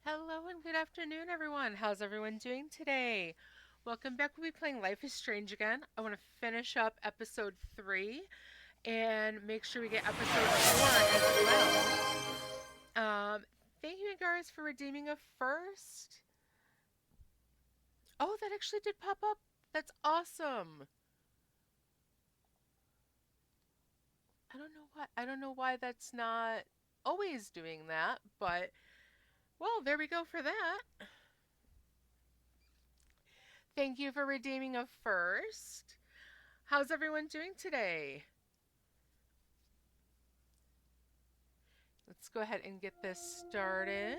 Hello and good afternoon, everyone. How's everyone doing today? Welcome back. We'll be playing Life is Strange again. I want to finish up episode 3 and make sure we get episode 4 as well. Thank you, guys, for redeeming a first. Oh, that actually did pop up. That's awesome. I don't know why that's not always doing that, but well, there we go for that. Thank you for redeeming a first. How's everyone doing today? Let's go ahead and get this started.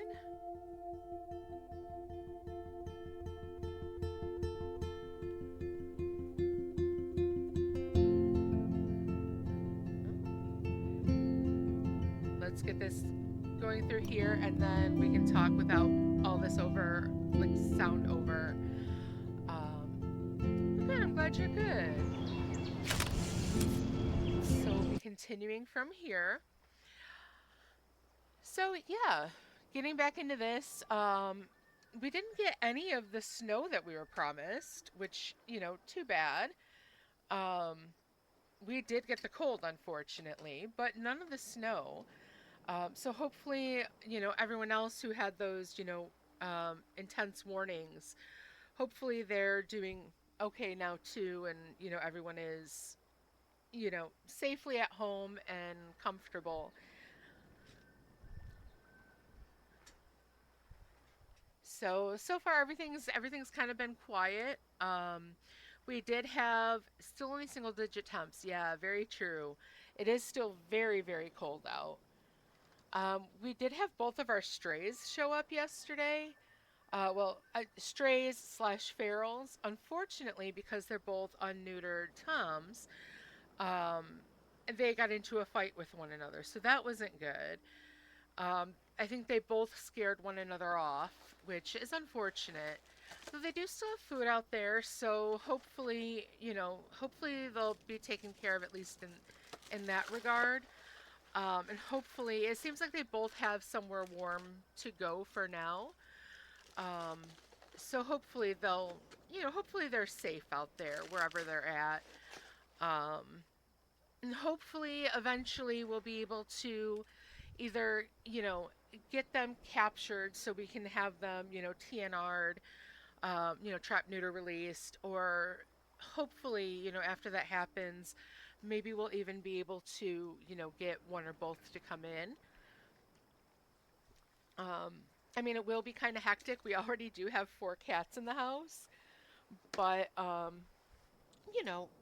Let's get this going through here and then we can talk without all this over, like sound over. Good, I'm glad you're good. So we'll be continuing from here. So yeah, getting back into this, we didn't get any of the snow that we were promised, which, too bad. Um, we did get the cold, unfortunately, but none of the snow. So hopefully, everyone else who had those, intense warnings, hopefully they're doing okay now too, and everyone is, safely at home and comfortable. So far everything's kind of been quiet. We did have still only single digit temps. Yeah, very true. It is still very, very cold out. We did have both of our strays show up yesterday. Strays slash ferals. Unfortunately, because they're both unneutered toms, um, they got into a fight with one another, so that wasn't good. I think they both scared one another off, which is unfortunate. So they do still have food out there, so hopefully, hopefully they'll be taken care of at least in that regard. And hopefully, it seems like they both have somewhere warm to go for now. Um, so hopefully they're safe out there wherever they're at. Um, and hopefully, eventually, we'll be able to either, get them captured so we can have them, TNR'd, trap neuter released, or hopefully, after that happens, maybe we'll even be able to, get one or both to come in. Um, I mean, it will be kind of hectic. We already do have 4 cats in the house, but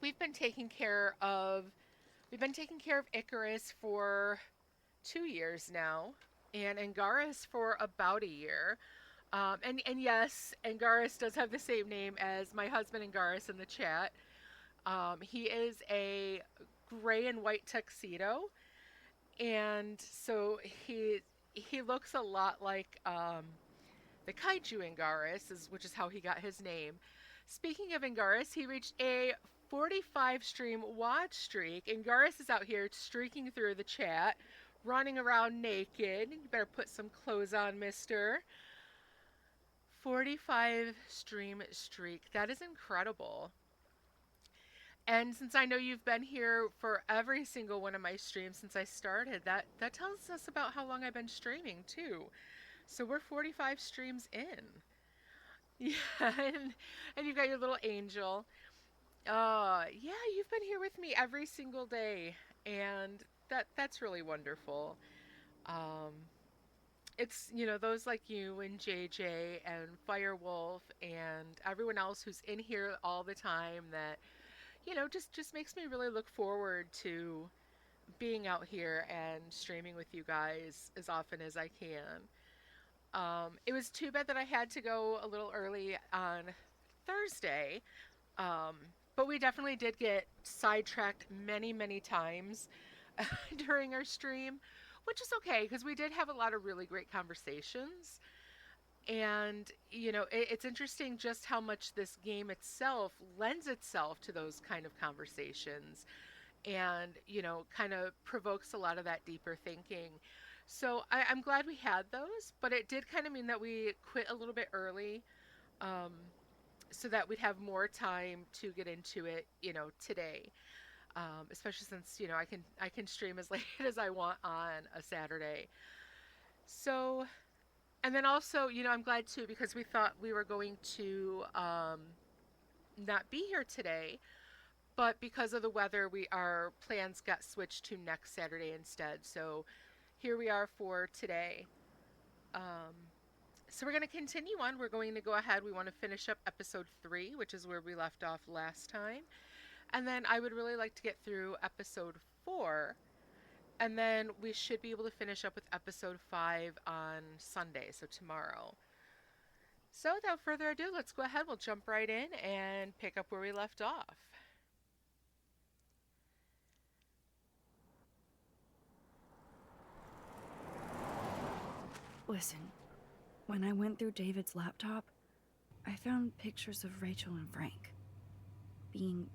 we've been taking care of Icarus for 2 years now, and Angaris for about a year. And yes, Angaris does have the same name as my husband Angaris in the chat. He is a gray and white tuxedo, and so he looks a lot like the kaiju Angaris, which is how he got his name. Speaking of Angaris, he reached a 45 stream watch streak. Angaris is out here streaking through the chat, running around naked. You better put some clothes on, mister. 45 stream streak. That is incredible. And since I know you've been here for every single one of my streams since I started, that tells us about how long I've been streaming too. So we're 45 streams in. Yeah, and you've got your little angel. Yeah, you've been here with me every single day, and that's really wonderful. Um, it's those like you and JJ and Firewolf and everyone else who's in here all the time that just makes me really look forward to being out here and streaming with you guys as often as I can. It was too bad that I had to go a little early on Thursday, um, but we definitely did get sidetracked many, many times during our stream, which is okay because we did have a lot of really great conversations. And, it's interesting just how much this game itself lends itself to those kind of conversations and, kind of provokes a lot of that deeper thinking. So I'm glad we had those, but it did kind of mean that we quit a little bit early, um, so that we'd have more time to get into it, today. Especially since I can stream as late as I want on a Saturday. So, and then also, I'm glad too because we thought we were going to not be here today, but because of the weather, our plans got switched to next Saturday instead. So here we are for today. Um, so we're going to continue on. We're going to go ahead. We want to finish up episode 3, which is where we left off last time. And then I would really like to get through episode 4. And then we should be able to finish up with episode 5 on Sunday, so tomorrow. So without further ado, let's go ahead. We'll jump right in and pick up where we left off. Listen, when I went through David's laptop, I found pictures of Rachel and Frank being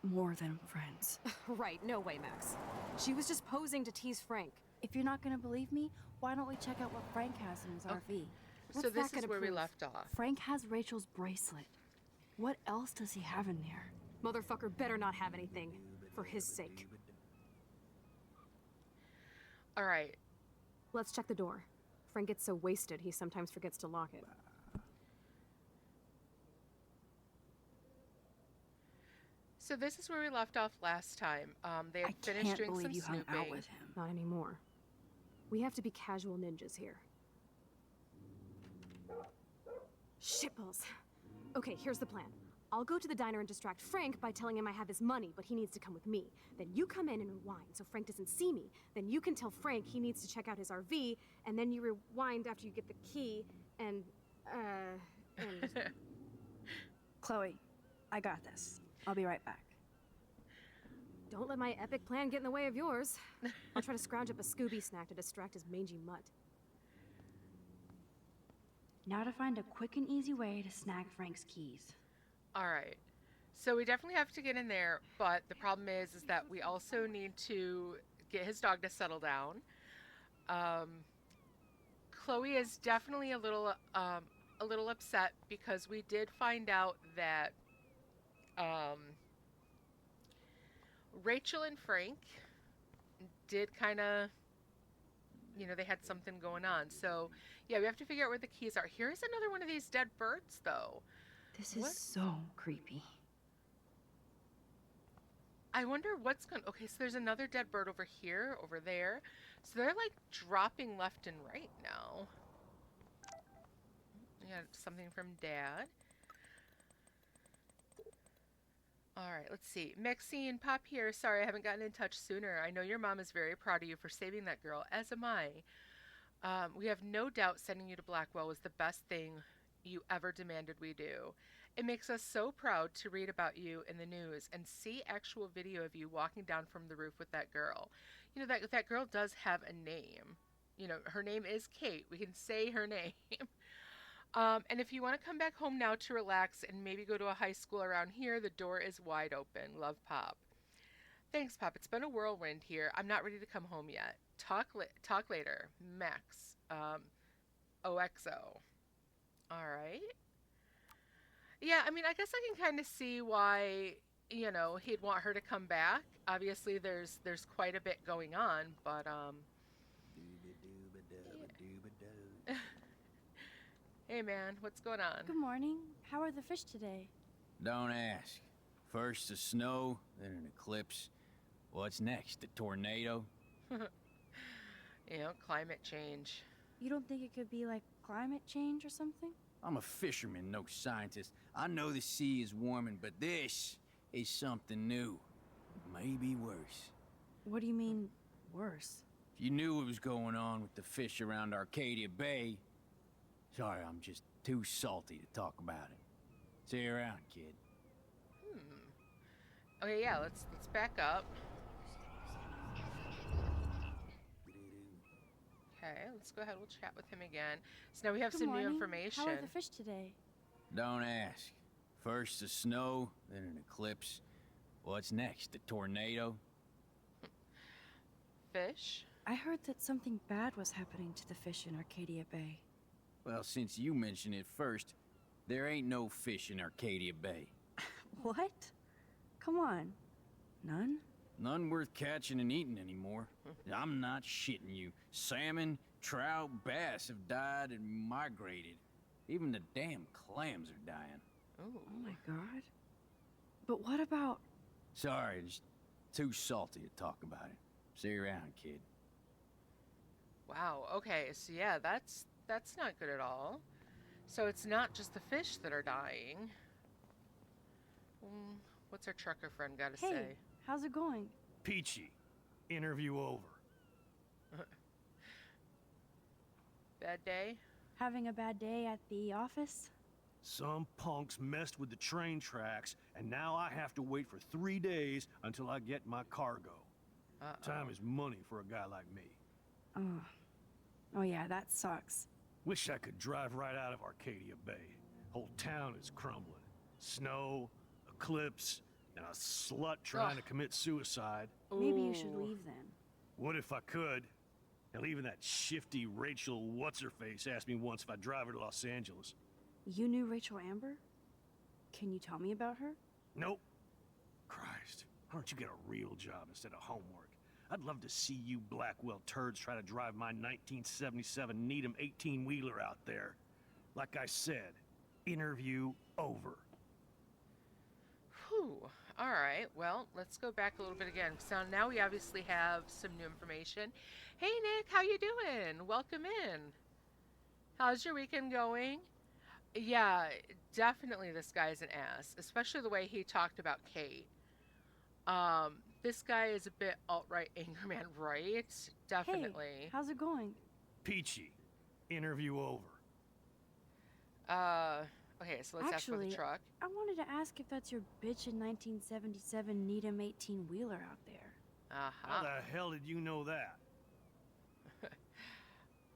more than friends. Right, no way, Max. She was just posing to tease Frank. If you're not gonna believe me, why don't we check out what Frank has in his RV? So What's this that is gonna where we prove? left off. Frank has Rachel's bracelet. What else does he have in there? Motherfucker better not have anything. For his sake. All right. Let's check the door. Frank gets so wasted, he sometimes forgets to lock it. So this is where we left off last time. They had I finished can't doing believe some you hung snooping. out with him. Not anymore. We have to be casual ninjas here. Shitballs. Okay, here's the plan. I'll go to the diner and distract Frank by telling him I have his money, but he needs to come with me. Then you come in and rewind so Frank doesn't see me. Then you can tell Frank he needs to check out his RV, and then you rewind after you get the key, and Chloe, I got this. I'll be right back. don't let my epic plan get in the way of yours. I'll try to scrounge up a Scooby snack to distract his mangy mutt. Now to find a quick and easy way to snag Frank's keys. All right. So we definitely have to get in there, but the problem is that we also need to get his dog to settle down. Chloe is definitely a little upset because we did find out that Rachel and Frank did kind of, they had something going on. So yeah, we have to figure out where the keys are. Here's another one of these dead birds, though. This What? is so creepy. I wonder what's going to... Okay, so there's another dead bird over here, over there. So they're like dropping left and right now. We got something from Dad. All right, let's see. Maxine, Pop here. Sorry I haven't gotten in touch sooner. I know your mom is very proud of you for saving that girl, as am I. We have no doubt sending you to Blackwell was the best thing you ever demanded we do. It makes us so proud to read about you in the news and see actual video of you walking down from the roof with that girl. That girl does have a name. Her name is Kate. We can say her name. And if you want to come back home now to relax and maybe go to a high school around here, the door is wide open. Love, Pop. Thanks, Pop. It's been a whirlwind here. I'm not ready to come home yet. Talk later. Max. OXO. All right. Yeah, I mean, I guess I can kind of see why, he'd want her to come back. Obviously, there's quite a bit going on, but yeah. Hey, man, what's going on? Good morning. How are the fish today? Don't ask. First the snow, then an eclipse. What's next? A tornado? Climate change. You don't think it could be like climate change or something? I'm a fisherman, no scientist. I know the sea is warming, but this is something new. Maybe worse. What do you mean, worse? If you knew what was going on with the fish around Arcadia Bay... Sorry, I'm just too salty to talk about it. See you around, kid. Okay, yeah, let's back up. Okay, let's go ahead. We'll chat with him again. So now we have Good some morning. new information. How are the fish today? Don't ask. First the snow, then an eclipse. What's next? A tornado? Fish? I heard that something bad was happening to the fish in Arcadia Bay. Well, since you mentioned it first, there ain't no fish in Arcadia Bay. What? Come on. None? None worth catching and eating anymore. I'm not shitting you. Salmon, trout, bass have died and migrated. Even the damn clams are dying. Ooh. Oh my god. But what about... Sorry, just too salty to talk about it. See you around, kid. Wow. Okay. So yeah, that's not good at all. So it's not just the fish that are dying. What's our trucker friend got to Hey, say? how's it going? Peachy. Interview over. Bad day? Having a bad day at the office? Some punks messed with the train tracks, and now I have to wait for 3 days until I get my cargo. Time is money for a guy like me. Oh. Oh yeah, that sucks. Wish I could drive right out of Arcadia Bay. Whole town is crumbling. Snow, eclipse, and a slut trying to commit suicide. Maybe you should Ooh. leave then. What if I could? Hell, even that shifty Rachel What's-Her-Face asked me once if I'd drive her to Los Angeles. You knew Rachel Amber? Can you tell me about her? Nope. Christ, why don't you get a real job instead of homework? I'd love to see you Blackwell turds try to drive my 1977 Needham 18-wheeler out there. Like I said, interview over. Whew. All right. Well, let's go back a little bit again. So now we obviously have some new information. Hey, Nick, how you doing? Welcome in. How's your weekend going? Yeah, definitely this guy's an ass, especially the way he talked about Kate. This guy is a bit alt-right Anchorman, right? Definitely. Hey, how's it going? Peachy, interview over. Okay, so let's ask for the Actually, truck. I wanted to ask if that's your bitchin' 1977 Needham 18-wheeler out there. How the hell did you know that?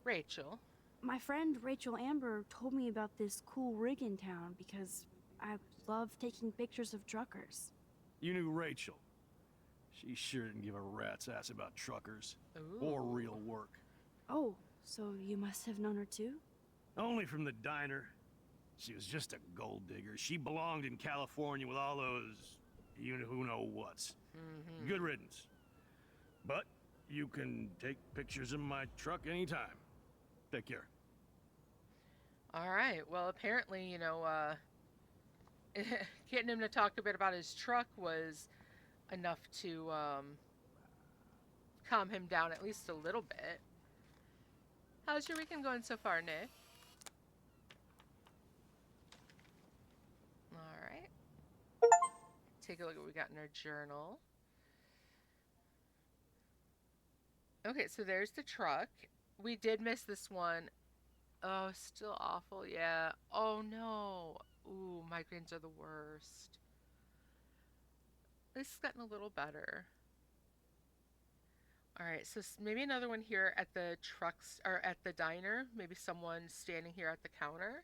Rachel. My friend Rachel Amber told me about this cool rig in town because I love taking pictures of truckers. You knew Rachel. She sure didn't give a rat's ass about truckers. Ooh. Or real work. Oh, so you must have known her too? Only from the diner. She was just a gold digger. She belonged in California with all those you-know-who-know-whats. Mm-hmm. Good riddance. But you can take pictures of my truck anytime. Take care. All right. Well, apparently, getting him to talk a bit about his truck was enough to calm him down at least a little bit. How's your weekend going so far, Nick? All right. Take a look at what we got in our journal. Okay, so there's the truck. We did miss this one. Oh, still awful, yeah. Oh no. Ooh, migraines are the worst. This has gotten a little better. All right, so maybe another one here at the trucks or at the diner. Maybe someone standing here at the counter.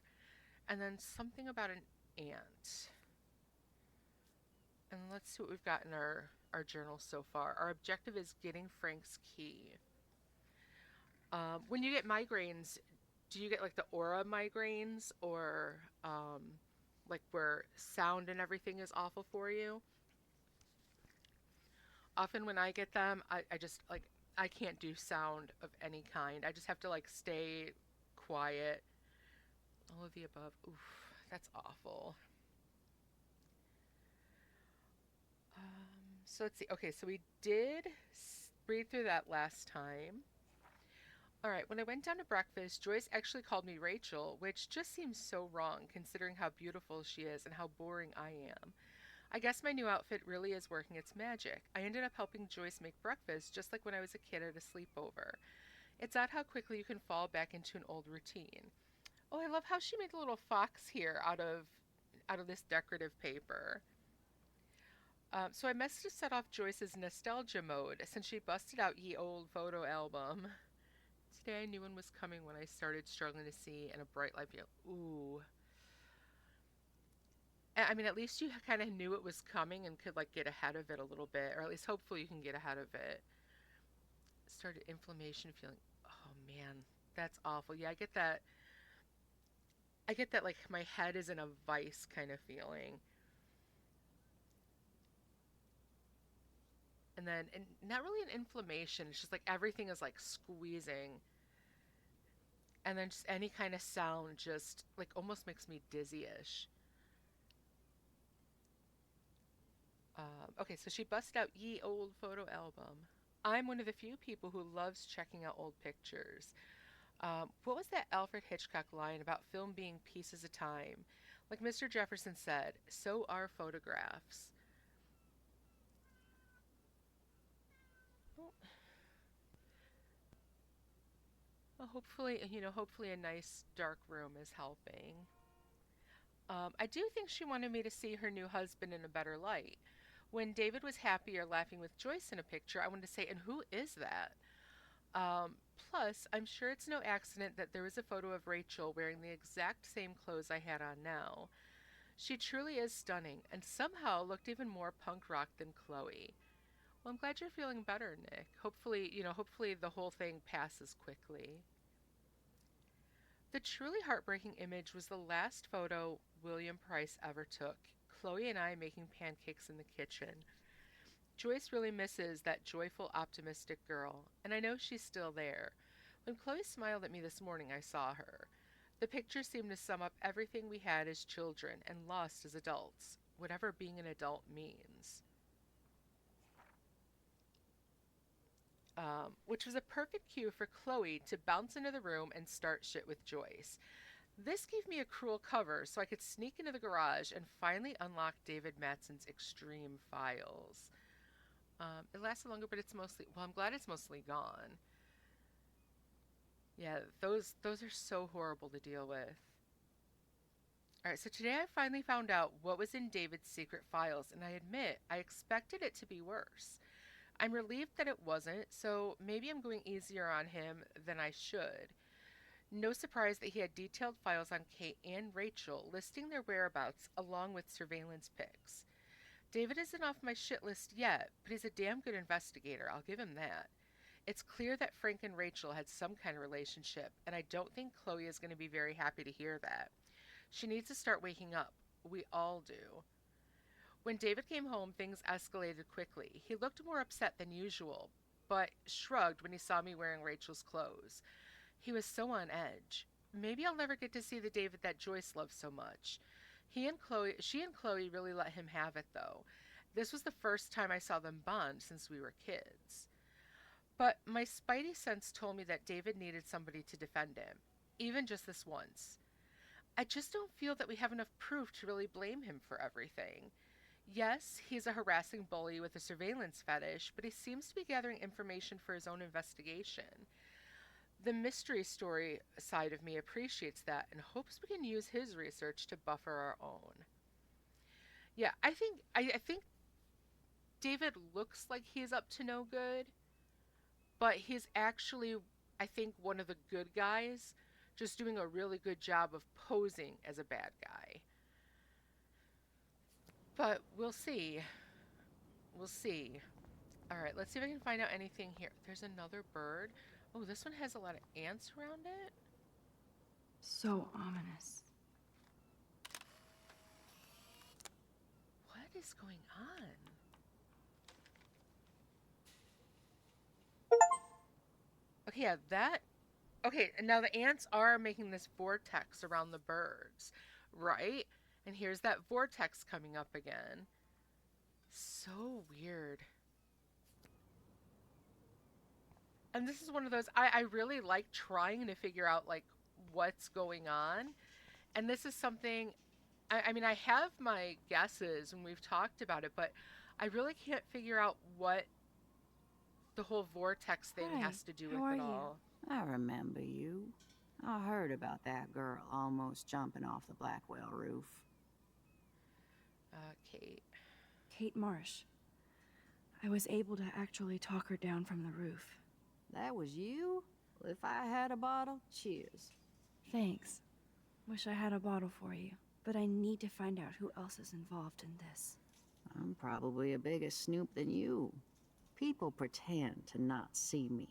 And then something about an ant. And let's see what we've got in our journal so far. Our objective is getting Frank's key. When you get migraines, do you get like the aura migraines or like where sound and everything is awful for you? Often when I get them, I just like, I can't do sound of any kind. I just have to like stay quiet. All of the above. Oof, that's awful. So let's see. Okay, so we did read through that last time. All right, when I went down to breakfast, Joyce actually called me Rachel, which just seems so wrong considering how beautiful she is and how boring I am. I guess my new outfit really is working its magic. I ended up helping Joyce make breakfast just like when I was a kid at a sleepover. It's odd how quickly you can fall back into an old routine. Oh, I love how she made a little fox here out of this decorative paper. So I must have set off Joyce's nostalgia mode since she busted out ye old photo album. Today I knew one was coming when I started struggling to see in a bright light. Ooh. I mean, at least you kind of knew it was coming and could like get ahead of it a little bit, or at least hopefully you can get ahead of it. Started inflammation feeling. Oh man, that's awful. Yeah, I get that. I get that like my head is in a vice kind of feeling. And not really an inflammation. It's just like everything is like squeezing. And then just any kind of sound just like almost makes me dizzy-ish. Okay, so she busted out ye old photo album. I'm one of the few people who loves checking out old pictures. What was that Alfred Hitchcock line about film being pieces of time? Like Mr. Jefferson said, so are photographs. Well, hopefully, hopefully a nice dark room is helping. I do think she wanted me to see her new husband in a better light. When David was happy or laughing with Joyce in a picture, I wanted to say, and who is that? Plus, I'm sure it's no accident that there was a photo of Rachel wearing the exact same clothes I had on now. She truly is stunning, and somehow looked even more punk rock than Chloe. Well, I'm glad you're feeling better, Nick. Hopefully, hopefully the whole thing passes quickly. The truly heartbreaking image was the last photo William Price ever took. Chloe and I making pancakes in the kitchen. Joyce really misses that joyful, optimistic girl, and I know she's still there. When Chloe smiled at me this morning, I saw her. The picture seemed to sum up everything we had as children and lost as adults, whatever being an adult means. Which was a perfect cue for Chloe to bounce into the room and start shit with Joyce. This gave me a cruel cover so I could sneak into the garage and finally unlock David Matson's extreme files. It lasted longer, but it's mostly, well, I'm glad it's mostly gone. Yeah, those are so horrible to deal with. All right, so today I finally found out what was in David's secret files, and I admit I expected it to be worse. I'm relieved that it wasn't, so maybe I'm going easier on him than I should. No surprise that he had detailed files on Kate and Rachel, listing their whereabouts along with surveillance pics. David isn't off my shit list yet, but he's a damn good investigator, I'll give him that. It's clear that Frank and Rachel had some kind of relationship, and I don't think Chloe is going to be very happy to hear that. She needs to start waking up. We all do. When David came home, things escalated quickly. He looked more upset than usual, but shrugged when he saw me wearing Rachel's clothes. He was so on edge. Maybe I'll never get to see the David that Joyce loves so much. She and Chloe really let him have it, though. This was the first time I saw them bond since we were kids. But my spidey sense told me that David needed somebody to defend him, even just this once. I just don't feel that we have enough proof to really blame him for everything. Yes, he's a harassing bully with a surveillance fetish, but he seems to be gathering information for his own investigation. The mystery story side of me appreciates that and hopes we can use his research to buffer our own. Yeah, I think David looks like he's up to no good, but he's actually, I think, one of the good guys, just doing a really good job of posing as a bad guy. But we'll see. We'll see. All right, let's see if I can find out anything here. There's another bird. Oh, this one has a lot of ants around it. So ominous. What is going on? Okay, yeah, that. Okay, and now the ants are making this vortex around the birds, right? And here's that vortex coming up again. So weird. And this is one of those, I really like trying to figure out, like, what's going on. And this is something, I mean, I have my guesses and we've talked about it, but I really can't figure out what the whole vortex thing Hi, has to do how with are it you? all. I remember you. I heard about that girl almost jumping off the Blackwell roof. Kate. Kate Marsh. I was able to actually talk her down from the roof. That was you? Well, if I had a bottle, cheers. Thanks. Wish I had a bottle for you, but I need to find out who else is involved in this. I'm probably a bigger snoop than you. People pretend to not see me.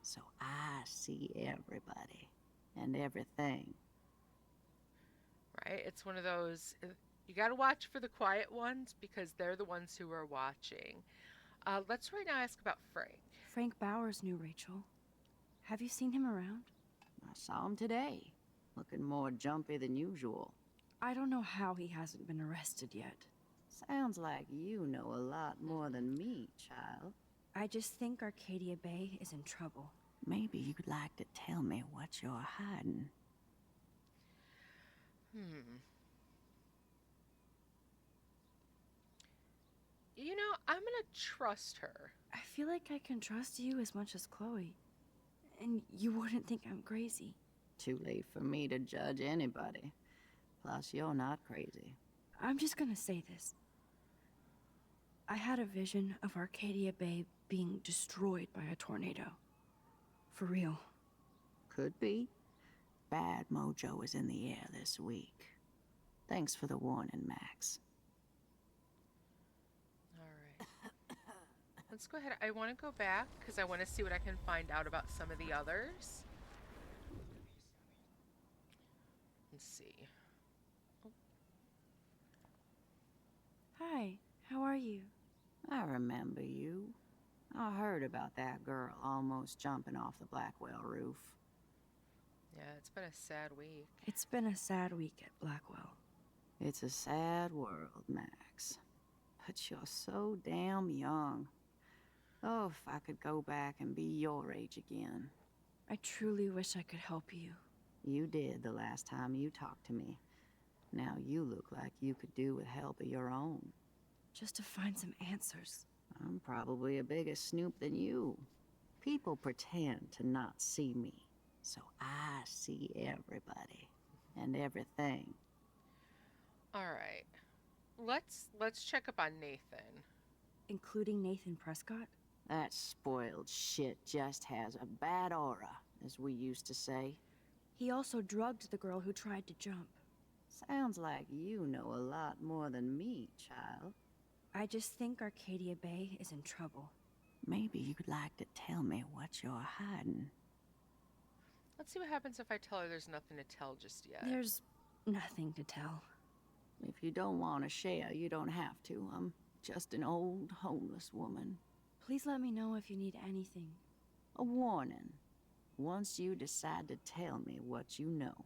so I see everybody and everything. Right? It's one of those, you got to watch for the quiet ones because they're the ones who are watching. Let's right now ask about Frank. Frank Bowers knew Rachel. Have you seen him around? I saw him today, looking more jumpy than usual. I don't know how he hasn't been arrested yet. Sounds like you know a lot more than me, child. I just think Arcadia Bay is in trouble. Maybe you'd like to tell me what you're hiding. You know, I'm gonna trust her. I feel like I can trust you as much as Chloe. And you wouldn't think I'm crazy. Too late for me to judge anybody. Plus, you're not crazy. I'm just gonna say this. I had a vision of Arcadia Bay being destroyed by a tornado. For real. Could be. Bad mojo is in the air this week. Thanks for the warning, Max. All right. Let's go ahead. I want to go back because I want to see what I can find out about some of the others. Let's see. Hi, how are you? I remember you. I heard about that girl almost jumping off the Blackwell roof. Yeah, it's been a sad week. It's been a sad week at Blackwell. It's a sad world, Max. But you're so damn young. Oh, if I could go back and be your age again. I truly wish I could help you. You did the last time you talked to me. Now you look like you could do with help of your own. Just to find some answers. I'm probably a bigger snoop than you. People pretend to not see me, so I see everybody and everything. All right. Let's check up on Nathan. Including Nathan Prescott? That spoiled shit just has a bad aura, as we used to say. He also drugged the girl who tried to jump. Sounds like you know a lot more than me, child. I just think Arcadia Bay is in trouble. Maybe you'd like to tell me what you're hiding. Let's see what happens if I tell her there's nothing to tell just yet. There's nothing to tell. If you don't want to share, you don't have to. I'm just an old, homeless woman. Please let me know if you need anything. A warning. Once you decide to tell me what you know.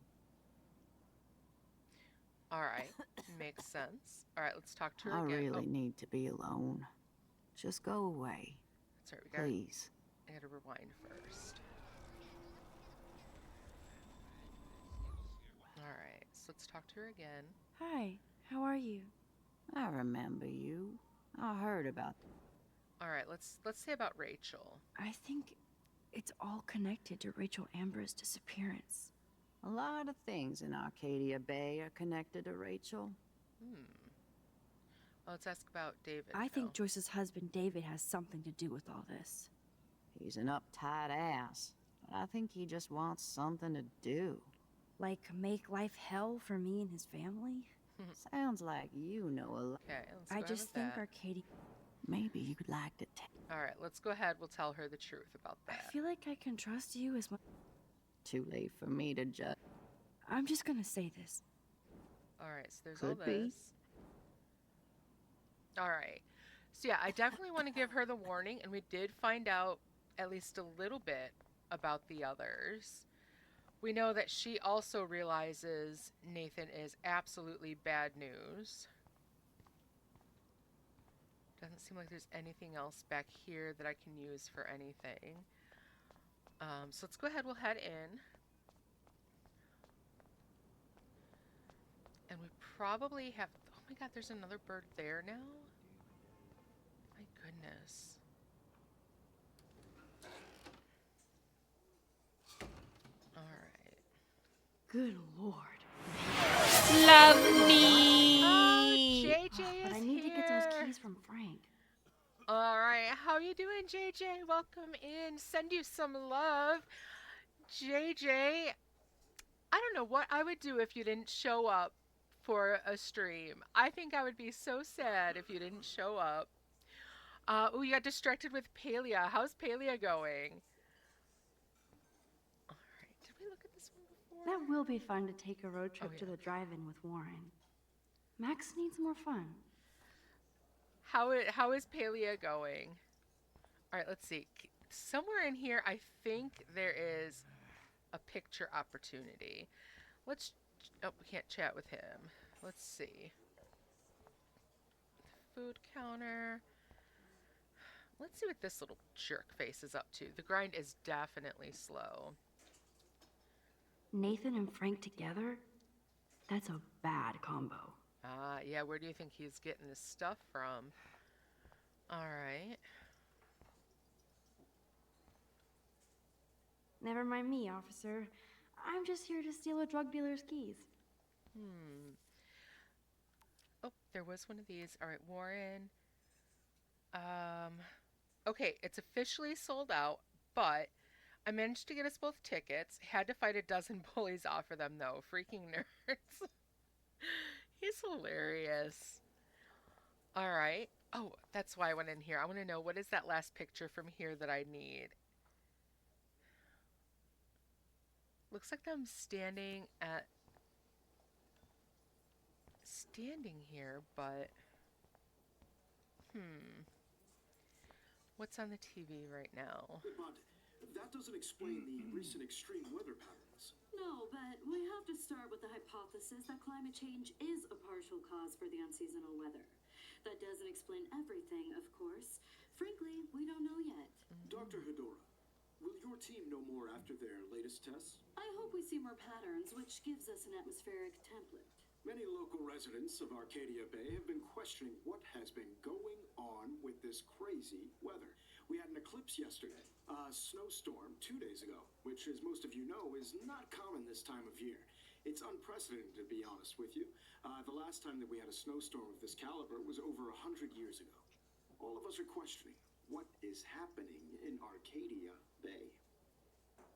All right. Makes sense. All right, let's talk to her I again. really need to be alone. Just go away, Sorry, we gotta, please. I gotta rewind first. All right, so let's talk to her again. Hi, how are you? I remember you. I heard about All right, let's say about Rachel. I think it's all connected to Rachel Amber's disappearance. a lot of things in Arcadia Bay are connected to Rachel. Well, let's ask about David. I think now. Joyce's husband David has something to do with all this. He's an uptight ass, but I think he just wants something to do. Like, make life hell for me and his family? Sounds like you know a lot. Okay, let's go I ahead just with think that. Arcadia... Maybe you'd like to All right, let's go ahead. We'll tell her the truth about I that. feel like I can trust you as much... Too late for me to judge. I'm just gonna say this. All right, so there's Could all be. this. All right. So yeah, I definitely want to give her the warning, and we did find out at least a little bit about the others. We know that she also realizes Nathan is absolutely bad news. Doesn't seem like there's anything else back here that I can use for anything. So let's go ahead, we'll head in. And we probably have, oh my god, there's another bird there now? My goodness. Alright. Good lord. Oh, Oh, JJ but is I need to get those here. keys from Frank. Alright, how you doing, JJ? Welcome in. Send you some love. JJ, I don't know what I would do if you didn't show up for a stream. I think I would be so sad if you didn't show up. Oh, you got distracted with Palia. How's Palia going? That will be fun to take a road trip Oh, to yeah. the drive-in with Warren. Max needs more fun. How is Palia going? All right, let's see. Somewhere in here, I think there is a picture opportunity. Let's. Oh, we can't chat with him. Let's see. Food counter. Let's see what this little jerk face is up to. The grind is definitely slow. Nathan and Frank together? That's a bad combo. Ah, yeah, where do you think he's getting this stuff from? All right. Never mind me, officer. I'm just here to steal a drug dealer's keys. Hmm. Oh, there was one of these. All right, Warren. Okay, it's officially sold out, but I managed to get us both tickets. Had to fight a dozen bullies off for them, though. Freaking nerds. He's hilarious. All right. Oh, that's why I went in here. I want to know, what is that last picture from here that I need? Looks like I'm standing here, but what's on the TV right now? But that doesn't explain the recent extreme weather patterns. No, but we have to start with the hypothesis that climate change is a partial cause for the unseasonal weather. That doesn't explain everything, of course. Frankly, we don't know yet. Dr. Hedora, will your team know more after their latest tests? I hope we see more patterns, which gives us an atmospheric template. Many local residents of Arcadia Bay have been questioning what has been going on with this crazy weather. We had an eclipse yesterday, a snowstorm 2 days ago, which, as most of you know, is not common this time of year. It's unprecedented, to be honest with you. The last time that we had a snowstorm of this caliber was over 100 years ago. All of us are questioning what is happening in Arcadia Bay.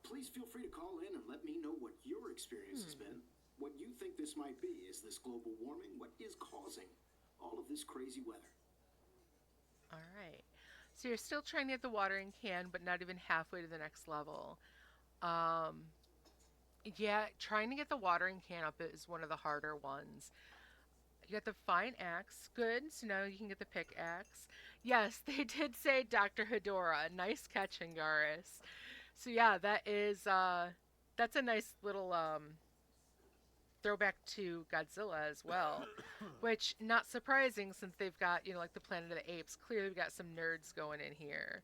Please feel free to call in and let me know what your experience has been. What you think this might be. Is this global warming? What is causing all of this crazy weather? All right. So you're still trying to get the watering can, but not even halfway to the next level. Yeah, trying to get the watering can up is one of the harder ones. You got the fine axe. Good. So now you can get the pickaxe. Yes, they did say Dr. Hedora. Nice catch, Angaris. So yeah, that's a nice little throwback to Godzilla as well, which not surprising since they've got, like the Planet of the Apes. Clearly we've got some nerds going in here.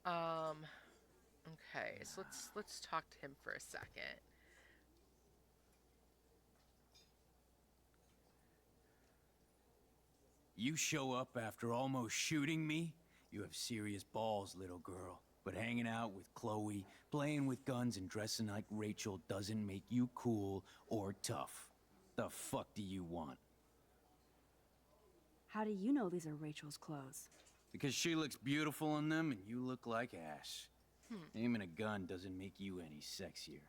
Okay, so let's talk to him for a second. You show up after almost shooting me? You have serious balls, little girl. But hanging out with Chloe, playing with guns, and dressing like Rachel doesn't make you cool or tough. The fuck do you want? How do you know these are Rachel's clothes? Because she looks beautiful in them and you look like ass. Aiming a gun doesn't make you any sexier.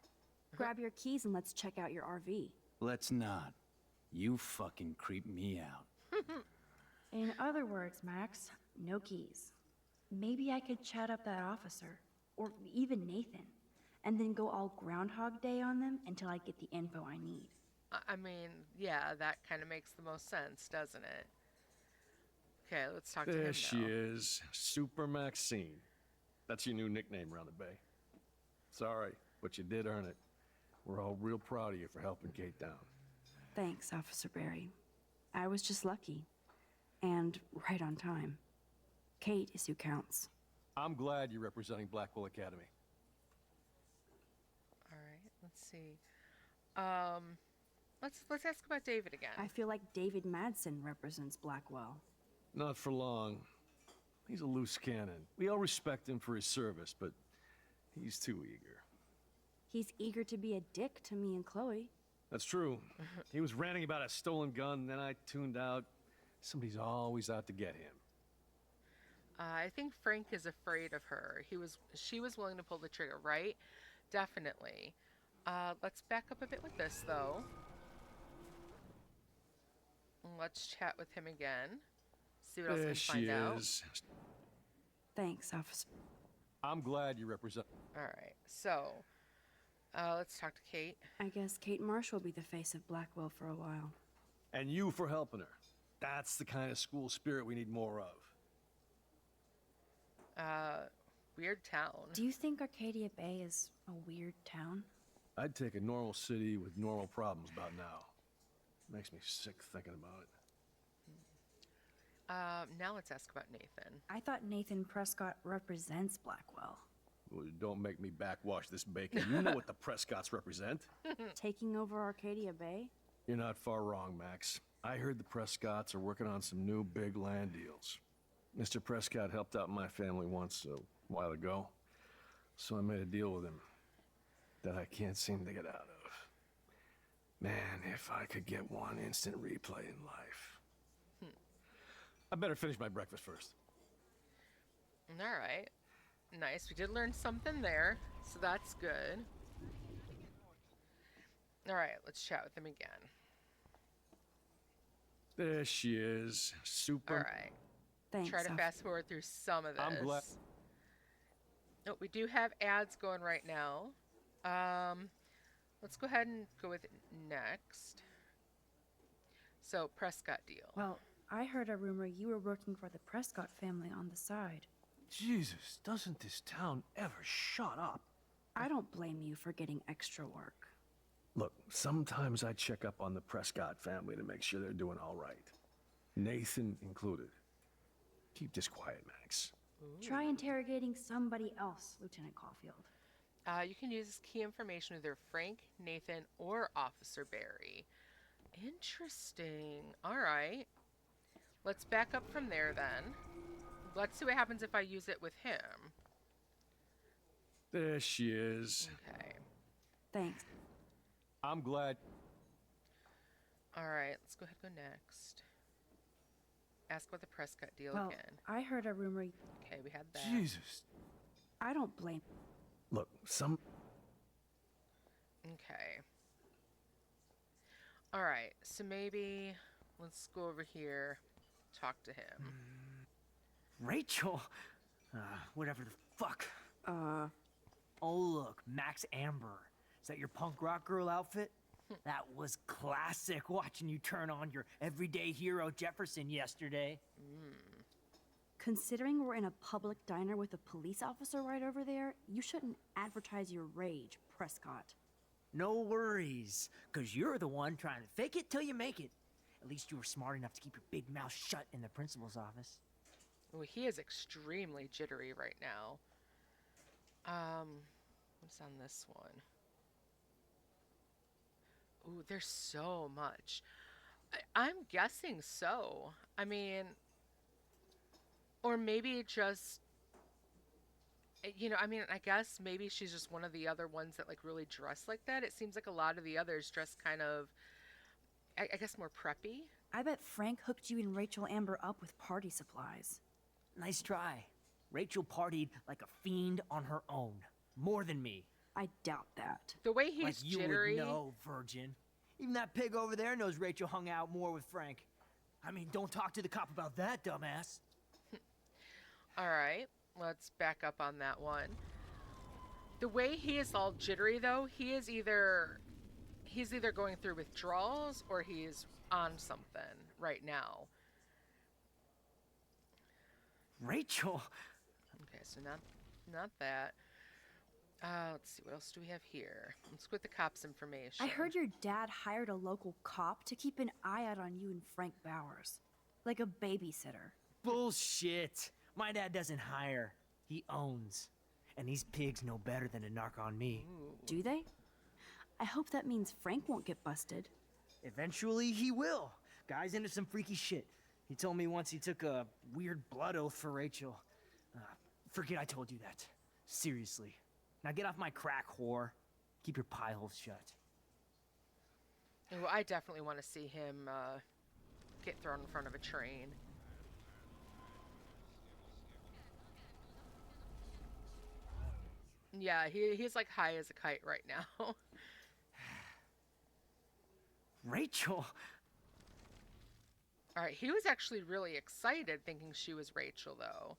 Grab your keys and let's check out your RV. Let's not. You fucking creep me out. In other words, Max, no keys. Maybe I could chat up that officer, or even Nathan, and then go all Groundhog Day on them until I get the info I need. I mean, yeah, that kind of makes the most sense, doesn't it? Okay, let's talk to him There now. she is, Super Maxine. That's your new nickname around the bay. Sorry, but you did earn it. We're all real proud of you for helping Kate down. Thanks, Officer Barry. I was just lucky. And right on time. Kate is who counts. I'm glad you're representing Blackwell Academy. All right, let's see. Let's ask about David again. I feel like David Madsen represents Blackwell. Not for long. He's a loose cannon. We all respect him for his service, but he's too eager. He's eager to be a dick to me and Chloe. That's true. He was ranting about a stolen gun, then I tuned out. Somebody's always out to get him. I think Frank is afraid of her. She was willing to pull the trigger, right? Definitely. Let's back up a bit with this, though. Let's chat with him again. See what else we There can she find out. is. Thanks, Officer. I'm glad you represent. All right, so Let's talk to Kate. I guess Kate Marsh will be the face of Blackwell for a while. And you for helping her. That's the kind of school spirit we need more of. Weird town. Do you think Arcadia Bay is a weird town? I'd take a normal city with normal problems about now. Makes me sick thinking about it. Now let's ask about Nathan. I thought Nathan Prescott represents Blackwell. Well, don't make me backwash this bacon. You know what the Prescotts represent. Taking over Arcadia Bay? You're not far wrong, Max. I heard the Prescotts are working on some new big land deals. Mr. Prescott helped out my family once a while ago, so I made a deal with him that I can't seem to get out of. Man, if I could get one instant replay in life. I better finish my breakfast first. All right. Nice. We did learn something there, so that's good. All right, let's chat with him again. There she is. Super. All right. Thanks. Try to fast forward through some of this. I'm glad. Oh, we do have ads going right now. Let's go ahead and go with next. So, Prescott deal. Well, I heard a rumor you were working for the Prescott family on the side. Jesus, doesn't this town ever shut up? I don't blame you for getting extra work. Look, sometimes I check up on the Prescott family to make sure they're doing all right. Nathan included. Keep this quiet, Max. Try interrogating somebody else, Lieutenant Caulfield. You can use this key information with either Frank, Nathan, or Officer Barry. Interesting. All right. Let's back up from there then. Let's see what happens if I use it with him. There she is. Okay. Thanks. I'm glad. All right. Let's go ahead and go next. Ask about the Prescott deal Well, again. I heard a rumor. Okay, we had that. Jesus. I don't blame. Look, Okay. All right. So maybe let's go over here, talk to him. Rachel? Whatever the fuck. Oh, look, Max Amber. Is that your punk rock girl outfit? That was classic watching you turn on your everyday hero Jefferson yesterday. Considering we're in a public diner with a police officer right over there, you shouldn't advertise your rage, Prescott. No worries, because you're the one trying to fake it till you make it. At least you were smart enough to keep your big mouth shut in the principal's office. Oh, he is extremely jittery right now. What's on this one? Ooh, there's so much. I'm guessing so. I mean, or maybe it just, I mean, I guess maybe she's just one of the other ones that like really dress like that. It seems like a lot of the others dress kind of, I guess, more preppy. I bet Frank hooked you and Rachel Amber up with party supplies. Nice try. Rachel partied like a fiend on her own. More than me. I doubt that. The way he's Like you jittery. would know, virgin. Even that pig over there knows Rachel hung out more with Frank. I mean, don't talk to the cop about that, dumbass. All right, let's back up on that one. The way he is all jittery, though, he's either going through withdrawals or he's on something right now. Rachel? Okay, so not that. Let's see, what else do we have here? Let's go with the cops' information. I heard your dad hired a local cop to keep an eye out on you and Frank Bowers. Like a babysitter. Bullshit. My dad doesn't hire. He owns. And these pigs know better than to narc on me. Do they? I hope that means Frank won't get busted. Eventually, he will. Guy's into some freaky shit. He told me once he took a weird blood oath for Rachel. Forget I told you that. Seriously. Now get off my crack, whore. Keep your pie holes shut. Ooh, I definitely want to see him get thrown in front of a train. Yeah, he's like high as a kite right now. Rachel? All right, he was actually really excited thinking she was Rachel, though.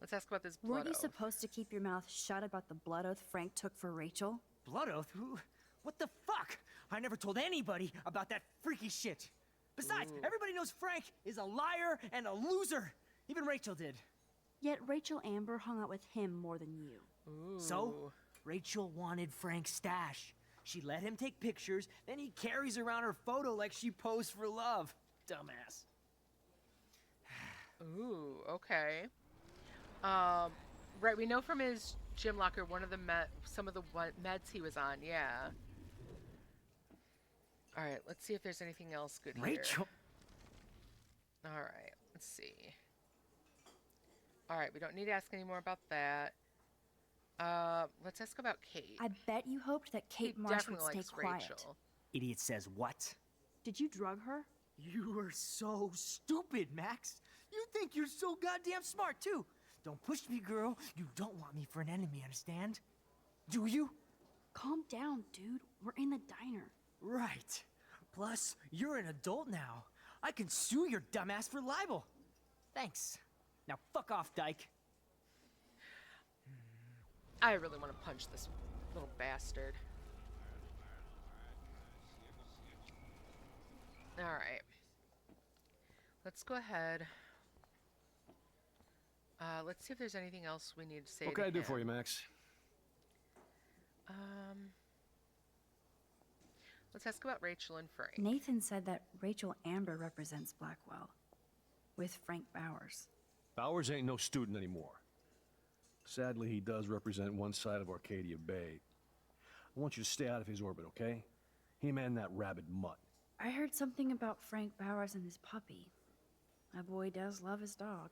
Let's ask about this blood Weren't you oath. supposed to keep your mouth shut about the blood oath Frank took for Rachel? Blood oath? Who? What the fuck? I never told anybody about that freaky shit. Besides, everybody knows Frank is a liar and a loser. Even Rachel did. Yet Rachel Amber hung out with him more than you. So, Rachel wanted Frank's stash. She let him take pictures, then he carries around her photo like she posed for love. Dumbass. Ooh, okay. Right, we know from his gym locker some of the meds he was on, yeah. All right, let's see if there's anything else good here. Rachel? All right, let's see. All right, we don't need to ask any more about that. Let's ask about Kate. I bet you hoped that He Kate Marsh would definitely stay likes quiet. Rachel. Idiot says what? Did you drug her? You are so stupid, Max. You think you're so goddamn smart, too. Don't push me, girl. You don't want me for an enemy, understand? Do you? Calm down, dude. We're in the diner. Right. Plus, you're an adult now. I can sue your dumbass for libel. Thanks. Now fuck off, Dyke. I really want to punch this little bastard. All right. Let's go ahead. Let's see if there's anything else we need to say. What to can I do him. for you, Max? Let's ask about Rachel and Frank. Nathan said that Rachel Amber represents Blackwell. With Frank Bowers. Bowers ain't no student anymore. Sadly, he does represent one side of Arcadia Bay. I want you to stay out of his orbit, okay? Him and that rabid mutt. I heard something about Frank Bowers and his puppy. My boy does love his dog.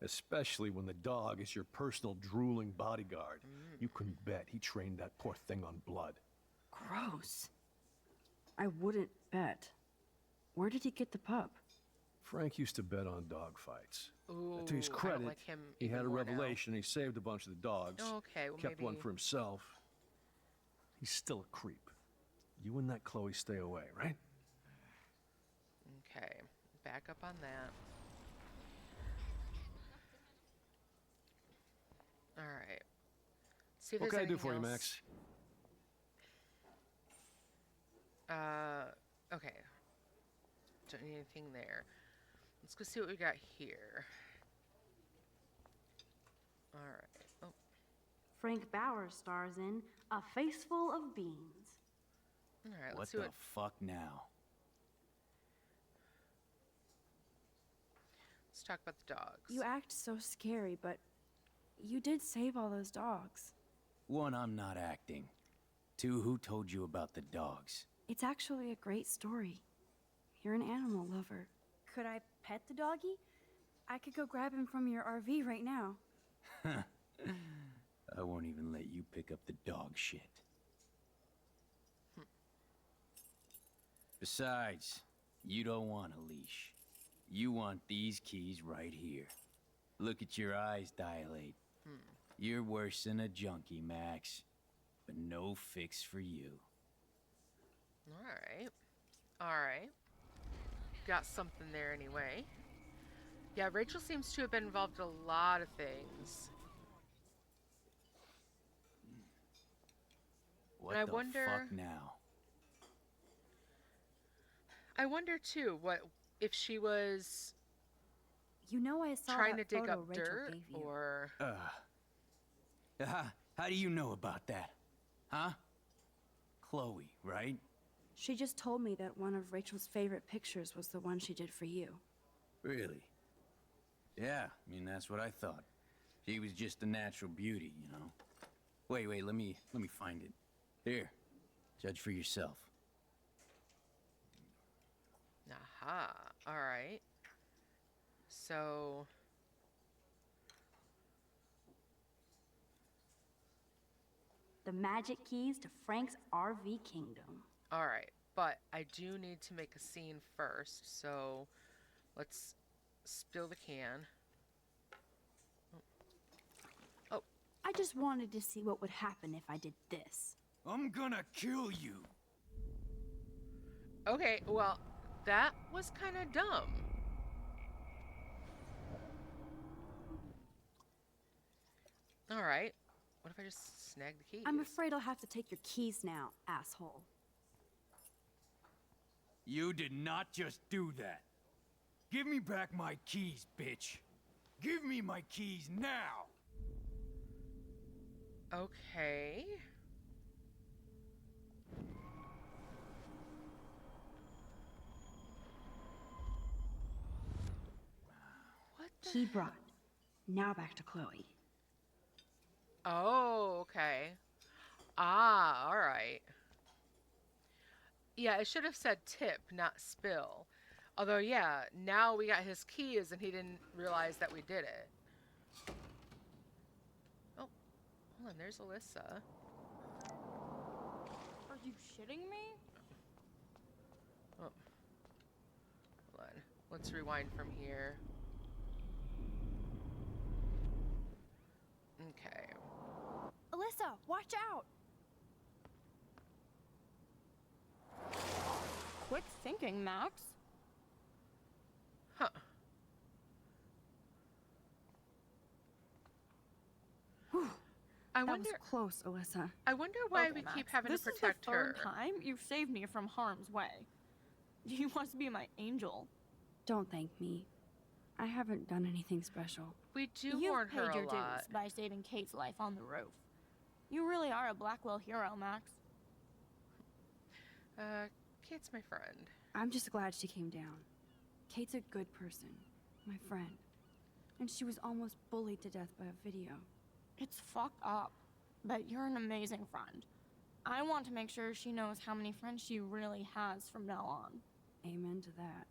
Especially when the dog is your personal drooling bodyguard. You can bet he trained that poor thing on blood. Gross. I wouldn't bet. Where did he get the pup? Frank used to bet on dog fights. Ooh, To his I don't credit, like him he even had a more now. revelation. He saved a bunch of the dogs. Okay, well, kept one maybe- for himself. He's still a creep. You and that Chloe stay away, right? Okay, back up on that. All right. See if What there's can I do anything for you, else. Max? Okay. Don't need anything there. Let's go see what we got here. All right. Oh, Frank Bowers stars in A Face Full of Beans. all right. What Let's see the what. fuck now? Let's talk about the dogs. You act so scary, but you did save all those dogs. One, I'm not acting. Two, who told you about the dogs? It's actually a great story. You're an animal lover. Could I pet the doggy? I could go grab him from your RV right now. I won't even let you pick up the dog shit. Besides, you don't want a leash. You want these keys right here. Look at your eyes dilate. You're worse than a junkie, Max. But no fix for you. All right. All right. Got something there anyway. Yeah, Rachel seems to have been involved in a lot of things. What I the wonder- fuck now? I wonder too, what if she was You know I saw trying to that dig photo up Rachel dirt, gave you. or How do you know about that? Huh? Chloe, right? She just told me that one of Rachel's favorite pictures was the one she did for you. Really? Yeah, I mean, that's what I thought. She was just a natural beauty, you know? Wait, let me find it. Here, judge for yourself. aha. All right. So The magic keys to Frank's RV kingdom. all right, but I do need to make a scene first. So let's spill the can. I just wanted to see what would happen if I did this. I'm gonna kill you. Okay, well, that was kind of dumb. All right. What if I just snag the keys? I'm afraid I'll have to take your keys now, asshole. You did not just do that. Give me back my keys, bitch. Give me my keys now. Okay. What the? Key brought. Now back to Chloe. Oh, okay. Ah, all right. Yeah, it should have said tip, not spill. Although, yeah, now we got his keys and he didn't realize that we did it. Oh, hold on, there's Alyssa. Are you shitting me? Oh. Hold on. Let's rewind from here. Okay. Alyssa, watch out! Quick thinking, Max. Huh. I That wonder. was close, Alyssa. I wonder why Okay, we Max, keep having this to protect is the third her. time you've saved me from harm's way. You must be my angel. Don't thank me. I haven't done anything special. We do You've warn paid her your a lot. dues by saving Kate's life on the roof. You really are a Blackwell hero, Max. Kate's my friend. I'm just glad she came down. Kate's a good person. My friend. And she was almost bullied to death by a video. It's fucked up, but you're an amazing friend. I want to make sure she knows how many friends she really has from now on. Amen to that.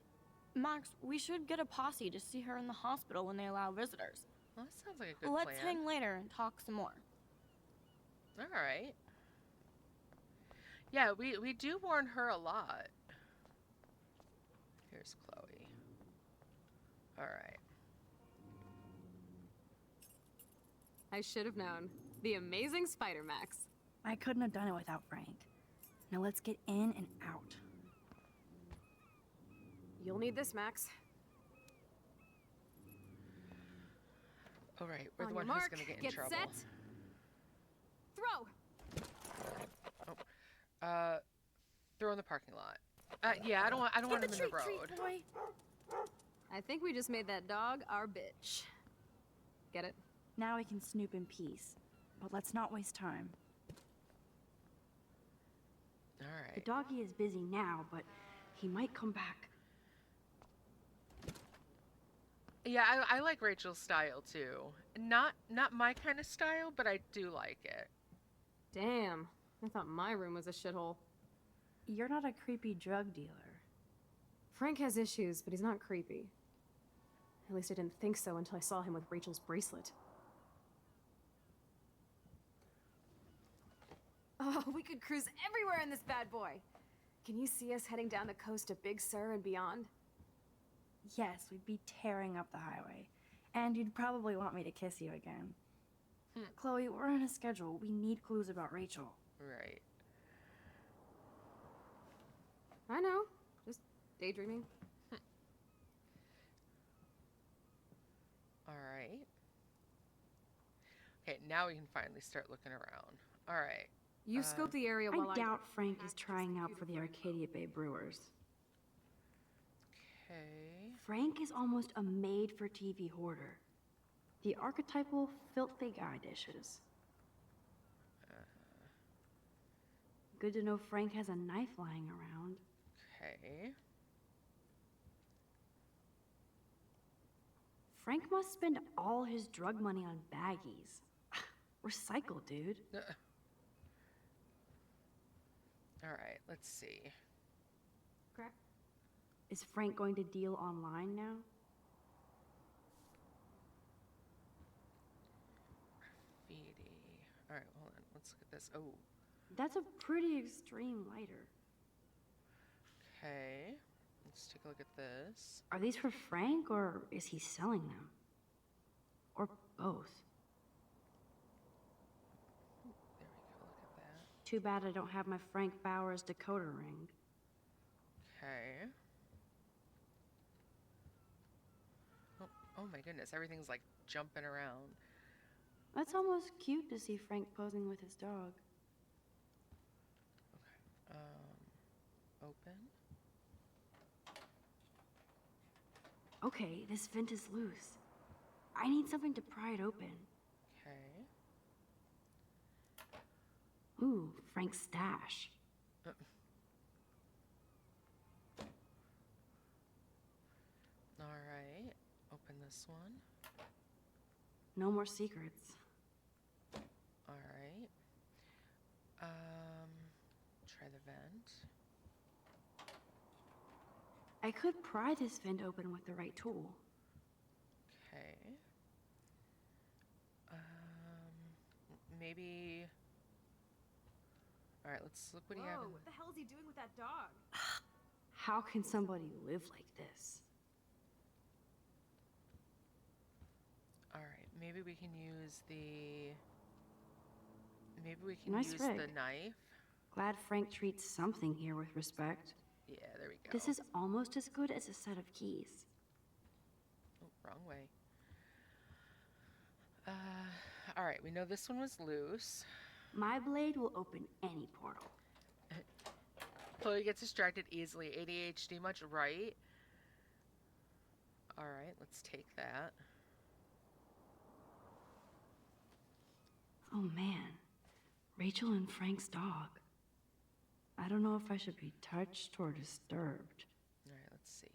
Max, we should get a posse to see her in the hospital when they allow visitors. Well, that sounds like a good Let's plan. hang later and talk some more. All right. Yeah, we do warn her a lot. Here's Chloe. All right. I should have known. The amazing Spider Max. I couldn't have done it without Frank. Now let's get in and out. You'll need this, Max. All right, we're On the your one who's mark, gonna get in get trouble. set. Throw! Throw in the parking lot. Yeah, I don't want him in the road. boy. I think we just made that dog our bitch. Get it? Now we can snoop in peace. But let's not waste time. All The right. doggy is busy now, but he might come back. Yeah, I like Rachel's style too. Not my kind of style, but I do like it. Damn. I thought my room was a shithole. You're not a creepy drug dealer. Frank has issues, but he's not creepy. At least I didn't think so until I saw him with Rachel's bracelet. Oh, we could cruise everywhere in this bad boy. Can you see us heading down the coast to Big Sur and beyond? Yes, we'd be tearing up the highway. And you'd probably want me to kiss you again. Chloe, we're on a schedule. We need clues about Rachel. Right. I know. Just daydreaming. All right. Okay, now we can finally start looking around. All right. You scope the area while I doubt Frank is trying out for the Arcadia Bay Brewers. Okay. Frank is almost a made-for-TV hoarder. The archetypal filthy guy dishes. Good to know Frank has a knife lying around. Okay. Frank must spend all his drug money on baggies. Recycle, dude. All right, let's see. Correct. Is Frank going to deal online now? Graffiti. All right, hold on. Let's look at this. Oh, That's a pretty extreme lighter. okay. Let's take a look at this. Are these for Frank, or is he selling them? Or both? There we go. Look at that. Too bad I don't have my Frank Bowers decoder ring. Okay. Oh my goodness, everything's like jumping around. That's almost cute to see Frank posing with his dog. Open. Okay, this vent is loose. I need something to pry it open. Okay. Ooh, Frank's stash. All right. Open this one. No more secrets. All right. Try the vent. I could pry this vent open with the right tool. Okay. Maybe. All right, let's look what do you have. Whoa, what the hell is he doing with that dog? How can somebody live like this? All right, maybe we can use the. Maybe we can Nice use rig. the knife. Glad Frank treats something here with respect. Yeah, there we go. This is almost as good as a set of keys. Oh, wrong way. All right, we know this one was loose. My blade will open any portal. Chloe gets distracted easily. ADHD much, right? All right, let's take that. Oh man, Rachel and Frank's dog. I don't know if I should be touched or disturbed. All right, let's see.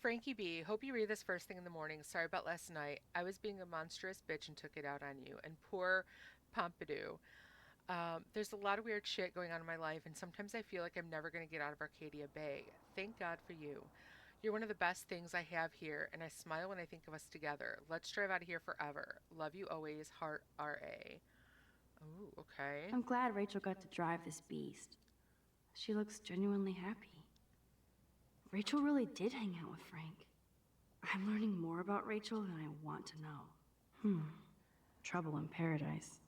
Frankie B, hope you read this first thing in the morning. Sorry about last night. I was being a monstrous bitch and took it out on you. And poor Pompidou. There's a lot of weird shit going on in my life, and sometimes I feel like I'm never going to get out of Arcadia Bay. Thank God for you. You're one of the best things I have here, and I smile when I think of us together. Let's drive out of here forever. Love you always, Heart R.A. Ooh, okay. I'm glad Rachel got to drive this beast. She looks genuinely happy. Rachel really did hang out with Frank. I'm learning more about Rachel than I want to know. Trouble in paradise.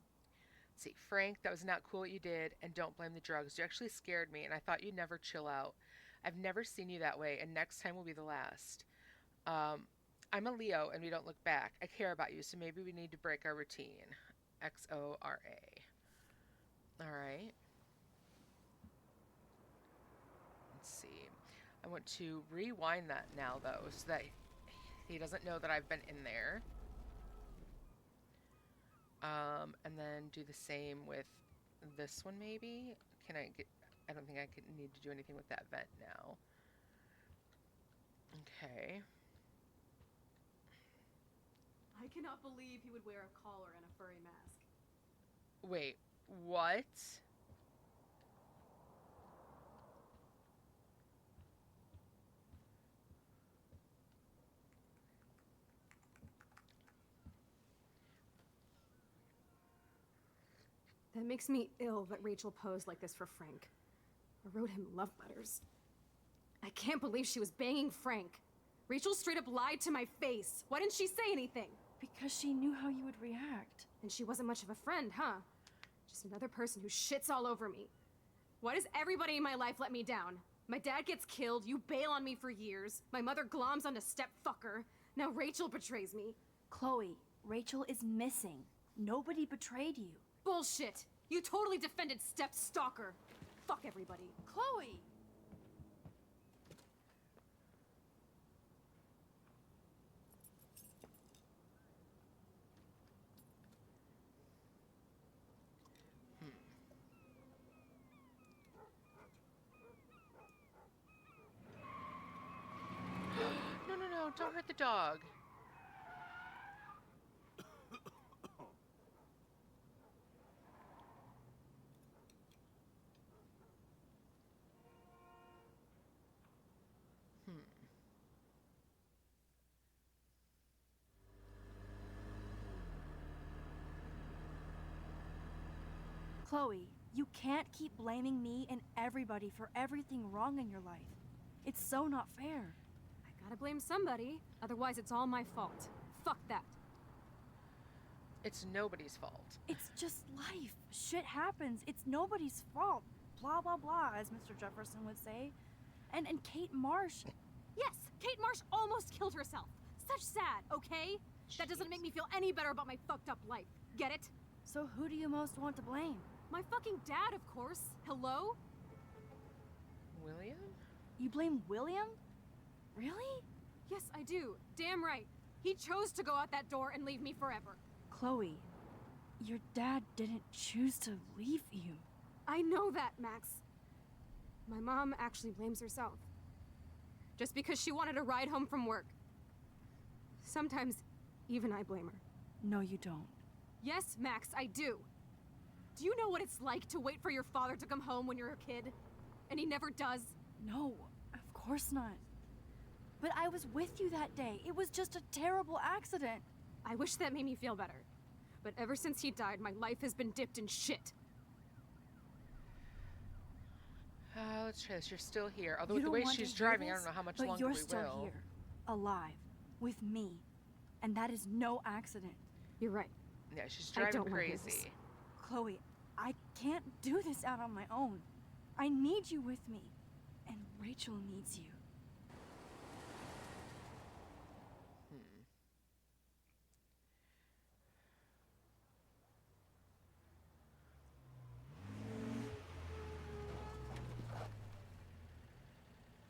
See, Frank, that was not cool what you did, and don't blame the drugs. You actually scared me, and I thought you'd never chill out. I've never seen you that way, and next time will be the last. I'm a Leo, and we don't look back. I care about you, so maybe we need to break our routine. XORA. All right. Let's see. I want to rewind that now, though, so that he doesn't know that I've been in there. And then do the same with this one, maybe? Can I get... I don't think I need to do anything with that vent now. Okay. I cannot believe he would wear a collar and a furry mask. Wait, what? That makes me ill that Rachel posed like this for Frank. I wrote him love letters. I can't believe she was banging Frank. Rachel straight up lied to my face. Why didn't she say anything? Because she knew how you would react. And she wasn't much of a friend, huh? Just another person who shits all over me. Why does everybody in my life let me down? My dad gets killed, you bail on me for years, my mother gloms onto step-fucker, now Rachel betrays me. Chloe, Rachel is missing. Nobody betrayed you. Bullshit! You totally defended step-stalker. Fuck everybody. Chloe! No, don't hurt the dog. Chloe, you can't keep blaming me and everybody for everything wrong in your life. It's so not fair. I gotta blame somebody, otherwise it's all my fault. Fuck that. It's nobody's fault. It's just life. Shit happens. It's nobody's fault. Blah, blah, blah, as Mr. Jefferson would say. And Kate Marsh... Yes, Kate Marsh almost killed herself. Such sad, okay? That doesn't make me feel any better about my fucked up life. Get it? So who do you most want to blame? My fucking dad, of course. Hello? William? You blame William? Really? Yes, I do. Damn right. He chose to go out that door and leave me forever. Chloe, your dad didn't choose to leave you. I know that, Max. My mom actually blames herself. Just because she wanted a ride home from work. Sometimes, even I blame her. No, you don't. Yes, Max, I do. Do you know what it's like to wait for your father to come home when you're a kid? And he never does? No, of course not. But I was with you that day. It was just a terrible accident. I wish that made me feel better. But ever since he died, my life has been dipped in shit. Let's try this. You're still here. Although You with the don't way want to she's hear driving, I this, don't know how much but longer you're we still will. here, alive, with me. And that is no accident. You're right. Yeah, she's I driving don't wanna hear this. crazy. Chloe, I can't do this out on my own. I need you with me. And Rachel needs you.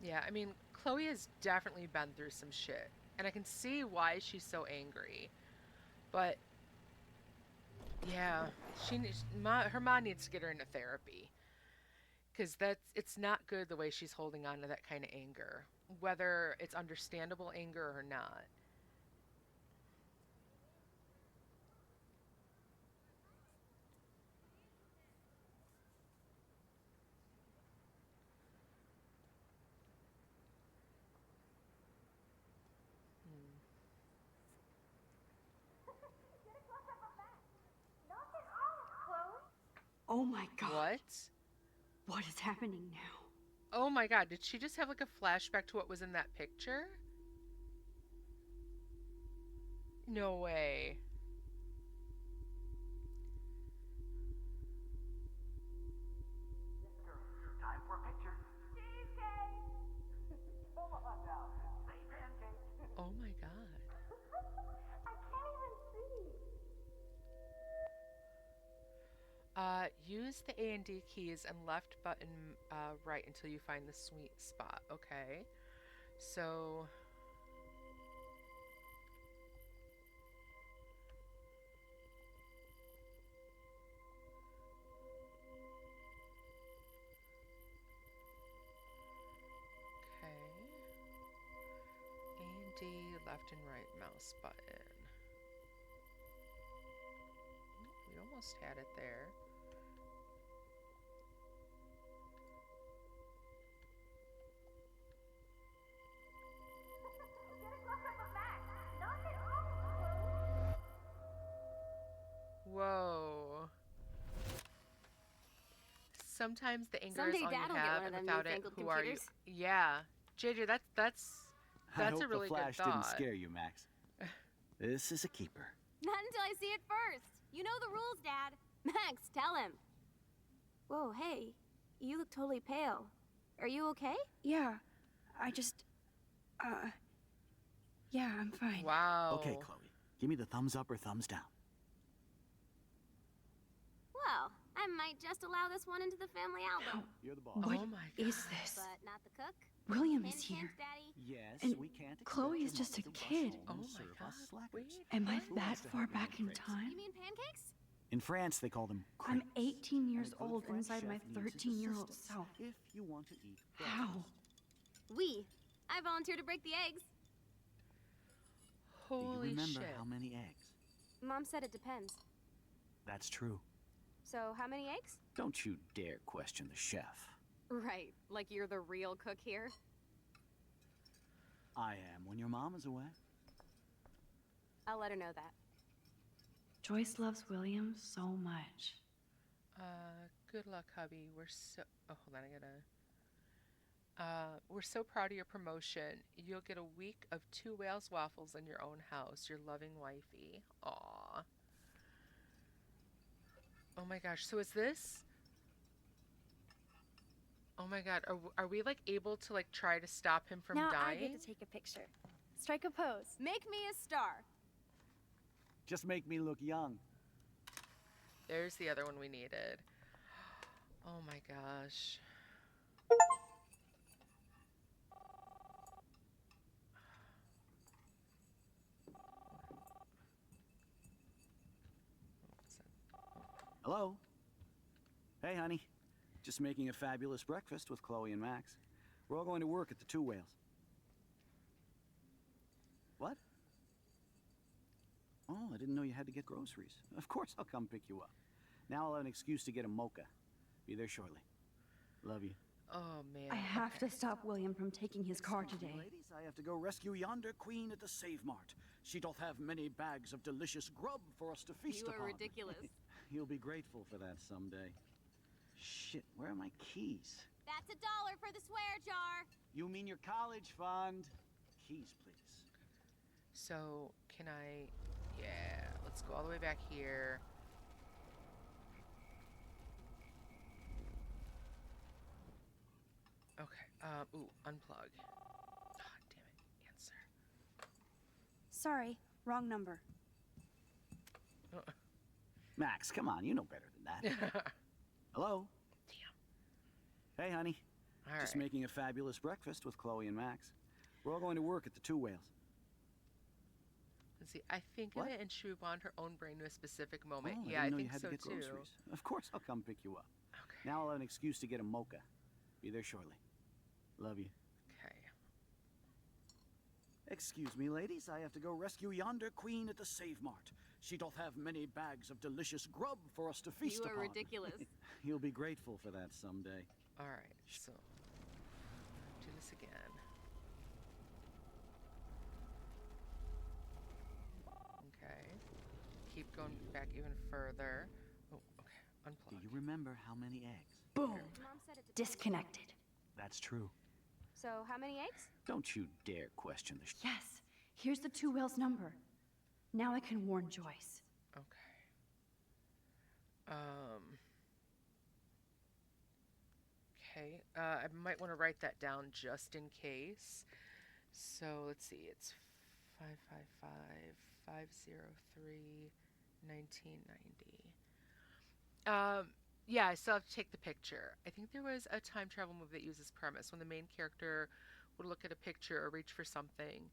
Yeah, I mean, Chloe has definitely been through some shit. And I can see why she's so angry. But, yeah, her mom needs to get her into therapy. Because it's not good the way she's holding on to that kind of anger. Whether it's understandable anger or not. Oh my god. What? What is happening now? Oh my god, did she just have like a flashback to what was in that picture? No way. Time for a picture. Come on now. Say pancake. Oh my god. I can't even see. Use the A and D keys and left button right until you find the sweet spot. Okay. So... Okay. A and D, left and right mouse button. We almost had it there. Whoa. Sometimes the anger Someday is all you Dad'll get have, one of and them without it, newfangled who are you? computers. Yeah, JJ, that's I hope a really the flash good thought. didn't scare you, Max. This is a keeper. Not until I see it first. You know the rules, Dad. Max, tell him. Whoa, hey. You look totally pale. Are you okay? Yeah, I just... Yeah, I'm fine. Wow. Okay, Chloe. Give me the thumbs up or thumbs down. Well, I might just allow this one into the family album. You're the boss. Oh What my is god. this? But not the cook. William Hint, is here. hint, Daddy. Yes, And we can't expect Chloe your is just mother a to kid. rustle Oh and my serve god. us slackers. Wait. Am I Who that wants to far have back in crepes? time? You mean pancakes? In France, they call them I'm crepes. 18 years And a good old French inside chef my needs his 13-year-old assistance self. If you want to eat How? We. I volunteer to break the eggs. Do you Holy remember shit. how many eggs? Mom said it depends. That's true. So, how many eggs? Don't you dare question the chef. Right. Like you're the real cook here? I am when your mom is away. I'll let her know that. Joyce loves William so much. Good luck, hubby. We're so... Oh, hold on, we're so proud of your promotion. You'll get a week of 2 Wales waffles in your own house. Your loving wifey. Aw. Oh my gosh, so is this... Oh my god, are we like able to like try to stop him from now dying? I get to take a picture. Strike a pose. Make me a star. Just make me look young. There's the other one we needed. Oh my gosh. Hello? Hey, honey. Just making a fabulous breakfast with Chloe and Max. We're all going to work at the Two Whales. What? Oh, I didn't know you had to get groceries. Of course I'll come pick you up. Now I'll have an excuse to get a mocha. Be there shortly. Love you. Oh man. I have to stop William from taking his car today. Ladies, I have to go rescue yonder queen at the Save Mart. She doth have many bags of delicious grub for us to feast You upon. are ridiculous. You'll be grateful for that someday. Shit, where are my keys? That's $1 for the swear jar. You mean your college fund? Keys, please. So, can I... Yeah, let's go all the way back here. Okay, ooh, unplug. God damn it, answer. Sorry, wrong number. Max, come on, you know better than that. Hello? Damn. Hey, honey. All Just right. making a fabulous breakfast with Chloe and Max. We're all going to work at the Two Whales. Let's see, I think What? of it and she would bond her own brain to a specific moment. Oh, Yeah, I I didn't know you think had so to get too. groceries. Of course I'll come pick you up. Okay. Now I'll have an excuse to get a mocha. Be there shortly. Love you. Okay. Excuse me, ladies. I have to go rescue yonder queen at the Save Mart. She doth have many bags of delicious grub for us to feast You upon. are ridiculous. You'll be grateful for that someday. All right. So, do this again. Okay. Keep going back even further. Oh, okay. Do Unplug. you remember how many eggs? Boom. Mom said it to Disconnected. That's true. So, how many eggs? Don't you dare question the Yes, here's the Two Whales number. Now I can warn Joyce. Okay. Okay. I might want to write that down just in case. So let's see. It's 555-503-1990. Yeah, I still have to take the picture. I think there was a time travel movie that uses premise when the main character would look at a picture or reach for something.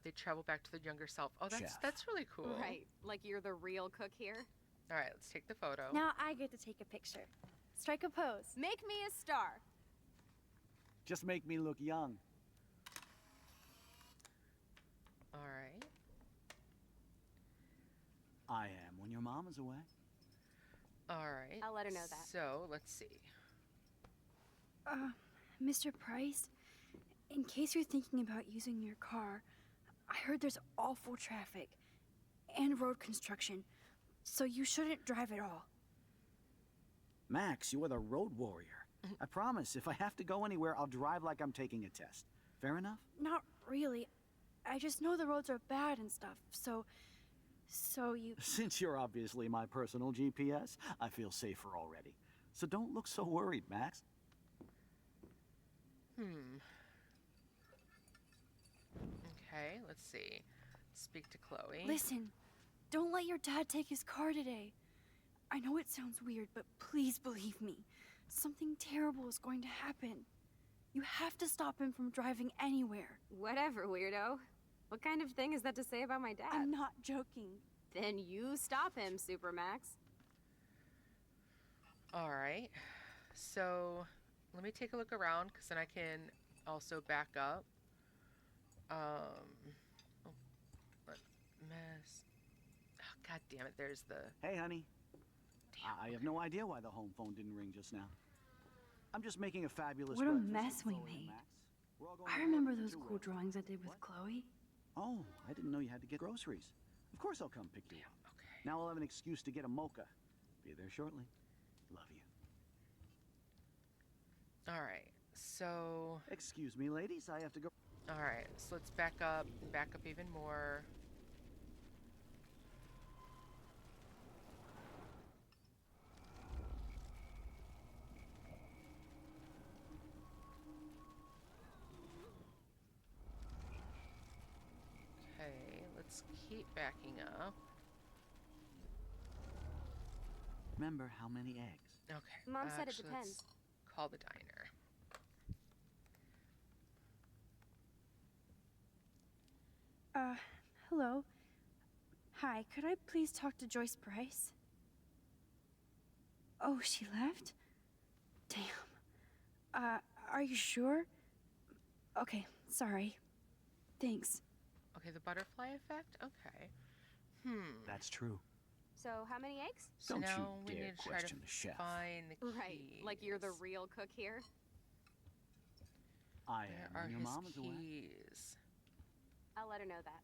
They travel back to their younger self. Oh, Chef. that's really cool. Right, like you're the real cook here. All right, let's take the photo. Now I get to take a picture. Strike a pose. Make me a star. Just make me look young. All right. I am when your mom is away. All right. I'll let her know that. So let's see. Mr. Price, in case you're thinking about using your car, I heard there's awful traffic and road construction, so you shouldn't drive at all. Max, you are the road warrior. I promise, if I have to go anywhere, I'll drive like I'm taking a test. Fair enough? Not really. I just know the roads are bad and stuff, so you... Since you're obviously my personal GPS, I feel safer already. So don't look so worried, Max. Okay, let's see. Speak to Chloe. Listen, don't let your dad take his car today. I know it sounds weird, but please believe me. Something terrible is going to happen. You have to stop him from driving anywhere. Whatever, weirdo. What kind of thing is that to say about my dad? I'm not joking. Then you stop him, Supermax. All right. So let me take a look around because then I can also back up. Oh, what mess. Oh, God damn it. There's the. Hey, honey. I have no idea why the home phone didn't ring just now. I'm just making a fabulous What a breakfast mess with we Chloe and made. Max. We're all going I to remember work at those Two cool Whales. drawings I did with Chloe. Oh, I didn't know you had to get groceries. Of course I'll come pick you up. Okay. Now I'll have an excuse to get a mocha. Be there shortly. Love you. All right. So, Excuse me, ladies. I have to go. all right. So let's back up even more. Okay, let's keep backing up. remember how many eggs. Okay. Mom said it actually, depends. let's call the diner. Hello. Hi, could I please talk to Joyce Price? Oh, she left? Damn. Are you sure? Okay, sorry. Thanks. Okay, the butterfly effect? Okay. That's true. So, how many eggs? So Don't now you we dare need to try to question the chef. find the keys. Right, like you're the real cook here. I Where am are when your his mom is away. I'll keys? let her know that.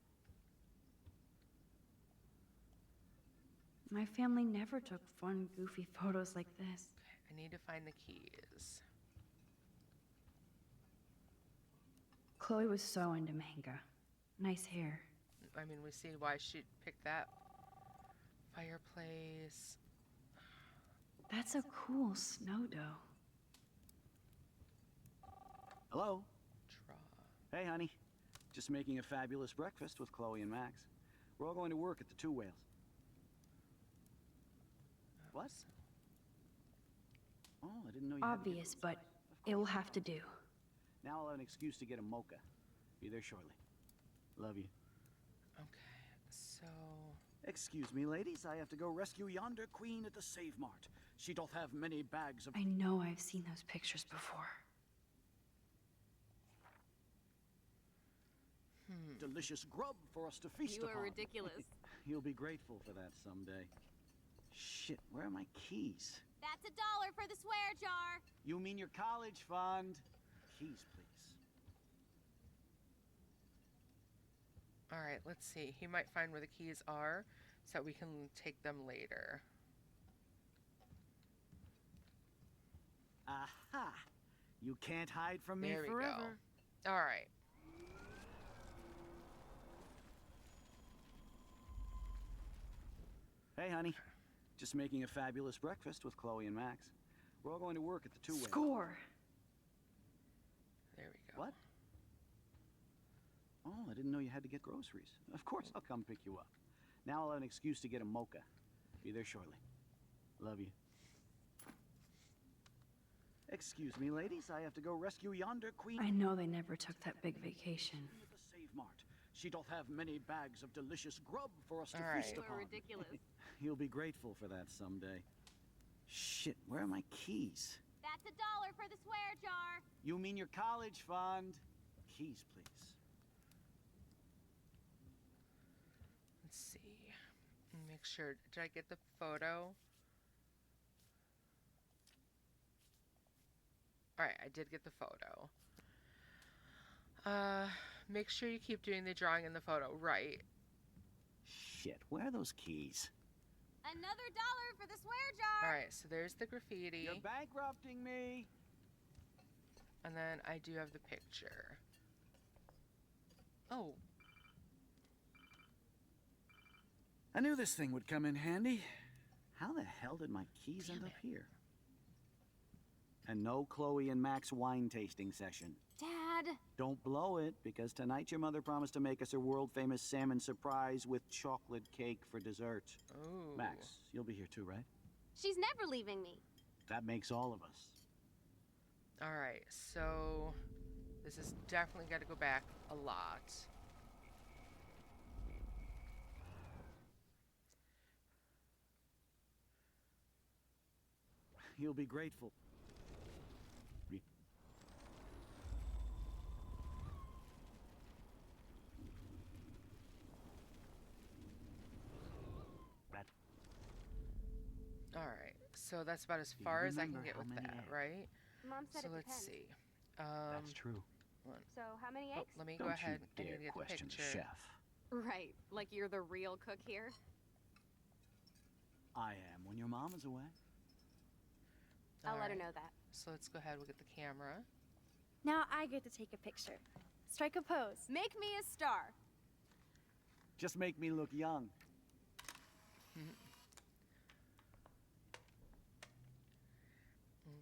My family never took fun, goofy photos like this. I need to find the keys. Chloe was so into manga. Nice hair. I mean, we see why she picked that fireplace. That's a cool snow dough. Hello? Draw. Hey, honey. Just making a fabulous breakfast with Chloe and Max. We're all going to work at the Two Whales. What? Oh, I didn't know you had to get Obvious, but it will have to do. Now I'll have an excuse to get a mocha. Be there shortly. Love you. Okay, so Excuse me, ladies. I have to go rescue yonder queen at the Save Mart. She doth have many bags of... I know I've seen those pictures before. delicious grub for us to feast You upon. are ridiculous. You'll be grateful for that someday. Shit, where are my keys? That's $1 for the swear jar. You mean your college fund? Keys, please. all right, let's see. He might find where the keys are so that we can take them later. Aha! You can't hide from me There we forever. go. All right. Hey, honey. Just making a fabulous breakfast with Chloe and Max. We're all going to work at the Two Whales. Score! There we go. What? Oh, I didn't know you had to get groceries. Of course I'll come pick you up. Now I'll have an excuse to get a mocha. Be there shortly. Love you. Excuse me, ladies. I have to go rescue yonder queen. I know they never took that big vacation. At the Save Mart. She doth have many bags of delicious grub for us to All feast right. upon. You are ridiculous. You'll be grateful for that someday. Shit, where are my keys? That's $1 for the swear jar. You mean your college fund? Keys, please. Let's see. Make sure. Did I get the photo? All right, I did get the photo. Make sure you keep doing the drawing in the photo. Right. Shit, where are those keys? Another $1 for the swear jar. All right, so there's the graffiti. You're bankrupting me. And then I do have the picture. Oh, I knew this thing would come in handy. How the hell did my keys end up here? And no Chloe and Max wine tasting session. Dad. Don't blow it, because tonight your mother promised to make us a world-famous salmon surprise with chocolate cake for dessert. ooh. Max, you'll be here too, right? She's never leaving me. That makes all of us. All right, so this is definitely got to go back a lot. You'll be grateful. That All right, so that's about as Do you far as I can remember get how with many that, eggs? right? Mom said So it let's depends. see. That's true. So how many Oh, eggs? let me Don't go ahead. you I need dare to get the question the picture. chef. Right, like you're the real cook here. I am when your mom is away. I'll let her Alright, know that. So let's go ahead. We'll get the camera. Now I get to take a picture. Strike a pose. Make me a star. Just make me look young.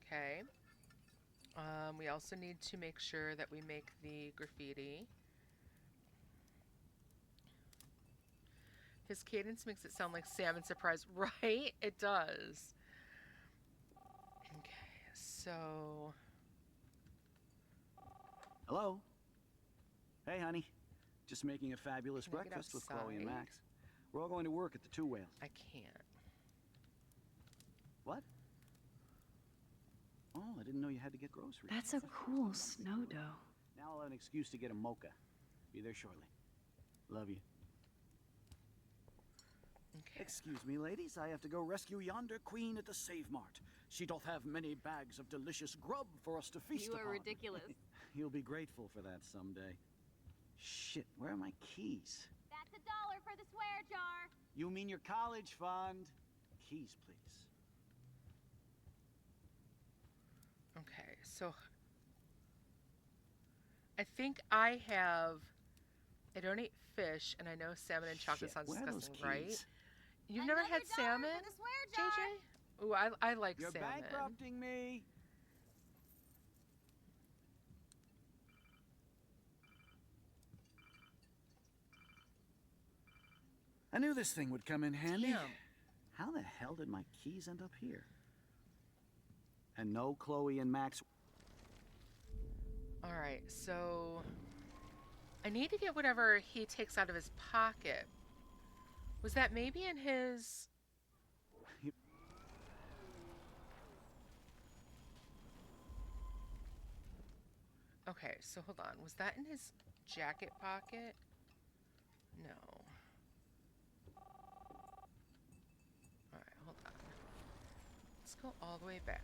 Okay. We also need to make sure that we make the graffiti. His cadence makes it sound like salmon surprise, right? It does. so Hello? Hey, honey. Just making a fabulous Can I get breakfast with Chloe and outside? Max. We're all going to work at the Two Whales. I can't. What? Oh, I didn't know you had to get groceries. That's a cool snow dough. Now I'll have an excuse to get a mocha. Be there shortly. Love you. Okay. Excuse me, ladies. I have to go rescue yonder queen at the Save Mart. She doth have many bags of delicious grub for us to feast You upon. are ridiculous. You'll be grateful for that someday. Shit, where are my keys? That's $1 for the swear jar. You mean your college fund? Keys, please. Okay, so I think I don't eat fish, and I know salmon and chocolate Shit, sounds where are those disgusting, right? keys? You've never had salmon, For the swear jar. JJ? Ooh, I like You're salmon. bankrupting me. I knew this thing would come in handy. Damn. How the hell did my keys end up here? And no Chloe and Max. All right, so I need to get whatever he takes out of his pocket. Was that maybe in his... Okay, so hold on. Was that in his jacket pocket? No. All right, hold on. Let's go all the way back.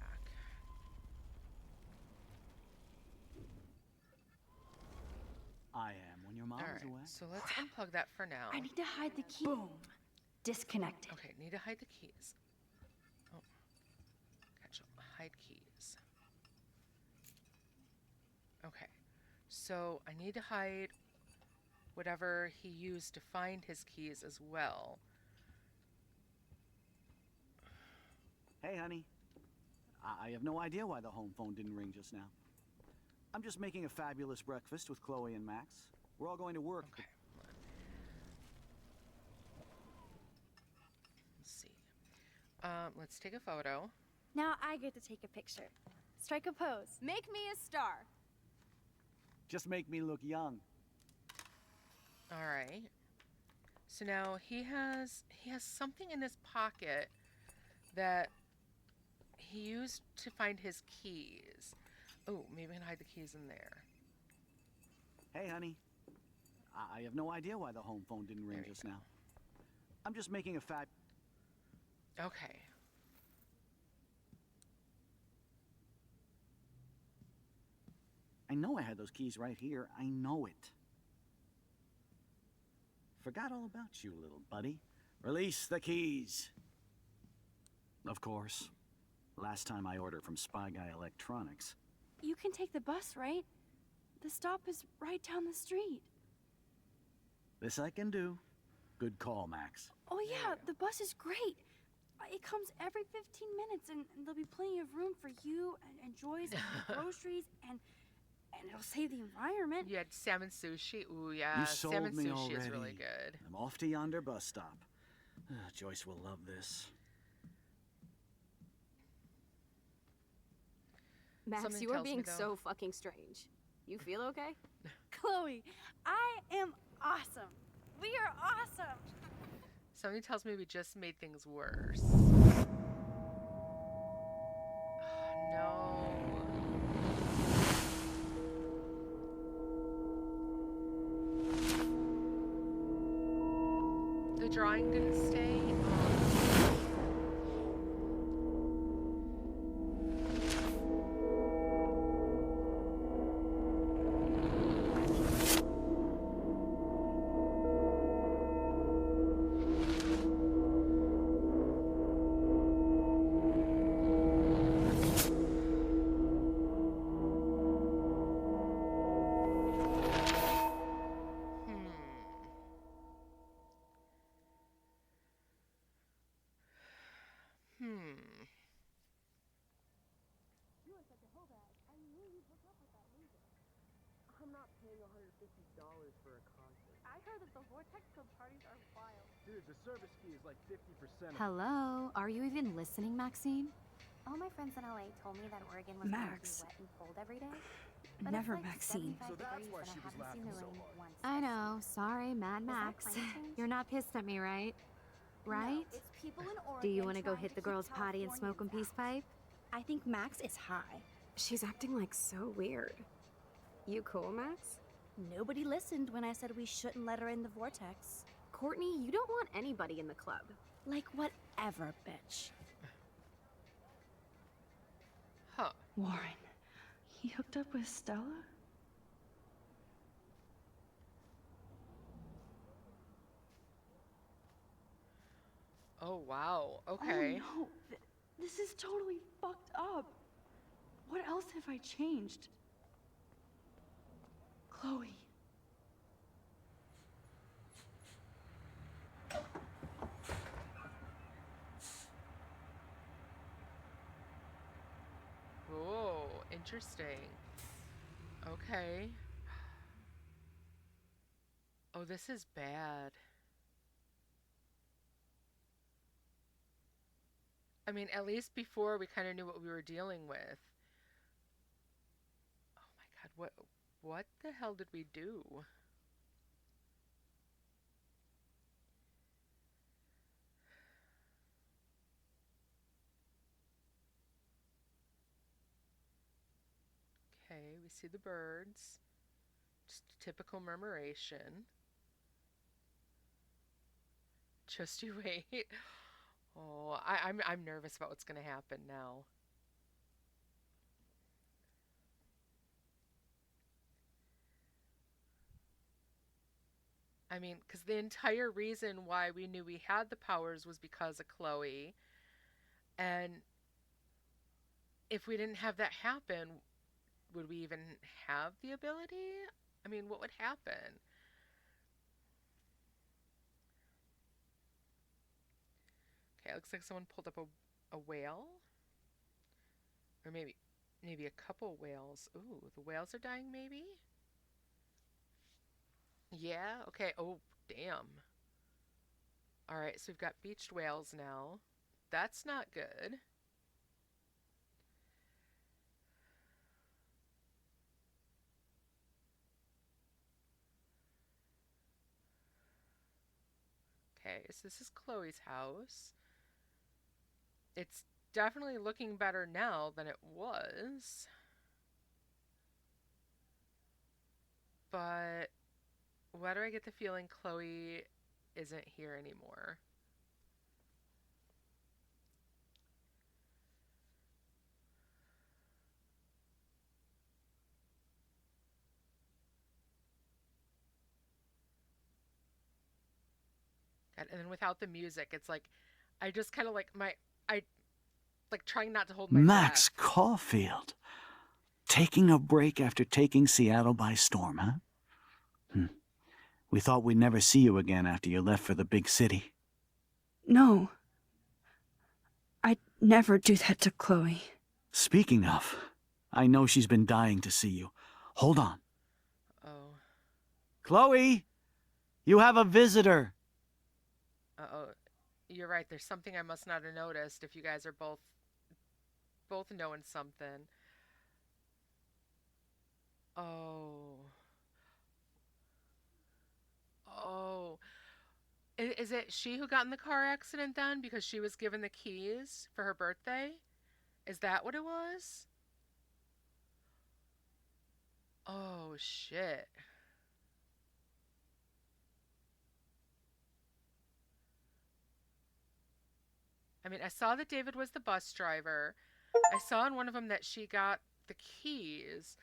I am when your mom's All right, away. so let's unplug that for now. I need to hide the key. Boom. Disconnected. Okay, need to hide the keys. Oh, gotcha. Hide keys. Okay, so I need to hide whatever he used to find his keys as well. Hey, honey. I have no idea why the home phone didn't ring just now. I'm just making a fabulous breakfast with Chloe and Max. We're all going to work. Okay, hold on. Let's see. Let's take a photo. Now I get to take a picture. Strike a pose. Make me a star. Just make me look young. All right. So now he has something in his pocket that he used to find his keys. Oh, maybe I can hide the keys in there. Hey, honey. I have no idea why the home phone didn't ring There you just now. I'm just making a Okay. I know I had those keys right here. I know it. Forgot all about you, little buddy. Release the keys. Of course. Last time I ordered from Spy Guy Electronics. You can take the bus, right? The stop is right down the street. This I can do. Good call, Max. Oh yeah, the bus is great. It comes every 15 minutes, and there'll be plenty of room for you and Joyce and groceries, and it'll save the environment. You had salmon sushi. Ooh, yeah. You sold Salmon me sushi already. is really good. I'm off to yonder bus stop. Joyce will love this. Max, Something you are tells me, being though- so fucking strange. You feel okay? Chloe, I am awesome. We are awesome. Something tells me we just made things worse. No. The drawing didn't stay. I'm not paying $150 for a concert. I heard that the Vortex Club parties are wild. Dude, the service fee is like 50%. Hello? Are you even listening, Maxine? All my friends in LA told me that Oregon was going to be Max. wet and cold every day. But Never it's like Maxine. 75 degrees and I haven't seen the rain once. I know. Sorry, Mad Is that Max. climate change? You're not pissed at me, right? Right? No, it's people in Oregon. Do you want to go trying hit the keep girls' potty and smoke a Californians peace pipe? I think Max is high. She's acting like so weird. You cool, Max? Nobody listened when I said we shouldn't let her in the vortex. Courtney, you don't want anybody in the club. Like, whatever, bitch. Huh. Warren, he hooked up with Stella? Oh, wow. Okay. Oh no, this is totally fucked up. What else have I changed? Chloe. Oh, interesting. Okay. Oh, this is bad. I mean, at least before we kind of knew what we were dealing with. Oh my God, what the hell did we do? Okay, we see the birds. Just a typical murmuration. Just you wait. Oh, I'm nervous about what's gonna happen now. I mean, because the entire reason why we knew we had the powers was because of Chloe. And if we didn't have that happen, would we even have the ability? I mean, what would happen? Okay, it looks like someone pulled up a whale. Or maybe a couple whales. Ooh, the whales are dying maybe? Yeah, okay. Oh, damn. All right, so we've got beached whales now. That's not good. Okay, so this is Chloe's house. It's definitely looking better now than it was. But why do I get the feeling Chloe isn't here anymore? And then without the music, it's like I just kind of like I like trying not to hold my Max breath. Caulfield. Taking a break after taking Seattle by storm, huh? We thought we'd never see you again after you left for the big city. No. I'd never do that to Chloe. Speaking of, I know she's been dying to see you. Hold on. Oh. Chloe! You have a visitor! Uh-oh. You're right. There's something I must not have noticed if you guys are both knowing something. Oh. Oh. Is it she who got in the car accident then because she was given the keys for her birthday? Is that what it was? Oh, shit. I mean, I saw that David was the bus driver. I saw in one of them that she got the keys.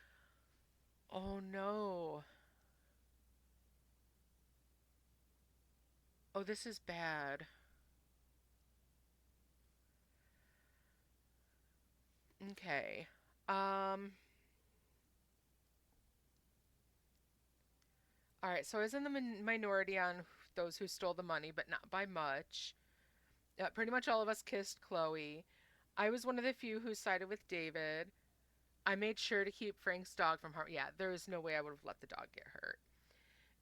Oh, no. Oh, this is bad. Okay. All right, so I was in the minority on those who stole the money, but not by much. Pretty much all of us kissed Chloe. I was one of the few who sided with David. I made sure to keep Frank's dog from harm. Yeah, there is no way I would have let the dog get hurt.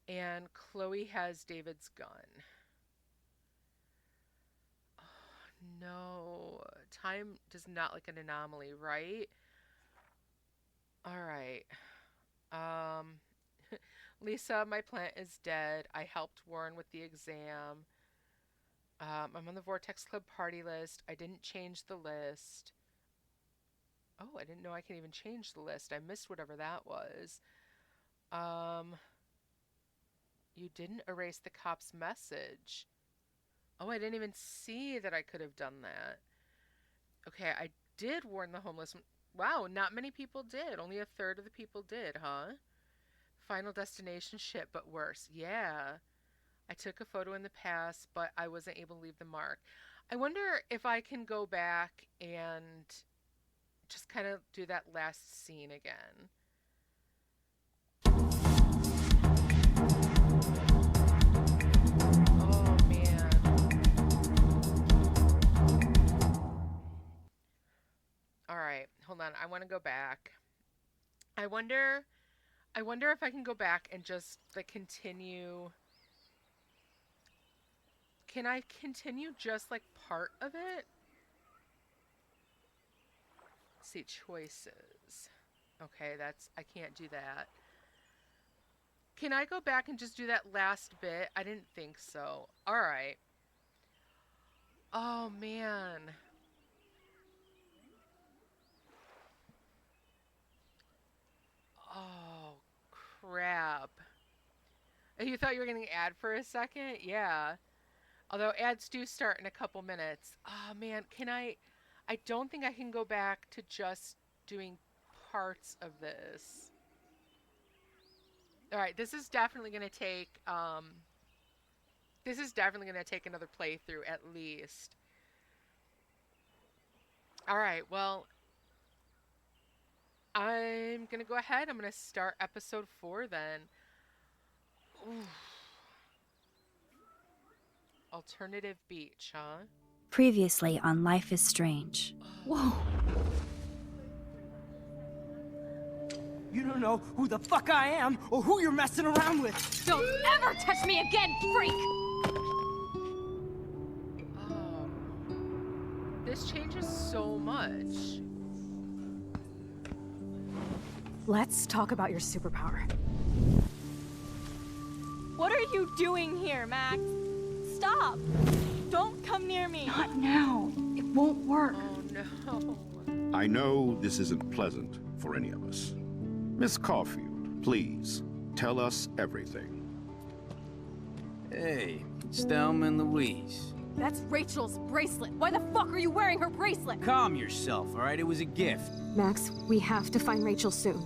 And Chloe has David's gun. Oh, no. Time does not like an anomaly, right? All right. Um, Lisa, my plant is dead. I helped Warren with the exam. I'm on the Vortex Club party list. I didn't change the list. Oh, I didn't know I can even change the list. I missed whatever that was. Um, you didn't erase the cop's message. Oh, I didn't even see that I could have done that. Okay, I did warn the homeless. Wow, not many people did. Only a third of the people did, huh? Final destination ship, but worse. Yeah. I took a photo in the past, but I wasn't able to leave the mark. I wonder if I can go back and just kind of do that last scene again. Oh, man. All right, hold on. I want to go back. I wonder if I can go back and just like continue. Can I continue just like part of it? Let's see, choices. Okay, I can't do that. Can I go back and just do that last bit? I didn't think so. All right. Oh, man. Oh, crap. You thought you were getting an ad for a second? Yeah. Although ads do start in a couple minutes. Oh, man. I don't think I can go back to just doing parts of this. All right, this is definitely going to take another playthrough at least. All right, well, I'm going to go ahead. I'm going to start episode 4 then. Ooh. Alternative beach, huh? Previously on Life is Strange. Whoa. You don't know who the fuck I am or who you're messing around with. Don't ever touch me again, freak! Oh. This changes so much. Let's talk about your superpower. What are you doing here, Max? Stop! Don't come near me! Not now. It won't work. Oh, no. I know this isn't pleasant for any of us. Miss Caulfield, please, tell us everything. Hey, it's Thelma and Louise. That's Rachel's bracelet. Why the fuck are you wearing her bracelet? Calm yourself, all right? It was a gift. Max, we have to find Rachel soon.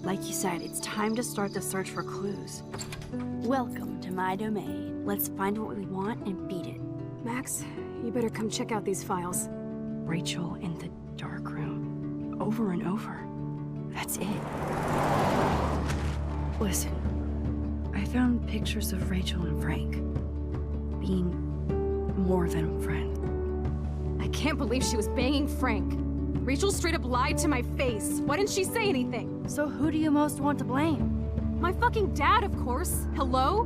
Like you said, it's time to start the search for clues. Welcome to my domain. Let's find what we want and beat it. Max, you better come check out these files. Rachel in the dark room. Over and over. That's it. Listen, I found pictures of Rachel and Frank being more than friends. I can't believe she was banging Frank. Rachel straight up lied to my face. Why didn't she say anything? So who do you most want to blame? My fucking dad, of course. Hello?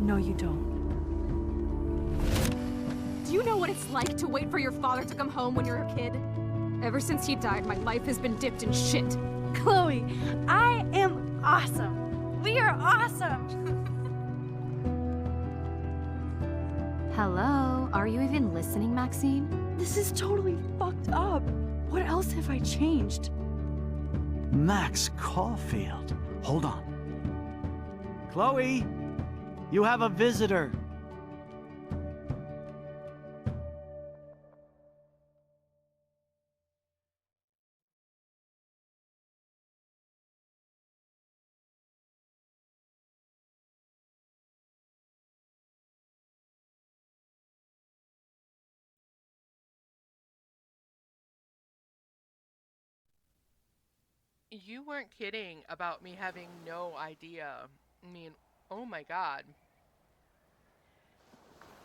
No, you don't. Do you know what it's like to wait for your father to come home when you're a kid? Ever since he died, my life has been dipped in shit. Chloe, I am awesome. We are awesome. Hello? Are you even listening, Maxine? This is totally fucked up. What else have I changed? Max Caulfield. Hold on. Chloe, you have a visitor. You weren't kidding about me having no idea. I mean, oh my god.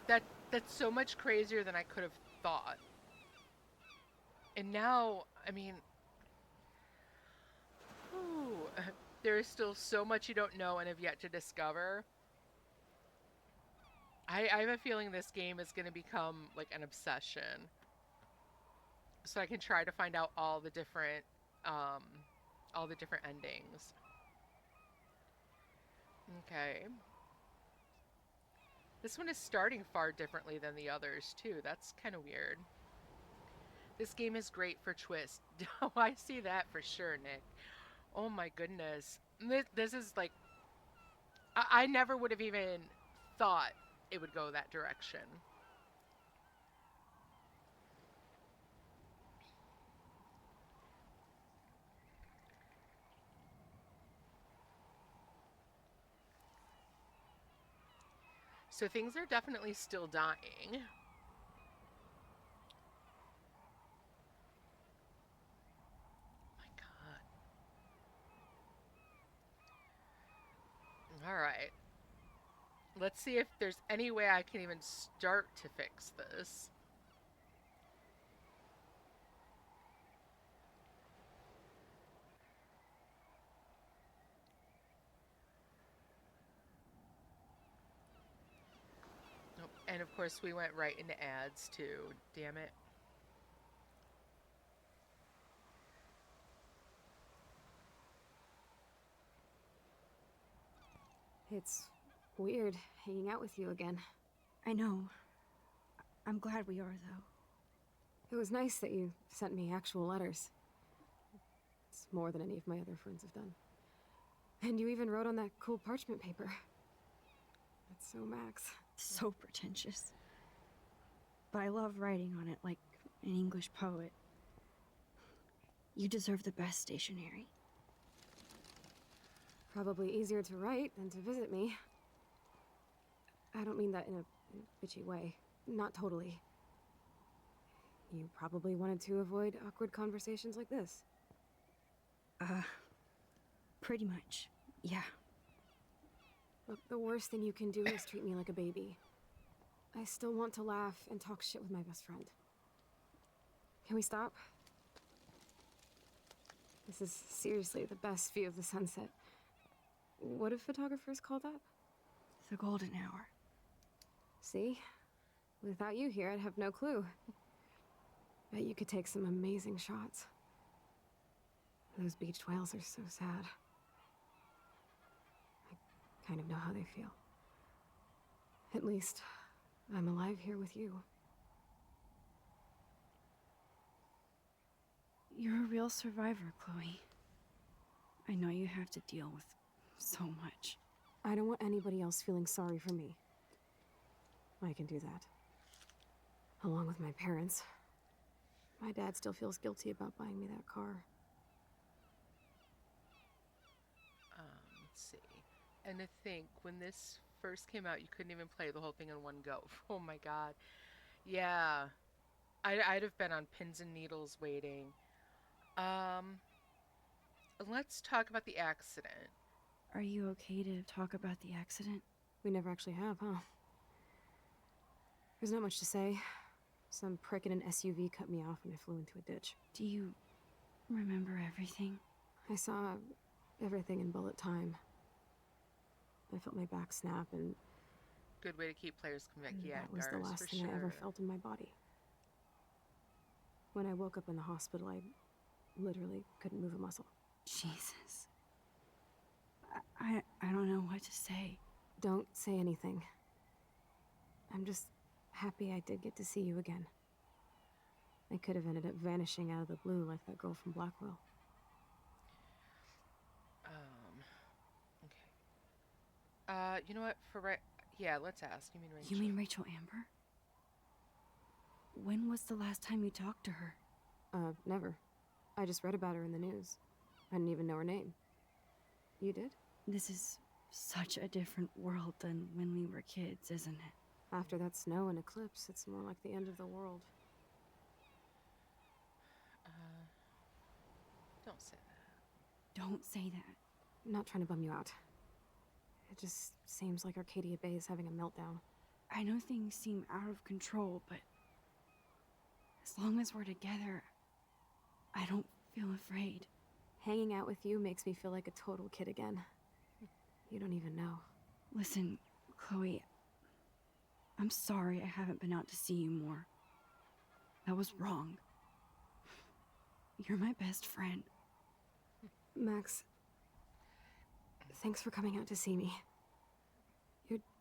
That's so much crazier than I could have thought. And now, I mean, whew, there is still so much you don't know and have yet to discover. I have a feeling this game is going to become like an obsession. So I can try to find out all the different endings. Okay. This one is starting far differently than the others too. That's kind of weird. This game is great for twist. Oh, I see that for sure, Nick. Oh my goodness. This is like I never would have even thought it would go that direction. So things are definitely still dying. My God. All right. Let's see if there's any way I can even start to fix this. Nope. And of course we went right into ads too. Damn it. It's weird hanging out with you again. I know. I'm glad we are, though. It was nice that you sent me actual letters. It's more than any of my other friends have done. And you even wrote on that cool parchment paper. That's so Max. So pretentious. But I love writing on it like an English poet. You deserve the best stationery. Probably easier to write than to visit me. I don't mean that in a bitchy way. Not totally. You probably wanted to avoid awkward conversations like this. Pretty much, yeah. Look, the worst thing you can do is treat me like a baby. I still want to laugh and talk shit with my best friend. Can we stop? This is seriously the best view of the sunset. What do photographers call that? The golden hour. See? Without you here, I'd have no clue. Bet you could take some amazing shots. Those beached whales are so sad. I kind of know how they feel. At least, I'm alive here with you. You're a real survivor, Chloe. I know you have to deal with so much. I don't want anybody else feeling sorry for me. I can do that. Along with my parents. My dad still feels guilty about buying me that car. Let's see. And to think, when this first came out, you couldn't even play the whole thing in one go. Oh my God. Yeah. I'd have been on pins and needles waiting. Let's talk about the accident. Are you okay to talk about the accident? We never actually have, huh? There's not much to say. Some prick in an SUV cut me off and I flew into a ditch. Do you remember everything? I saw everything in bullet time. I felt my back snap and... Good way to keep players convicted. That was the last thing I ever felt in my body. When I woke up in the hospital, I literally couldn't move a muscle. Jesus. I don't know what to say. Don't say anything. I'm just happy I did get to see you again. I could have ended up vanishing out of the blue like that girl from Blackwell. Okay. You know what? Yeah, let's ask. You mean Rachel? You mean Rachel Amber? When was the last time you talked to her? Never. I just read about her in the news. I didn't even know her name. You did? This is such a different world than when we were kids, isn't it? After that snow and eclipse, it's more like the end of the world. Don't say that. Don't say that. I'm not trying to bum you out. It just seems like Arcadia Bay is having a meltdown. I know things seem out of control, but as long as we're together, I don't feel afraid. Hanging out with you makes me feel like a total kid again. You don't even know. Listen, Chloe, I'm sorry I haven't been out to see you more. That was wrong. You're my best friend. Max, thanks for coming out to see me.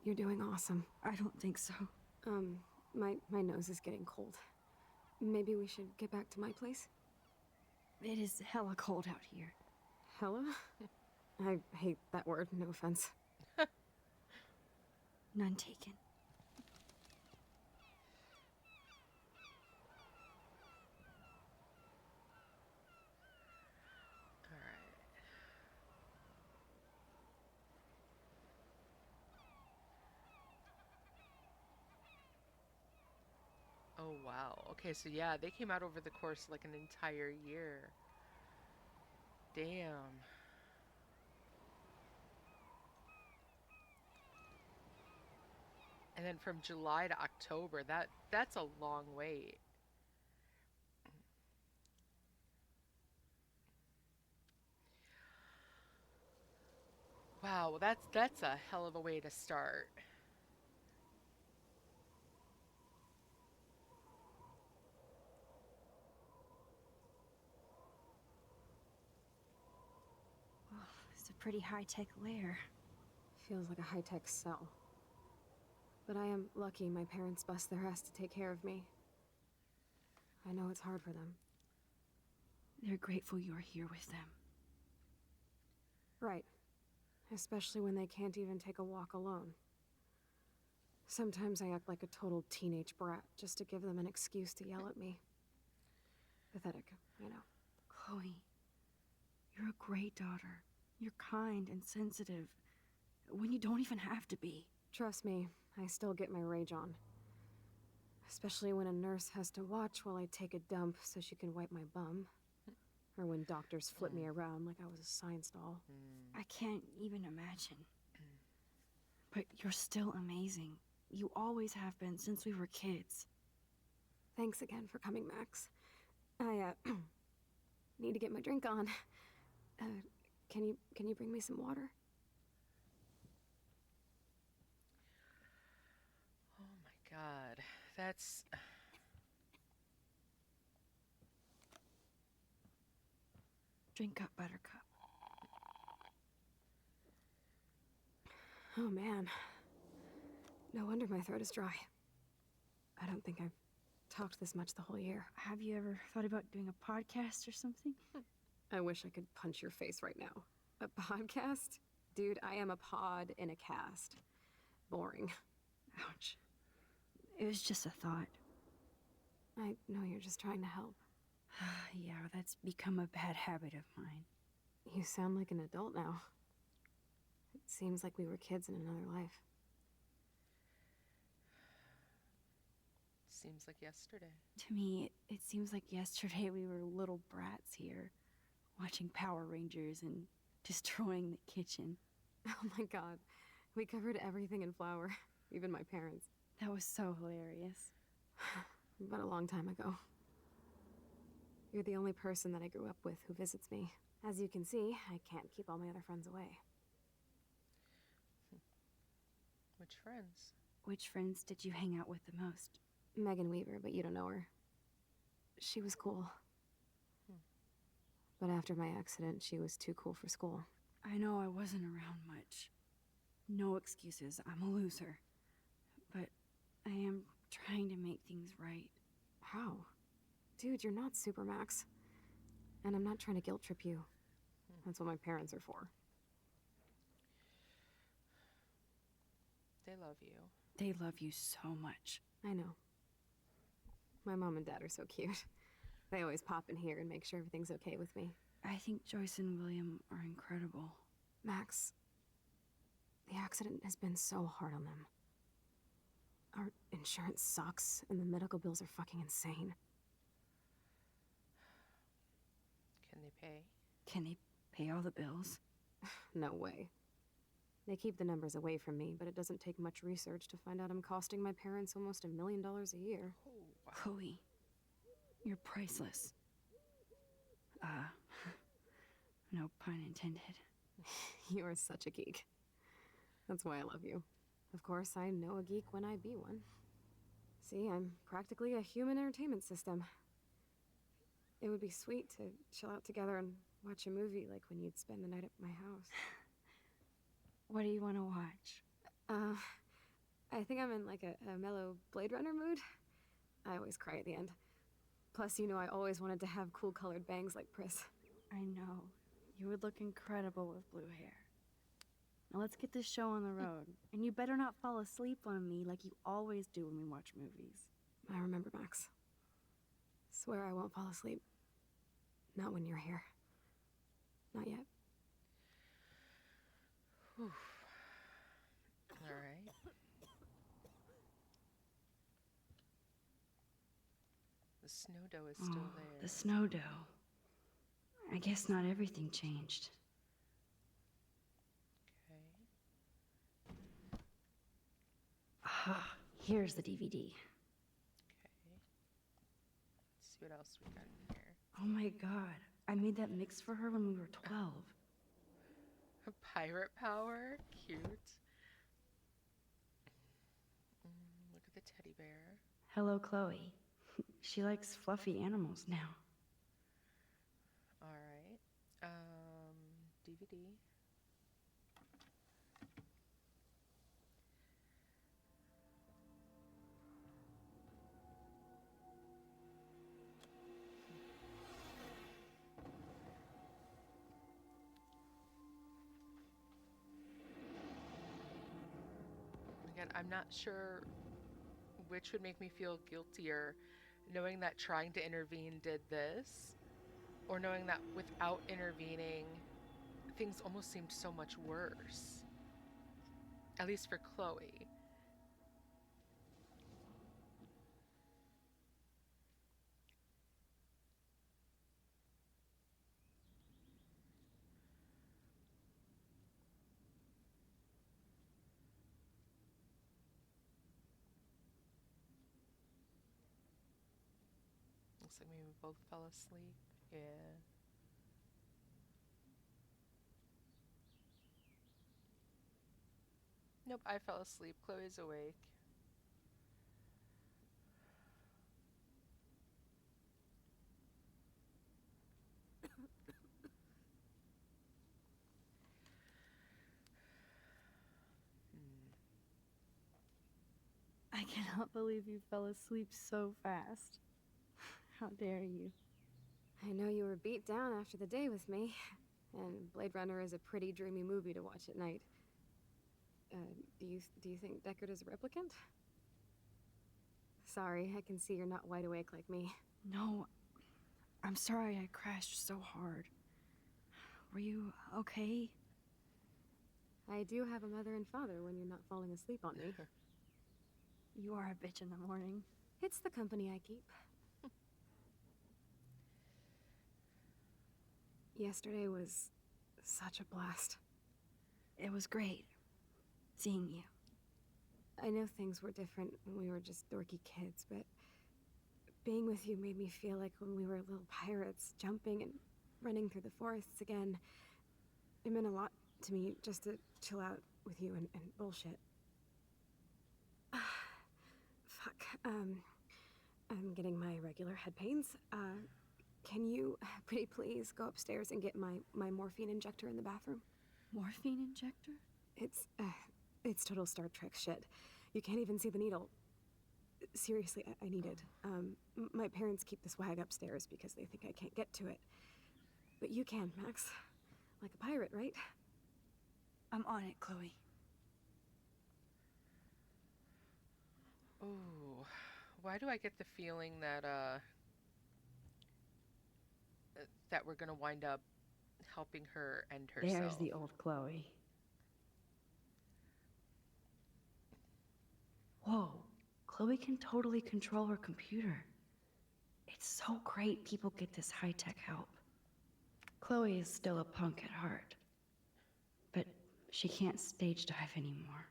You're doing awesome. I don't think so. My nose is getting cold. Maybe we should get back to my place? It is hella cold out here. Hella? I hate that word, no offense. None taken. Oh, wow. Okay, so yeah, they came out over the course of like an entire year. Damn. And then from July to October, that's a long wait. Wow, well that's a hell of a way to start. Oh, it's a pretty high-tech lair. Feels like a high-tech cell. But I am lucky my parents bust their ass to take care of me. I know it's hard for them. They're grateful you're here with them. Right. Especially when they can't even take a walk alone. Sometimes I act like a total teenage brat just to give them an excuse to yell at me. Pathetic, I know. Chloe, you're a great daughter. You're kind and sensitive when you don't even have to be. Trust me, I still get my rage on. Especially when a nurse has to watch while I take a dump so she can wipe my bum. Or when doctors flip me around like I was a science doll. I can't even imagine. But you're still amazing. You always have been since we were kids. Thanks again for coming, Max. I, need to get my drink on. Can you bring me some water? Oh my God. That's... Drink up, Buttercup. Oh man. No wonder my throat is dry. I don't think I've talked this much the whole year. Have you ever thought about doing a podcast or something? I wish I could punch your face right now. A podcast? Dude, I am a pod in a cast. Boring. Ouch. It was just a thought. I know you're just trying to help. Yeah, that's become a bad habit of mine. You sound like an adult now. It seems like we were kids in another life. Seems like yesterday. To me, it seems like yesterday we were little brats here, watching Power Rangers and destroying the kitchen. Oh my god. We covered everything in flour, even my parents. That was so hilarious. But a long time ago. You're the only person that I grew up with who visits me. As you can see, I can't keep all my other friends away. Which friends? Which friends did you hang out with the most? Megan Weaver, but you don't know her. She was cool. But after my accident, she was too cool for school. I know I wasn't around much. No excuses, I'm a loser. But I am trying to make things right. How? Dude, you're not Supermax. And I'm not trying to guilt trip you. That's what my parents are for. They love you. They love you so much. I know. My mom and dad are so cute. They always pop in here and make sure everything's okay with me. I think Joyce and William are incredible. Max, the accident has been so hard on them. Our insurance sucks, and the medical bills are fucking insane. Can they pay? Can they pay all the bills? No way. They keep the numbers away from me, but it doesn't take much research to find out I'm costing my parents almost $1 million a year. Oh, wow. Chloe, you're priceless. No pun intended. You are such a geek. That's why I love you. Of course, I know a geek when I be one. See, I'm practically a human entertainment system. It would be sweet to chill out together and watch a movie like when you'd spend the night at my house. What do you want to watch? I think I'm in like a mellow Blade Runner mood. I always cry at the end. Plus, you know I always wanted to have cool colored bangs like Pris. I know. You would look incredible with blue hair. Now let's get this show on the road. And you better not fall asleep on me like you always do when we watch movies. I remember, Max. Swear I won't fall asleep. Not when you're here. Not yet. Whew. All right. The snow dough is still there. The snow dough. I guess not everything changed. Okay. Aha, here's the DVD. Okay. Let's see what else we got in here. Oh my god, I made that mix for her when we were 12. Pirate power? Cute. Look at the teddy bear. Hello, Chloe. She likes fluffy animals now. All right. DVD. Again, I'm not sure which would make me feel guiltier, knowing that trying to intervene did this, or knowing that without intervening, things almost seemed so much worse. At least for Chloe. Looks like maybe we both fell asleep. Yeah. Nope, I fell asleep. Chloe's awake. I cannot believe you fell asleep so fast. How dare you? I know you were beat down after the day with me, and Blade Runner is a pretty dreamy movie to watch at night. Do you think Deckard is a replicant? Sorry, I can see you're not wide awake like me. No, I'm sorry I crashed so hard. Were you okay? I do have a mother and father when you're not falling asleep on me. You are a bitch in the morning. It's the company I keep. Yesterday was such a blast. It was great seeing you. I know things were different when we were just dorky kids, but being with you made me feel like when we were little pirates, jumping and running through the forests again. It meant a lot to me just to chill out with you and bullshit. Fuck. I'm getting my regular head pains. Can you, pretty please, go upstairs and get my morphine injector in the bathroom? Morphine injector? It's total Star Trek shit. You can't even see the needle. Seriously, I need it. My parents keep the swag upstairs because they think I can't get to it. But you can, Max. Like a pirate, right? I'm on it, Chloe. Oh, why do I get the feeling that that we're gonna wind up helping her end herself? There's the old Chloe. Whoa, Chloe can totally control her computer. It's so great people get this high-tech help. Chloe is still a punk at heart, but she can't stage dive anymore.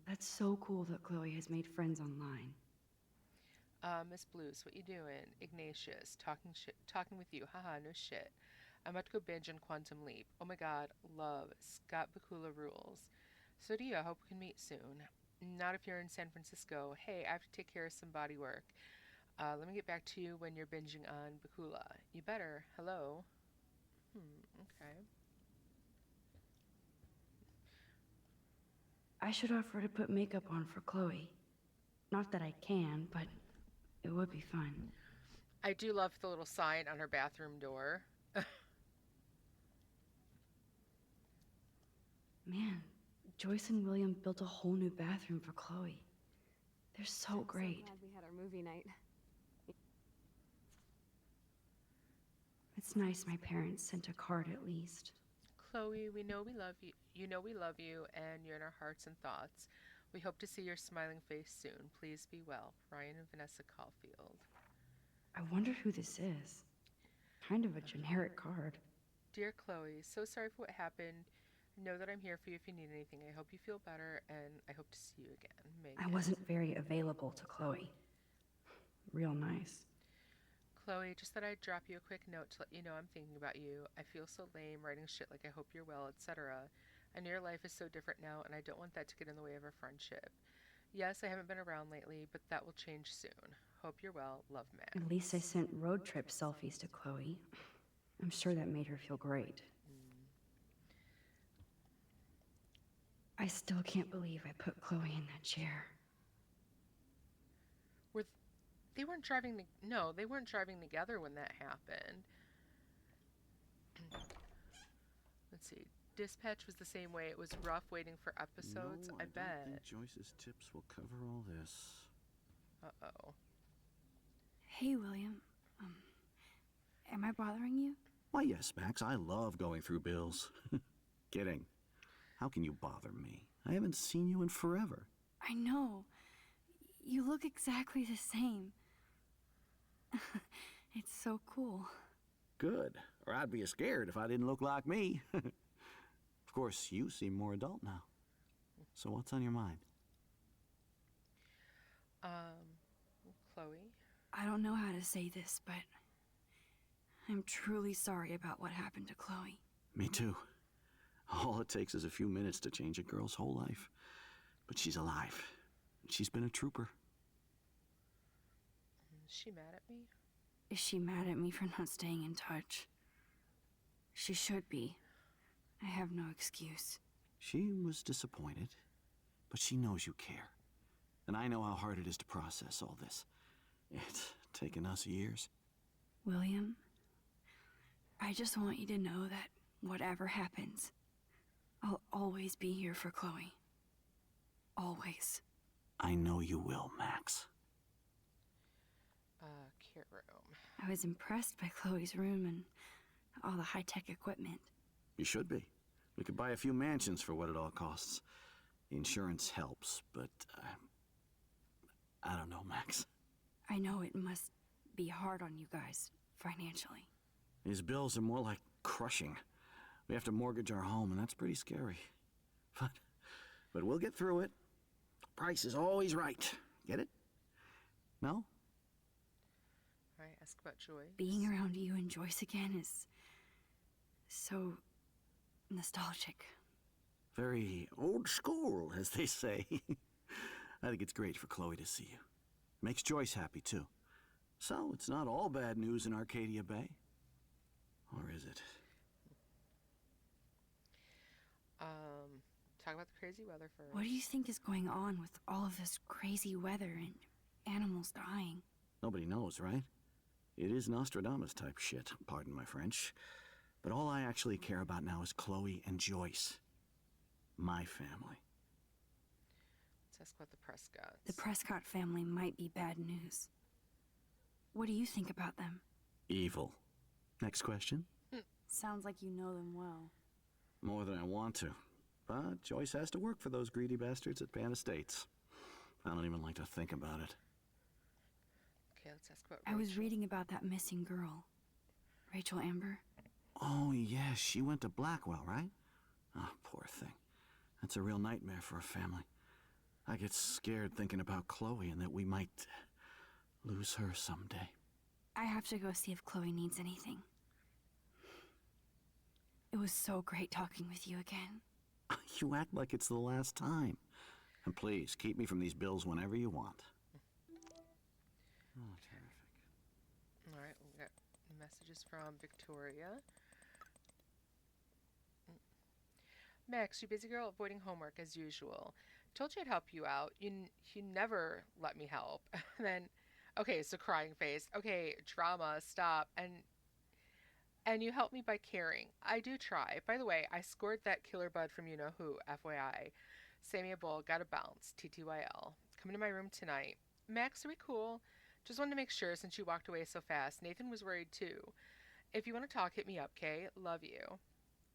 That's so cool that Chloe has made friends online. Miss Blues, what you doing? Ignatius, talking with you. Haha, no shit. I'm about to go binge on Quantum Leap. Oh my god, love. Scott Bakula rules. So do you. I hope we can meet soon. Not if you're in San Francisco. Hey, I have to take care of some body work. Let me get back to you when you're binging on Bakula. You better. Hello. Okay. I should offer to put makeup on for Chloe. Not that I can, but it would be fun. I do love the little sign on her bathroom door. Man, Joyce and William built a whole new bathroom for Chloe. They're so I'm great. So glad we had our movie night. It's nice my parents sent a card at least. Chloe, we know we love you. You know we love you, and you're in our hearts and thoughts. We hope to see your smiling face soon. Please be well. Ryan and Vanessa Caulfield. I wonder who this is. Kind of a generic card. Dear Chloe, so sorry for what happened. Know that I'm here for you if you need anything. I hope you feel better, and I hope to see you again. Megan. I wasn't very available to Chloe. Real nice. Chloe, just that I'd drop you a quick note to let you know I'm thinking about you. I feel so lame writing shit like I hope you're well, etc. I know your life is so different now, and I don't want that to get in the way of our friendship. Yes, I haven't been around lately, but that will change soon. Hope you're well. Love, Max. At least I sent road trip selfies to Chloe. I'm sure that made her feel great. I still can't believe I put Chloe in that chair. They weren't driving. No, they weren't driving together when that happened. Let's see. Dispatch was the same way. It was rough waiting for episodes. No, I don't bet. think Joyce's tips will cover all this. Uh-oh. Hey, William. Am I bothering you? Why, yes, Max. I love going through bills. Kidding. How can you bother me? I haven't seen you in forever. I know. You look exactly the same. It's so cool. Good. Or I'd be scared if I didn't look like me. Of course, you seem more adult now. So what's on your mind? Chloe? I don't know how to say this, but I'm truly sorry about what happened to Chloe. Me too. All it takes is a few minutes to change a girl's whole life. But she's alive. She's been a trooper. Is she mad at me? Is she mad at me for not staying in touch? She should be. I have no excuse. She was disappointed, but she knows you care. And I know how hard it is to process all this. It's taken us years. William, I just want you to know that whatever happens, I'll always be here for Chloe. Always. I know you will, Max. Kit room. I was impressed by Chloe's room and all the high-tech equipment. You should be. We could buy a few mansions for what it all costs. The insurance helps, but I don't know, Max. I know it must be hard on you guys, financially. These bills are more like crushing. We have to mortgage our home, and that's pretty scary. But we'll get through it. Price is always right. Get it? No? All right, ask about Joyce. Being around you and Joyce again is so nostalgic. Very old school, as they say. I think it's great for Chloe to see you. Makes Joyce happy, too. So, it's not all bad news in Arcadia Bay. Or is it? Talk about the crazy weather first. What do you think is going on with all of this crazy weather and animals dying? Nobody knows, right? It is Nostradamus type shit, pardon my French. But all I actually care about now is Chloe and Joyce. My family. Let's ask about the Prescotts. The Prescott family might be bad news. What do you think about them? Evil. Next question? Sounds like you know them well. More than I want to. But Joyce has to work for those greedy bastards at Pan Estates. I don't even like to think about it. Okay, let's ask about I was reading about that missing girl. Rachel Amber. Oh, yeah, she went to Blackwell, right? Oh, poor thing. That's a real nightmare for a family. I get scared thinking about Chloe and that we might lose her someday. I have to go see if Chloe needs anything. It was so great talking with you again. You act like it's the last time. And please, keep me from these bills whenever you want. Oh, terrific. All right, we got messages from Victoria. Max, you busy girl, avoiding homework as usual. Told you I'd help you out. You never let me help. Then, okay, so crying face. Okay, drama, stop. And you help me by caring. I do try. By the way, I scored that killer bud from you know who, FYI. Sammy a bowl, gotta bounce, TTYL. Come to my room tonight. Max, are we cool? Just wanted to make sure since you walked away so fast. Nathan was worried too. If you want to talk, hit me up, Kay. Love you.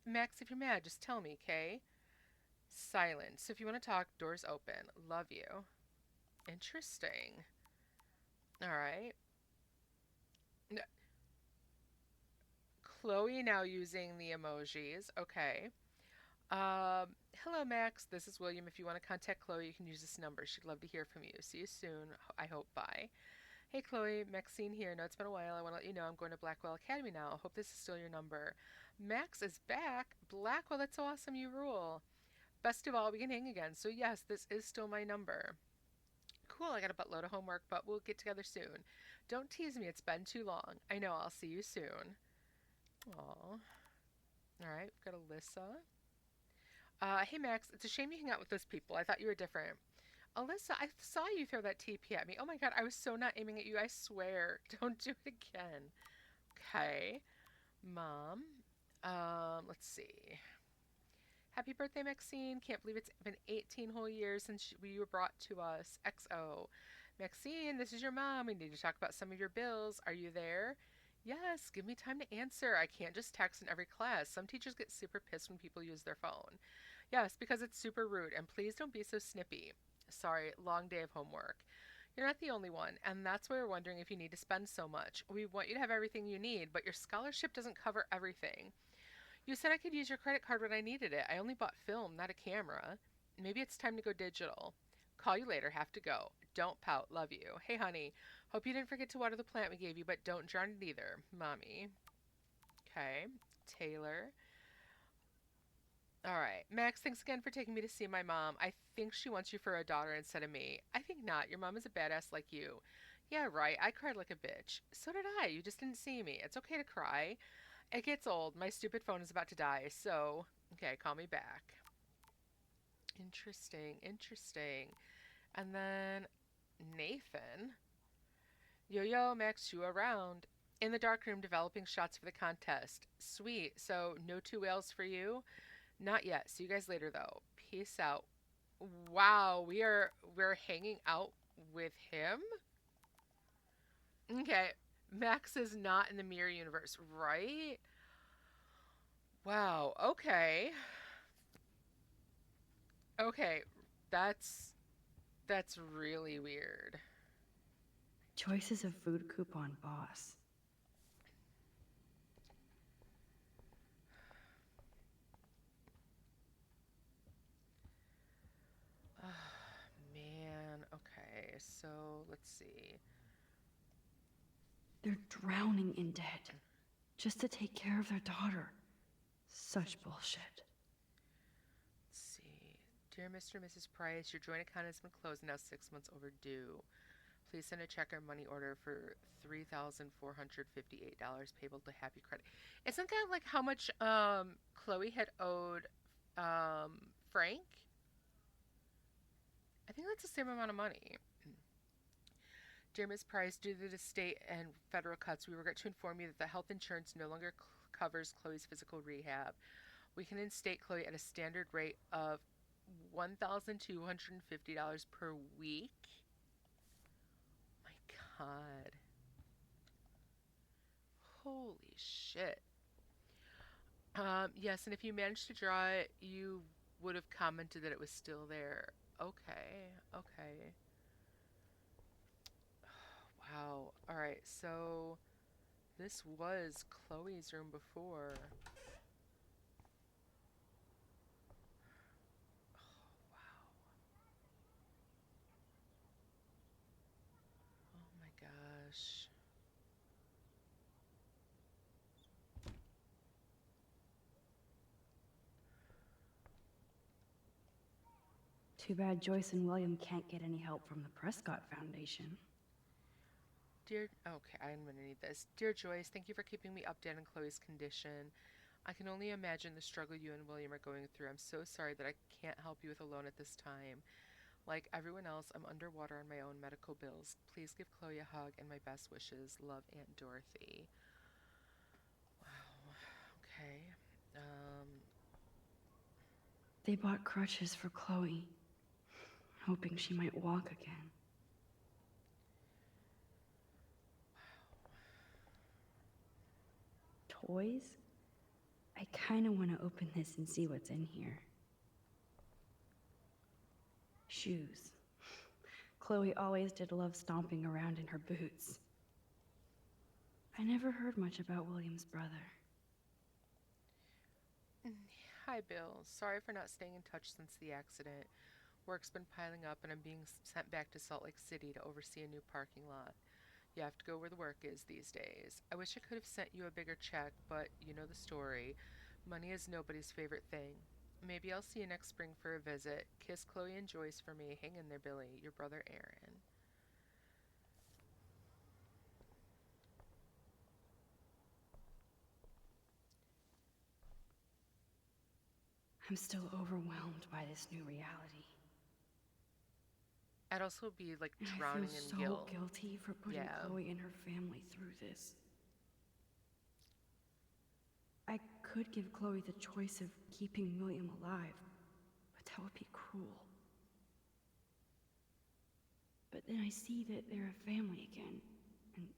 Max, if you're mad, just tell me, Kay. Silence. If you want to talk, doors open. Love you. Interesting. All right. Chloe now using the emojis. Okay. Hello, Max. This is William. If you want to contact Chloe, you can use this number. She'd love to hear from you. See you soon. I hope. Bye. Hey, Chloe. Maxine here. No, it's been a while. I want to let you know I'm going to Blackwell Academy now. Hope this is still your number. Max is back. Blackwell, that's so awesome. You rule. Best of all, we can hang again. So, yes, this is still my number. Cool. I got a buttload of homework, but we'll get together soon. Don't tease me. It's been too long. I know. I'll see you soon. Aw. All right. We've got Alyssa. Hey, Max. It's a shame you hang out with those people. I thought you were different. Alyssa, I saw you throw that TP at me. Oh, my God. I was so not aiming at you. I swear. Don't do it again. Okay. Mom. Let's see. Happy birthday, Maxine. Can't believe it's been 18 whole years since you were brought to us. XO. Maxine, this is your mom. We need to talk about some of your bills. Are you there? Yes, give me time to answer. I can't just text in every class. Some teachers get super pissed when people use their phone. Yes, because it's super rude. And please don't be so snippy. Sorry, long day of homework. You're not the only one, and that's why we're wondering if you need to spend so much. We want you to have everything you need, but your scholarship doesn't cover everything. You said I could use your credit card when I needed it. I only bought film, not a camera. Maybe it's time to go digital. Call you later. Have to go. Don't pout. Love you. Hey, honey. Hope you didn't forget to water the plant we gave you, but don't drown it either. Mommy. Okay. Taylor. All right. Max, thanks again for taking me to see my mom. I think she wants you for a daughter instead of me. I think not. Your mom is a badass like you. Yeah, right. I cried like a bitch. So did I. You just didn't see me. It's okay to cry. It gets old. My stupid phone is about to die, so... Okay, call me back. Interesting, interesting. And then... Nathan. Yo, Max, you around. In the dark room developing shots for the contest. Sweet. So, no two whales for you? Not yet. See you guys later, though. Peace out. Wow, we're hanging out with him? Okay. Max is not in the mirror universe, right? Wow, okay. Okay, that's really weird. Choices of food coupon boss. Man, okay, so let's see. They're drowning in debt just to take care of their daughter. Such bullshit. Let's see. Dear Mr. and Mrs. Price, your joint account has been closed and now 6 months overdue. Please send a check or money order for $3,458 payable to Happy Credit. Isn't that like how much Chloe had owed Frank? I think that's the same amount of money. Dear Ms. Price, due to the state and federal cuts, we regret to inform you that the health insurance no longer covers Chloe's physical rehab. We can instate Chloe at a standard rate of $1,250 per week. My God. Holy shit. Yes, and if you managed to draw it, you would have commented that it was still there. Okay. Wow. Alright, so this was Chloe's room before. Oh, wow. Oh my gosh. Too bad Joyce and William can't get any help from the Prescott Foundation. Okay, I'm gonna need this. Dear Joyce, thank you for keeping me updated on Chloe's condition. I can only imagine the struggle you and William are going through. I'm so sorry that I can't help you with alone at this time. Like everyone else, I'm underwater on my own medical bills. Please give Chloe a hug and my best wishes. Love, Aunt Dorothy. Wow. Okay. They bought crutches for Chloe, hoping she might walk again. Toys? I kinda wanna open this and see what's in here. Shoes. Chloe always did love stomping around in her boots. I never heard much about William's brother. Hi, Bill. Sorry for not staying in touch since the accident. Work's been piling up and I'm being sent back to Salt Lake City to oversee a new parking lot. You have to go where the work is these days. I wish I could have sent you a bigger check, but you know the story. Money is nobody's favorite thing. Maybe I'll see you next spring for a visit. Kiss Chloe and Joyce for me. Hang in there, Billy. Your brother Aaron. I'm still overwhelmed by this new reality. I'd also be like And drowning I feel in so guilt. guilty for putting Yeah. Chloe and her family through this. I could give Chloe the choice of keeping William alive, but that would be cruel. But then I see that they're a family again, and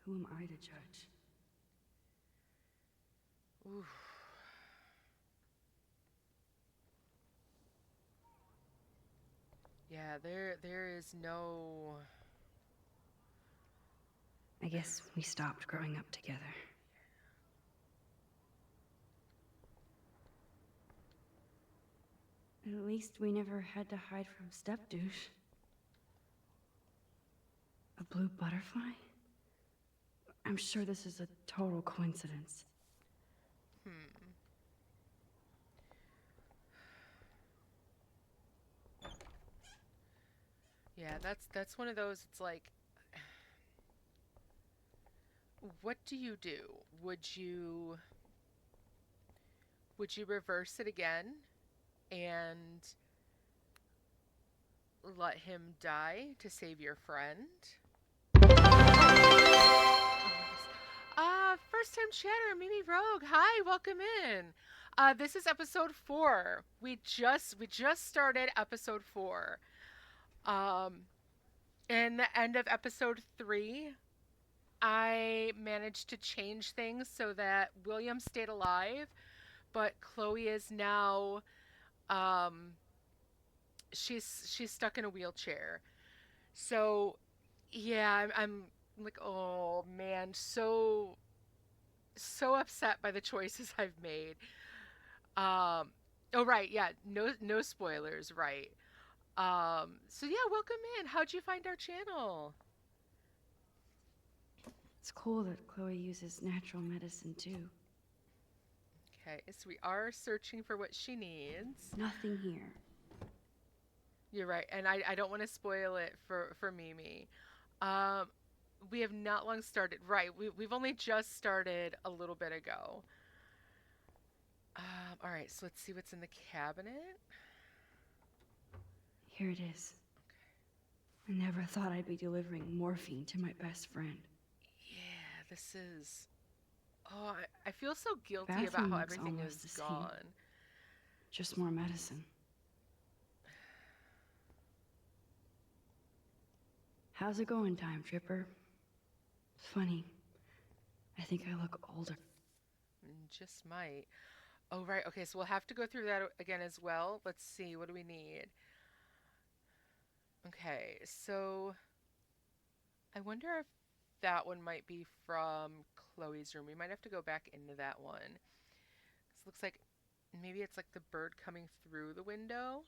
who am I to judge? Oof. Yeah, there is no. I guess we stopped growing up together. At least we never had to hide from Stepdouche. A blue butterfly? I'm sure this is a total coincidence. Yeah, that's one of those. It's like, what do you do? Would you reverse it again and let him die to save your friend? First time chatter, Mimi Rogue. Hi, welcome in. This is episode 4. We just started episode 4. In the end of episode 3, I managed to change things so that William stayed alive, but Chloe is now, she's stuck in a wheelchair. So, yeah, I'm like, oh man, so upset by the choices I've made. Oh right, yeah, no spoilers, right. So yeah, welcome in. How'd you find our channel? It's cool that Chloe uses natural medicine too. Okay, so we are searching for what she needs. Nothing here. You're right, and I don't want to spoil it for Mimi. We have not long started. Right, we've only just started a little bit ago. All right, so let's see what's in the cabinet. Here it is. Okay. I never thought I'd be delivering morphine to my best friend. Yeah, this is... Oh, I feel so guilty Bathroom about how looks everything almost is the same. gone. Just more medicine. How's it going, Time Tripper? Funny. I think I look older. Just might. Oh, right. Okay, so we'll have to go through that again as well. Let's see. What do we need? Okay, so I wonder if that one might be from Chloe's room. We might have to go back into that one. This looks like maybe it's like the bird coming through the window.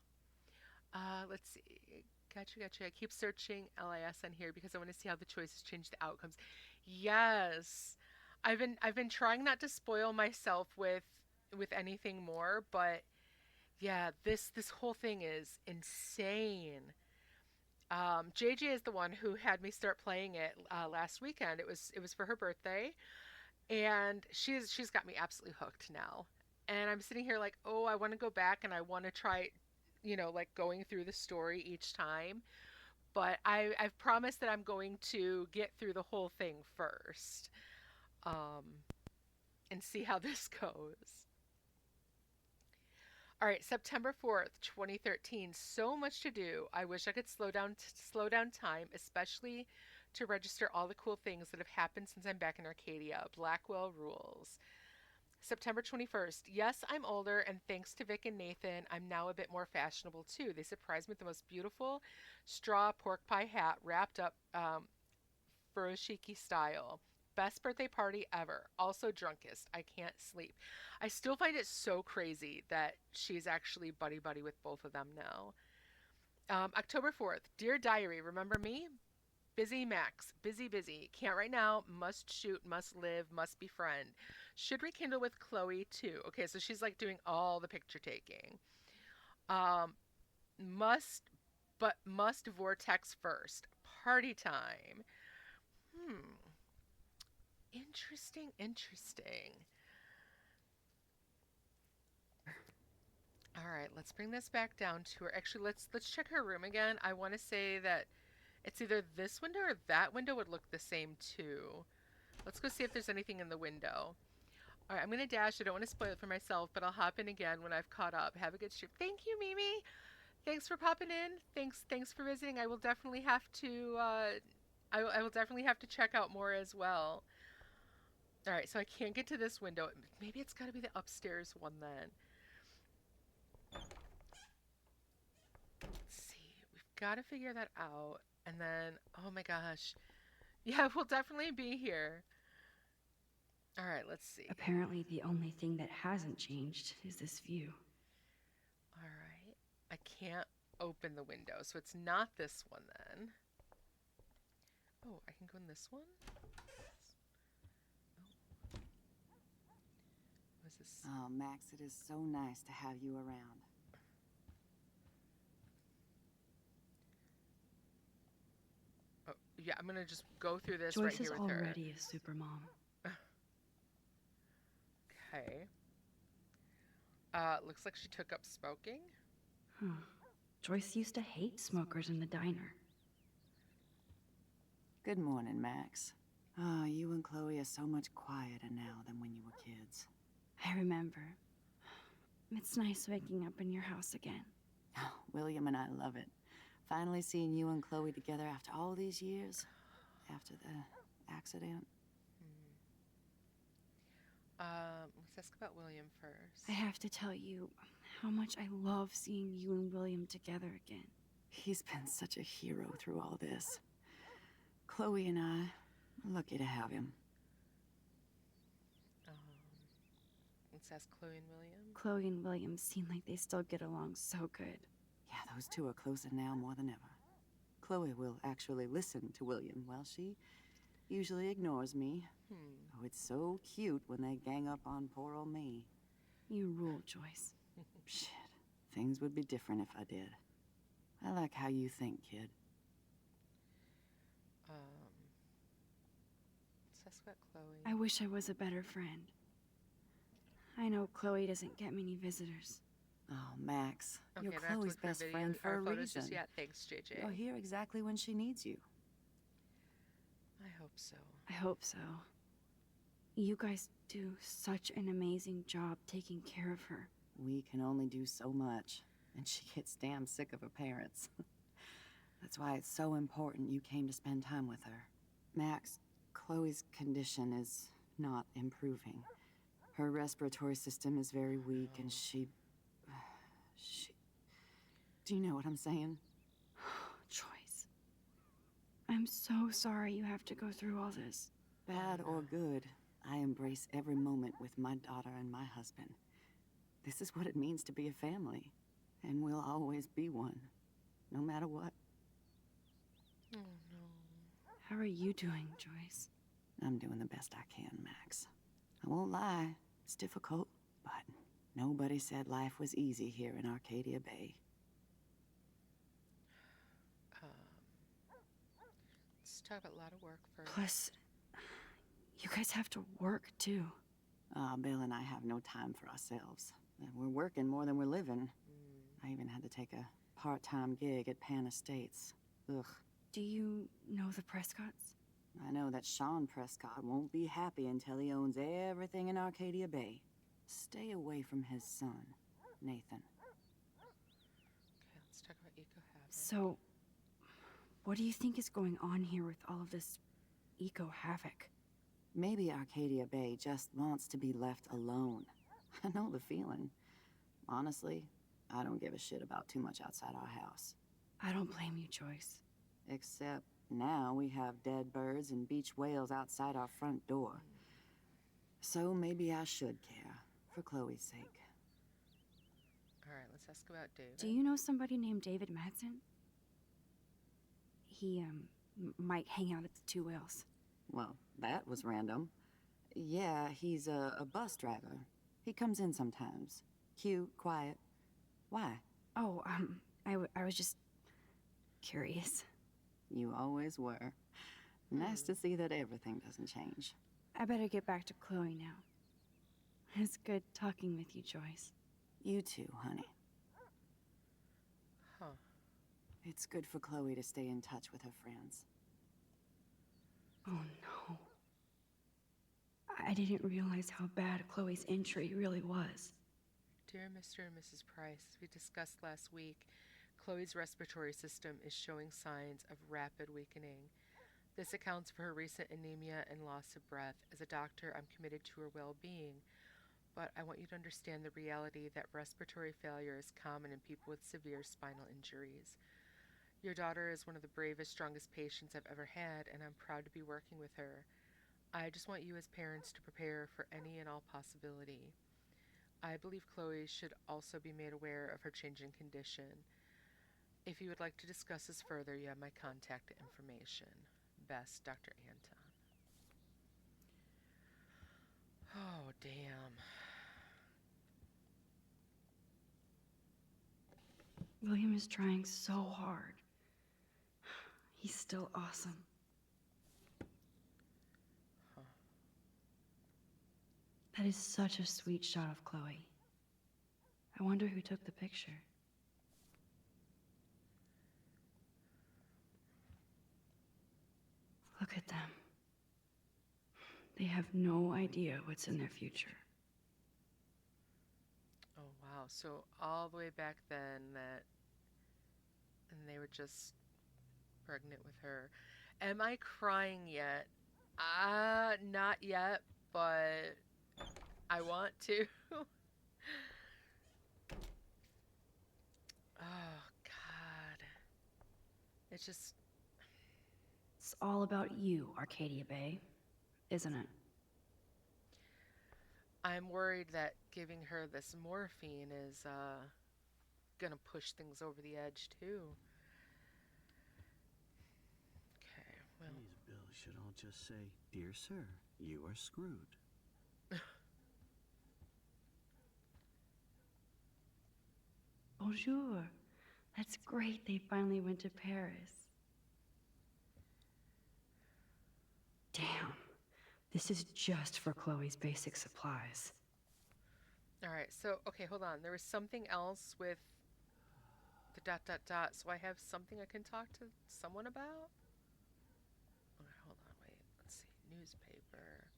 Let's see. Gotcha. I keep searching LIS on here because I want to see how the choices change the outcomes. Yes. I've been trying not to spoil myself with anything more, but Yeah, this whole thing is insane. JJ is the one who had me start playing it last weekend. It was for her birthday, and she's got me absolutely hooked now. And I'm sitting here like, oh, I want to go back and I want to try, like going through the story each time. But I've promised that I'm going to get through the whole thing first, um, and see how this goes. All right, September 4th, 2013. So much to do. I wish I could slow down time, especially to register all the cool things that have happened since I'm back in Arcadia. Blackwell rules. September 21st. Yes, I'm older, and thanks to Vic and Nathan, I'm now a bit more fashionable too. They surprised me with the most beautiful straw pork pie hat wrapped up furoshiki style. Best birthday party ever. Also drunkest. I can't sleep. I still find it so crazy that she's actually buddy buddy with both of them now. October 4th. Dear Diary, remember me? Busy Max. Busy, busy. Can't right now. Must shoot, must live, must befriend. Should rekindle with Chloe too. Okay, so she's like doing all the picture taking. Um, must, but must vortex first. Party time. Hmm. Interesting, interesting. All right, let's bring this back down to her. Actually, let's check her room again. I want to say that it's either this window or that window would look the same too. Let's go see if there's anything in the window. All right, I'm going to dash. I don't want to spoil it for myself, but I'll hop in again when I've caught up. Have a good stream. Thank you, Mimi. Thanks for popping in. Thanks for visiting. I will definitely have to I will definitely have to check out more as well. All right, so I can't get to this window. Maybe it's got to be the upstairs one then. Let's see. We've got to figure that out. And then, oh my gosh. Yeah, we'll definitely be here. All right, let's see. Apparently, the only thing that hasn't changed is this view. All right. I can't open the window, so it's not this one then. Oh, I can go in this one? What is this? Oh, Max, it is so nice to have you around. Oh, yeah, I'm gonna just go through this Joyce right here is with her. already a supermom. Okay. Looks like she took up smoking. Huh. Joyce used to hate smokers in the diner. Good morning, Max. Oh, you and Chloe are so much quieter now than when you were kids. I remember. It's nice waking up in your house again. Oh, William and I love it. Finally seeing you and Chloe together after all these years. After the accident. Let's ask about William first. I have to tell you how much I love seeing you and William together again. He's been such a hero through all this. Chloe and I are lucky to have him. Let's ask Chloe and William. Chloe and William seem like they still get along so good. Yeah, those two are closer now more than ever. Chloe will actually listen to William while she usually ignores me. Oh, it's so cute when they gang up on poor old me. You rule, Joyce. Shit. Things would be different if I did. I like how you think, kid. Let's ask about Chloe. I wish I was a better friend. I know Chloe doesn't get many visitors. Oh, Max, Okay, you're I don't have to Chloe's look for best video friend for or a photos reason. just yet. Thanks, JJ. You're here exactly when she needs you. I hope so. I hope so. You guys do such an amazing job taking care of her. We can only do so much, and she gets damn sick of her parents. That's why it's so important you came to spend time with her. Max, Chloe's condition is not improving. Her respiratory system is very weak, and she... Do you know what I'm saying? Joyce. I'm so sorry you have to go through all this. Bad or good, I embrace every moment with my daughter and my husband. This is what it means to be a family, and we'll always be one, no matter what. Oh, no. How are you doing, Joyce? I'm doing the best I can, Max. I won't lie, it's difficult, but Nobody said life was easy here in Arcadia Bay. Let's talk about a lot of work first. Plus, you guys have to work too. Bill and I have no time for ourselves. We're working more than we're living. I even had to take a part-time gig at Pan Estates. Ugh. Do you know the Prescotts? I know that Sean Prescott won't be happy until he owns everything in Arcadia Bay. Stay away from his son, Nathan. Okay, let's talk about eco-habit. So, what do you think is going on here with all of this eco-havoc? Maybe Arcadia Bay just wants to be left alone. I know the feeling. Honestly, I don't give a shit about too much outside our house. I don't blame you, Joyce. Except now we have dead birds and beach whales outside our front door. So maybe I should care, for Chloe's sake. All right, let's ask about David. Do you know somebody named David Madsen? He, might hang out at the Two Whales. Well, that was random. Yeah, he's a bus driver. He comes in sometimes. Cute, quiet. Why? Oh, I was just curious. You always were. Nice to see that everything doesn't change. I better get back to Chloe now. It's good talking with you, Joyce. You too, honey. Huh. It's good for Chloe to stay in touch with her friends. Oh no. I didn't realize how bad Chloe's injury really was. Dear Mr. and Mrs. Price, as we discussed last week, Chloe's respiratory system is showing signs of rapid weakening. This accounts for her recent anemia and loss of breath. As a doctor, I'm committed to her well-being, but I want you to understand the reality that respiratory failure is common in people with severe spinal injuries. Your daughter is one of the bravest, strongest patients I've ever had, and I'm proud to be working with her. I just want you as parents to prepare for any and all possibility. I believe Chloe should also be made aware of her changing condition. If you would like to discuss this further, you have my contact information. Best, Dr. Anton. Oh, damn. William is trying so hard. He's still awesome. Huh. That is such a sweet shot of Chloe. I wonder who took the picture. Look at them. They have no idea what's in their future. Oh, wow. So all the way back then and they were just pregnant with her. Am I crying yet? Not yet, but I want to. Oh, God. It's just... It's all about you, Arcadia Bay, isn't it? I'm worried that giving her this morphine is, gonna push things over the edge, too. Okay, well... These bills should all just say, "Dear sir, you are screwed." Bonjour. That's great they finally went to Paris. Damn. This is just for Chloe's basic supplies. All right, so, okay, hold on. There was something else with the ... So I have something I can talk to someone about? Okay, hold on, wait. Let's see. Newspaper.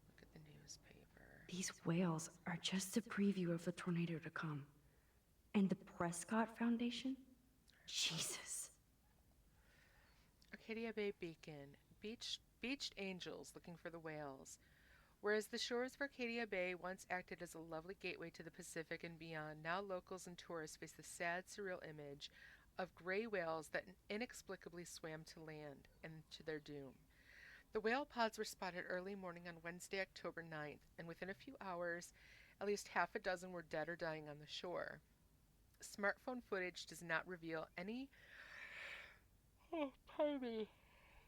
Look at the newspaper. These whales are just a preview of the tornado to come. And the Prescott Foundation? Jesus. Arcadia Bay Beacon. Beached angels looking for the whales. Whereas the shores of Arcadia Bay once acted as a lovely gateway to the Pacific and beyond, now locals and tourists face the sad, surreal image of gray whales that inexplicably swam to land and to their doom. The whale pods were spotted early morning on Wednesday, October 9th, and within a few hours, at least half a dozen were dead or dying on the shore. Smartphone footage does not reveal any... Oh, pardon me.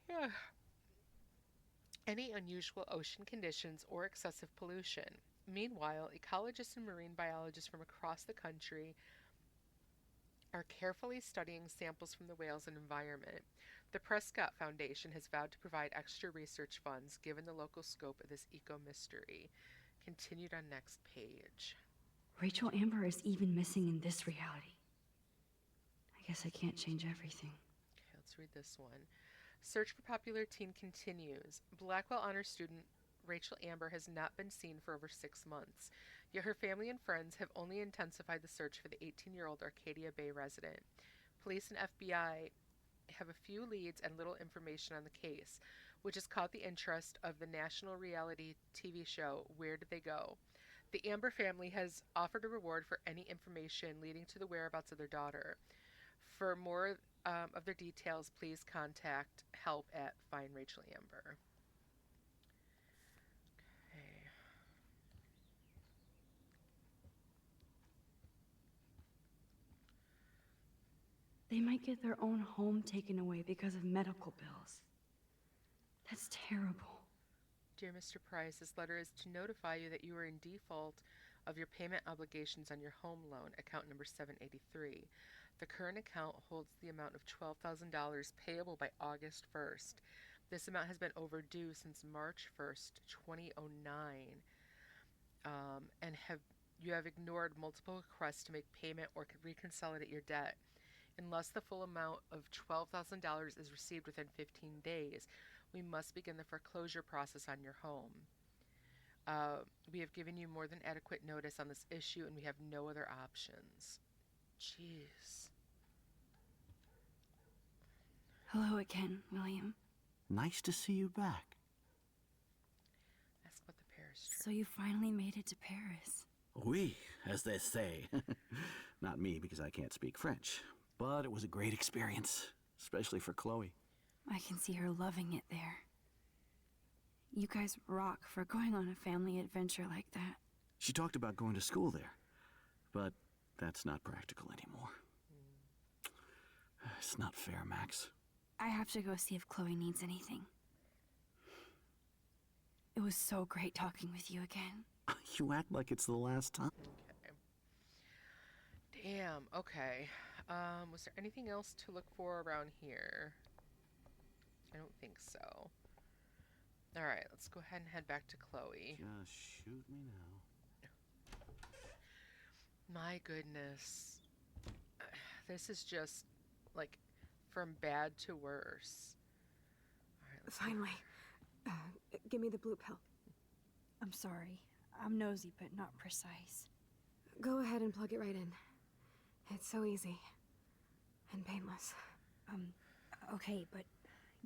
Yeah. any unusual ocean conditions, or excessive pollution. Meanwhile, ecologists and marine biologists from across the country are carefully studying samples from the whales and environment. The Prescott Foundation has vowed to provide extra research funds given the local scope of this eco mystery. Continued on next page. Rachel Amber is even missing in this reality. I guess I can't change everything. Okay, let's read this one. Search for popular teen continues. Blackwell Honor student Rachel Amber has not been seen for over 6 months, yet her family and friends have only intensified the search for the 18-year-old Arcadia Bay resident. Police and FBI have a few leads and little information on the case, which has caught the interest of the national reality TV show Where Did They Go? The Amber family has offered a reward for any information leading to the whereabouts of their daughter. For more of their details, please contact help at Find Rachel Amber. Okay. They might get their own home taken away because of medical bills. That's terrible. Dear Mr. Price, this letter is to notify you that you are in default of your payment obligations on your home loan, account number 783. The current account holds the amount of $12,000 payable by August 1st. This amount has been overdue since March 1st, 2009, and you have ignored multiple requests to make payment or reconsolidate your debt. Unless the full amount of $12,000 is received within 15 days, we must begin the foreclosure process on your home. We have given you more than adequate notice on this issue, and we have no other options. Jeez. Hello again, William. Nice to see you back. Ask about the Paris trip. So you finally made it to Paris. Oui, as they say. Not me, because I can't speak French. But it was a great experience, especially for Chloe. I can see her loving it there. You guys rock for going on a family adventure like that. She talked about going to school there, but that's not practical anymore. It's not fair, Max. I have to go see if Chloe needs anything. It was so great talking with you again. You act like it's the last time. Okay. Damn, okay. Was there anything else to look for around here? I don't think so. Alright, let's go ahead and head back to Chloe. Just shoot me now. My goodness. This is just, like, from bad to worse. Alright, Finally. Give me the blue pill. I'm sorry. I'm nosy, but not precise. Go ahead and plug it right in. It's so easy. And painless. Okay, but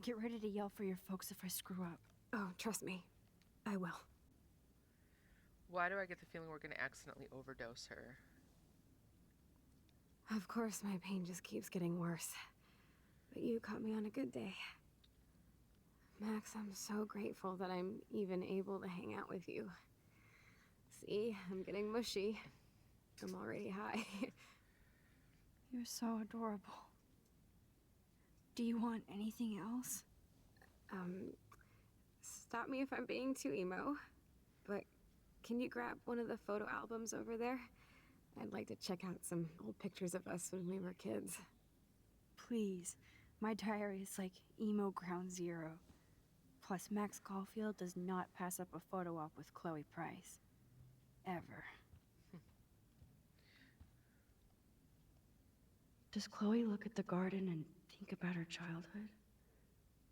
get ready to yell for your folks if I screw up. Oh, trust me. I will. Why do I get the feeling we're going to accidentally overdose her? Of course, my pain just keeps getting worse. But you caught me on a good day. Max, I'm so grateful that I'm even able to hang out with you. See, I'm getting mushy. I'm already high. You're so adorable. Do you want anything else? Stop me if I'm being too emo, but can you grab one of the photo albums over there? I'd like to check out some old pictures of us when we were kids. Please. My diary is like emo ground zero. Plus, Max Caulfield does not pass up a photo op with Chloe Price. Ever. Does Chloe look at the garden and think about her childhood?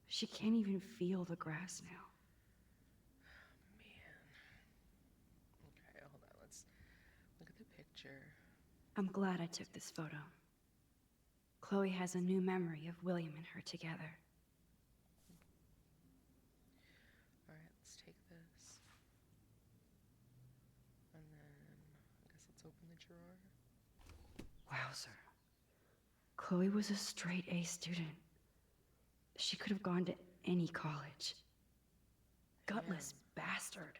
She can't even feel the grass now. Man. Okay, hold on. Let's look at the picture. I'm glad I took this photo. Chloe has a new memory of William and her together. Alright, let's take this. And then, I guess let's open the drawer. Wowzer. Chloe was a straight A student. She could have gone to any college. Gutless bastard.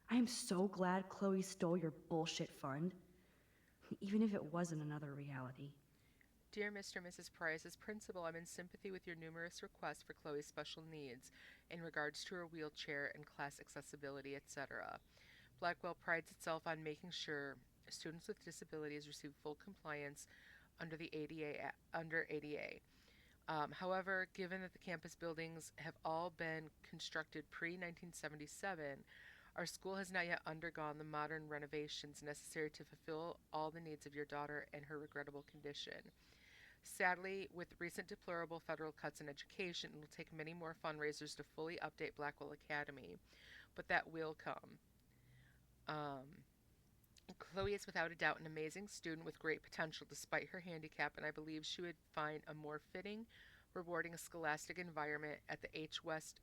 I am so glad Chloe stole your bullshit fund. Even if it wasn't another reality. Dear Mr. and Mrs. Price, as principal, I'm in sympathy with your numerous requests for Chloe's special needs in regards to her wheelchair and class accessibility, etc. Blackwell prides itself on making sure students with disabilities receive full compliance under the ADA. However, given that the campus buildings have all been constructed pre-1977, our school has not yet undergone the modern renovations necessary to fulfill all the needs of your daughter and her regrettable condition. Sadly, with recent deplorable federal cuts in education, it will take many more fundraisers to fully update Blackwell Academy, but that will come. Chloe is without a doubt an amazing student with great potential despite her handicap, and I believe she would find a more fitting, rewarding scholastic environment at the H. West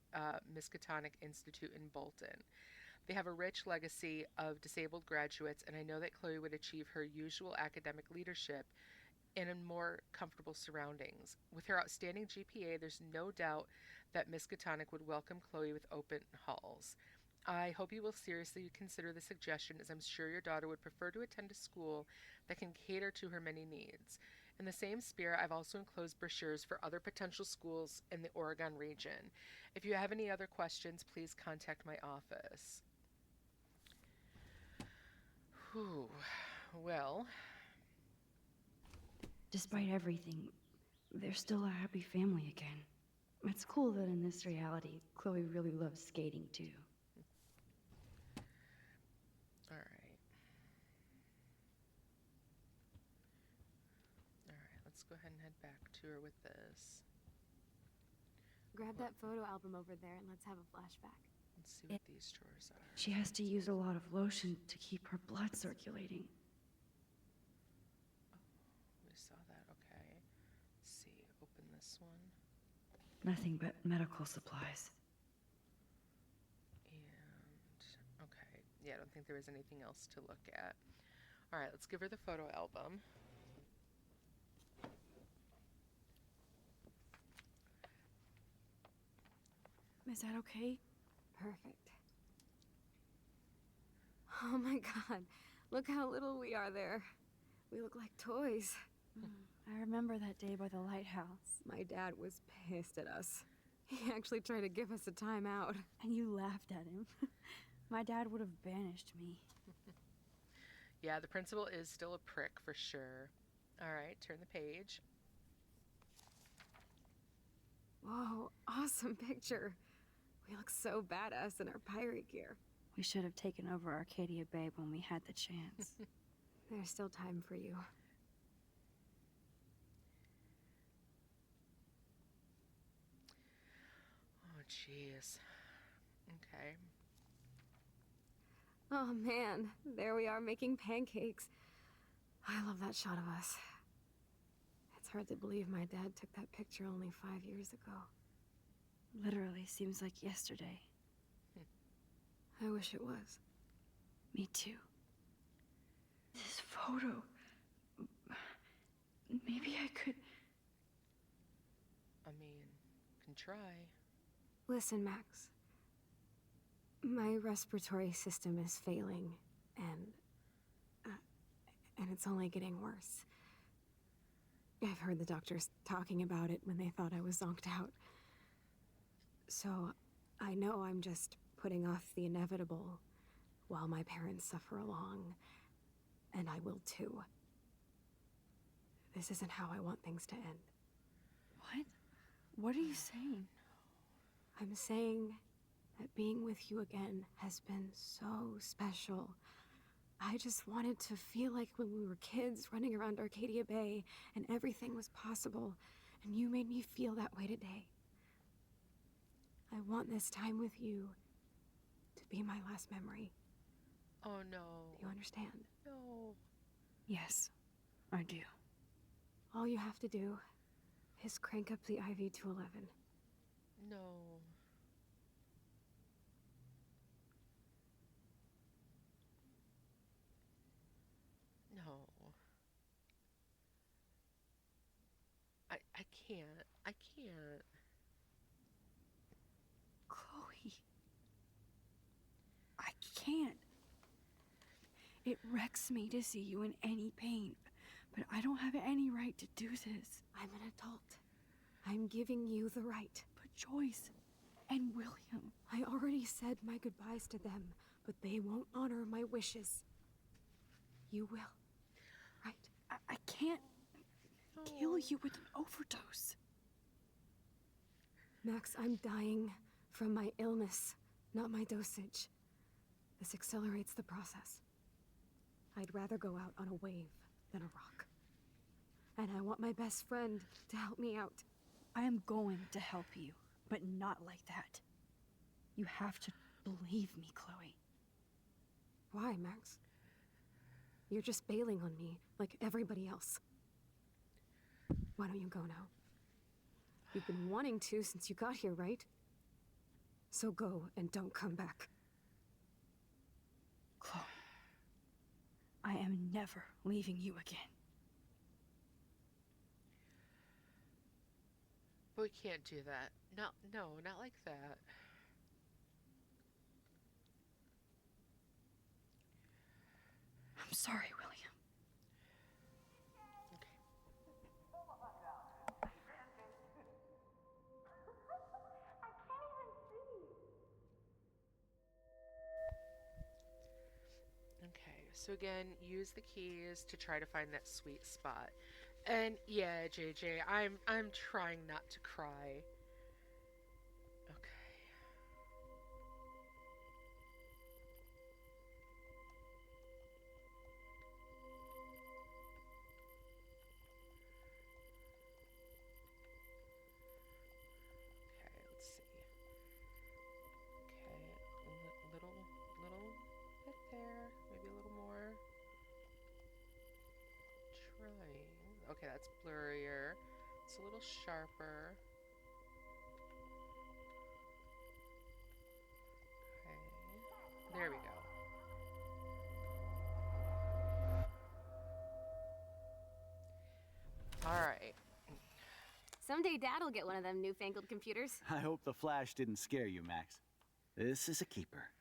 Miskatonic Institute in Bolton. They have a rich legacy of disabled graduates, and I know that Chloe would achieve her usual academic leadership in more comfortable surroundings. With her outstanding GPA, there's no doubt that Miskatonic would welcome Chloe with open halls. I hope you will seriously consider the suggestion, as I'm sure your daughter would prefer to attend a school that can cater to her many needs. In the same spirit, I've also enclosed brochures for other potential schools in the Oregon region. If you have any other questions, please contact my office. Whew. Well, Despite everything, they're still a happy family again. It's cool that in this reality, Chloe really loves skating too. all right. All right, let's go ahead and head back to her with this. Grab that photo album over there and let's have a flashback. Let's see what these drawers are. She has to use a lot of lotion to keep her blood circulating. We saw that, okay. Let's see, open this one. Nothing but medical supplies. And, okay. Yeah, I don't think there was anything else to look at. All right, let's give her the photo album. Is that okay? Perfect. Oh my god, look how little we are there. We look like toys. I remember that day by the lighthouse. My dad was pissed at us. He actually tried to give us a timeout. And you laughed at him. My dad would have banished me. Yeah, the principal is still a prick for sure. All right, turn the page. Whoa, awesome picture. We look so badass in our pirate gear. We should have taken over Arcadia Bay when we had the chance. There's still time for you. Oh, jeez. Okay. Oh man, there we are making pancakes. I love that shot of us. It's hard to believe my dad took that picture only 5 years ago. Literally seems like yesterday. I wish it was. Me too. This photo. Maybe I could. I mean, can try. Listen, Max. My respiratory system is failing, and it's only getting worse. I've heard the doctors talking about it when they thought I was zonked out. So, I know I'm just putting off the inevitable while my parents suffer along, and I will too. This isn't how I want things to end. What? What are you saying? I'm saying that being with you again has been so special. I just wanted to feel like when we were kids running around Arcadia Bay and everything was possible, and you made me feel that way today. I want this time with you to be my last memory. Oh, no. Do you understand? No. Yes, I do. All you have to do is crank up the IV to 11. No. No. I can't. I can't. Chloe. I can't. It wrecks me to see you in any pain, but I don't have any right to do this. I'm an adult. I'm giving you the right. But Joyce and William. I already said my goodbyes to them, but they won't honor my wishes. You will, right? I can't kill you with an overdose. Max, I'm dying from my illness, not my dosage. This accelerates the process. I'd rather go out on a wave than a rock. And I want my best friend to help me out. I am going to help you, but not like that. You have to believe me, Chloe. Why, Max? You're just bailing on me like everybody else. Why don't you go now? You've been wanting to since you got here, right? So go and don't come back. Chloe, I am never leaving you again. But we can't do that. No, not like that. I'm sorry, William. Okay, so again, use the keys to try to find that sweet spot. And yeah, JJ, I'm trying not to cry. Okay. Okay, let's see. Okay, little bit there, maybe a little more. Trying. Okay, that's blurrier. It's a little sharper. Okay. There we go. All right. Someday Dad'll get one of them newfangled computers. I hope the flash didn't scare you, Max. This is a keeper.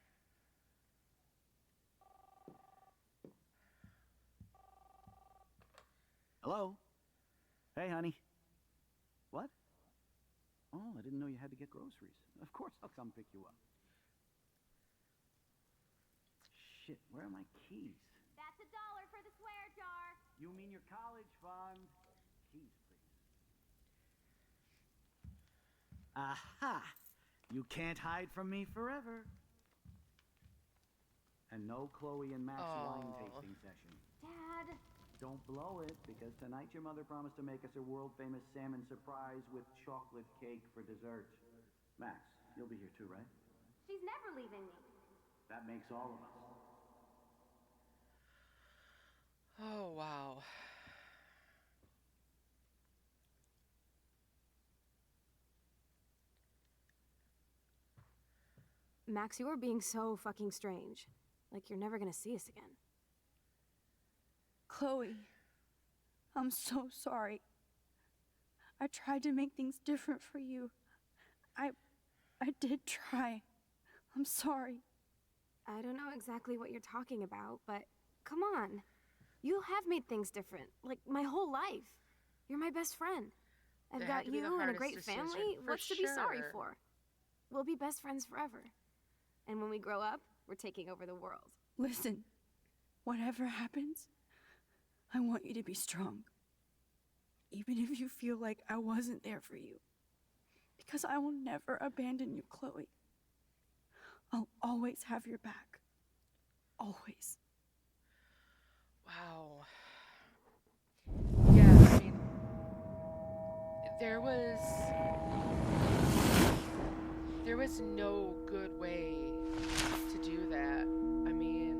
Hello? Hey, honey. What? Oh, I didn't know you had to get groceries. Of course I'll come pick you up. Shit, where are my keys? That's $1 for the swear jar. You mean your college fund? Keys, please. Aha! You can't hide from me forever. And no Chloe and Max wine tasting session. Dad. Don't blow it, because tonight your mother promised to make us a world-famous salmon surprise with chocolate cake for dessert. Max, you'll be here too, right? She's never leaving me. That makes all of us. Oh, wow. Max, you are being so fucking strange. Like you're never gonna see us again. Chloe, I'm so sorry. I tried to make things different for you. I did try. I'm sorry. I don't know exactly what you're talking about, but come on. You have made things different, like my whole life. You're my best friend. I've That got had to be the you and a hardest great decision, family. for What's to be sorry sure. for? We'll be best friends forever. And when we grow up, we're taking over the world. Listen, whatever happens, I want you to be strong. Even if you feel like I wasn't there for you. Because I will never abandon you, Chloe. I'll always have your back. Always. Wow. Yeah, I mean, there was no good way to do that. I mean,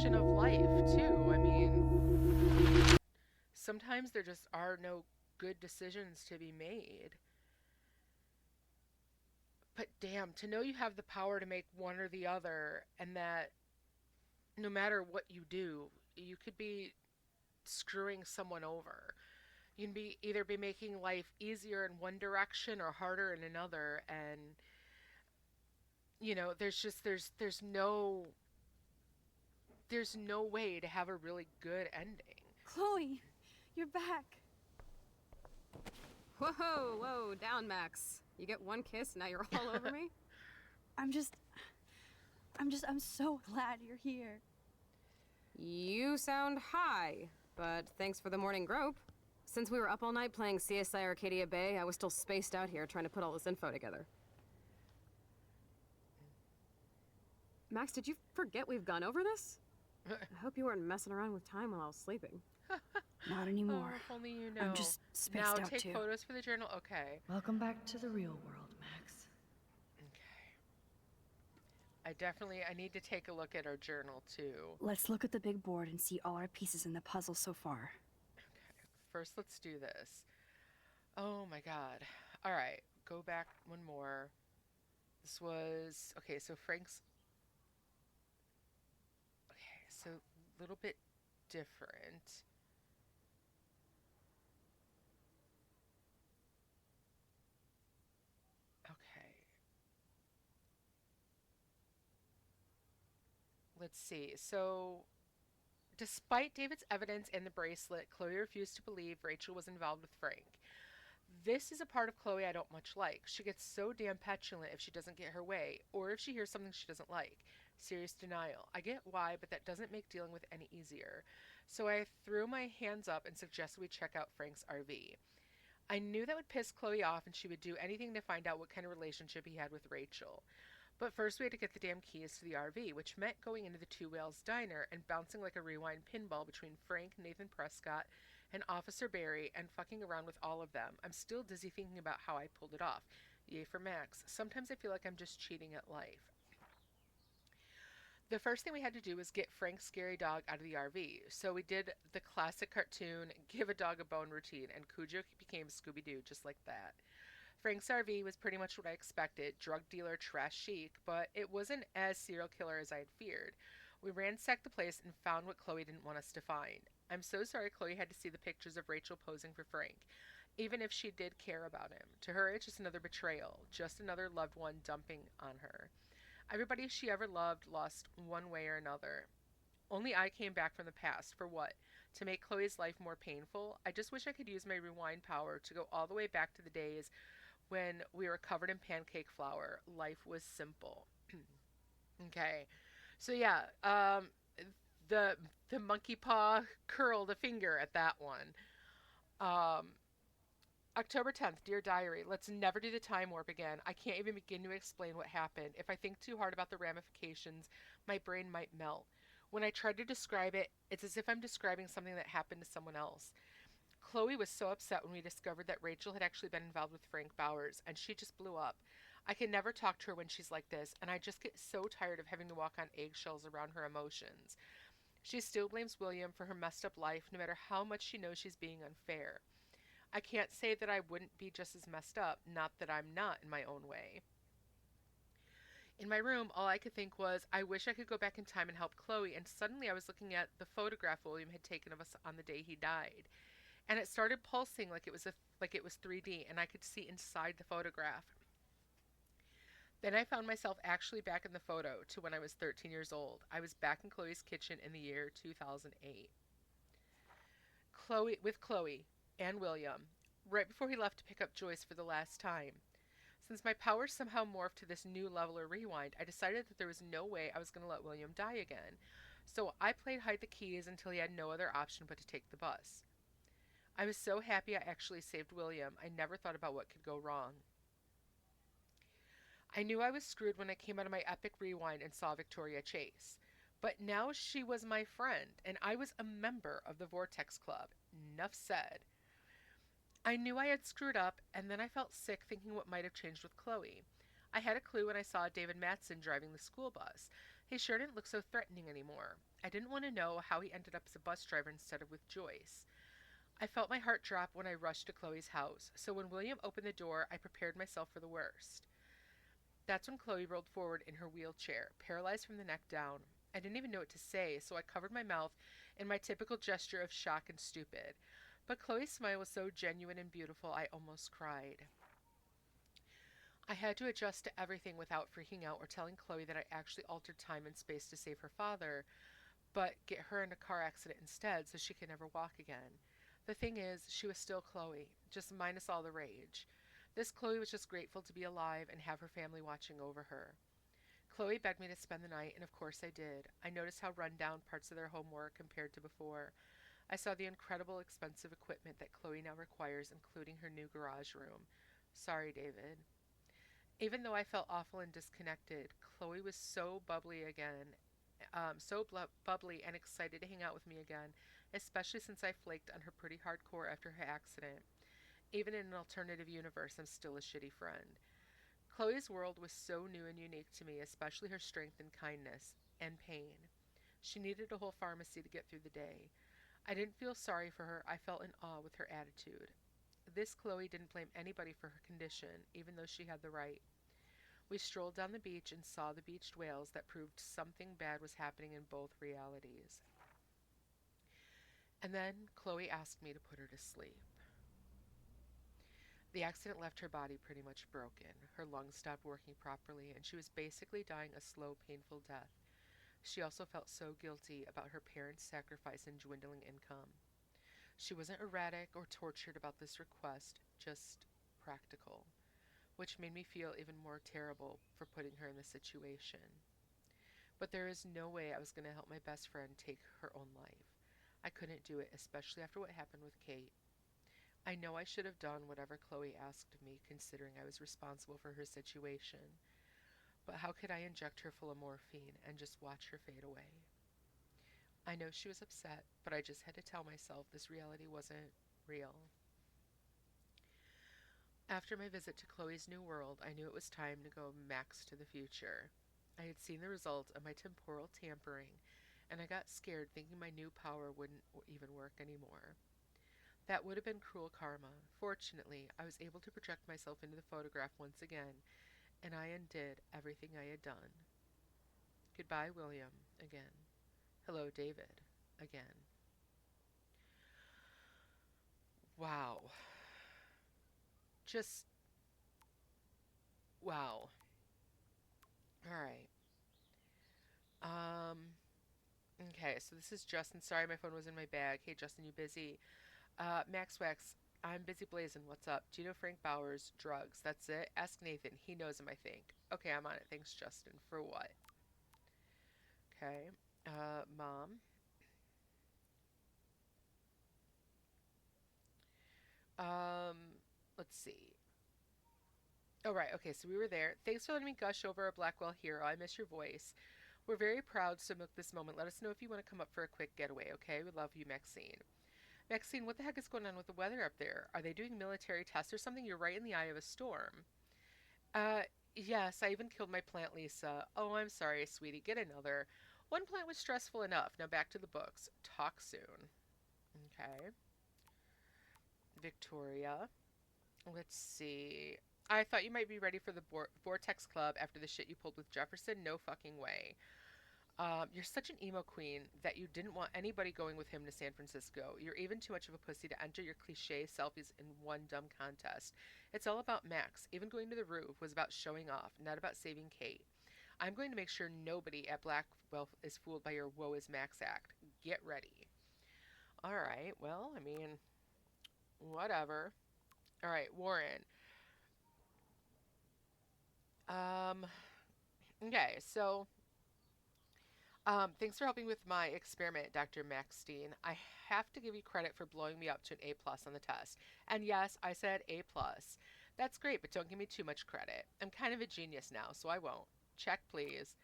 reflection of life, too. I mean, sometimes there just are no good decisions to be made. But damn, to know you have the power to make one or the other, and that no matter what you do, you could be screwing someone over. You can be either be making life easier in one direction or harder in another, and there's just there's no way to have a really good ending. Chloe, you're back. Whoa, down, Max. You get one kiss, now you're all over me? I'm so glad you're here. You sound high, but thanks for the morning grope. Since we were up all night playing CSI Arcadia Bay, I was still spaced out here trying to put all this info together. Max, did you forget we've gone over this? I hope you weren't messing around with time while I was sleeping. Not anymore. Oh, if only you know. I'm just spaced now out take too. photos for the journal. Okay. Welcome back to the real world, Max. I need to take a look at our journal too. Let's look at the big board and see all our pieces in the puzzle so far. Okay. First, let's do this. Oh my God. All right. Go back one more. This was okay. So Frank's. Okay. So a little bit different. Let's see. So, despite David's evidence and the bracelet, Chloe refused to believe Rachel was involved with Frank. This is a part of Chloe I don't much like. She gets so damn petulant if she doesn't get her way, or if she hears something she doesn't like. Serious denial. I get why, but that doesn't make dealing with any easier. So I threw my hands up and suggested we check out Frank's RV. I knew that would piss Chloe off and she would do anything to find out what kind of relationship he had with Rachel. But first we had to get the damn keys to the RV, which meant going into the Two Whales diner and bouncing like a rewind pinball between Frank, Nathan Prescott, and Officer Barry, and fucking around with all of them. I'm still dizzy thinking about how I pulled it off. Yay for Max. Sometimes I feel like I'm just cheating at life. The first thing we had to do was get Frank's scary dog out of the RV. So we did the classic cartoon, give a dog a bone routine, and Cujo became Scooby-Doo just like that. Frank's RV was pretty much what I expected, drug dealer, trash chic, but it wasn't as serial killer as I had feared. We ransacked the place and found what Chloe didn't want us to find. I'm so sorry Chloe had to see the pictures of Rachel posing for Frank, even if she did care about him. To her, it's just another betrayal, just another loved one dumping on her. Everybody she ever loved lost one way or another. Only I came back from the past. For what? To make Chloe's life more painful? I just wish I could use my rewind power to go all the way back to the days when we were covered in pancake flour. Life was simple. Okay. So yeah, the monkey paw curled a finger at that one. October 10th, Dear Diary, let's never do the time warp again. I can't even begin to explain what happened. If I think too hard about the ramifications, my brain might melt. When I try to describe it, it's as if I'm describing something that happened to someone else. Chloe was so upset when we discovered that Rachel had actually been involved with Frank Bowers, and she just blew up. I can never talk to her when she's like this, and I just get so tired of having to walk on eggshells around her emotions. She still blames William for her messed up life, no matter how much she knows she's being unfair. I can't say that I wouldn't be just as messed up, not that I'm not in my own way. In my room, all I could think was, I wish I could go back in time and help Chloe, and suddenly I was looking at the photograph William had taken of us on the day he died. And it started pulsing like it was 3D, and I could see inside the photograph. Then I found myself actually back in the photo to when I was 13 years old. I was back in Chloe's kitchen in the year 2008. Chloe and William, right before he left to pick up Joyce for the last time. Since my powers somehow morphed to this new level of rewind, I decided that there was no way I was going to let William die again. So I played hide the keys until he had no other option but to take the bus. I was so happy I actually saved William. I never thought about what could go wrong. I knew I was screwed when I came out of my epic rewind and saw Victoria Chase. But now she was my friend, and I was a member of the Vortex Club. Enough said. I knew I had screwed up, and then I felt sick thinking what might have changed with Chloe. I had a clue when I saw David Mattson driving the school bus. He sure didn't look so threatening anymore. I didn't want to know how he ended up as a bus driver instead of with Joyce. I felt my heart drop when I rushed to Chloe's house, so when William opened the door, I prepared myself for the worst. That's when Chloe rolled forward in her wheelchair, paralyzed from the neck down. I didn't even know what to say, so I covered my mouth in my typical gesture of shock and stupid. But Chloe's smile was so genuine and beautiful, I almost cried. I had to adjust to everything without freaking out or telling Chloe that I actually altered time and space to save her father, but get her in a car accident instead so she could never walk again. The thing is, she was still Chloe, just minus all the rage. This Chloe was just grateful to be alive and have her family watching over her. Chloe begged me to spend the night, and of course I did. I noticed how run down parts of their home were compared to before. I saw the incredible expensive equipment that Chloe now requires, including her new garage room. Sorry, David. Even though I felt awful and disconnected, Chloe was so bubbly again, bubbly and excited to hang out with me again, especially since I flaked on her pretty hardcore after her accident. Even in an alternative universe, I'm still a shitty friend. Chloe's world was so new and unique to me, especially her strength and kindness and pain. She needed a whole pharmacy to get through the day. I didn't feel sorry for her, I felt in awe with her attitude. This Chloe didn't blame anybody for her condition, even though she had the right. We strolled down the beach and saw the beached whales that proved something bad was happening in both realities. And then Chloe asked me to put her to sleep. The accident left her body pretty much broken. Her lungs stopped working properly, and she was basically dying a slow, painful death. She also felt so guilty about her parents' sacrifice and dwindling income. She wasn't erratic or tortured about this request, just practical, which made me feel even more terrible for putting her in this situation. But there is no way I was going to help my best friend take her own life. I couldn't do it, especially after what happened with Kate. I know I should have done whatever Chloe asked of me, considering I was responsible for her situation. But how could I inject her full of morphine and just watch her fade away? I know she was upset, but I just had to tell myself this reality wasn't real. After my visit to Chloe's new world, I knew it was time to go Max to the future. I had seen the result of my temporal tampering, and I got scared thinking my new power wouldn't even work anymore. That would have been cruel karma. Fortunately, I was able to project myself into the photograph once again, and I undid everything I had done. Goodbye, William, again. Hello, David, again. Wow. Just, wow. Alright. Okay, so this is Justin. Sorry, my phone was in my bag. Hey, Justin, you busy? Max Wax, I'm busy blazing. What's up? Do you know Frank Bowers? Drugs. That's it? Ask Nathan. He knows him, I think. Okay, I'm on it. Thanks, Justin. For what? Okay. Mom. Let's see. Oh, right. Okay, so we were there. Thanks for letting me gush over a Blackwell hero. I miss your voice. We're very proud to milk this moment. Let us know if you want to come up for a quick getaway, okay? We love you, Maxine. Maxine, what the heck is going on with the weather up there? Are they doing military tests or something? You're right in the eye of a storm. Yes, I even killed my plant, Lisa. Oh, I'm sorry, sweetie. Get another. One plant was stressful enough. Now back to the books. Talk soon. Okay. Victoria. Let's see. I thought you might be ready for the Vortex Club after the shit you pulled with Jefferson. No fucking way. You're such an emo queen that you didn't want anybody going with him to San Francisco. You're even too much of a pussy to enter your cliche selfies in one dumb contest. It's all about Max. Even going to the roof was about showing off, not about saving Kate. I'm going to make sure nobody at Blackwell is fooled by your woe is Max act. Get ready. Alright, well, I mean, whatever. Alright, Warren. Okay, so thanks for helping with my experiment, Dr. Maxstein. I have to give you credit for blowing me up to an A+ on the test. And yes, I said A+. That's great, but don't give me too much credit. I'm kind of a genius now, so I won't. Check, please.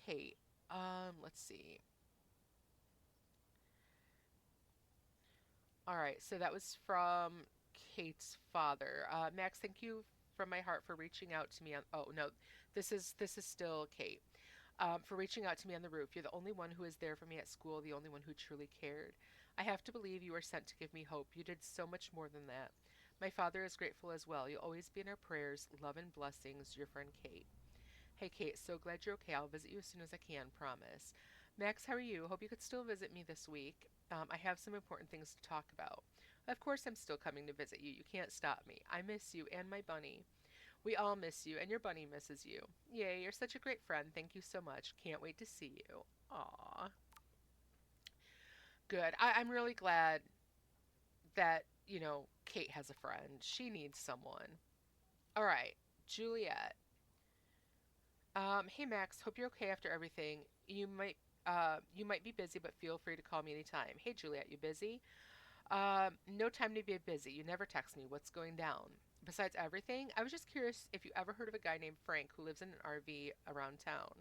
Kate. Let's see. Alright, so that was from Kate's father. Max, thank you from my heart for reaching out to me on... Oh, no, this is still Kate. for reaching out to me on the roof. You're the only one who was there for me at school, the only one who truly cared. I have to believe you were sent to give me hope. You did so much more than that. My father is grateful as well. You'll always be in our prayers. Love and blessings, your friend Kate. Hey, Kate, so glad you're okay. I'll visit you as soon as I can, promise. Max, how are you? Hope you could still visit me this week. I have some important things to talk about. Of course, I'm still coming to visit you. You can't stop me. I miss you and my bunny. We all miss you, and your bunny misses you. Yay, you're such a great friend. Thank you so much. Can't wait to see you. Aw. Good. I'm really glad that, Kate has a friend. She needs someone. All right, Juliet. Hey Max, hope you're okay after everything. You might be busy, but feel free to call me anytime. Hey Juliet, you busy? No time to be busy. You never text me. What's going down? Besides everything, I was just curious if you ever heard of a guy named Frank who lives in an RV around town.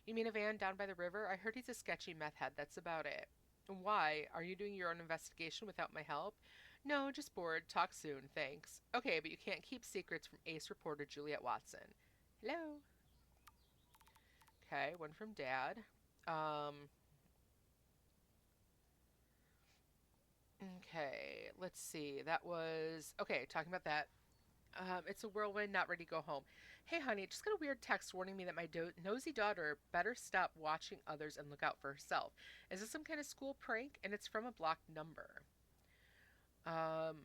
You mean a van down by the river? I heard he's a sketchy meth head. That's about it. Why? Are you doing your own investigation without my help? No, just bored. Talk soon. Thanks. Okay, but you can't keep secrets from ace reporter Juliet Watson. Hello. Okay, one from Dad. Okay, let's see. That was okay. Talking about that. It's a whirlwind, not ready to go home. Hey, honey, just got a weird text warning me that my nosy daughter better stop watching others and look out for herself. Is this some kind of school prank? And it's from a blocked number. Um,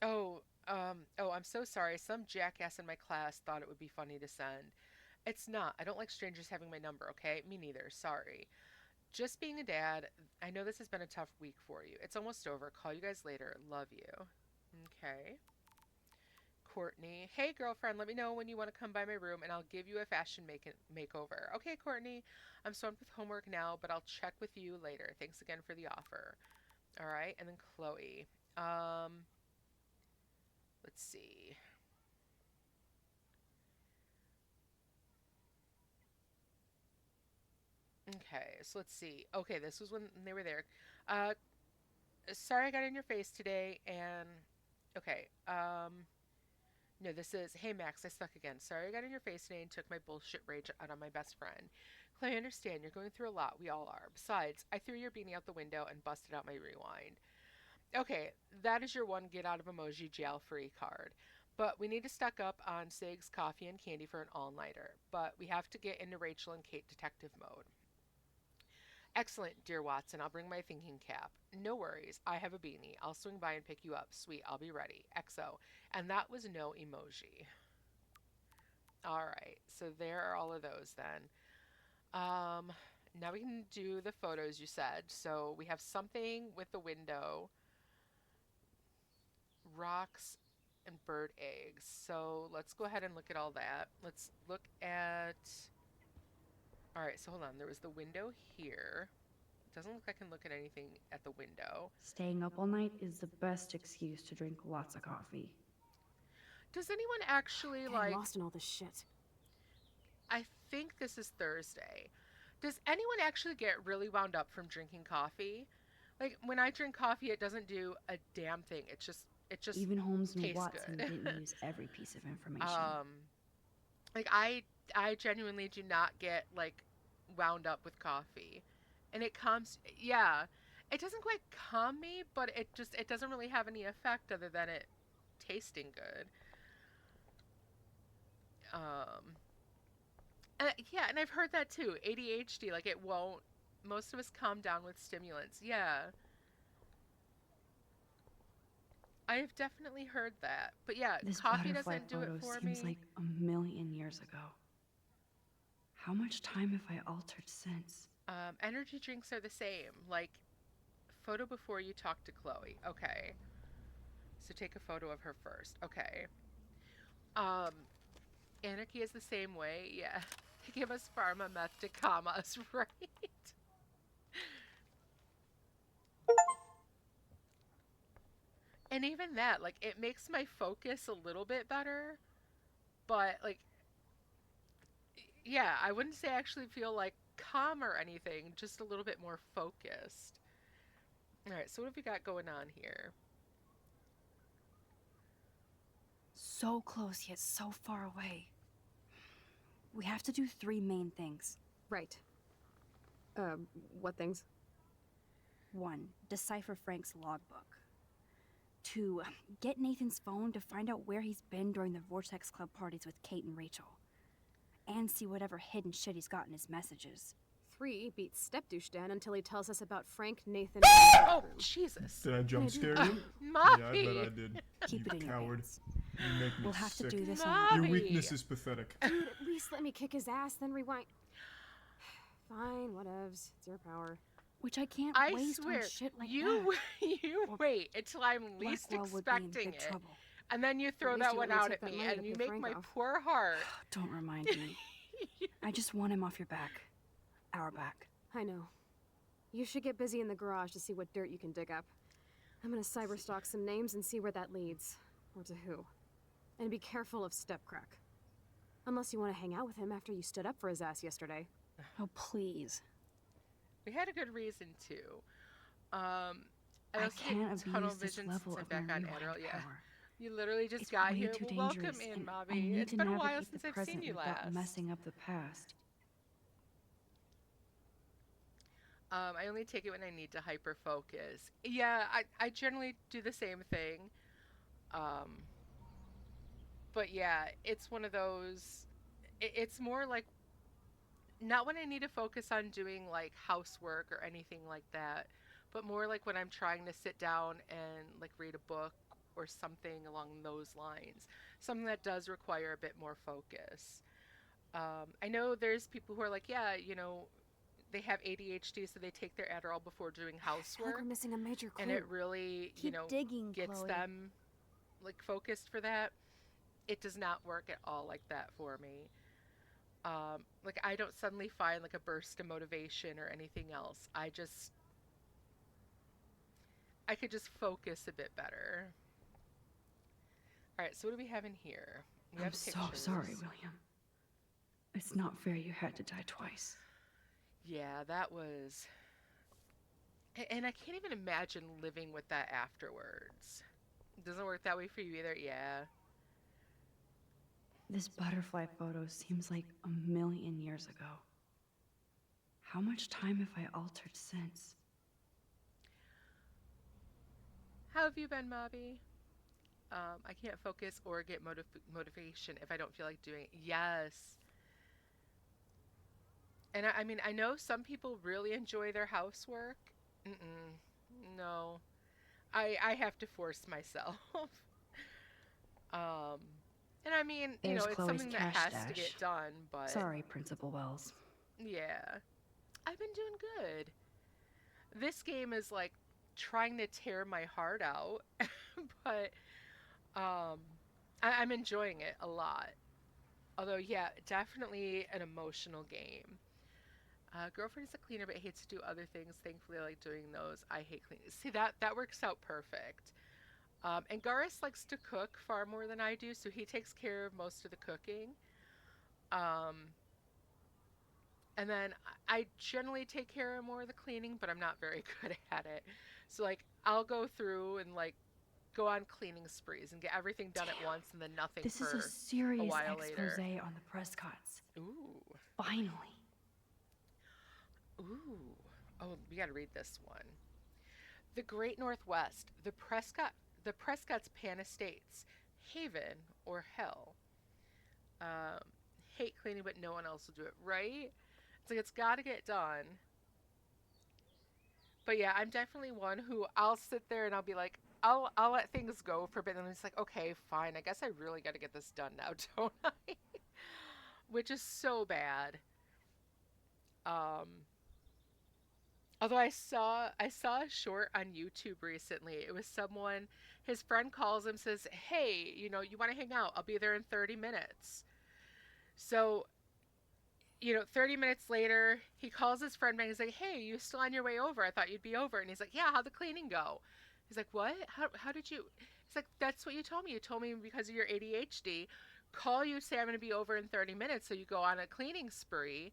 oh, I'm so sorry. Some jackass in my class thought it would be funny to send. It's not. I don't like strangers having my number, okay? Me neither. Sorry. Just being a dad, I know this has been a tough week for you. It's almost over. Call you guys later. Love you. Okay. Courtney. Hey, girlfriend, let me know when you want to come by my room and I'll give you a fashion makeover. Okay, Courtney. I'm swamped with homework now, but I'll check with you later. Thanks again for the offer. All right. And then Chloe. Let's see. Okay, so let's see. Okay, this was when they were there. Uh, Sorry I got in your face today, and okay. No, this is, hey Max, I suck again. Sorry I got in your face today and took my bullshit rage out on my best friend. Clay, I understand you're going through a lot. We all are. Besides, I threw your beanie out the window and busted out my rewind. Okay, that is your one get out of emoji jail free card. But we need to stock up on cigs, coffee, and candy for an all-nighter. But we have to get into Rachel and Kate detective mode. Excellent, dear Watson. I'll bring my thinking cap. No worries. I have a beanie. I'll swing by and pick you up. Sweet. I'll be ready. XO. And that was no emoji. All right. So there are all of those then. Now we can do the photos you said. So we have something with the window, rocks, and bird eggs. So let's go ahead and look at all that. Let's look at... All right, so hold on. There was the window here. It doesn't look like I can look at anything at the window. Staying up all night is the best excuse to drink lots of coffee. Does anyone actually, I'm lost in all this shit. I think this is Thursday. Does anyone actually get really wound up from drinking coffee? Like, when I drink coffee, it doesn't do a damn thing. It just Even Holmes and tastes Watson good. didn't use every piece of information. Like, I genuinely do not get, like, wound up with coffee. And it calms, yeah. It doesn't quite calm me, but it doesn't really have any effect other than it tasting good. Yeah, and I've heard that too. ADHD, like, it won't, most of us calm down with stimulants. Yeah. I have definitely heard that. But yeah, This coffee butterfly doesn't do it photo for seems me. like a million years ago. How much time have I altered since? Energy drinks are the same. Like, photo before you talk to Chloe. Okay. So take a photo of her first. Okay. Anarchy is the same way. Yeah. They give us pharma meth to calm us, right? And even that, like, it makes my focus a little bit better. But, like, yeah, I wouldn't say I actually feel, like, calm or anything. Just a little bit more focused. Alright, so what have we got going on here? So close yet so far away. We have to do 3 main things. Right. What things? 1. Decipher Frank's logbook. 2. Get Nathan's phone to find out where he's been during the Vortex Club parties with Kate and Rachel. And see whatever hidden shit he's got in his messages. 3. Beat Stepdouche Dan until he tells us about Frank, Nathan, Oh, Jesus. Did I jump scare you? Mommy! Yeah, I bet I did. Keep you it in your coward. pants. You make me We'll have sick. to do this Mommy! Your weakness is pathetic. Dude, at least let me kick his ass, then rewind. Fine, whatevs. It's your power. Which I can't I waste swear, on shit like you that. you wait until I'm least Blackwell would be in expecting big it, trouble. and then you throw least that you one let me out take at that me, money to and you pay make Frank my off. poor heart. Don't remind me. I just want him off your back. Our back. I know. You should get busy in the garage to see what dirt you can dig up. I'm gonna cyberstalk some names and see where that leads. Or to who. And be careful of Stepcrack. Unless you want to hang out with him after you stood up for his ass yesterday. Oh, please. We had a good reason to. I I also can't get tunnel abuse this vision level since of I'm my back on rewind Adderall. Yeah, power. you literally just It's got way here. too Well, dangerous, welcome in, and I Bobby. need It's to been a while navigate since the I've present seen you without last. messing up the past. I only take it when I need to hyper focus. Yeah, I generally do the same thing. But yeah, it's one of those. It's more like not when I need to focus on doing like housework or anything like that, but more like when I'm trying to sit down and like read a book or something along those lines. Something that does require a bit more focus. I know there's people who are like, yeah, you know, they have ADHD, so they take their Adderall before doing I feel like housework, we're missing a major clue. and it really, you Keep know, digging, gets Chloe. them like focused for that. It does not work at all like that for me. Like I don't suddenly find like a burst of motivation or anything else. I could just focus a bit better. All right, so what do we have in here? We I'm have so pictures. sorry, William. It's not fair you had to die twice. Yeah, that was. And I can't even imagine living with that afterwards. It doesn't work that way for you either. Yeah. This butterfly photo seems like a million years ago. How much time have I altered since? How have you been, Bobby? I can't focus or get motivation if I don't feel like doing it. Yes. And I mean, I know some people really enjoy their housework. No. I have to force myself. And I mean, you There's know, it's Chloe's something that cash has to stash. get done, but Sorry, Principal Wells. yeah. I've been doing good. This game is like trying to tear my heart out, but I'm enjoying it a lot. Although, yeah, definitely an emotional game. Girlfriend is a cleaner but hates to do other things. Thankfully, I like doing those. I hate cleaning. See, that works out perfect. And Garis likes to cook far more than I do, so he takes care of most of the cooking. And then I generally take care of more of the cleaning, but I'm not very good at it. So, like, I'll go through and, like, go on cleaning sprees and get everything done at once and then nothing This for is a serious while expose later. on the Prescotts. Ooh. Finally. Ooh. Oh, we gotta read this one. The Great Northwest, the Prescott's Pan Estates, Haven or Hell. Hate cleaning, but no one else will do it, right? It's like it's gotta get done. But yeah, I'm definitely one who I'll sit there and I'll be like, I'll let things go for a bit, and then it's like, okay, fine, I guess I really gotta get this done now, don't I? Which is so bad. Although I saw a short on YouTube recently. It was someone, his friend calls him, says, hey, you know, you want to hang out? I'll be there in 30 minutes. So, you know, 30 minutes later, he calls his friend back and he's like, hey, you still on your way over? I thought you'd be over. And he's like, yeah, how'd the cleaning go? He's like, what? How did you? He's like, that's what you told me. You told me because of your ADHD, call you, say I'm going to be over in 30 minutes. So you go on a cleaning spree.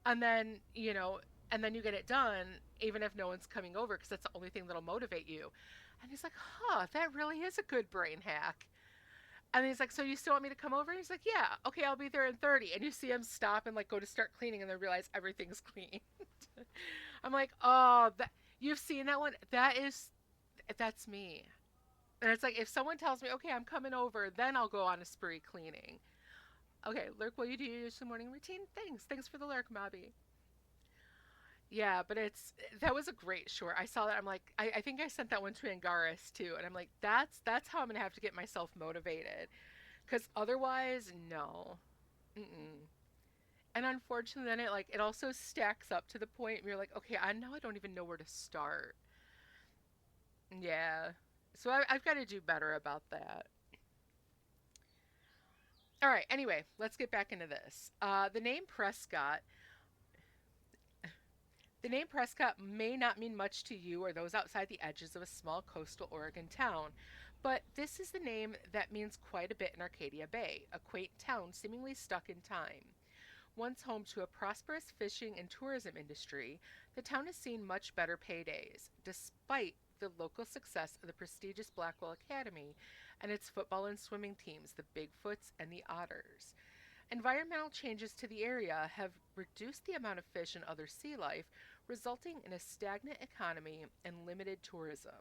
And then, you know, and then you get it done, even if no one's coming over, because that's the only thing that'll motivate you. And he's like, huh, that really is a good brain hack. And he's like, so you still want me to come over? And he's like, yeah, okay, I'll be there in 30. And you see him stop and like go to start cleaning and then realize everything's clean. I'm like, oh, you've seen that one? That's me. And it's like, if someone tells me, okay, I'm coming over, then I'll go on a spree cleaning. Okay, Lurk, will you do your usual morning routine? Thanks for the lurk, Mobby. Yeah, but that was a great short. I saw that. I'm like, I think I sent that one to Angaris too, and I'm like, that's how I'm gonna have to get myself motivated, because otherwise, no. Mm-mm. And unfortunately, then it also stacks up to the point where you're like, okay, now I don't even know where to start. Yeah, so I've got to do better about that. All right. Anyway, let's get back into this. The name Prescott. The name Prescott may not mean much to you or those outside the edges of a small coastal Oregon town, but this is the name that means quite a bit in Arcadia Bay, a quaint town seemingly stuck in time. Once home to a prosperous fishing and tourism industry, the town has seen much better paydays, despite the local success of the prestigious Blackwell Academy and its football and swimming teams, the Bigfoots and the Otters. Environmental changes to the area have reduced the amount of fish and other sea life, resulting in a stagnant economy and limited tourism.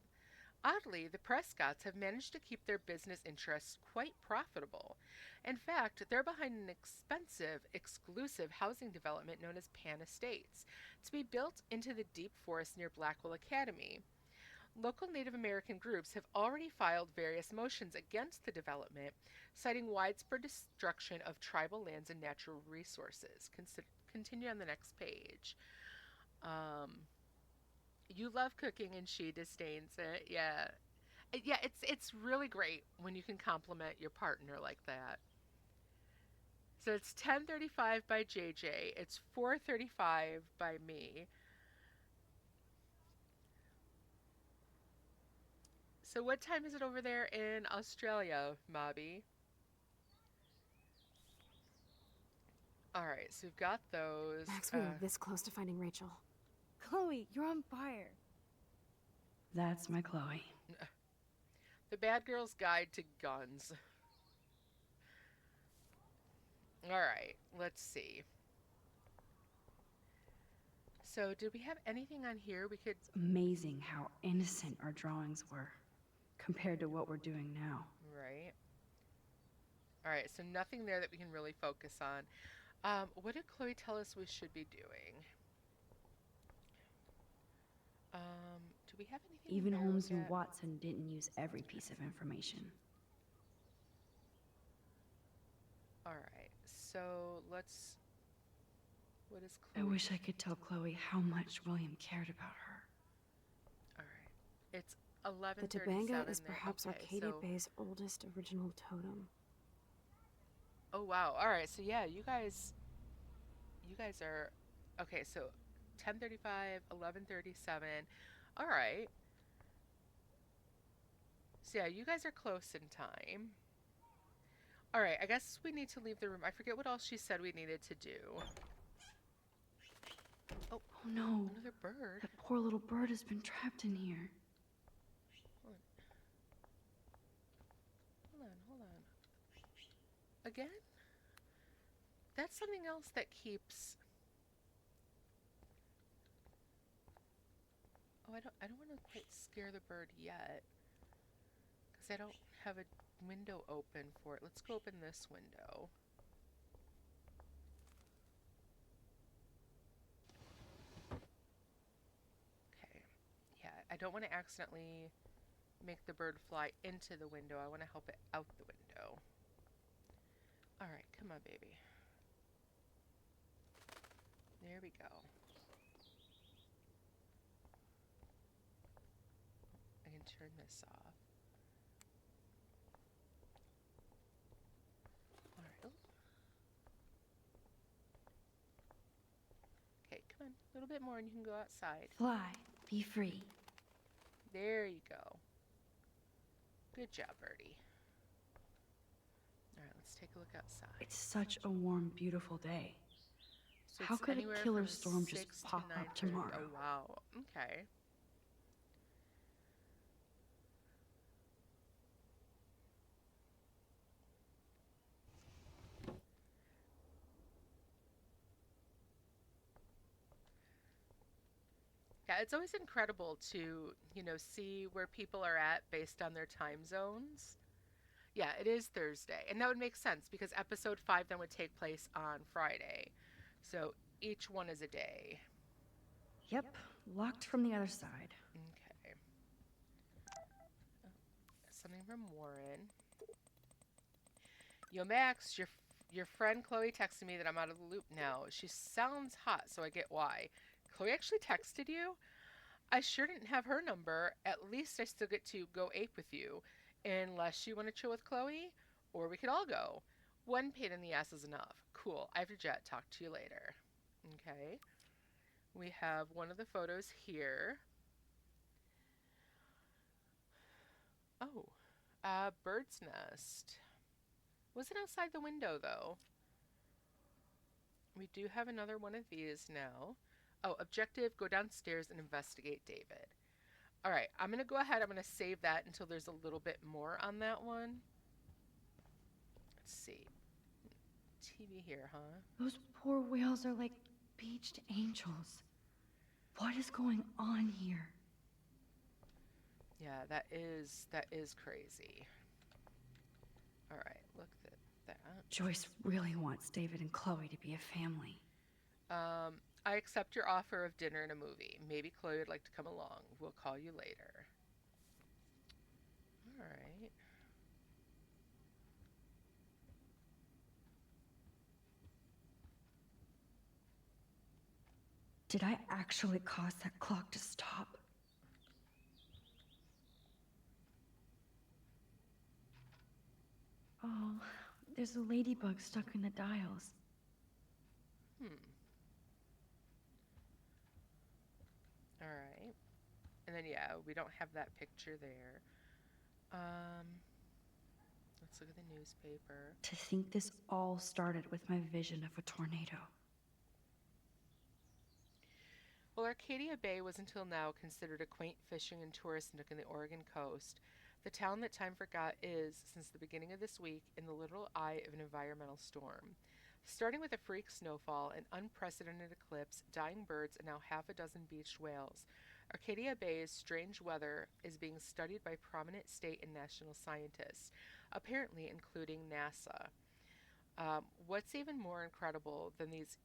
Oddly, the Prescotts have managed to keep their business interests quite profitable. In fact, they're behind an expensive, exclusive housing development known as Pan Estates, to be built into the deep forest near Blackwell Academy. Local Native American groups have already filed various motions against the development, citing widespread destruction of tribal lands and natural resources. Continue on the next page. You love cooking and she disdains it. Yeah. Yeah, it's really great when you can compliment your partner like that. So it's 10:35 by JJ. It's 4:35 by me. So what time is it over there in Australia, Mobby? All right, so we've got those. Max, we are this close to finding Rachel. Chloe, you're on fire. That's my Chloe. The Bad Girl's Guide to Guns. All right, let's see. So did we have anything on here we could... Amazing how innocent our drawings were compared to what we're doing now. Right. All right, so nothing there that we can really focus on. What did Chloe tell us we should be doing? Do we have anything? Even there Holmes yet? and Watson didn't use every piece of information. All right, so let's... What is I Chloe? wish I could tell Chloe how much William cared about her. All right, it's 11:37. The Tabanga is there. perhaps Okay, Arcadia so... Bay's oldest original totem. Oh wow! All right, so yeah, you guys are okay. So 10:35, 11:37. All right. So yeah, you guys are close in time. All right, I guess we need to leave the room. I forget what else she said we needed to do. Oh no! Another bird. That poor little bird has been trapped in here. Hold on. Again? That's something else that keeps... Oh, I don't want to quite scare the bird yet. Because I don't have a window open for it. Let's go open this window. Okay. Yeah, I don't want to accidentally make the bird fly into the window. I want to help it out the window. Alright, come on, baby. There we go. I can turn this off. Alright. Okay, come on. A little bit more and you can go outside. Fly, be free. There you go. Good job, birdie. Alright, let's take a look outside. It's such a warm, beautiful day. So How it's could a anywhere killer from storm just 6 to pop up 9:30. tomorrow? Oh, wow. Okay. Yeah, it's always incredible to, see where people are at based on their time zones. Yeah, it is Thursday. And that would make sense because episode 5 then would take place on Friday. So each one is a day. Yep, locked from the other side. Okay. Something from Warren. Yo, Max, your friend Chloe texted me that I'm out of the loop now. She sounds hot, so I get why. Chloe actually texted you? I sure didn't have her number. At least I still get to go ape with you. Unless you want to chill with Chloe, or we could all go. One pain in the ass is enough. Cool, I have to jet. Talk to you later. Okay. We have one of the photos here. Oh, bird's nest. Wasn't outside the window, though. We do have another one of these now. Oh, objective, go downstairs and investigate David. All right, I'm going to go ahead. I'm going to save that until there's a little bit more on that one. Let's see. TV here, huh? Those poor whales are like beached angels. What is going on here? Yeah, that is crazy. All right, look at that. Joyce really wants David and Chloe to be a family. I accept your offer of dinner and a movie. Maybe Chloe would like to come along. We'll call you later. All right. Did I actually cause that clock to stop? Oh, there's a ladybug stuck in the dials. All right. And then, yeah, we don't have that picture there. Let's look at the newspaper. To think this all started with my vision of a tornado. Well, Arcadia Bay was until now considered a quaint fishing and tourist nook in the Oregon coast. The town that time forgot is, since the beginning of this week, in the literal eye of an environmental storm. Starting with a freak snowfall, an unprecedented eclipse, dying birds, and now half a dozen beached whales, Arcadia Bay's strange weather is being studied by prominent state and national scientists, apparently including NASA. What's even more incredible than these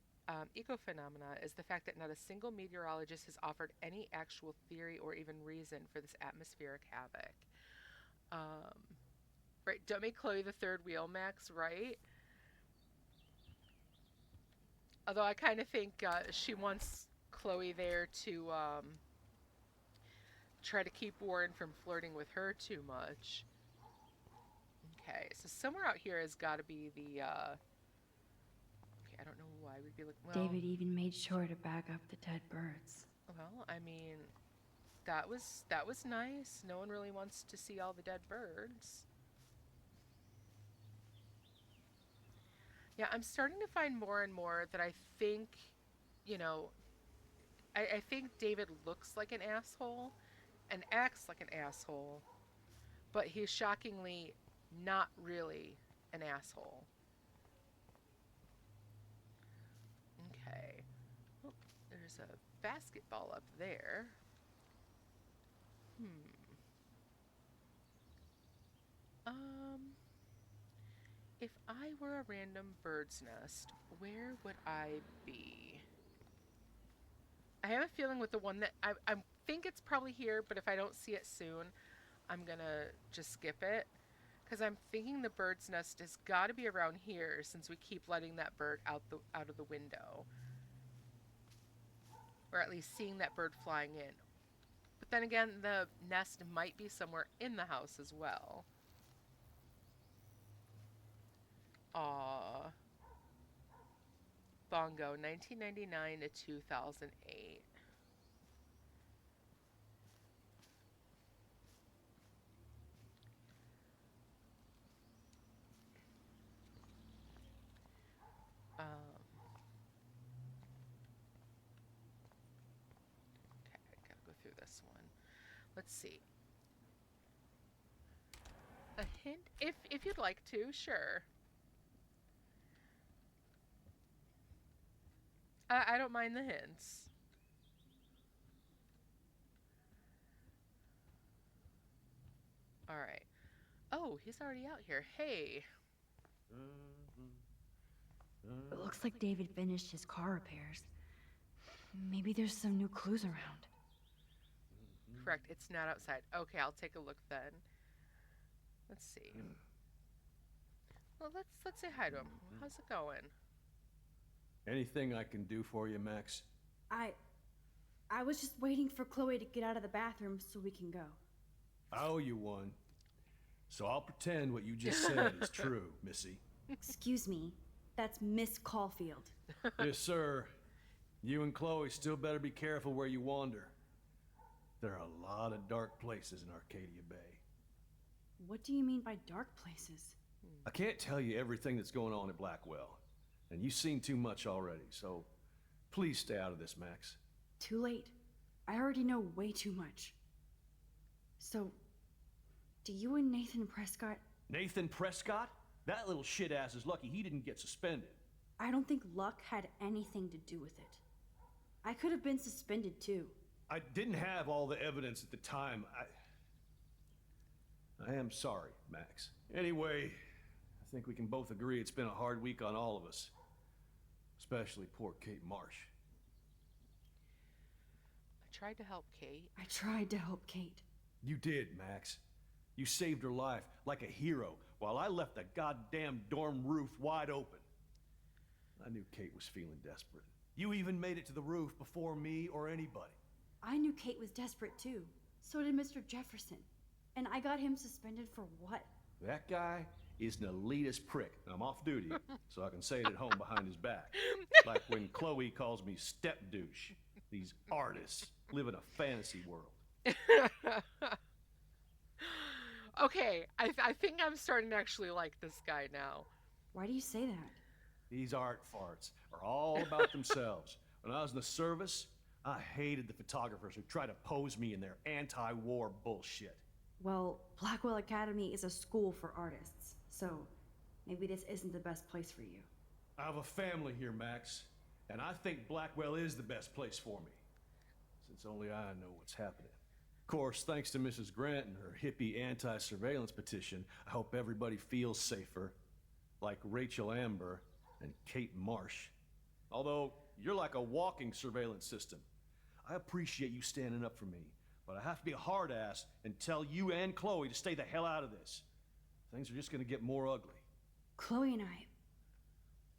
ecophenomena is the fact that not a single meteorologist has offered any actual theory or even reason for this atmospheric havoc. Right, don't make Chloe the third wheel, Max, right? Although I kind of think she wants Chloe there to try to keep Warren from flirting with her too much. Okay, so somewhere out here has got to be the... okay, I don't know why we'd be looking... Well, David even made sure to bag up the dead birds. well, I mean, that was nice. No one really wants to see all the dead birds. Yeah, I'm starting to find more and more that I think, I think David looks like an asshole and acts like an asshole, but he's shockingly not really an asshole. Okay. Oh, there's a basketball up there. If I were a random bird's nest, where would I be? I have a feeling with the one that I think it's probably here, but if I don't see it soon, I'm gonna just skip it. Because I'm thinking the bird's nest has got to be around here since we keep letting that bird out of the window. Or at least seeing that bird flying in. But then again, the nest might be somewhere in the house as well. Aww. Bongo, 1999 to 2008. Okay, I gotta go through this one. Let's see. A hint? If you'd like to, sure. I don't mind the hints. All right. Oh, he's already out here. Hey. It looks like David finished his car repairs. Maybe there's some new clues around. Correct. It's not outside. Okay, I'll take a look then. Let's see. Well, let's say hi to him. How's it going? Anything I can do for you, Max? I was just waiting for Chloe to get out of the bathroom so we can go. I owe you one. So I'll pretend what you just said is true, Missy. Excuse me, that's Miss Caulfield. Yes, sir. You and Chloe still better be careful where you wander. There are a lot of dark places in Arcadia Bay. What do you mean by dark places? I can't tell you everything that's going on at Blackwell, and you've seen too much already, so please stay out of this, Max. Too late. I already know way too much. So, do you and Nathan Prescott... Nathan Prescott? That little shit-ass is lucky he didn't get suspended. I don't think luck had anything to do with it. I could have been suspended too. I didn't have all the evidence at the time. I am sorry, Max. Anyway, I think we can both agree it's been a hard week on all of us. Especially poor Kate Marsh. I tried to help Kate. I tried to help Kate. You did, Max. You saved her life like a hero while I left the goddamn dorm roof wide open. I knew Kate was feeling desperate. You even made it to the roof before me or anybody. I knew Kate was desperate too. So did Mr. Jefferson. And I got him suspended for what? That guy is an elitist prick, and I'm off duty, so I can say it at home behind his back. Like when Chloe calls me step douche. These artists live in a fantasy world. Okay, I think I'm starting to actually like this guy now. Why do you say that? These art farts are all about themselves. When I was in the service, I hated the photographers who try to pose me in their anti-war bullshit. Well, Blackwell Academy is a school for artists, so maybe this isn't the best place for you. I have a family here, Max, and I think Blackwell is the best place for me, since only I know what's happening. Of course, thanks to Mrs. Grant and her hippie anti-surveillance petition, I hope everybody feels safer, like Rachel Amber and Kate Marsh. Although, you're like a walking surveillance system. I appreciate you standing up for me, but I have to be a hard ass and tell you and Chloe to stay the hell out of this. Things are just gonna get more ugly. Chloe and I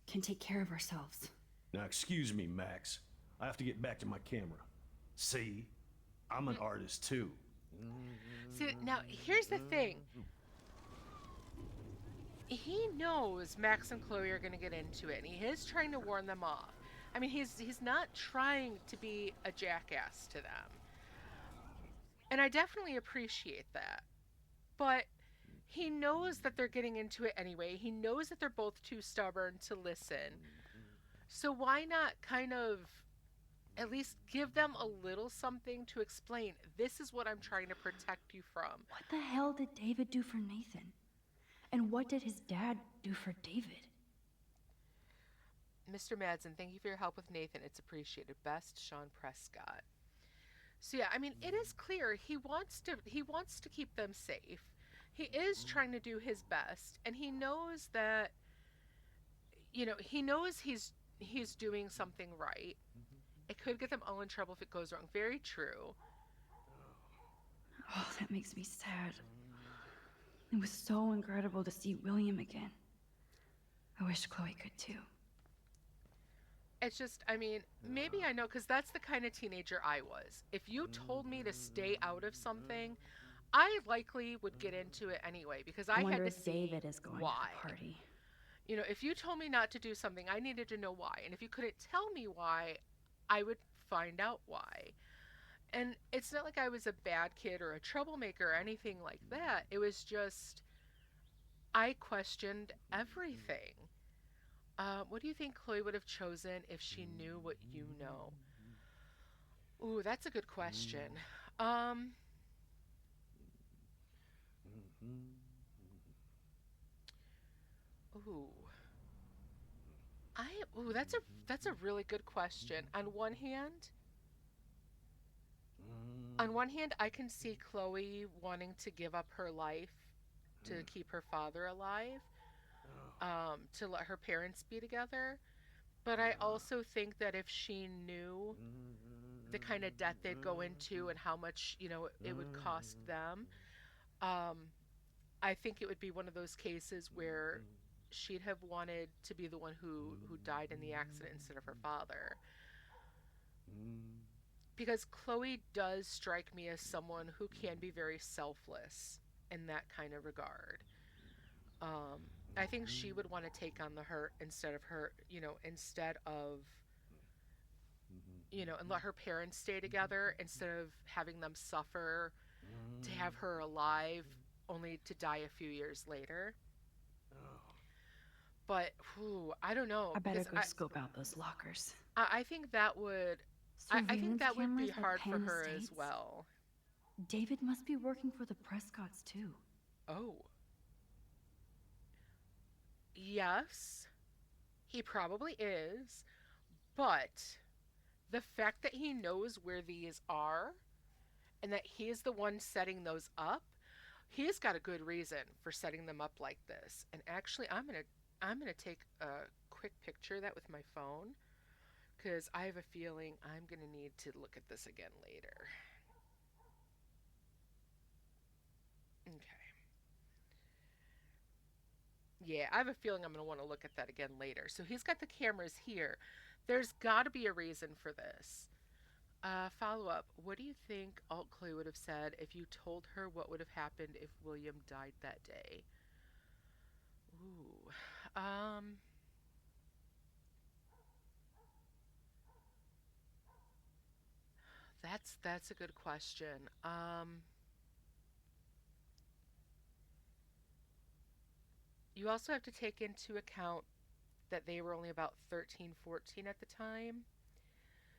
can take care of ourselves. Now, excuse me, Max. I have to get back to my camera. See? I'm an artist, too. See, now, here's the thing. He knows Max and Chloe are going to get into it, and he is trying to warn them off. I mean, he's not trying to be a jackass to them. And I definitely appreciate that. But he knows that they're getting into it anyway. He knows that they're both too stubborn to listen. So why not kind of at least give them a little something to explain, this is what I'm trying to protect you from. What the hell did David do for Nathan? And what did his dad do for David? Mr. Madsen, thank you for your help with Nathan. It's appreciated. Best, Sean Prescott. So yeah, I mean, it is clear he wants to keep them safe. He is trying to do his best, and he knows that, you know, he knows he's doing something right. It could get them all in trouble if it goes wrong. Very true. Oh, that makes me sad. It was so incredible to see William again. I wish Chloe could too. It's just, I mean, maybe I know, because that's the kind of teenager I was. If you told me to stay out of something, I likely would get into it anyway, because I had to see David is going why. to the party. You know, if you told me not to do something, I needed to know why. And if you couldn't tell me why, I would find out why. And it's not like I was a bad kid or a troublemaker or anything like that. It was just, I questioned everything. What do you think Chloe would have chosen if she knew what you know? Ooh, that's a good question. That's a really good question. On one hand, On one hand, I can see Chloe wanting to give up her life to keep her father alive, to let her parents be together. But I also think that if she knew the kind of debt they'd go into and how much, it would cost them, I think it would be one of those cases where she'd have wanted to be the one who died in the accident instead of her father. Because Chloe does strike me as someone who can be very selfless in that kind of regard. I think she would want to take on the hurt instead of and let her parents stay together instead of having them suffer to have her alive only to die a few years later. But, I don't know. I better because go scope out those lockers. I think that would... I think Surveillance that would be cameras at hard for Penn her as Estates? well. David must be working for the Prescotts, too. Oh. Yes, he probably is, but the fact that he knows where these are and that he is the one setting those up, he's got a good reason for setting them up like this. And actually, I'm gonna take a quick picture of that with my phone, because I have a feeling I'm gonna need to look at this again later. Okay. Yeah, I have a feeling I'm going to want to look at that again later. So he's got the cameras here. There's got to be a reason for this. Follow up. What do you think Alt Chloe would have said if you told her what would have happened if William died that day? Ooh. That's a good question. You also have to take into account that they were only about 13, 14 at the time.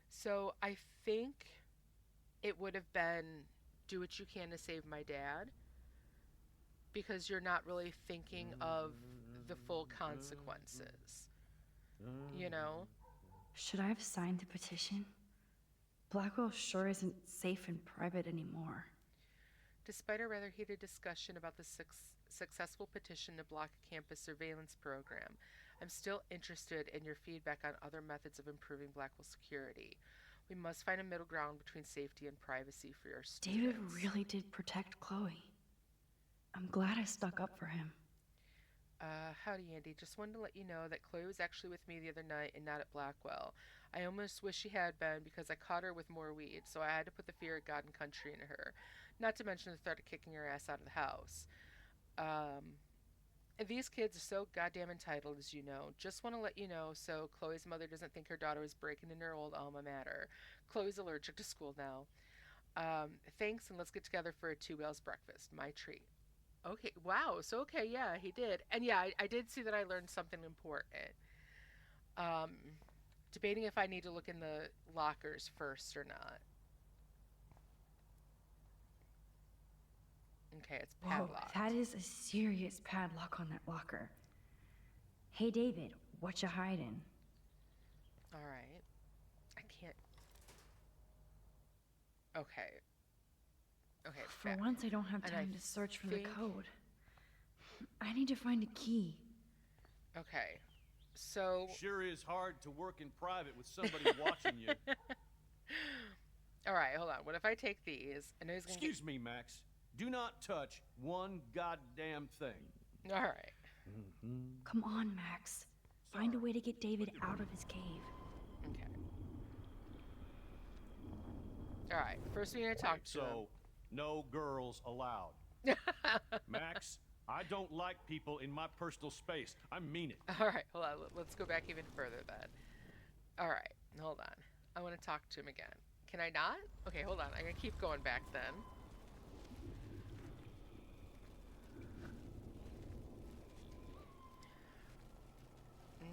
So I think it would have been do what you can to save my dad, because you're not really thinking of the full consequences. You know? Should I have signed the petition? Blackwell sure isn't safe and private anymore. Despite a rather heated discussion about the successful petition to block a campus surveillance program, I'm still interested in your feedback on other methods of improving Blackwell security. We must find a middle ground between safety and privacy for your students. David really did protect Chloe. I'm glad I stuck up for him. Howdy, Andy. Just wanted to let you know that Chloe was actually with me the other night and not at Blackwell. I almost wish she had been because I caught her with more weed, so I had to put the fear of God and country into her. Not to mention the threat of kicking her ass out of the house. These kids are so goddamn entitled, as you know. Just want to let you know so Chloe's mother doesn't think her daughter is breaking into her old alma mater. Chloe's allergic to school now. Thanks, and let's get together for a 2 whales breakfast. My treat. Okay, wow. So, okay, yeah, he did. And yeah, I did see that I learned something important. Debating if I need to look in the lockers first or not. Okay, it's padlocked. Whoa, that is a serious padlock on that locker. Hey, David, what you hiding? All right. I can't... Okay. Okay, For once, I don't have time to search for the code. I need to find a key. Okay, so... Sure is hard to work in private with somebody watching you. All right, hold on. What if I take these? I know he's gonna Excuse me, Max. Do not touch one goddamn thing. All right. Come on, Max. Find a way to get David out of his cave. Okay. All right. First, we need to talk to him. So, no girls allowed. Max, I don't like people in my personal space. I mean it. All right, hold on. Let's go back even further then. All right, hold on. I want to talk to him again. Can I not? Okay, hold on. I'm going to keep going back then.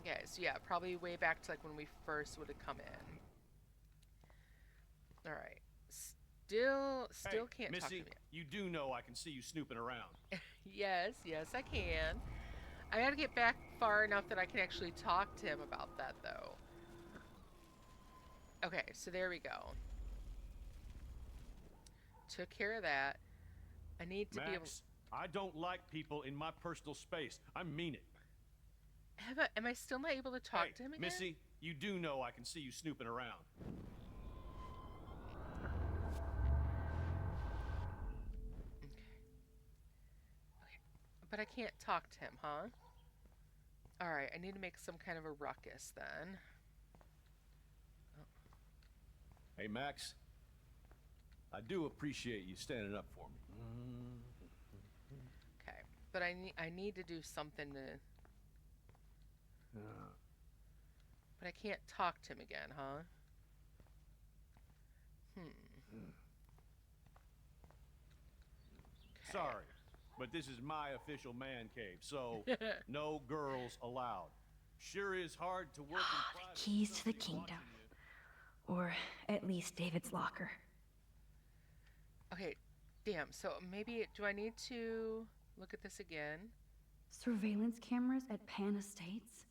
Okay, so yeah, probably way back to like when we first would have come in. All right. Still can't Missy, talk to me. you do know I can see you snooping around. Yes, I can. I gotta get back far enough that I can actually talk to him about that, though. Okay, so there we go. took care of that. I need to be able. Max, I don't like people in my personal space. I mean it. Am I still not able to talk to him again? Missy, you do know I can see you snooping around. Okay. But I can't talk to him, huh? Alright, I need to make some kind of a ruckus then. Hey, Max. I do appreciate you standing up for me. Okay, but I need to do something to... But I can't talk to him again, huh? Okay. Sorry, but this is my official man cave, so no girls allowed. Sure is hard to work in private. The keys to the kingdom. Or at least David's locker. Okay, damn, so maybe... Do I need to look at this again? Surveillance cameras at Pan Estates?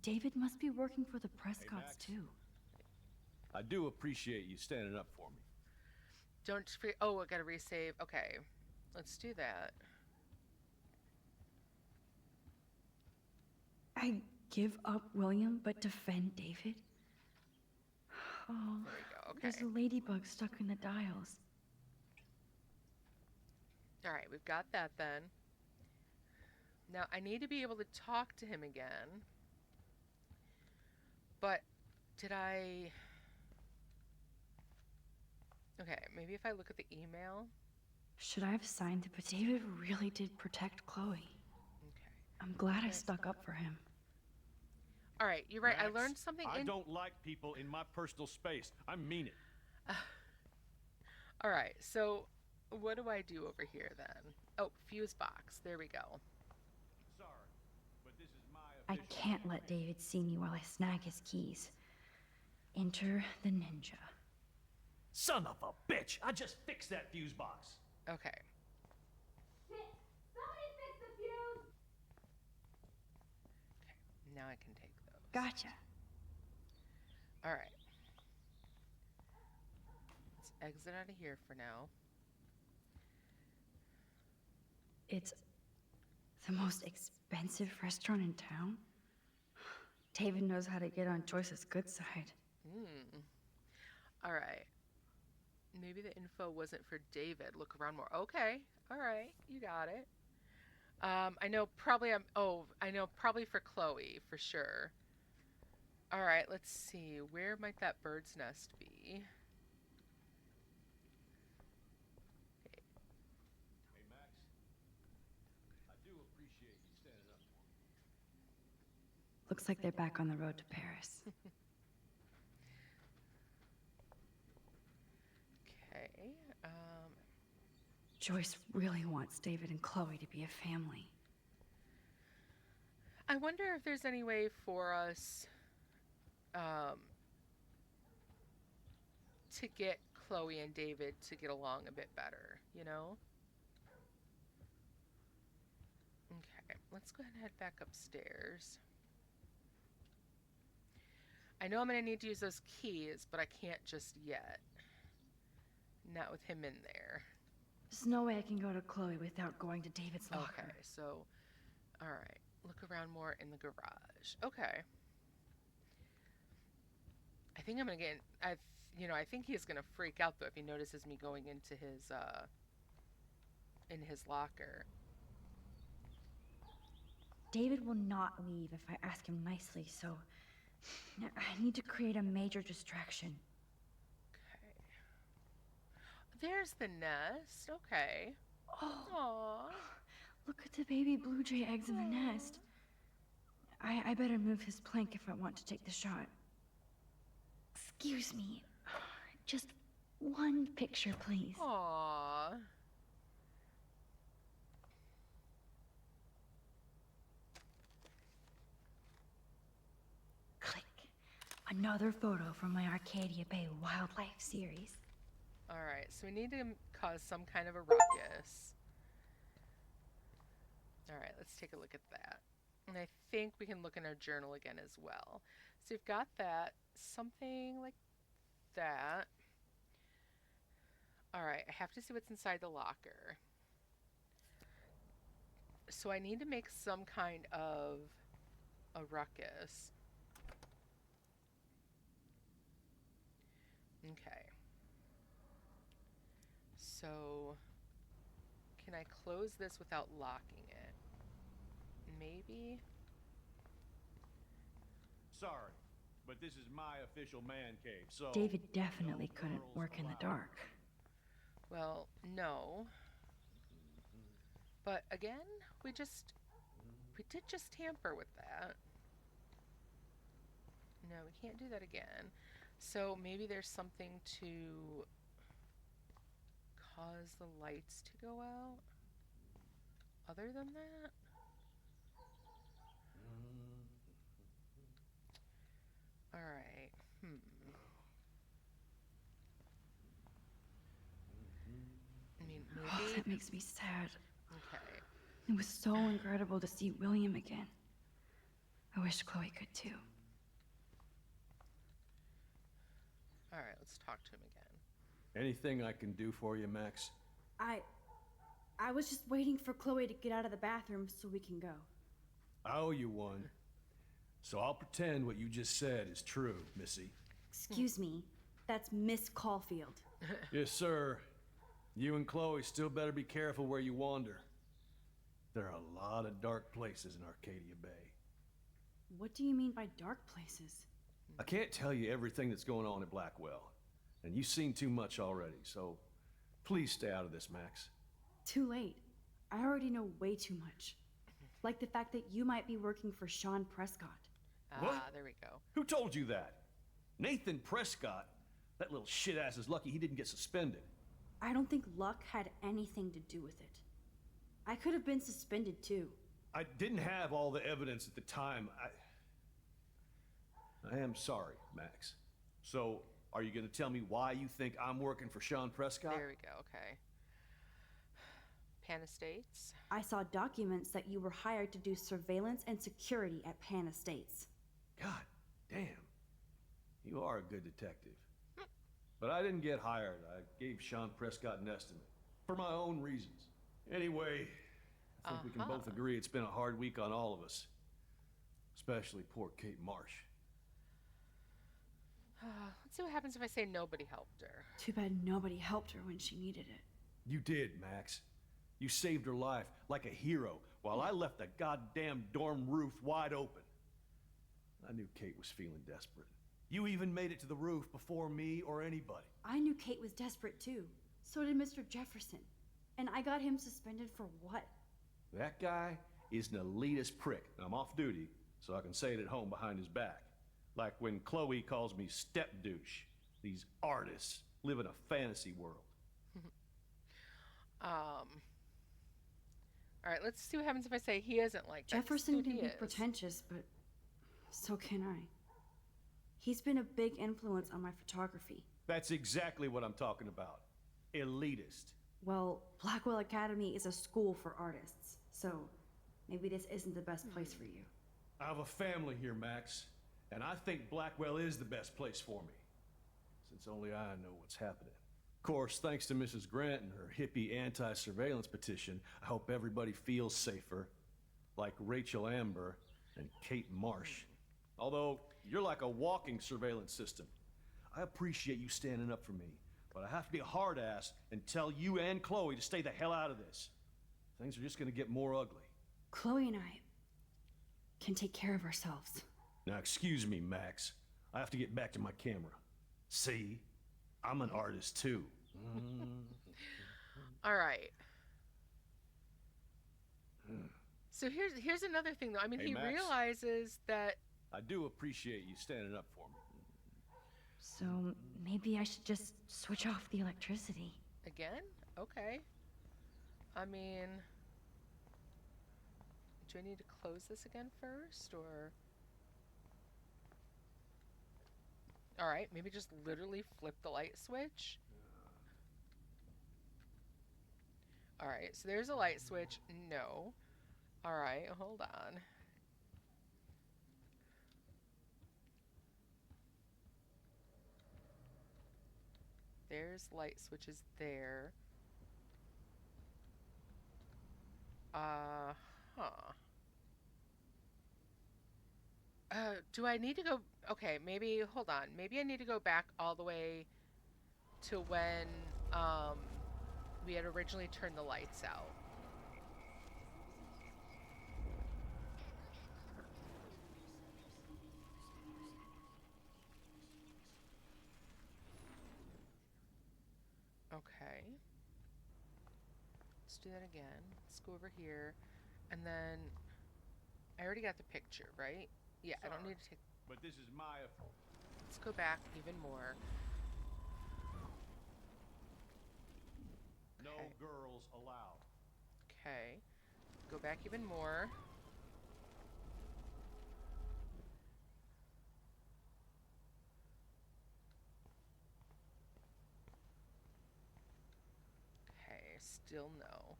David must be working for the Prescotts, too. I do appreciate you standing up for me. Don't forget... Oh, I gotta resave. Okay, let's do that. I give up William, but defend David? Oh, there we go. Okay. There's a ladybug stuck in the dials. Alright, we've got that then. Now, I need to be able to talk to him again. But, did I... Okay, maybe if I look at the email... Should I have signed it? But David really did protect Chloe. Okay. I'm glad I stuck up for him. Alright, you're right. Max, I learned something I don't like people in my personal space. I mean it. Alright, so what do I do over here then? Oh, fuse box. There we go. Sorry, but this is my I can't let David see me while I snag his keys. Enter the ninja. Son of a bitch! I just fixed that fuse box. Okay. Shit! Somebody fix the fuse! Okay, now I can take those. Gotcha. Alright. Let's exit out of here for now. It's the most expensive restaurant in town? David knows how to get on Joyce's good side. Alright. Maybe the info wasn't for David. Look around more. Okay. Alright. You got it. I know probably I know probably for Chloe, for sure. Alright, let's see. Where might that bird's nest be? Okay. Hey, Max. I do appreciate you standing up for me. Looks like they're back on the road to Paris. Okay. Joyce really wants David and Chloe to be a family. I wonder if there's any way for us to get Chloe and David to get along a bit better, you know? Okay, let's go ahead and head back upstairs. I know I'm going to need to use those keys, but I can't just yet. Not with him in there. There's no way I can go to Chloe without going to David's locker. Okay, so, alright. Look around more in the garage. Okay. I think I'm gonna get... I think he's gonna freak out, though, if he notices me going into his, in his locker. David will not leave if I ask him nicely, so... I need to create a major distraction. There's the nest. Okay. Oh. Aww. Look at the baby blue jay eggs in the nest. I better move his plank if I want to take the shot. Excuse me. Just one picture, please. Aww. Click. Another photo from my Arcadia Bay Wildlife series. Alright, so we need to cause some kind of a ruckus. Alright, let's take a look at that. And I think we can look in our journal again as well. So we've got that. Something like that. All right, I have to see what's inside the locker. So I need to make some kind of a ruckus. Okay. So can I close this without locking it? Maybe? Sorry, but this is my official man cave, so... David definitely couldn't work in the dark. Well, no. But again, we did just tamper with that. No, we can't do that again. So maybe there's something to cause the lights to go out? Other than that? Alright, I mean, Oh, maybe... that makes me sad. Okay. It was so incredible to see William again. I wish Chloe could too. Alright, let's talk to him again. Anything I can do for you, Max? I was just waiting for Chloe to get out of the bathroom so we can go. I owe you one. So I'll pretend what you just said is true, Missy. Excuse me, that's Miss Caulfield. Yes, sir. You and Chloe still better be careful where you wander. There are a lot of dark places in Arcadia Bay. What do you mean by dark places? I can't tell you everything that's going on at Blackwell, and you've seen too much already, so please stay out of this, Max. Too late. I already know way too much. Like the fact that you might be working for Sean Prescott. What? There we go. Who told you that? Nathan Prescott? That little shit-ass is lucky he didn't get suspended. I don't think luck had anything to do with it. I could have been suspended too. I didn't have all the evidence at the time. I am sorry, Max. So, are you going to tell me why you think I'm working for Sean Prescott? There we go, okay. Pan Estates. I saw documents that you were hired to do surveillance and security at Pan Estates. God damn. You are a good detective. But I didn't get hired. I gave Sean Prescott an estimate. For my own reasons. Anyway, I think we can both agree it's been a hard week on all of us. Especially poor Kate Marsh. Let's see what happens if I say nobody helped her. Too bad nobody helped her when she needed it. You did, Max. You saved her life like a hero while I left the goddamn dorm roof wide open. I knew Kate was feeling desperate. You even made it to the roof before me or anybody. I knew Kate was desperate too. So did Mr. Jefferson. And I got him suspended for what? That guy is an elitist prick, and I'm off duty, so I can say it at home behind his back. Like when Chloe calls me step douche. These artists live in a fantasy world. Alright, let's see what happens if I say he isn't like that. Jefferson can He be is. pretentious, but so can I. He's been a big influence on my photography. That's exactly what I'm talking about. Elitist. Well, Blackwell Academy is a school for artists, so maybe this isn't the best place for you. I have a family here, Max, and I think Blackwell is the best place for me, since only I know what's happening. Of course, thanks to Mrs. Grant and her hippie anti-surveillance petition, I hope everybody feels safer, like Rachel Amber and Kate Marsh. Although, you're like a walking surveillance system. I appreciate you standing up for me, but I have to be a hard ass and tell you and Chloe to stay the hell out of this. Things are just gonna get more ugly. Chloe and I can take care of ourselves. Now, excuse me, Max. I have to get back to my camera. See? I'm an artist, too. Alright. So here's another thing though. I mean, Hey, he Max. realizes that I do appreciate you standing up for me. So maybe I should just switch off the electricity. again? Okay. I mean, do I need to close this again first, or? Alright, maybe just literally flip the light switch. Alright, so there's a light switch. No. Alright, hold on. There's light switches there. Huh. Do I need to go? Okay, maybe, hold on. Maybe I need to go back all the way to when, we had originally turned the lights out. Okay. Let's do that again. Let's go over here. And then I already got the picture, right? Yeah, I don't need to take. But this is my. Let's go back even more. No girls allowed. Okay. Go back even more. Okay, still no.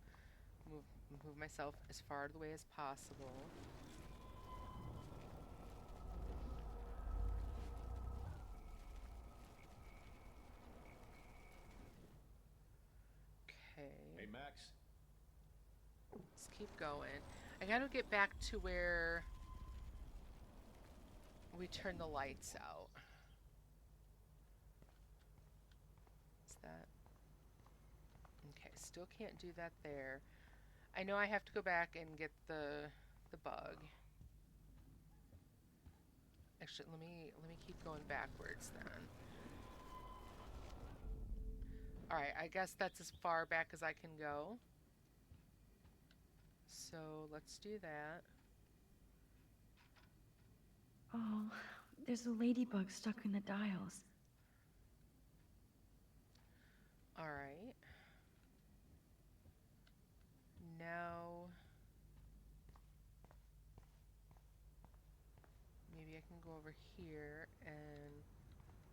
Move myself as far out of the way as possible. Okay. Hey, Max. Let's keep going. I gotta get back to where we turn the lights out. Is that? Okay, still can't do that there. I know I have to go back and get the bug. Actually, let me keep going backwards then. All right, I guess that's as far back as I can go. So let's do that. Oh, there's a ladybug stuck in the dials. All right. Now, maybe I can go over here and...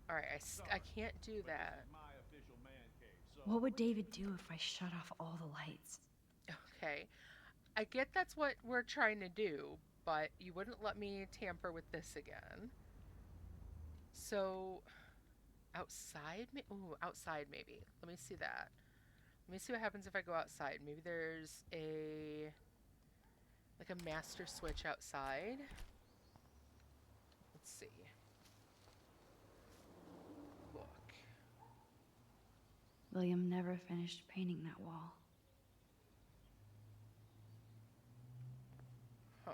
All right, I can't do that. What would David do if I shut off all the lights? Okay. I get that's what we're trying to do, but you wouldn't let me tamper with this again. So, outside? Ooh, outside maybe. Let me see that. Let me see what happens if I go outside. Maybe there's like a master switch outside. Let's see. Look. William never finished painting that wall. Huh.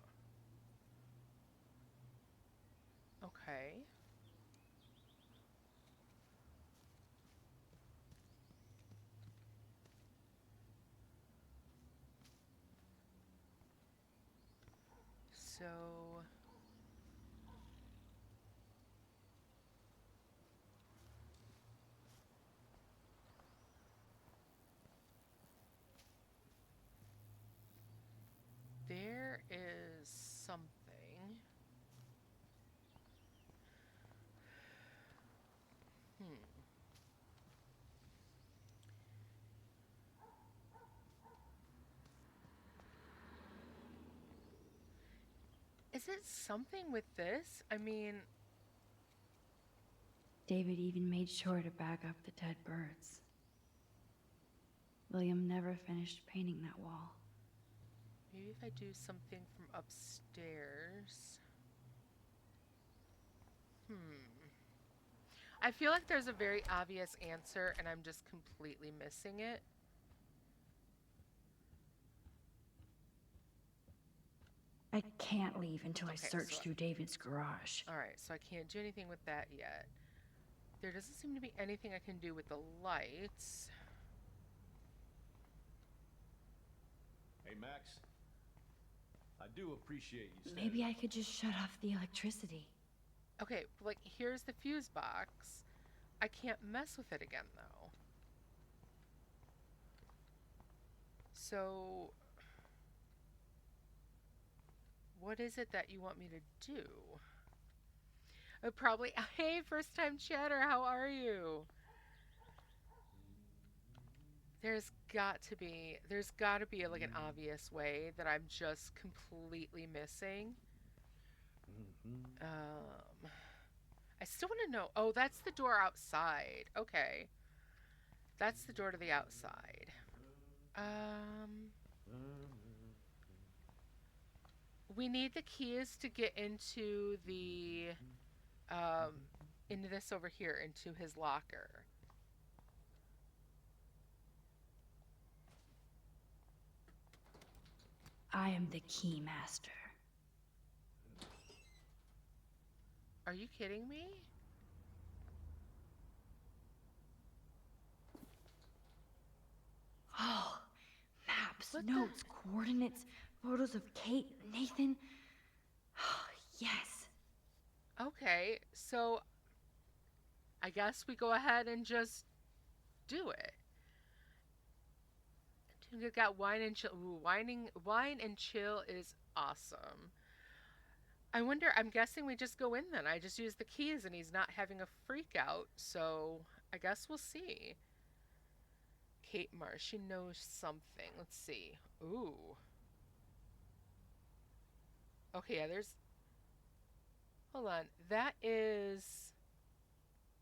Okay. So there is something. Is it something with this? I mean, David even made sure to bag up the dead birds. William never finished painting that wall. maybe if I do something from upstairs. I feel like there's a very obvious answer and I'm just completely missing it. I can't leave until I Okay, search so- through David's garage. Alright, so I can't do anything with that yet. There doesn't seem to be anything I can do with the lights. Hey, Max. I do appreciate you. Maybe I could just shut off the electricity. Okay, like here's the fuse box. I can't mess with it again though. So what is it that you want me to do? Probably, hey, first time chatter, how are you? There's got to be like an obvious way that I'm just completely missing. I still want to know. Oh, that's the door outside. Okay. That's the door to the outside. We need the keys to get into the, into this over here, into his locker. I am the key master. Are you kidding me? Oh, maps, What the- notes, coordinates, photos of Kate, Nathan. Yes. Okay, so I guess we go ahead and just do it. We got wine and chill. Ooh, wine and chill is awesome. I wonder, I'm guessing we just go in then. I just use the keys and he's not having a freak out, so I guess we'll see. Kate Marsh, she knows something. Let's see. Ooh. Okay, yeah, there's... Hold on. That is...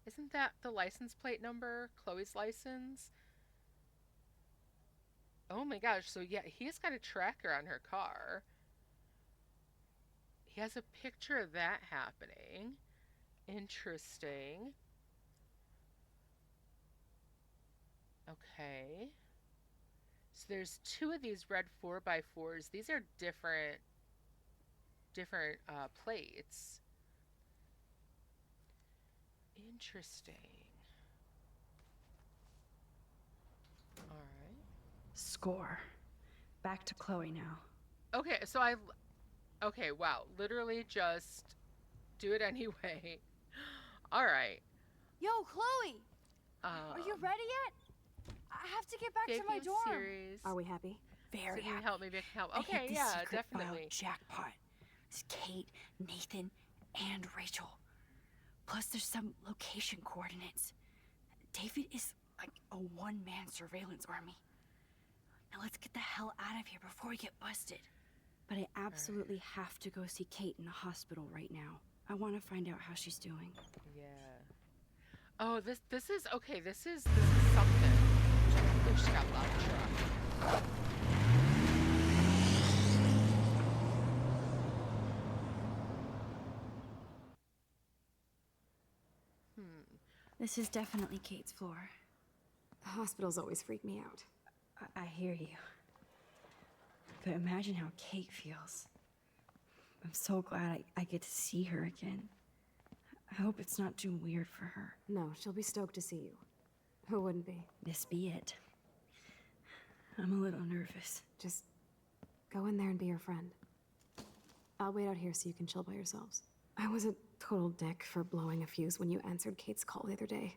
Isn't that the license plate number? Chloe's license? Oh my gosh, so yeah, he's got a tracker on her car. He has a picture of that happening. Interesting. Okay. So there's two of these red 4x4s. These are different plates. Interesting. All right. Score. Back to Chloe now. Okay, so okay, wow. Literally just do it anyway. All right. Yo, Chloe! Are you ready yet? I have to get back to my dorm. Series. Are we happy? Very Sydney, happy. help me, Vic, help. I Okay, hit the yeah, secret file definitely. jackpot. It's Kate, Nathan, and Rachel. Plus, there's some location coordinates. David is like a one-man surveillance army. Now let's get the hell out of here before we get busted. But I absolutely have to go see Kate in the hospital right now. I want to find out how she's doing. Yeah. Oh, this is okay. This is something. Oh, she got a loud truck. This is definitely Kate's floor. The hospitals always freak me out. I hear you. But imagine how Kate feels. I'm so glad I get to see her again. I hope it's not too weird for her. No, she'll be stoked to see you. Who wouldn't be? This be it. I'm a little nervous. Just go in there and be your friend. I'll wait out here so you can chill by yourselves. I was a total dick for blowing a fuse when you answered Kate's call the other day.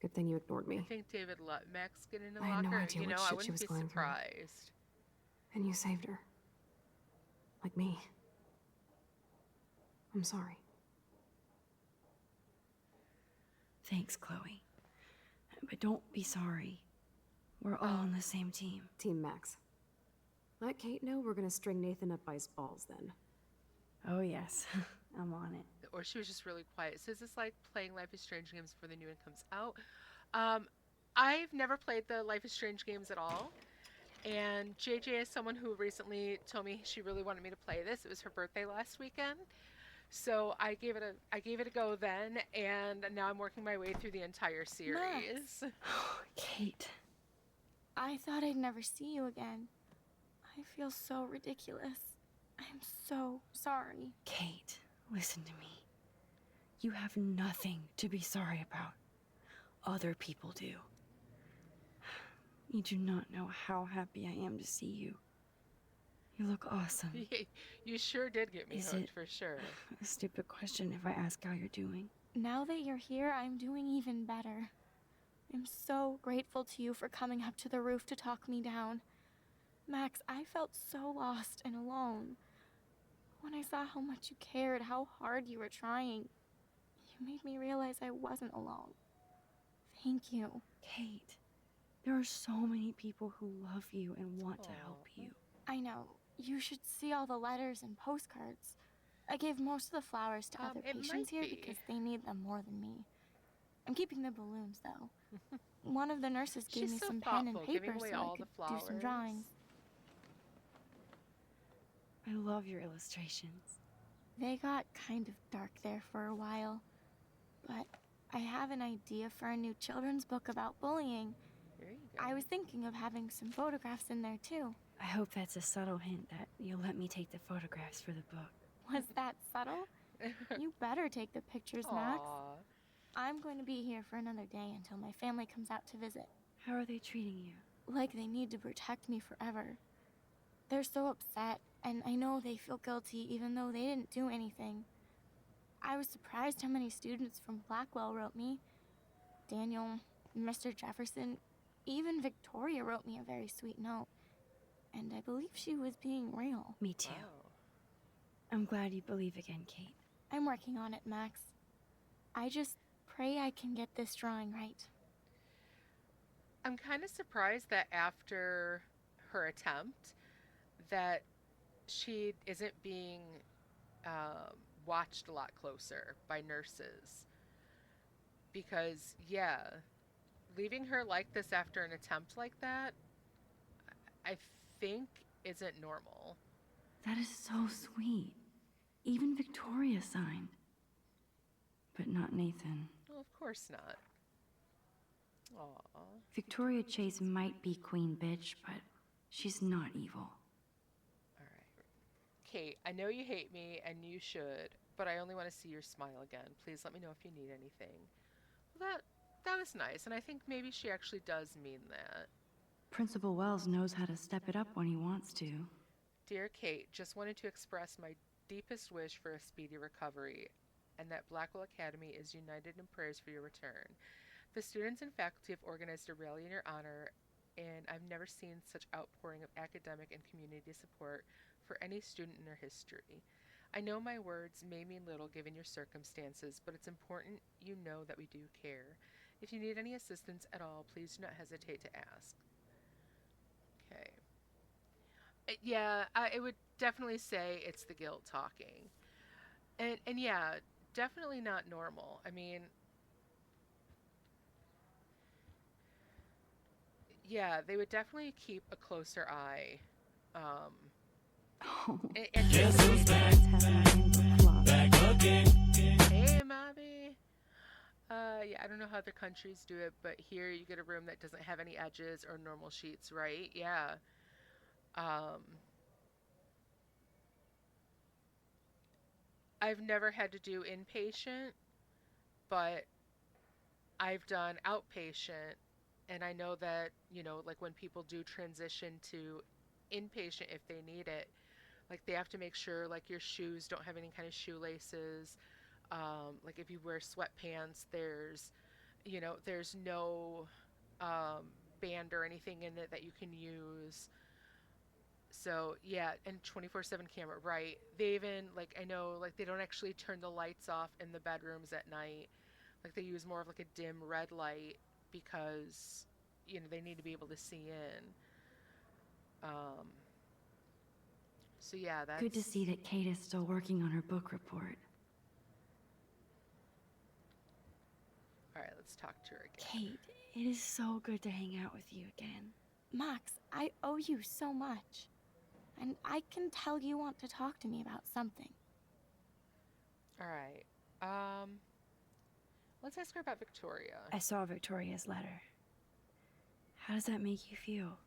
Good thing you ignored me. I think David let Max get into the I had locker. no idea You what know, I shit she wouldn't was be going through. surprised. And you saved her. Like me. I'm sorry. Thanks, Chloe. But don't be sorry. We're all on the same team. Team Max. Let Kate know we're gonna string Nathan up by his balls then. Oh, yes. I'm on it. Or she was just really quiet. So is this like playing Life is Strange games before the new one comes out? I've never played the Life is Strange games at all. And JJ is someone who recently told me she really wanted me to play this. It was her birthday last weekend. So I gave it a go then, and now I'm working my way through the entire series. Kate. I thought I'd never see you again. I feel so ridiculous. I'm so sorry. Kate, listen to me. You have nothing to be sorry about. Other people do. You do not know how happy I am to see you. You look awesome. You sure did get me Is hooked it for sure. a stupid question if I ask how you're doing? Now that you're here, I'm doing even better. I'm so grateful to you for coming up to the roof to talk me down. Max, I felt so lost and alone. When I saw how much you cared, how hard you were trying, you made me realize I wasn't alone. Thank you. Kate, there are so many people who love you and want to help you. I know. You should see all the letters and postcards. I gave most of the flowers to other it patients might here be. because they need them more than me. I'm keeping the balloons, though. One of the nurses gave She's me so some pen and thoughtful, giving paper away so all I the could do some flowers. drawings. I love your illustrations. They got kind of dark there for a while, but I have an idea for a new children's book about bullying. There you go. I was thinking of having some photographs in there, too. I hope that's a subtle hint that you'll let me take the photographs for the book. Was that subtle? You better take the pictures, Max. Aw. I'm going to be here for another day until my family comes out to visit. How are they treating you? Like they need to protect me forever. They're so upset, and I know they feel guilty even though they didn't do anything. I was surprised how many students from Blackwell wrote me. Daniel, Mr. Jefferson, even Victoria wrote me a very sweet note. And I believe she was being real. Me too. Wow. I'm glad you believe again, Kate. I'm working on it, Max. I just pray I can get this drawing right. I'm kind of surprised that after her attempt, that she isn't being watched a lot closer by nurses. Because, yeah, leaving her like this after an attempt like that, I think isn't normal. That is so sweet. Even Victoria signed. But not Nathan. Well, of course not. Aww. Victoria Chase might be queen bitch, but she's not evil. Alright. Kate, I know you hate me, and you should, but I only want to see your smile again. Please let me know if you need anything. Well, that was nice, and I think maybe she actually does mean that. Principal Wells knows how to step it up when he wants to. Dear Kate, just wanted to express my deepest wish for a speedy recovery, and that Blackwell Academy is united in prayers for your return. The students and faculty have organized a rally in your honor, and I've never seen such outpouring of academic and community support for any student in their history. I know my words may mean little given your circumstances, but it's important you know that we do care. If you need any assistance at all, please do not hesitate to ask. Okay. Yeah, I would definitely say it's the guilt talking. And yeah, definitely not normal. I mean, yeah, they would definitely keep a closer eye. And Guess who's back? back again. Hey, mommy. Yeah, I don't know how other countries do it, but here you get a room that doesn't have any edges or normal sheets, right? Yeah. I've never had to do inpatient, but I've done outpatient, and I know that, you know, like when people do transition to inpatient if they need it, like they have to make sure like your shoes don't have any kind of shoelaces. Like if you wear sweatpants, there's, you know, there's no band or anything in it that you can use. So yeah, and 24/7 camera, right? They even, like, I know, like they don't actually turn the lights off in the bedrooms at night. Like they use more of like a dim red light because, you know, they need to be able to see in. So yeah, that's Good to see that Kate is still working on her book report. All right, let's talk to her again. Kate, it is so good to hang out with you again. Max, I owe you so much. And I can tell you want to talk to me about something. All right. Let's ask her about Victoria. I saw Victoria's letter. How does that make you feel?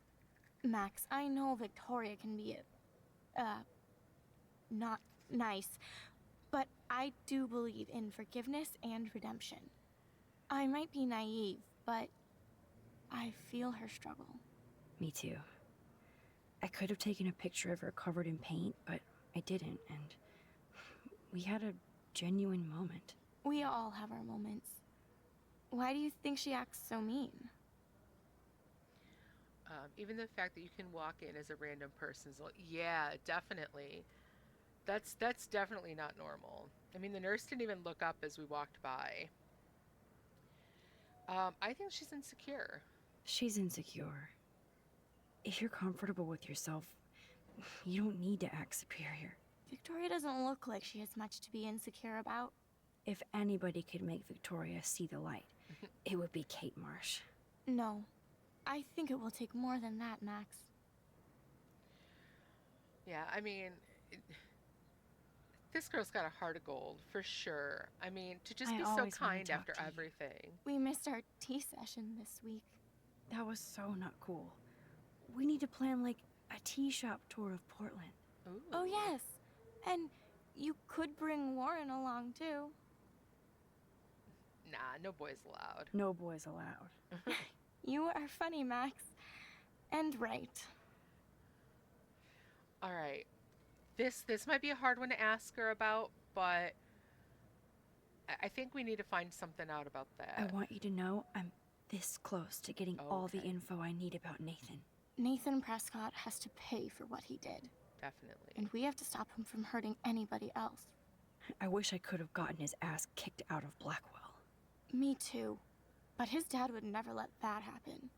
Max, I know Victoria can be not nice, but I do believe in forgiveness and redemption. I might be naive, but I feel her struggle. Me too. I could have taken a picture of her covered in paint, but I didn't, and we had a genuine moment. We all have our moments. Why do you think she acts so mean? Even the fact that you can walk in as a random person is like, yeah, definitely. That's definitely not normal. I mean, the nurse didn't even look up as we walked by. I think she's insecure. She's insecure. If you're comfortable with yourself, you don't need to act superior. Victoria doesn't look like she has much to be insecure about. If anybody could make Victoria see the light, It would be Kate Marsh. No. I think it will take more than that, Max. Yeah, I mean, this girl's got a heart of gold, for sure. I mean, to just I be so always wanna kind talk after to you. everything. We missed our tea session this week. That was so not cool. We need to plan like a tea shop tour of Portland. Ooh. Oh, yes. And you could bring Warren along, too. Nah, no boys allowed. No boys allowed. You are funny, Max. And right. All right. This might be a hard one to ask her about, but I think we need to find something out about that. I want you to know I'm this close to getting all the Okay. info I need about Nathan. Nathan Prescott has to pay for what he did. Definitely. And we have to stop him from hurting anybody else. I wish I could have gotten his ass kicked out of Blackwell. Me too. But his dad would never let that happen.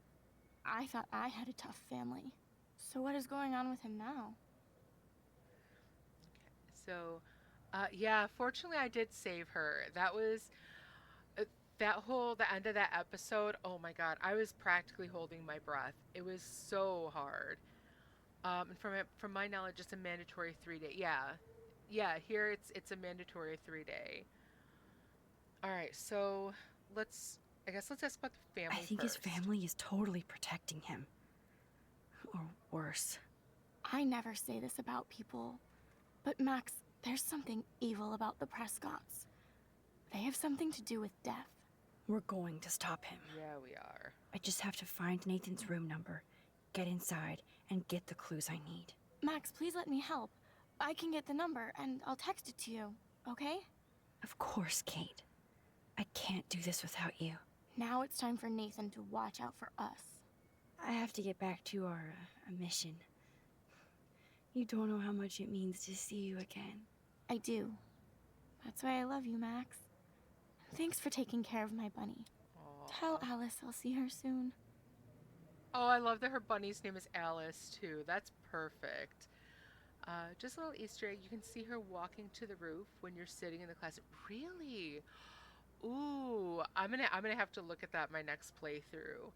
I thought I had a tough family. So what is going on with him now? So, yeah, fortunately I did save her. That was the end of that episode. Oh my God, I was practically holding my breath. It was so hard. And from my knowledge, it's a mandatory 3-day. Yeah, here it's a mandatory 3-day. All right, so I guess let's ask about the family I think first. his family is totally protecting him. Or worse. I never say this about people. But Max, there's something evil about the Prescotts. They have something to do with death. We're going to stop him. Yeah, we are. I just have to find Nathan's room number, get inside, and get the clues I need. Max, please let me help. I can get the number, and I'll text it to you, okay? Of course, Kate. I can't do this without you. Now it's time for Nathan to watch out for us. I have to get back to our mission. You don't know how much it means to see you again. I do. That's why I love you, Max. Thanks for taking care of my bunny. Tell Alice I'll see her soon. Oh, I love that her bunny's name is Alice, too. That's perfect. Just a little Easter egg. You can see her walking to the roof when you're sitting in the class. Really? Ooh, I'm gonna have to look at that my next playthrough.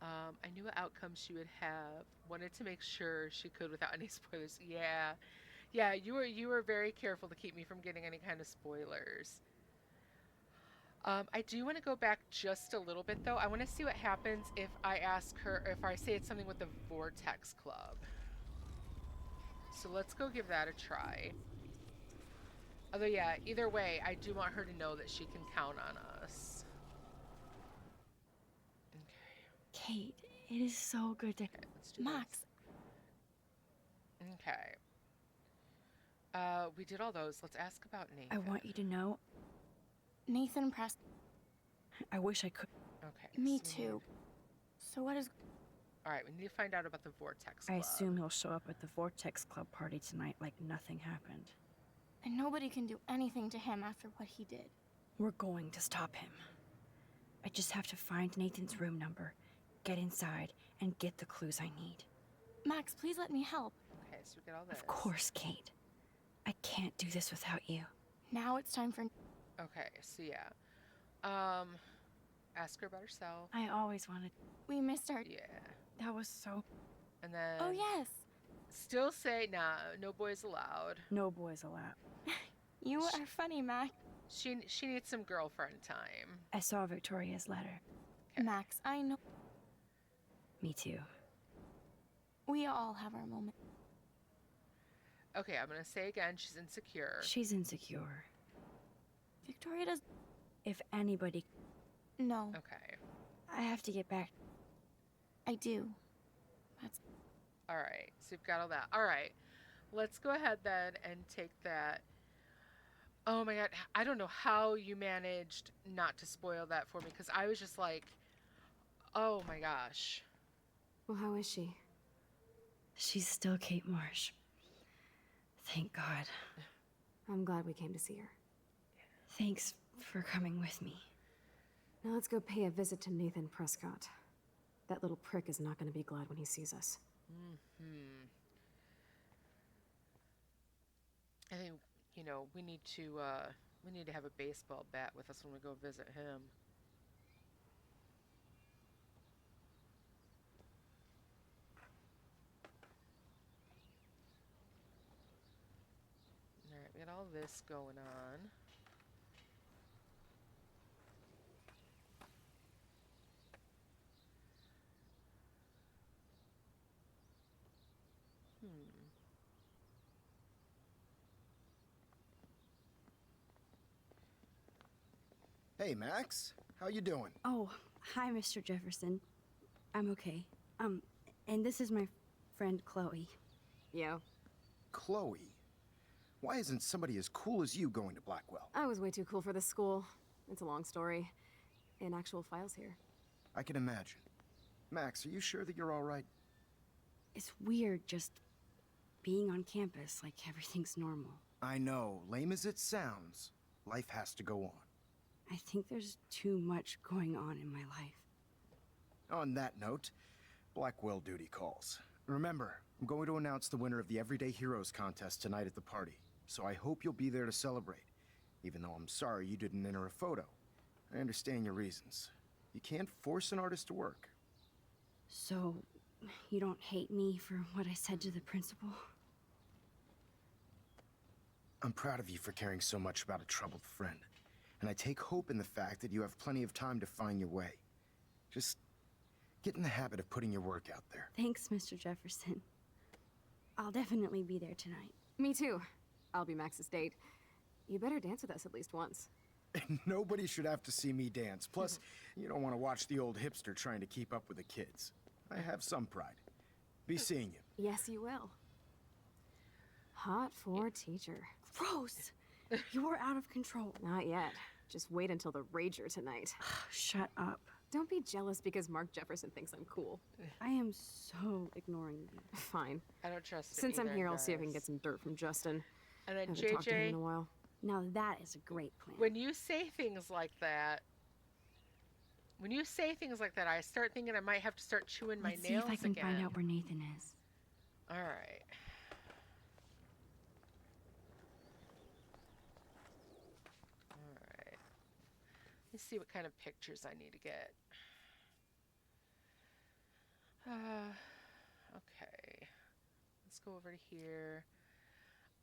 I knew what outcome she would have. Wanted to make sure she could without any spoilers. Yeah, you were very careful to keep me from getting any kind of spoilers. I do want to go back just a little bit though. I want to see what happens if I ask her, if I say it's something with the Vortex Club. So let's go give that a try. Although yeah, either way, I do want her to know that she can count on us. Kate, it is so good to... Let's do Max. this. Okay. We did all those. Let's ask about Nathan. I want you to know Nathan Prescott. I wish I could... Okay. Me so too. So what is... Alright, we need to find out about the Vortex I Club. assume he'll show up at the Vortex Club party tonight like nothing happened. And nobody can do anything to him after what he did. We're going to stop him. I just have to find Nathan's room number, get inside, and get the clues I need. Max, please let me help. Okay, so we get all this. Of course, Kate. I can't do this without you. Now it's time for... Okay, so yeah. Ask her about herself. I always wanted... We missed our... Yeah. That was so... And then... Oh, yes. Still say, nah, no boys allowed. No boys allowed. You are funny, Max. She needs some girlfriend time. I saw Victoria's letter. Max, I know... Me too. We all have our moment. Okay, I'm gonna say again, she's insecure. She's insecure. Victoria does... If anybody... No. Okay. I have to get back. I do. That's... Alright, so we've got all that. Alright, let's go ahead then and take that. Oh my god, I don't know how you managed not to spoil that for me, because I was just like, oh my gosh. Well, how is she? She's still Kate Marsh. Thank God. I'm glad we came to see her. Thanks for coming with me. Now let's go pay a visit to Nathan Prescott. That little prick is not going to be glad when he sees us. I think, you know, we need to have a baseball bat with us when we go visit him. We got all this going on. Hey, Max. How you doing? Oh, hi, Mr. Jefferson. I'm okay. And this is my friend Chloe. Yeah. Chloe? Why isn't somebody as cool as you going to Blackwell? I was way too cool for this school. It's a long story. In actual files here. I can imagine. Max, are you sure that you're all right? It's weird just being on campus like everything's normal. I know, lame as it sounds, life has to go on. I think there's too much going on in my life. On that note, Blackwell duty calls. Remember, I'm going to announce the winner of the Everyday Heroes contest tonight at the party, so I hope you'll be there to celebrate, even though I'm sorry you didn't enter a photo. I understand your reasons. You can't force an artist to work. So, you don't hate me for what I said to the principal? I'm proud of you for caring so much about a troubled friend, and I take hope in the fact that you have plenty of time to find your way. Just get in the habit of putting your work out there. Thanks, Mr. Jefferson. I'll definitely be there tonight. Me too. I'll be Max's date. You better dance with us at least once. Nobody should have to see me dance. Plus, you don't want to watch the old hipster trying to keep up with the kids. I have some pride. Be seeing you. Yes, you will. Hot for teacher. Gross! You're out of control. Not yet. Just wait until the rager tonight. Shut up. Don't be jealous because Mark Jefferson thinks I'm cool. I am so ignoring you. Fine. I don't trust him Since I'm either, here, I'll see if I can guys. get some dirt from Justin. And then Haven't talked to him in a JJ, while. Now that is a great plan. when you say things like that, I start thinking I might have to start chewing my Let's see nails if I can again. find out where Nathan is. All right. All right. Let's see what kind of pictures I need to get. Okay. Let's go over to here.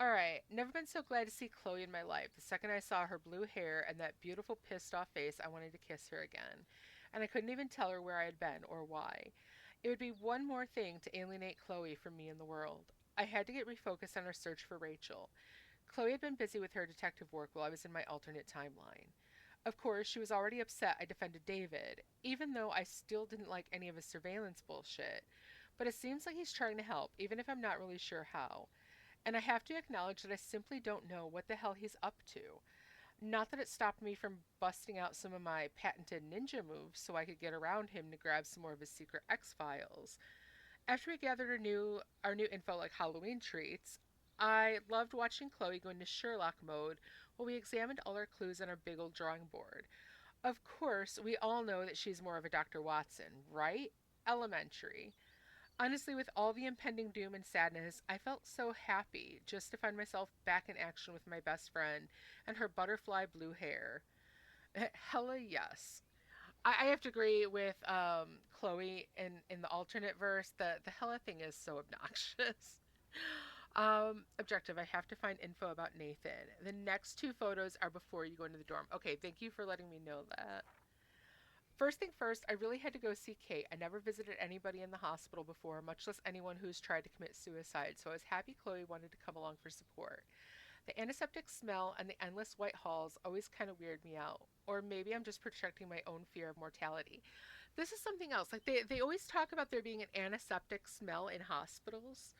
All right. Never been so glad to see Chloe in my life. The second I saw her blue hair and that beautiful pissed off face, I wanted to kiss her again. And I couldn't even tell her where I had been or why. It would be one more thing to alienate Chloe from me and the world. I had to get refocused on our search for Rachel. Chloe had been busy with her detective work while I was in my alternate timeline. Of course, she was already upset I defended David, even though I still didn't like any of his surveillance bullshit. But it seems like he's trying to help, even if I'm not really sure how. And I have to acknowledge that I simply don't know what the hell he's up to. Not that it stopped me from busting out some of my patented ninja moves so I could get around him to grab some more of his secret X-Files. After we gathered our new info like Halloween treats, I loved watching Chloe go into Sherlock mode while we examined all our clues on our big old drawing board. Of course, we all know that she's more of a Dr. Watson, right? Elementary. Honestly, with all the impending doom and sadness, I felt so happy just to find myself back in action with my best friend and her butterfly blue hair. Hella yes. I have to agree with Chloe in the alternate verse. The hella thing is so obnoxious. Objective, I have to find info about Nathan. The next two photos are before you go into the dorm. Okay, thank you for letting me know that. First thing first, I really had to go see Kate. I never visited anybody in the hospital before, much less anyone who's tried to commit suicide, so I was happy Chloe wanted to come along for support. The antiseptic smell and the endless white halls always kind of weird me out. Or maybe I'm just projecting my own fear of mortality. This is something else. Like they always talk about there being an antiseptic smell in hospitals.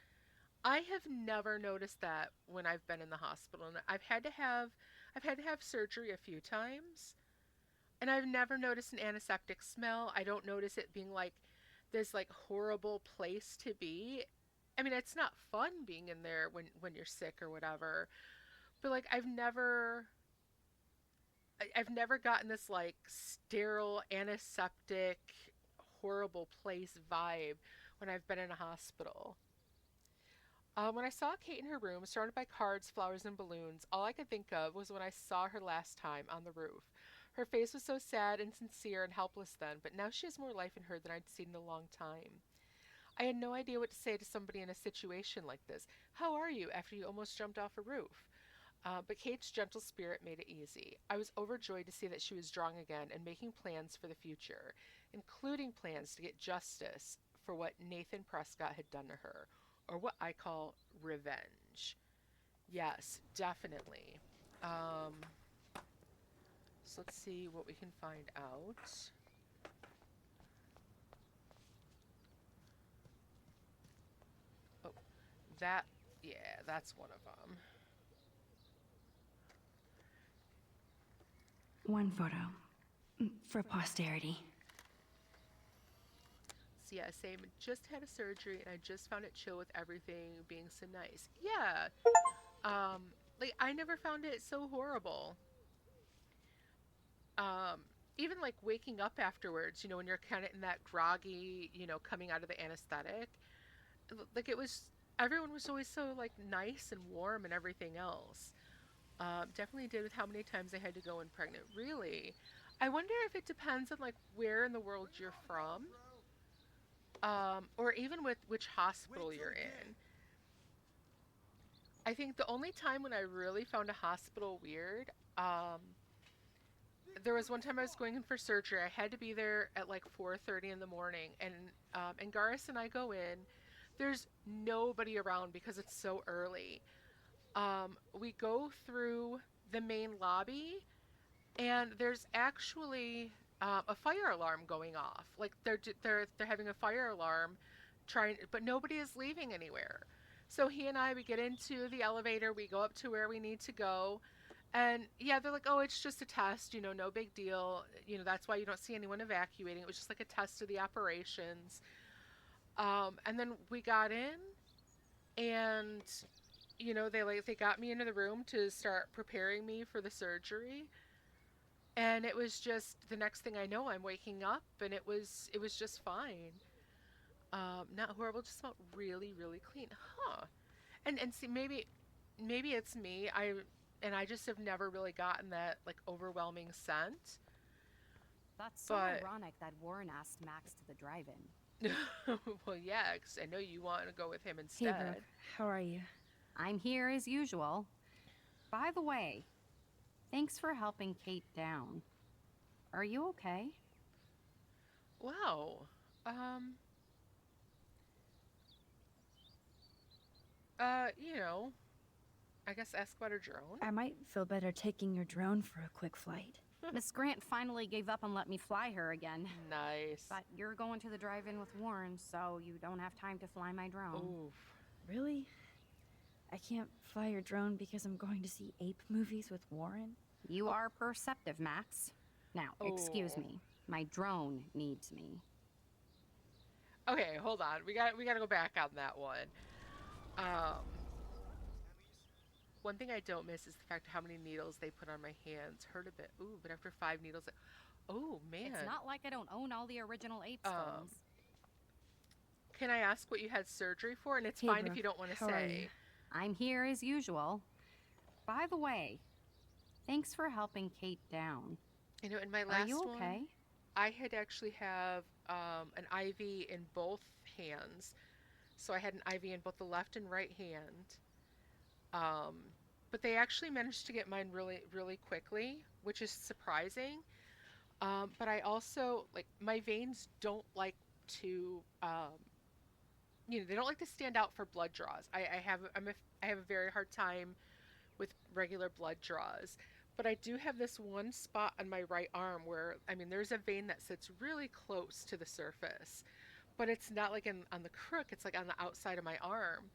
I have never noticed that when I've been in the hospital. And I've had to have surgery a few times. And I've never noticed an antiseptic smell. I don't notice it being like this like horrible place to be. I mean, it's not fun being in there when you're sick or whatever. But like I've never gotten this like sterile, antiseptic, horrible place vibe when I've been in a hospital. When I saw Kate in her room, surrounded by cards, flowers, and balloons, all I could think of was when I saw her last time on the roof. Her face was so sad and sincere and helpless then, but now she has more life in her than I'd seen in a long time. I had no idea what to say to somebody in a situation like this. How are you after you almost jumped off a roof? But Kate's gentle spirit made it easy. I was overjoyed to see that she was strong again and making plans for the future, including plans to get justice for what Nathan Prescott had done to her, or what I call revenge. Yes, definitely. So let's see what we can find out. Oh, yeah, that's one of them. One photo. For posterity. So yeah, same. Just had a surgery and I just found it chill with everything being so nice. Yeah. Like I never found it so horrible. Even like waking up afterwards, you know, when you're kind of in that groggy, you know, coming out of the anesthetic, like it was, everyone was always so like nice and warm and everything else. Definitely did with how many times I had to go in pregnant. Really, I wonder if it depends on like where in the world you're from, or even with which hospital you're in. I think the only time when I really found a hospital weird, there was one time I was going in for surgery. I had to be there at like 4:30 in the morning, and Angaris and I go in. There's nobody around because it's so early. We go through the main lobby, and there's actually a fire alarm going off. Like they're having a fire alarm, but nobody is leaving anywhere. So he and we get into the elevator. We go up to where we need to go. And yeah, they're like, oh, it's just a test, you know, no big deal. You know, that's why you don't see anyone evacuating. It was just like a test of the operations. And then we got in, and, you know, they got me into the room to start preparing me for the surgery. And it was just, the next thing I know, I'm waking up, and it was just fine. Not horrible, just felt really, really clean. Huh. And see, maybe it's me. I just have never really gotten that like overwhelming scent. That's so ironic that Warren asked Max to the drive-in. Well, yeah, 'cause I know you want to go with him instead. Hey, Brooke. How are you? I'm here as usual. By the way, thanks for helping Kate down. Are you okay? Wow. You know, I guess ask about her drone. I might feel better taking your drone for a quick flight. Miss Grant finally gave up and let me fly her again. Nice. But you're going to the drive-in with Warren, so you don't have time to fly my drone. Oof. Really? I can't fly your drone because I'm going to see ape movies with Warren? You are perceptive, Max. Now, excuse me. My drone needs me. Okay, hold on. We got to go back on that one. One thing I don't miss is the fact of how many needles they put on my hands. Hurt a bit. Ooh, but after 5 needles, oh man. It's not like I don't own all the original Apes films. Can I ask what you had surgery for? And it's Hey, fine Brooke, if you don't want to how are say. you? I'm here as usual. By the way, thanks for helping Kate down. You know, in my last Are you one, okay? I had actually have an IV in both hands. So I had an IV in both the left and right hand. But they actually managed to get mine really, really quickly, which is surprising. But I also, like, my veins don't like to, you know, they don't like to stand out for blood draws. I have a very hard time with regular blood draws. But I do have this one spot on my right arm where, I mean, there's a vein that sits really close to the surface. But it's not like on the crook, it's like on the outside of my arm.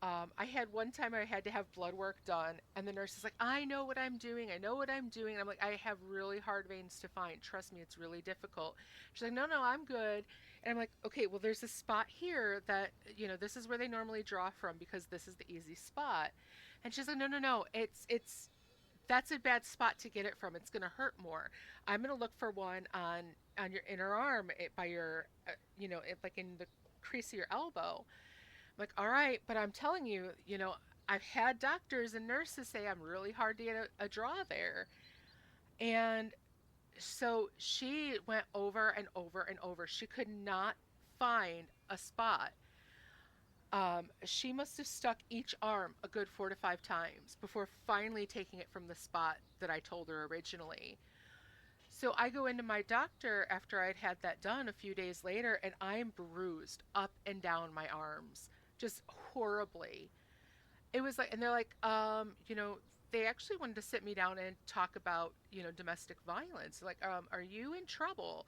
I had one time I had to have blood work done, and the nurse is like, I know what I'm doing. And I'm like, I have really hard veins to find. Trust me, it's really difficult. She's like, no, I'm good. And I'm like, okay, well, there's a spot here that, you know, this is where they normally draw from because this is the easy spot. And she's like, no, that's a bad spot to get it from. It's going to hurt more. I'm going to look for one on your inner arm, by your, you know, like in the crease of your elbow. I'm like, all right, but I'm telling you, you know, I've had doctors and nurses say I'm really hard to get a draw there. And so she went over and over and over. She could not find a spot. She must have stuck each arm a good 4 to 5 times before finally taking it from the spot that I told her originally. So I go into my doctor after I'd had that done a few days later, and I'm bruised up and down my arms, just horribly. It was like, and they're like, they actually wanted to sit me down and talk about, domestic violence. Like, are you in trouble?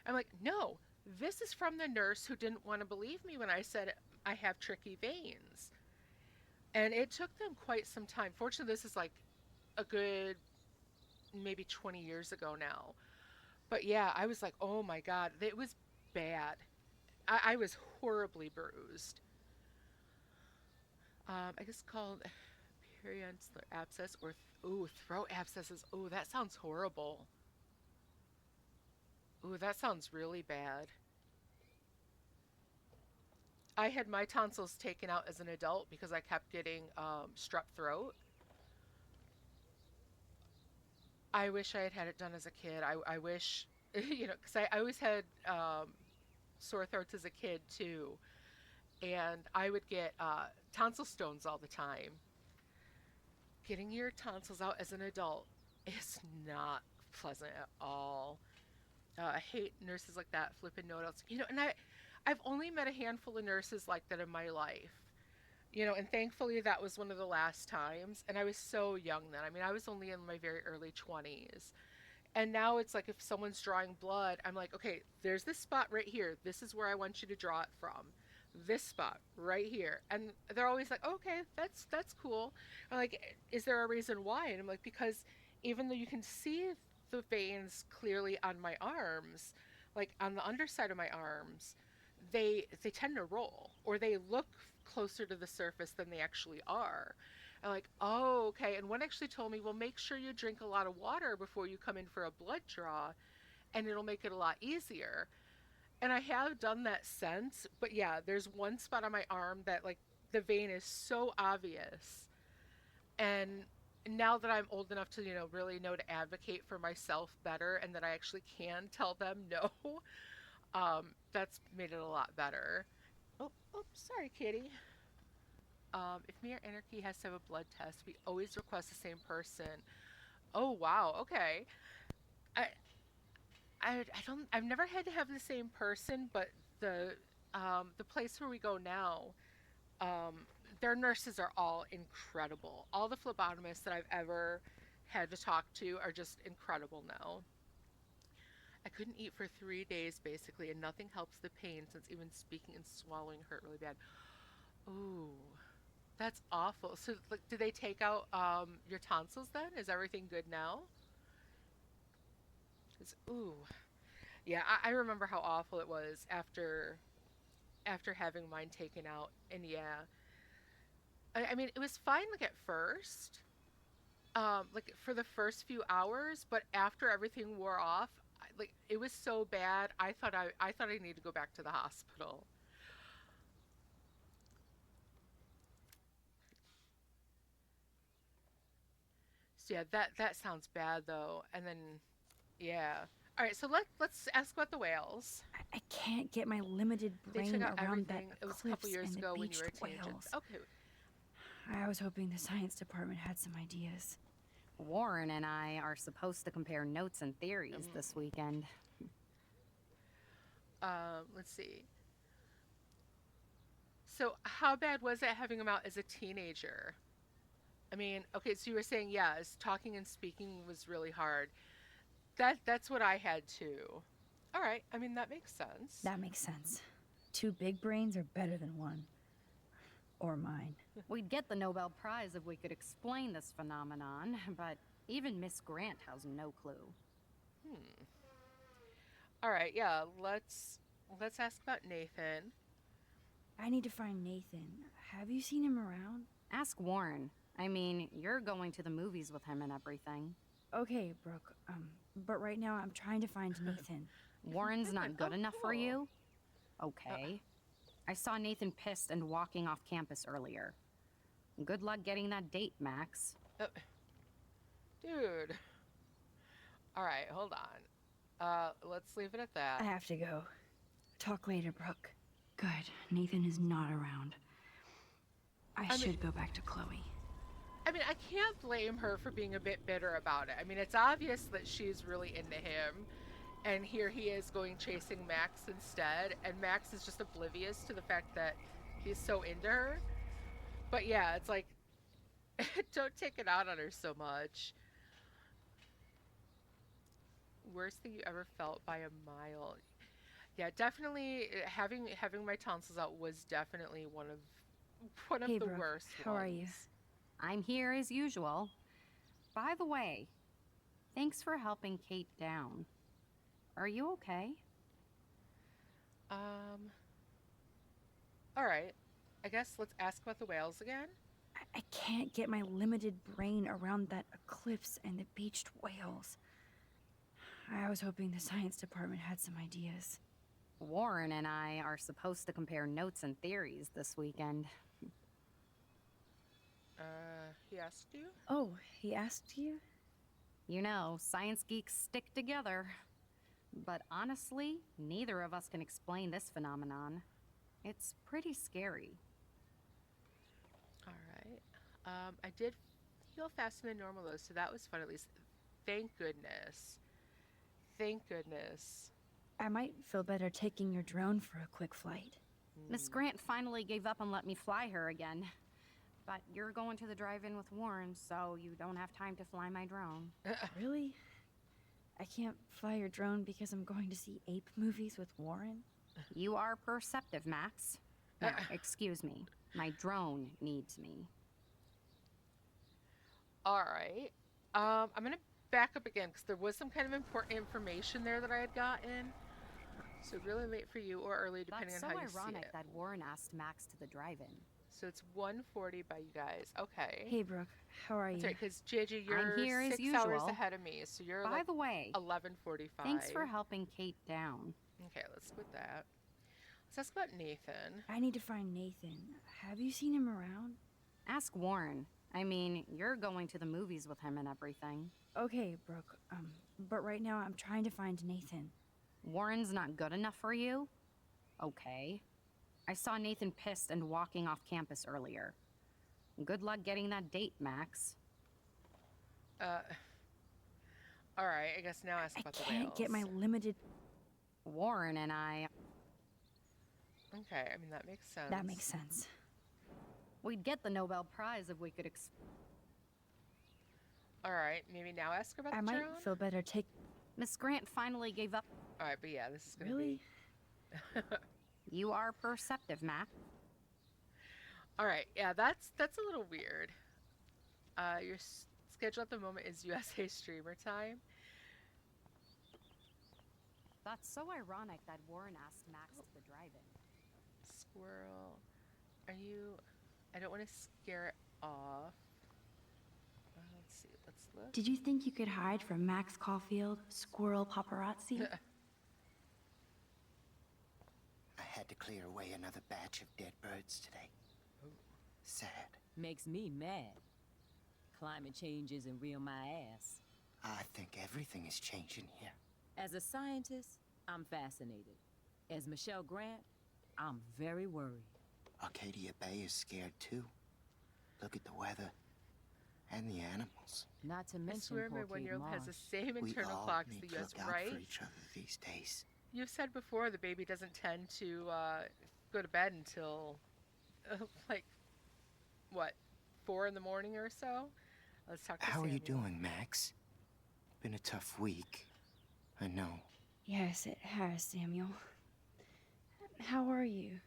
I'm like, no, this is from the nurse who didn't want to believe me when I said I have tricky veins. And it took them quite some time. Fortunately, this is like a good maybe 20 years ago now. But yeah, I was like, oh my God, it was bad. I was horribly bruised. I guess called periannular abscess or throat abscesses. Oh, that sounds horrible. Oh, that sounds really bad. I had my tonsils taken out as an adult because I kept getting strep throat. I wish I had had it done as a kid. I wish, because I always had sore throats as a kid too. And I would get tonsil stones all the time. Getting your tonsils out as an adult is not pleasant at all. I hate nurses like that, flipping notes. And I've only met a handful of nurses like that in my life. And thankfully that was one of the last times. And I was so young then. I mean, I was only in my very early 20s. And now it's like if someone's drawing blood, I'm like, okay, there's this spot right here. This is where I want you to draw it from. This spot right here. And they're always like, okay, that's cool. I'm like, is there a reason why? And I'm like, because even though you can see the veins clearly on my arms, like on the underside of my arms, they tend to roll, or they look closer to the surface than they actually are. I'm like, oh, okay. And one actually told me, well, make sure you drink a lot of water before you come in for a blood draw, and it'll make it a lot easier. And I have done that since, but yeah, there's one spot on my arm that like the vein is so obvious. And now that I'm old enough to, really know to advocate for myself better, and that I actually can tell them no, that's made it a lot better. Oh, sorry, kitty. If Mere Anarchy has to have a blood test, we always request the same person. Oh, wow, okay. I've never had to have the same person, but the place where we go now, their nurses are all incredible. All the phlebotomists that I've ever had to talk to are just incredible now. I couldn't eat for 3 days basically, and nothing helps the pain since even speaking and swallowing hurt really bad. Ooh, that's awful. So, like, did they take out your tonsils then? Is everything good now? Ooh, yeah, I remember how awful it was after having mine taken out, and yeah, I mean, it was fine like at first, like for the first few hours, but after everything wore off, like it was so bad. I thought I needed to go back to the hospital. So yeah, that sounds bad though. And then, yeah. All right, so let's ask about the whales. I can't get my limited They brain took out around that everything. It was a couple eclipse years and the ago when you beached were at Tangents. whales. Okay. I was hoping the science department had some ideas. Warren and I are supposed to compare notes and theories this weekend. Let's see. So how bad was it having him out as a teenager? I mean, okay, so you were saying, yeah, talking and speaking was really hard. That's what I had too. All right, I mean, that makes sense. That makes sense. 2 big brains are better than 1. Or mine. We'd get the Nobel Prize if we could explain this phenomenon, but even Miss Grant has no clue. All right, yeah, let's ask about Nathan. I need to find Nathan. Have you seen him around? Ask Warren. I mean, you're going to the movies with him and everything. Okay, Brooke. But right now I'm trying to find Nathan. Warren's not good enough for you? Okay. I saw Nathan pissed and walking off campus earlier. Good luck getting that date, Max. Dude. All right, hold on. Let's leave it at that. I have to go. Talk later, Brooke. Good. Nathan is not around. I should go back to Chloe. I mean, I can't blame her for being a bit bitter about it. I mean, it's obvious that she's really into him, and here he is going chasing Max instead, and Max is just oblivious to the fact that he's so into her. But yeah, it's like, don't take it out on her so much. Worst thing you ever felt by a mile. Yeah, definitely having my tonsils out was definitely one of Hey, the Brooke, worst how ones. are you? I'm here as usual. By the way, thanks for helping Kate down. Are you okay? All right. I guess let's ask about the whales again. I can't get my limited brain around that eclipse and the beached whales. I was hoping the science department had some ideas. Warren and I are supposed to compare notes and theories this weekend. He asked you? Oh, he asked you? You know, science geeks stick together. But honestly, neither of us can explain this phenomenon. It's pretty scary. All right. I did feel faster than normal though, so that was fun at least. Thank goodness. Thank goodness. I might feel better taking your drone for a quick flight. Miss Grant finally gave up and let me fly her again. But you're going to the drive-in with Warren, so you don't have time to fly my drone. Really? I can't fly your drone because I'm going to see ape movies with Warren? You are perceptive, Max. Now, excuse me. My drone needs me. All right. I'm gonna back up again because there was some kind of important information there that I had gotten. So really late for you or early, depending That's on so how you see ironic it. that Warren asked Max to the drive-in. So it's 1:40 by you guys. Okay. Hey, Brooke, how are That's you? right, because JJ, you're I'm here as 6 hours usual. ahead of me, so you're By like the way, 11:45. thanks for helping Kate down. Okay, let's quit that. Let's ask about Nathan. I need to find Nathan. Have you seen him around? Ask Warren. I mean, you're going to the movies with him and everything. Okay, Brooke. But right now I'm trying to find Nathan. Warren's not good enough for you? Okay. I saw Nathan pissed and walking off campus earlier. Good luck getting that date, Max. All right, I guess now ask about the whales. Can't get my limited... Warren and I... Okay, I mean, that makes sense. That makes sense. We'd get the Nobel Prize if we could All right, maybe now ask her about I the might drone? feel better take... Miss Grant finally gave up. All right, but yeah, this is gonna Really? be... You are perceptive, Mac. All right, yeah, that's a little weird. Your schedule at the moment is USA streamer time. That's so ironic that Warren asked Max to the drive-in. Squirrel, are you... I don't want to scare it off. Let's see, let's look. Did you think you could hide from Max Caulfield, squirrel paparazzi? I had to clear away another batch of dead birds today. Sad. Makes me mad. Climate change isn't real my ass. I think everything is changing here. As a scientist, I'm fascinated. As Michelle Grant, I'm very worried. Arcadia Bay is scared too. Look at the weather and the animals. Not to I mention swear my poor Kate 1-year-old has the Marsh. same We internal all clock as need the to US, look out right? for each other these days. You've said before the baby doesn't tend to go to bed until, like, what, 4 in the morning or so? Let's talk to How are you Samuel. doing, Max? Been a tough week. I know. Yes, it has, Samuel. How are you?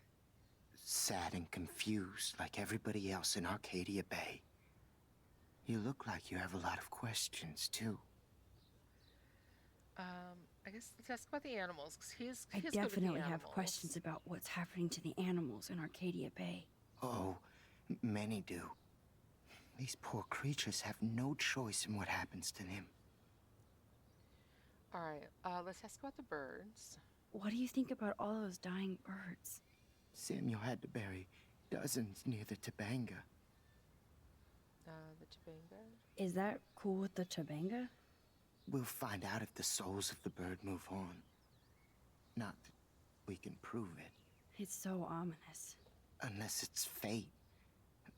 Sad and confused like everybody else in Arcadia Bay. You look like you have a lot of questions, too. I guess let's ask about the animals, because he's I good with the definitely have animals. questions about what's happening to the animals in Arcadia Bay. Oh, many do. These poor creatures have no choice in what happens to them. All right, let's ask about the birds. What do you think about all those dying birds? Samuel had to bury dozens near the Tabanga. The Tabanga? Is that cool with the Tabanga? We'll find out if the souls of the bird move on. Not that we can prove it. It's so ominous. Unless it's fate.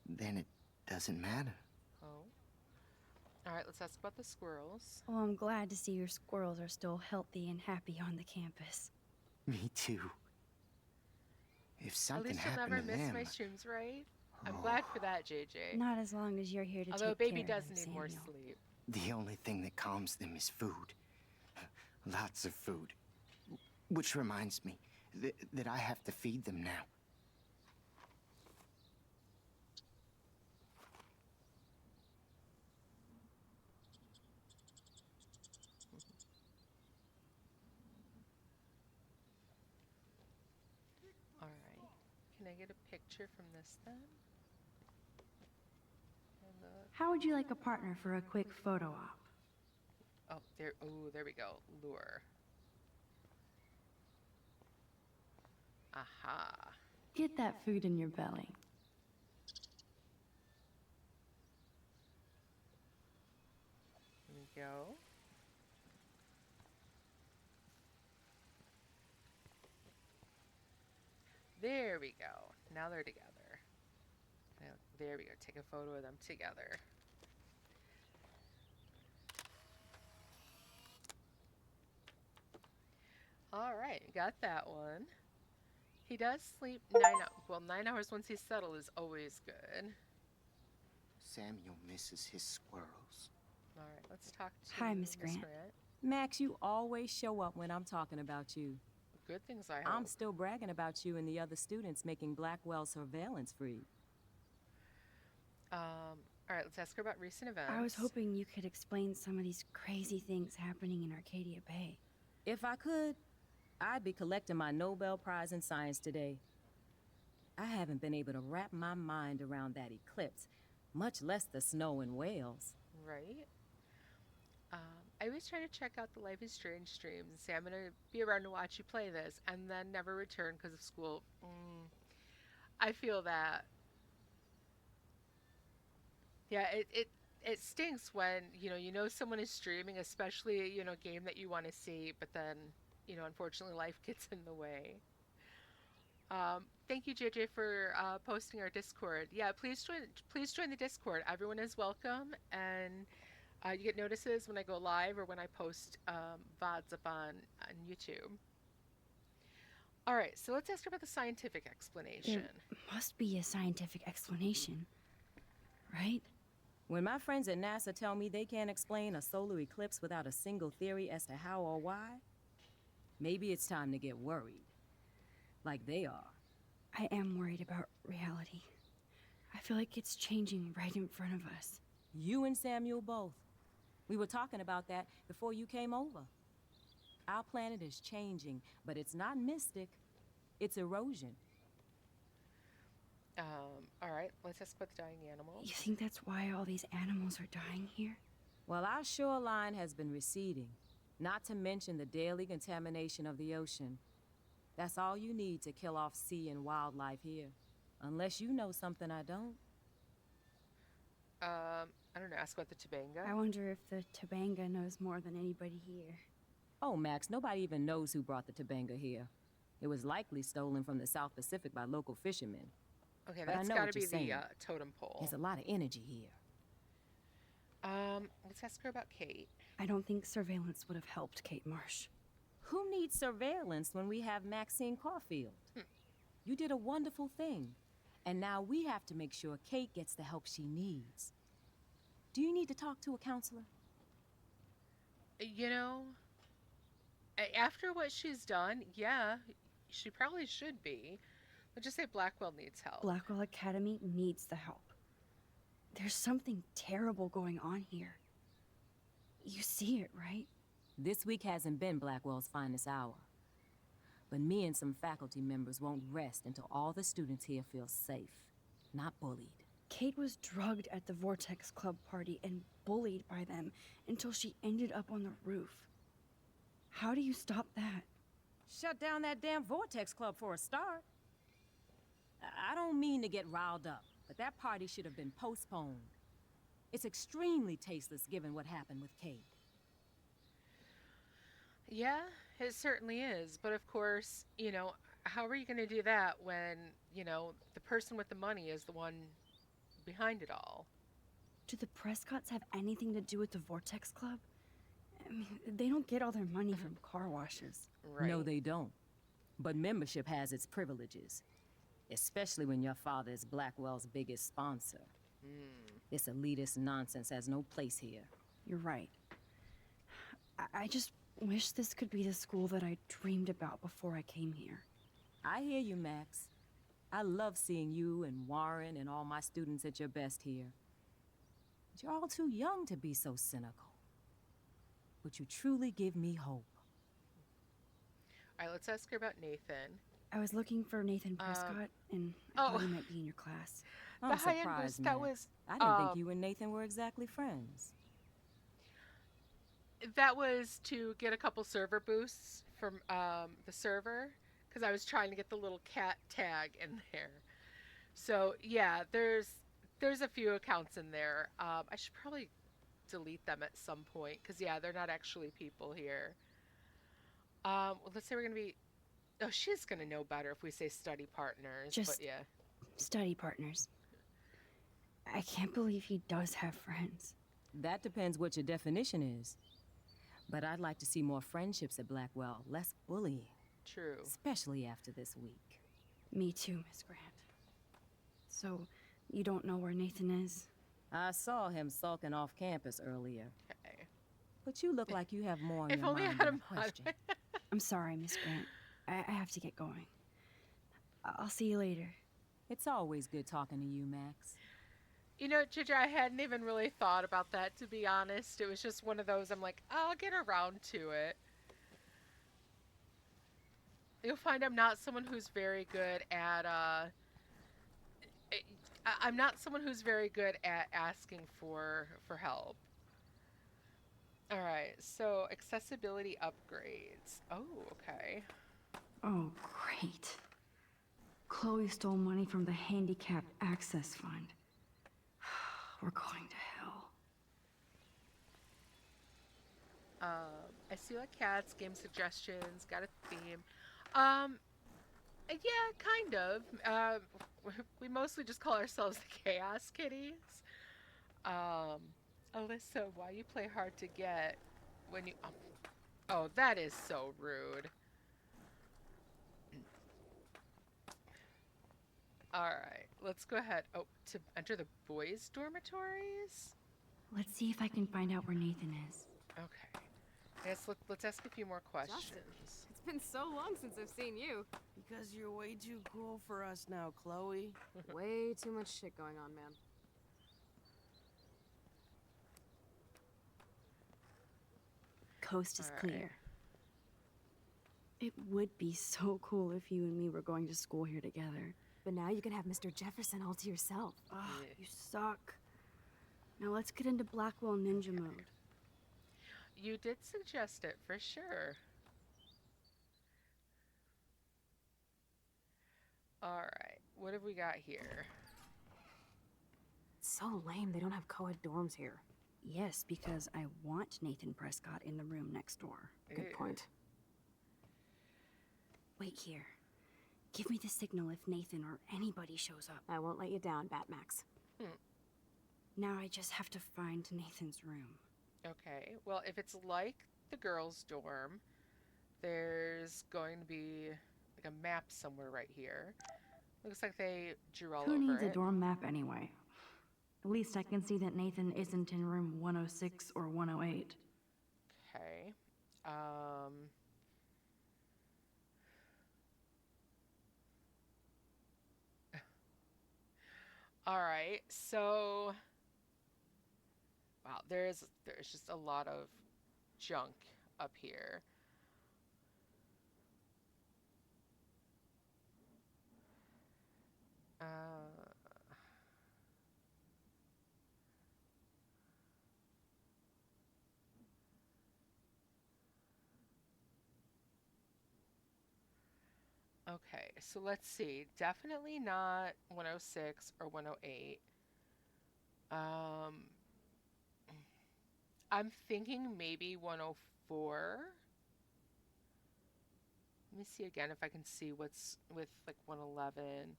then it doesn't matter. Oh. All right, let's ask about the squirrels. Well, I'm glad to see your squirrels are still healthy and happy on the campus. Me too. If At something least you'll happened never to miss them, my streams, right? I'm glad for that, JJ. Not as long as you're here to Although take baby care does of them, need more Samuel. sleep. the only thing that calms them is food. Lots of food. Which reminds me that I have to feed them now. All right. Can I get a picture from this then? And the- How would you like a partner for a quick photo op? Oh, there. Oh, there we go. Lure. Aha. Get that food in your belly. There we go. There we go. Now they're together. Now, there we go. Take a photo of them together. All right, got that one. He does sleep 9 hours once he's settled is always good. Samuel misses his squirrels. All right, let's talk to Hi, Miss Grant. Max, you always show up when I'm talking about you. Good things, I hope. I'm still bragging about you and the other students making Blackwell surveillance free. All right, let's ask her about recent events. I was hoping you could explain some of these crazy things happening in Arcadia Bay. If I could, I'd be collecting my Nobel Prize in Science today. I haven't been able to wrap my mind around that eclipse, much less the snow in Wales. Right? I always try to check out the Life is Strange streams and say I'm going to be around to watch you play this and then never return because of school. I feel that. Yeah, it stinks when, you know someone is streaming, especially, a game that you want to see, but then, unfortunately life gets in the way. Thank you, JJ, for posting our Discord. Yeah, please join the Discord. Everyone is welcome, and you get notices when I go live or when I post VODs up on YouTube. All right, so let's ask her about the scientific explanation. There must be a scientific explanation, right? When my friends at NASA tell me they can't explain a solar eclipse without a single theory as to how or why, maybe it's time to get worried. Like they are. I am worried about reality. I feel like it's changing right in front of us. You and Samuel both. We were talking about that before you came over. Our planet is changing, but it's not mystic. It's erosion. All right, let's ask about the dying animals. You think that's why all these animals are dying here? Well, our shoreline has been receding, not to mention the daily contamination of the ocean. That's all you need to kill off sea and wildlife here. Unless you know something I don't. I don't know, ask about the Tobanga. I wonder if the Tobanga knows more than anybody here. Oh, Max, nobody even knows who brought the Tobanga here. It was likely stolen from the South Pacific by local fishermen. Okay, But I that's know got to what be you're the saying. totem pole. There's a lot of energy here. Let's ask her about Kate. I don't think surveillance would have helped Kate Marsh. Who needs surveillance when we have Maxine Caulfield? You did a wonderful thing. And now we have to make sure Kate gets the help she needs. Do you need to talk to a counselor? After what she's done, yeah, she probably should be. Let's just say Blackwell needs help. Blackwell Academy needs the help. There's something terrible going on here. You see it, right? This week hasn't been Blackwell's finest hour. But me and some faculty members won't rest until all the students here feel safe, not bullied. Kate was drugged at the Vortex Club party and bullied by them until she ended up on the roof. How do you stop that? Shut down that damn Vortex Club for a start. I don't mean to get riled up, but that party should have been postponed. It's extremely tasteless given what happened with Kate. Yeah, it certainly is. But of course, how are you going to do that when, the person with the money is the one behind it all. Do the Prescotts have anything to do with the Vortex Club? I mean, they don't get all their money from car washes. Right. No, they don't. But membership has its privileges, especially when your father is Blackwell's biggest sponsor. This elitist nonsense has no place here. You're right. I just wish this could be the school that I dreamed about before I came here. I hear you, Max. I love seeing you and Warren and all my students at your best here. But you're all too young to be so cynical. But you truly give me hope. All right, let's ask her about Nathan. I was looking for Nathan Prescott, and I thought he might be in your class. I'm The high-end surprised, boost, that Max. was, I didn't think you and Nathan were exactly friends. That was to get a couple server boosts from the server, because I was trying to get the little cat tag in there. So yeah, there's a few accounts in there. I should probably delete them at some point, because yeah, they're not actually people here. Well, let's say we're gonna be. Oh, she's gonna know better if we say study partners. Just but yeah. study partners. I can't believe he does have friends. That depends what your definition is. But I'd like to see more friendships at Blackwell, less bullying. True. Especially after this week. Me too, Miss Grant. So, you don't know where Nathan is? I saw him sulking off campus earlier. Okay. But you look like you have more on If your only I mind had than a a question. I'm sorry, Miss Grant. I have to get going. I'll see you later. It's always good talking to you, Max. You know, Ginger, I hadn't even really thought about that, to be honest. It was just one of those, I'm like, I'll get around to it. You'll find I'm not someone who's very good at, I'm not someone who's very good at asking for help. Alright, so accessibility upgrades. Oh, okay. Oh, great. Chloe stole money from the Handicapped Access Fund. We're going to hell. I see like cats, game suggestions, got a theme. Yeah, kind of. We mostly just call ourselves the Chaos Kitties. Alyssa, why you play hard to get when you... Oh, that is so rude. Alright, let's go ahead. Oh, to enter the boys' dormitories? Let's see if I can find out where Nathan is. Okay. I guess let's ask a few more questions. Justin, it's been so long since I've seen you. Because you're way too cool for us now, Chloe. Way too much shit going on, man. Coast is All right. clear. It would be so cool if you and me were going to school here together. But now you can have Mr. Jefferson all to yourself. Ugh, you suck. Now let's get into Blackwell Ninja mode. You did suggest it, for sure. Alright, what have we got here? It's so lame they don't have co-ed dorms here. Yes, because I want Nathan Prescott in the room next door. Good point. Wait here. Give me the signal if Nathan or anybody shows up. I won't let you down, Batmax. Now I just have to find Nathan's room. Okay, well, if it's like the girls' dorm, there's going to be like a map somewhere right here. Looks like they drew all Who over needs a it. dorm map anyway? At least I can see that Nathan isn't in room 106 or 108. Okay. All right. So, wow, there's just a lot of junk up here. Okay, so let's see. Definitely not 106 or 108. I'm thinking maybe 104. Let me see again if I can see what's with like 111.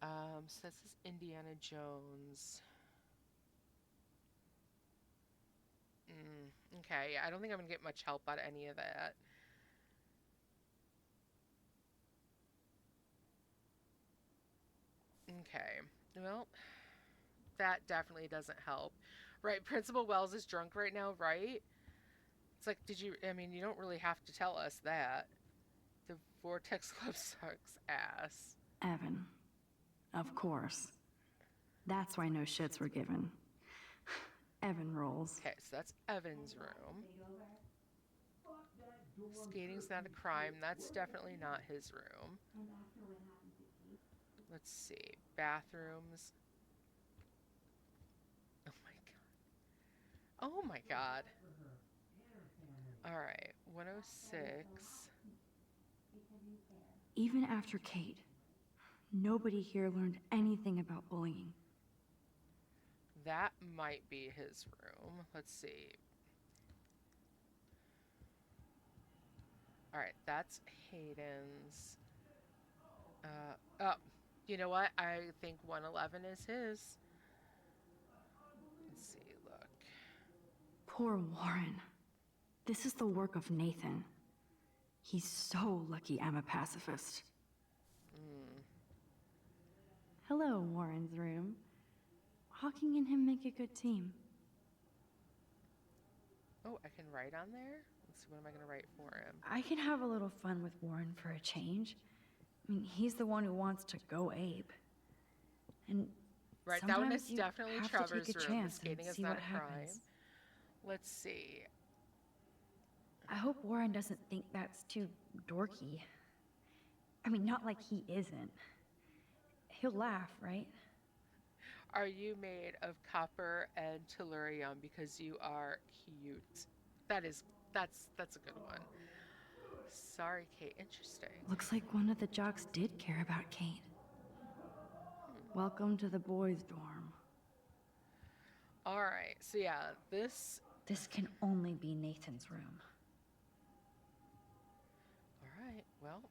So this is Indiana Jones. Okay, I don't think I'm gonna get much help out of any of that. Okay, well, that definitely doesn't help. Right, Principal Wells is drunk right now, right? It's like, I mean, you don't really have to tell us that. The Vortex Club sucks ass. Evan. Of course. That's why no shits were given. Evan rolls. Okay, so that's Evan's room. Skating's not a crime. That's definitely not his room. Let's see. Bathrooms. Oh my god. Alright, 106. Even after Kate, nobody here learned anything about bullying. That might be his room. Let's see. Alright, that's Hayden's. Oh, you know what? I think 111 is his. Let's see, look. Poor Warren. This is the work of Nathan. He's so lucky I'm a pacifist. Hello, Warren's room. Hawking and him make a good team. Oh, I can write on there? Let's see, what am I going to write for him? I can have a little fun with Warren for a change. I mean, he's the one who wants to go ape. And right, that one is you definitely have Trevor's to take a room. chance Skating and is see not what a crime. happens. Let's see. I hope Warren doesn't think that's too dorky. I mean, not like he isn't. He'll laugh, right? Are you made of copper and tellurium because you are cute? That's a good one. Sorry, Kate. Interesting. Looks like one of the jocks did care about Kate. Welcome to the boys' dorm. All right. So yeah, this can only be Nathan's room. All right. Well.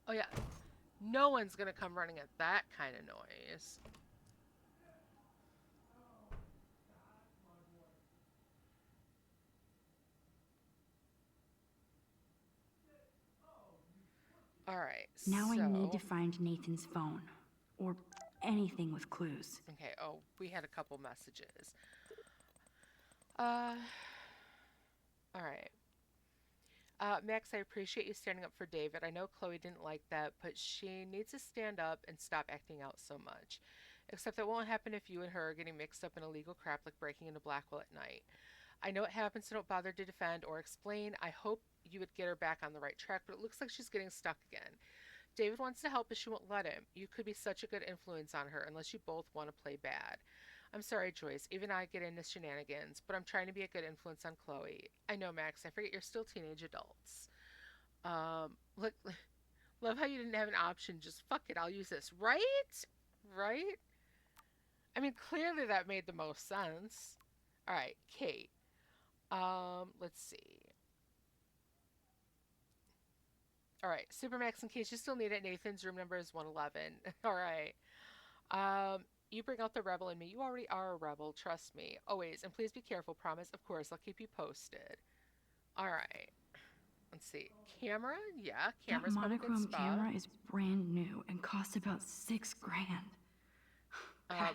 Oh yeah. No one's gonna come running at that kind of noise. All right. Now I need to find Nathan's phone, or anything with clues. Okay. Oh, we had a couple messages. All right. Max, I appreciate you standing up for David. I know Chloe didn't like that, but she needs to stand up and stop acting out so much. Except that won't happen if you and her are getting mixed up in illegal crap like breaking into Blackwell at night. I know it happens, so don't bother to defend or explain. I hope you would get her back on the right track, but it looks like she's getting stuck again. David wants to help, but she won't let him. You could be such a good influence on her, unless you both want to play bad. I'm sorry, Joyce. Even I get into shenanigans, but I'm trying to be a good influence on Chloe. I know, Max. I forget you're still teenage adults. Look, love how you didn't have an option. Just fuck it. I'll use this. Right? Right? I mean, clearly that made the most sense. All right, Kate. Let's see. All right, Supermax, in case you still need it, Nathan's room number is 111. All right. You bring out the rebel in me. You already are a rebel, trust me. Always. And please be careful, promise. Of course, I'll keep you posted. All right. Let's see. Camera? Yeah, camera's that probably a good monochrome spot. camera is brand new and costs about $6 grand.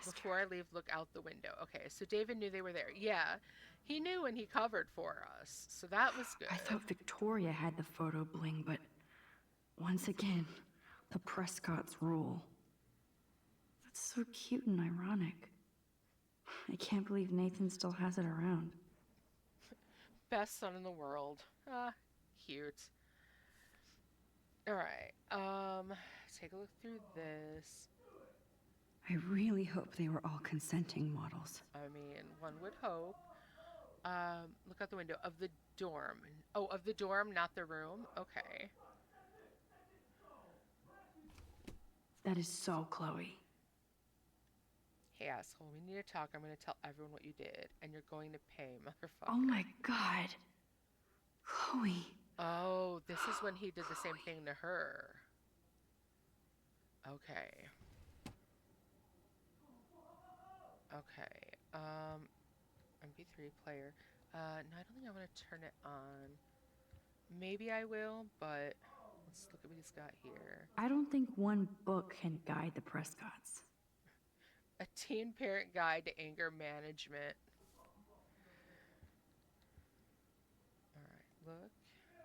Before I leave, look out the window. Okay, so David knew they were there. Yeah, he knew and he covered for us. So that was good. I thought Victoria had the photo bling, but once again, the Prescotts rule. That's so cute and ironic. I can't believe Nathan still has it around. Best son in the world. Ah, cute. All right. Take a look through this. I really hope they were all consenting models. I mean, one would hope. Look out the window of the dorm. Oh, of the dorm, not the room? Okay. That is so Chloe. Hey, asshole, we need to talk. I'm going to tell everyone what you did, and you're going to pay, motherfucker. Oh my god. Chloe. Oh, this is when he did the same thing to her. Okay. Okay. MP3 player. No, I don't think I want to turn it on. Maybe I will, but let's look at what he's got here. I don't think one book can guide the Prescotts. A teen parent guide to anger management. Alright, look.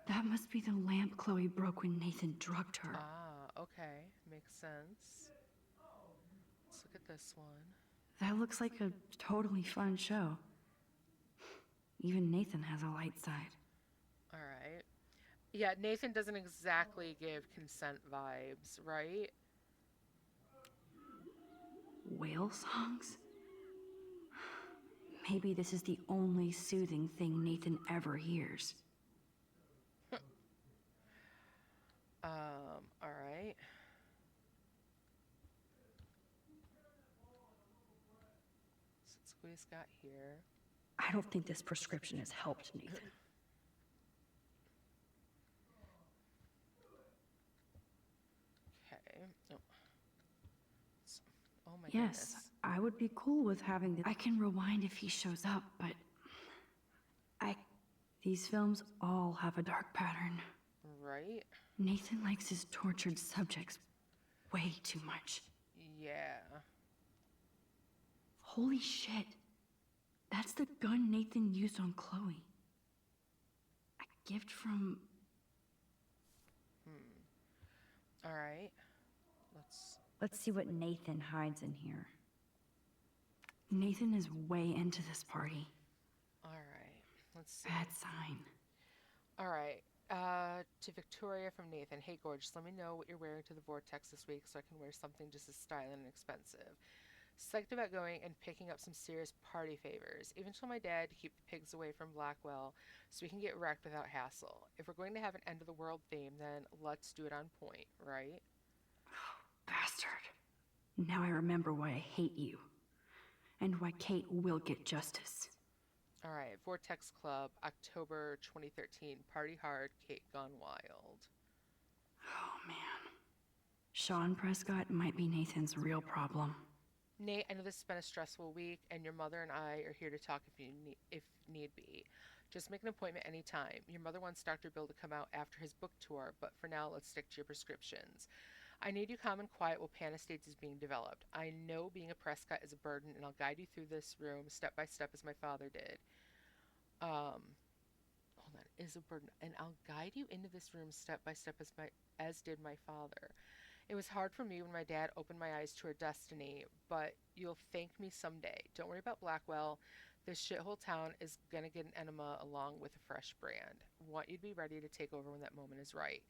That must be the lamp Chloe broke when Nathan drugged her. Ah, okay. Makes sense. Let's look at this one. That looks like a totally fun show. Even Nathan has a light side. Alright. Yeah, Nathan doesn't exactly give consent vibes, right? Whale songs? Maybe this is the only soothing thing Nathan ever hears. Alright. So let's see what he's got here. I don't think this prescription has helped Nathan. Okay. Oh. Oh my Yes, goodness. I would be cool with having the... I can rewind if he shows up, but... These films all have a dark pattern. Right? Nathan likes his tortured subjects way too much. Yeah. Holy shit. That's the gun Nathan used on Chloe. A gift from... Alright. Let's see what Nathan hides in here. Nathan is way into this party. Alright. Let's see. Bad sign. Alright. To Victoria from Nathan. Hey, gorgeous, let me know what you're wearing to the Vortex this week so I can wear something just as stylish and expensive. Psyched about going and picking up some serious party favors. Even told my dad to keep the pigs away from Blackwell so we can get wrecked without hassle. If we're going to have an end of the world theme, then let's do it on point, right? Bastard. Now I remember why I hate you. And why Kate will get justice. Alright, Vortex Club, October 2013. Party hard, Kate gone wild. Oh, man. Sean Prescott might be Nathan's real problem. Nate, I know this has been a stressful week, and your mother and I are here to talk if need be. Just make an appointment anytime. Your mother wants Dr. Bill to come out after his book tour, but for now, let's stick to your prescriptions. I need you calm and quiet while Panastates is being developed. I know being a Prescott is a burden, and I'll guide you through this room step by step as my father did. Hold on, is a burden, and I'll guide you into this room step by step as did my father. It was hard for me when my dad opened my eyes to our destiny, but you'll thank me someday. Don't worry about Blackwell. This shithole town is gonna get an enema along with a fresh brand. Want you to be ready to take over when that moment is right.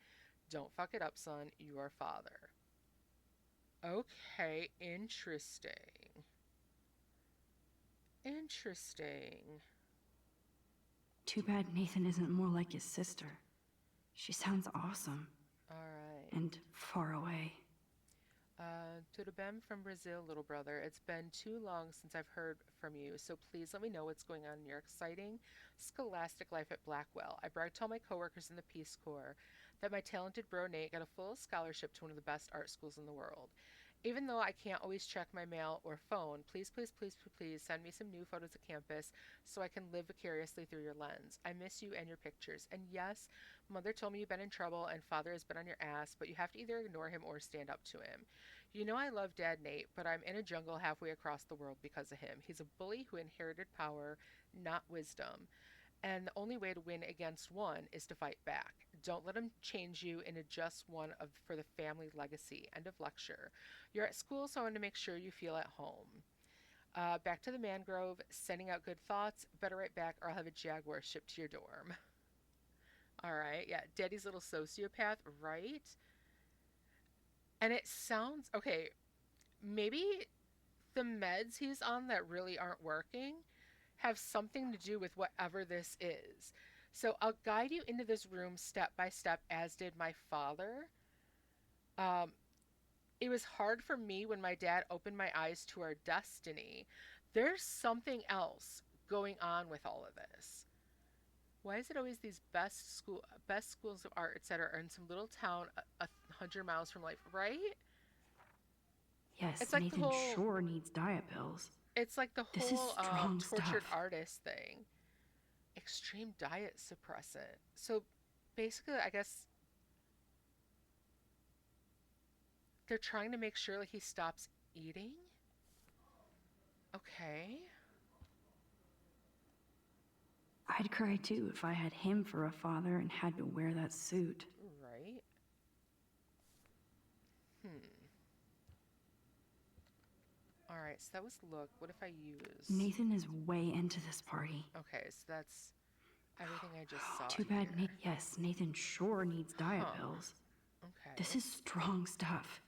Don't fuck it up, son. You are father. Okay, interesting. Interesting. Too bad Nathan isn't more like his sister. She sounds awesome. Alright. And far away. To the Bem from Brazil, little brother, it's been too long since I've heard from you, so please let me know what's going on in your exciting, scholastic life at Blackwell. I bragged to all my coworkers in the Peace Corps that my talented bro Nate got a full scholarship to one of the best art schools in the world. Even though I can't always check my mail or phone, please, please, please, please send me some new photos of campus so I can live vicariously through your lens. I miss you and your pictures. And yes, Mother told me you've been in trouble and Father has been on your ass, but you have to either ignore him or stand up to him. You know I love Dad Nate, but I'm in a jungle halfway across the world because of him. He's a bully who inherited power, not wisdom. And the only way to win against one is to fight back. Don't let him change you into just one for the family legacy. End of lecture. You're at school, so I want to make sure you feel at home. Back to the mangrove, sending out good thoughts. Better write back or I'll have a jaguar shipped to your dorm. Alright, yeah, Daddy's little sociopath, right? And it sounds, okay, maybe the meds he's on that really aren't working have something to do with whatever this is. So I'll guide you into this room step by step, as did my father. It was hard for me when my dad opened my eyes to our destiny. There's something else going on with all of this. Why is it always these best schools of art, etc., are in some little town 100 miles from life, right? Yes, It's like the Nathan whole sure needs diet pills. It's like the This is whole strong tortured stuff. artist thing. Extreme diet suppressant. So basically, I guess they're trying to make sure like he stops eating. Okay. I'd cry too if I had him for a father and had to wear that suit. Right. All right, so that was look. What if I use... Nathan is way into this party. Okay, so that's everything I just saw. Too bad, here. yes, Nathan sure needs diet pills. Okay. This is strong stuff.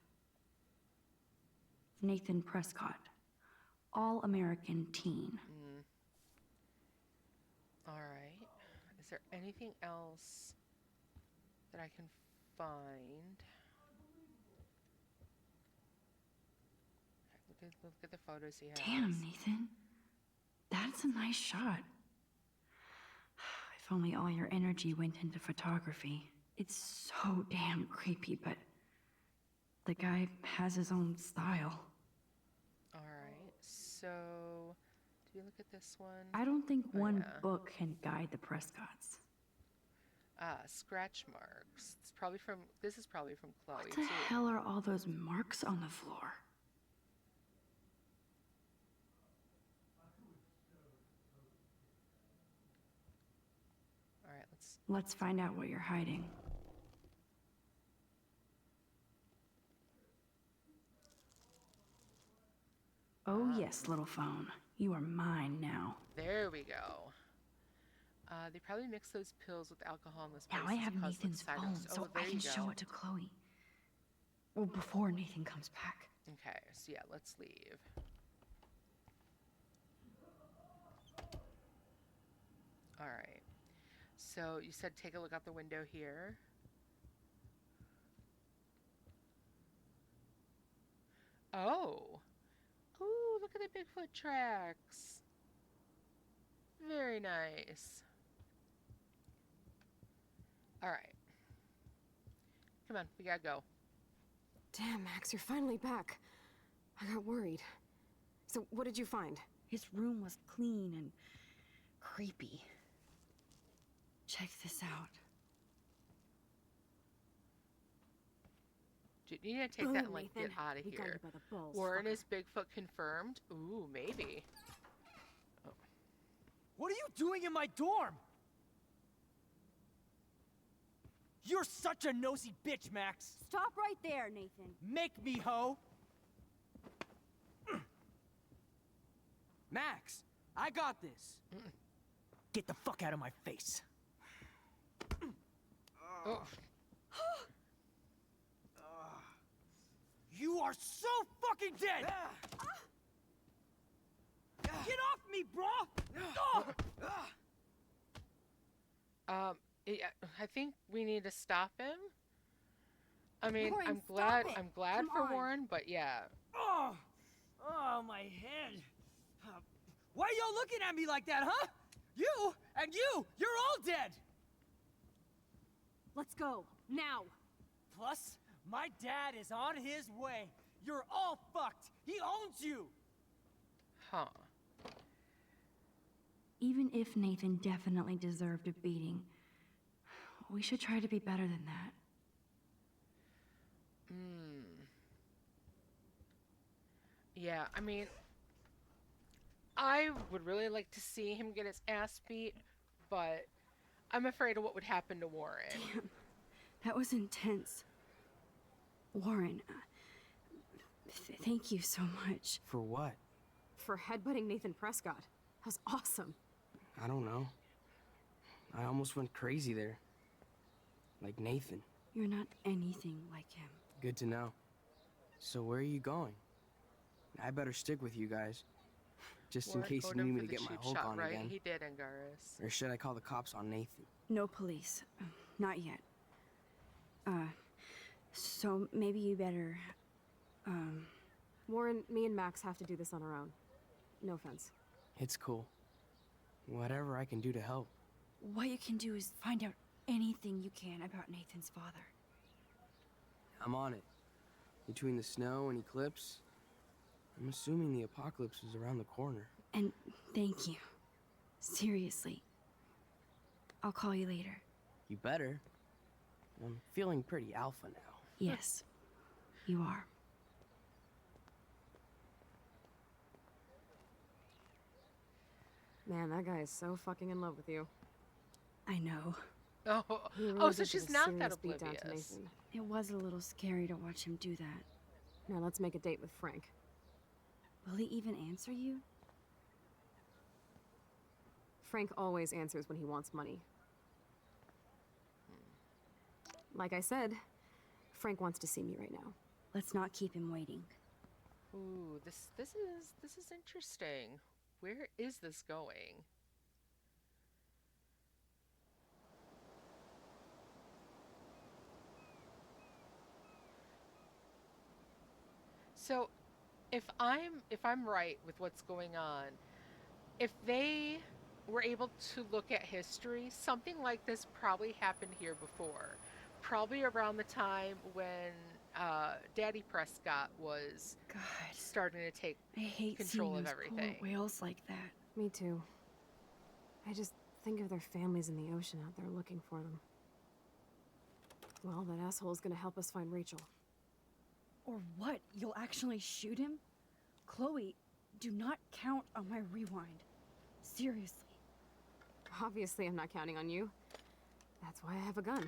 Nathan Prescott, All-American Teen. All right. Is there anything else that I can find? Okay, look at the photos he has. Damn, Nathan. That's a nice shot. If only all your energy went into photography. It's so damn creepy, but the guy has his own style. All right. So, do you look at this one? I don't think one yeah. book can guide the Prescotts. Scratch marks. It's probably from. This is probably from Chloe What the too. hell are all those marks on the floor? All right, Let's find out what you're hiding. Oh yes, little phone. You are mine now. There we go. They probably mix those pills with alcohol in this place. Now I to have cause Nathan's side phone, effects. so Oh, there I you can show go. it to Chloe. Well, before Nathan comes back. Okay, so yeah, let's leave. All right. So you said take a look out the window here. Oh. Ooh, look at the Bigfoot tracks. Very nice. All right. Come on, we gotta go. Damn, Max, you're finally back. I got worried. So, what did you find? His room was clean and creepy. Check this out. Dude, you need to take Boom, that and like Nathan. get out of We got here. you by the balls, Warren fucker. is Bigfoot confirmed. Ooh, maybe. What are you doing in my dorm? You're such a nosy bitch, Max. Stop right there, Nathan. Make me, ho. Max, I got this. Get the fuck out of my face. Oh. You are so fucking dead! Get off me, bro! Yeah, I think we need to stop him. I mean, Warren, I'm stop glad. it. I'm glad Come for on. Warren, but yeah. Oh, my head. Why are y'all looking at me like that, huh? You and you're all dead. Let's go, now. Plus, my dad is on his way. You're all fucked. He owns you. Huh. Even if Nathan definitely deserved a beating, we should try to be better than that. Yeah, I mean, I would really like to see him get his ass beat, but I'm afraid of what would happen to Warren. Damn, that was intense. Warren, thank you so much. For what? For headbutting Nathan Prescott. That was awesome. I don't know. I almost went crazy there. Like Nathan. You're not anything like him. Good to know. So where are you going? I better stick with you guys. Just in Warren case owed you him need me for to the get my cheap Hulk shot, on right? again. He did, Angaris. Or should I call the cops on Nathan? No police. Not yet. So maybe you better Warren, me and Max have to do this on our own. No offense. It's cool. Whatever I can do to help. What you can do is find out anything you can about Nathan's father. I'm on it. Between the snow and eclipse, I'm assuming the apocalypse is around the corner. And thank you. Seriously. I'll call you later. You better. I'm feeling pretty alpha now. Yes, you are. Man, that guy is so fucking in love with you. I know. He really Oh, so did give she's a not that serious beat down to oblivious. Nathan. It was a little scary to watch him do that. Now let's make a date with Frank. Will he even answer you? Frank always answers when he wants money. Like I said, Frank wants to see me right now. Let's not keep him waiting. Ooh, this is interesting. Where is this going? So, if I'm right with what's going on, if they were able to look at history, something like this probably happened here before. Probably around the time when Daddy Prescott was starting to take I hate control seeing of those everything. poor whales like that. Me too. I just think of their families in the ocean out there looking for them. Well, that asshole is gonna help us find Rachel. Or what? You'll actually shoot him? Chloe, do not count on my rewind. Seriously. Obviously, I'm not counting on you. That's why I have a gun.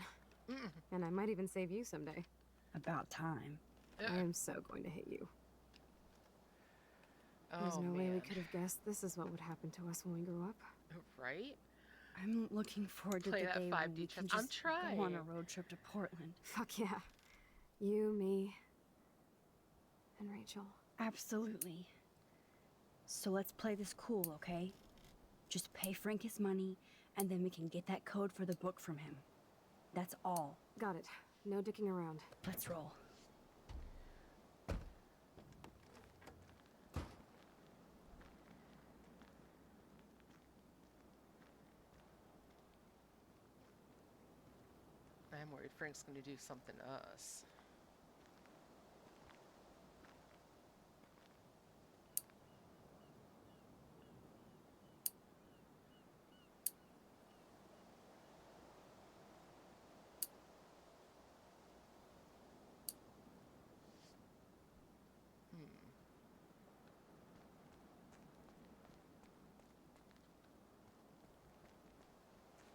And I might even save you someday. About time. I am so going to hit you. There's Oh, no way we man. could have guessed this is what would happen to us when we grew up. Right? I'm looking forward to Play the that day 5D when we chess. can I'm just go on a trying. road trip to Portland. Fuck yeah. You, me, and Rachel. Absolutely. So let's play this cool, okay? Just pay Frank his money, and then we can get that code for the book from him. That's all. Got it. No dicking around. Let's roll. I'm worried Frank's going to do something to us.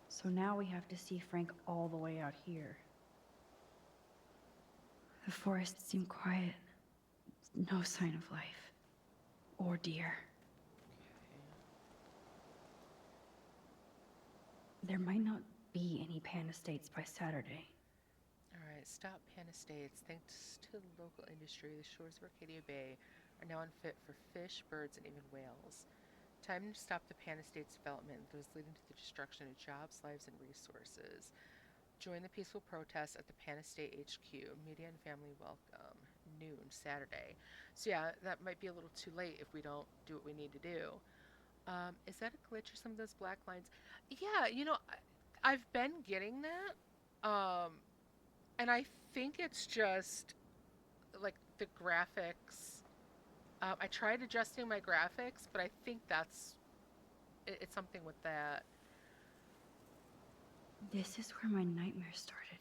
So now we have to see Frank all the way out here. The forests seem quiet. No sign of life. Or deer. There might not be any Pan Estates by Saturday. Alright, stop Pan Estates. Thanks to the local industry, the shores of Arcadia Bay are now unfit for fish, birds, and even whales. Time to stop the Pan Estates development, those leading to the destruction of jobs, lives, and resources. Join the peaceful protest at the Pan Estate HQ. Media and family welcome. Noon, Saturday. So yeah, that might be a little too late if we don't do what we need to do. Is that a glitch or some of those black lines? Yeah, you know, I've been getting that. And I think it's just like the graphics. I tried adjusting my graphics, but I think it's something with that. This is where my nightmare started.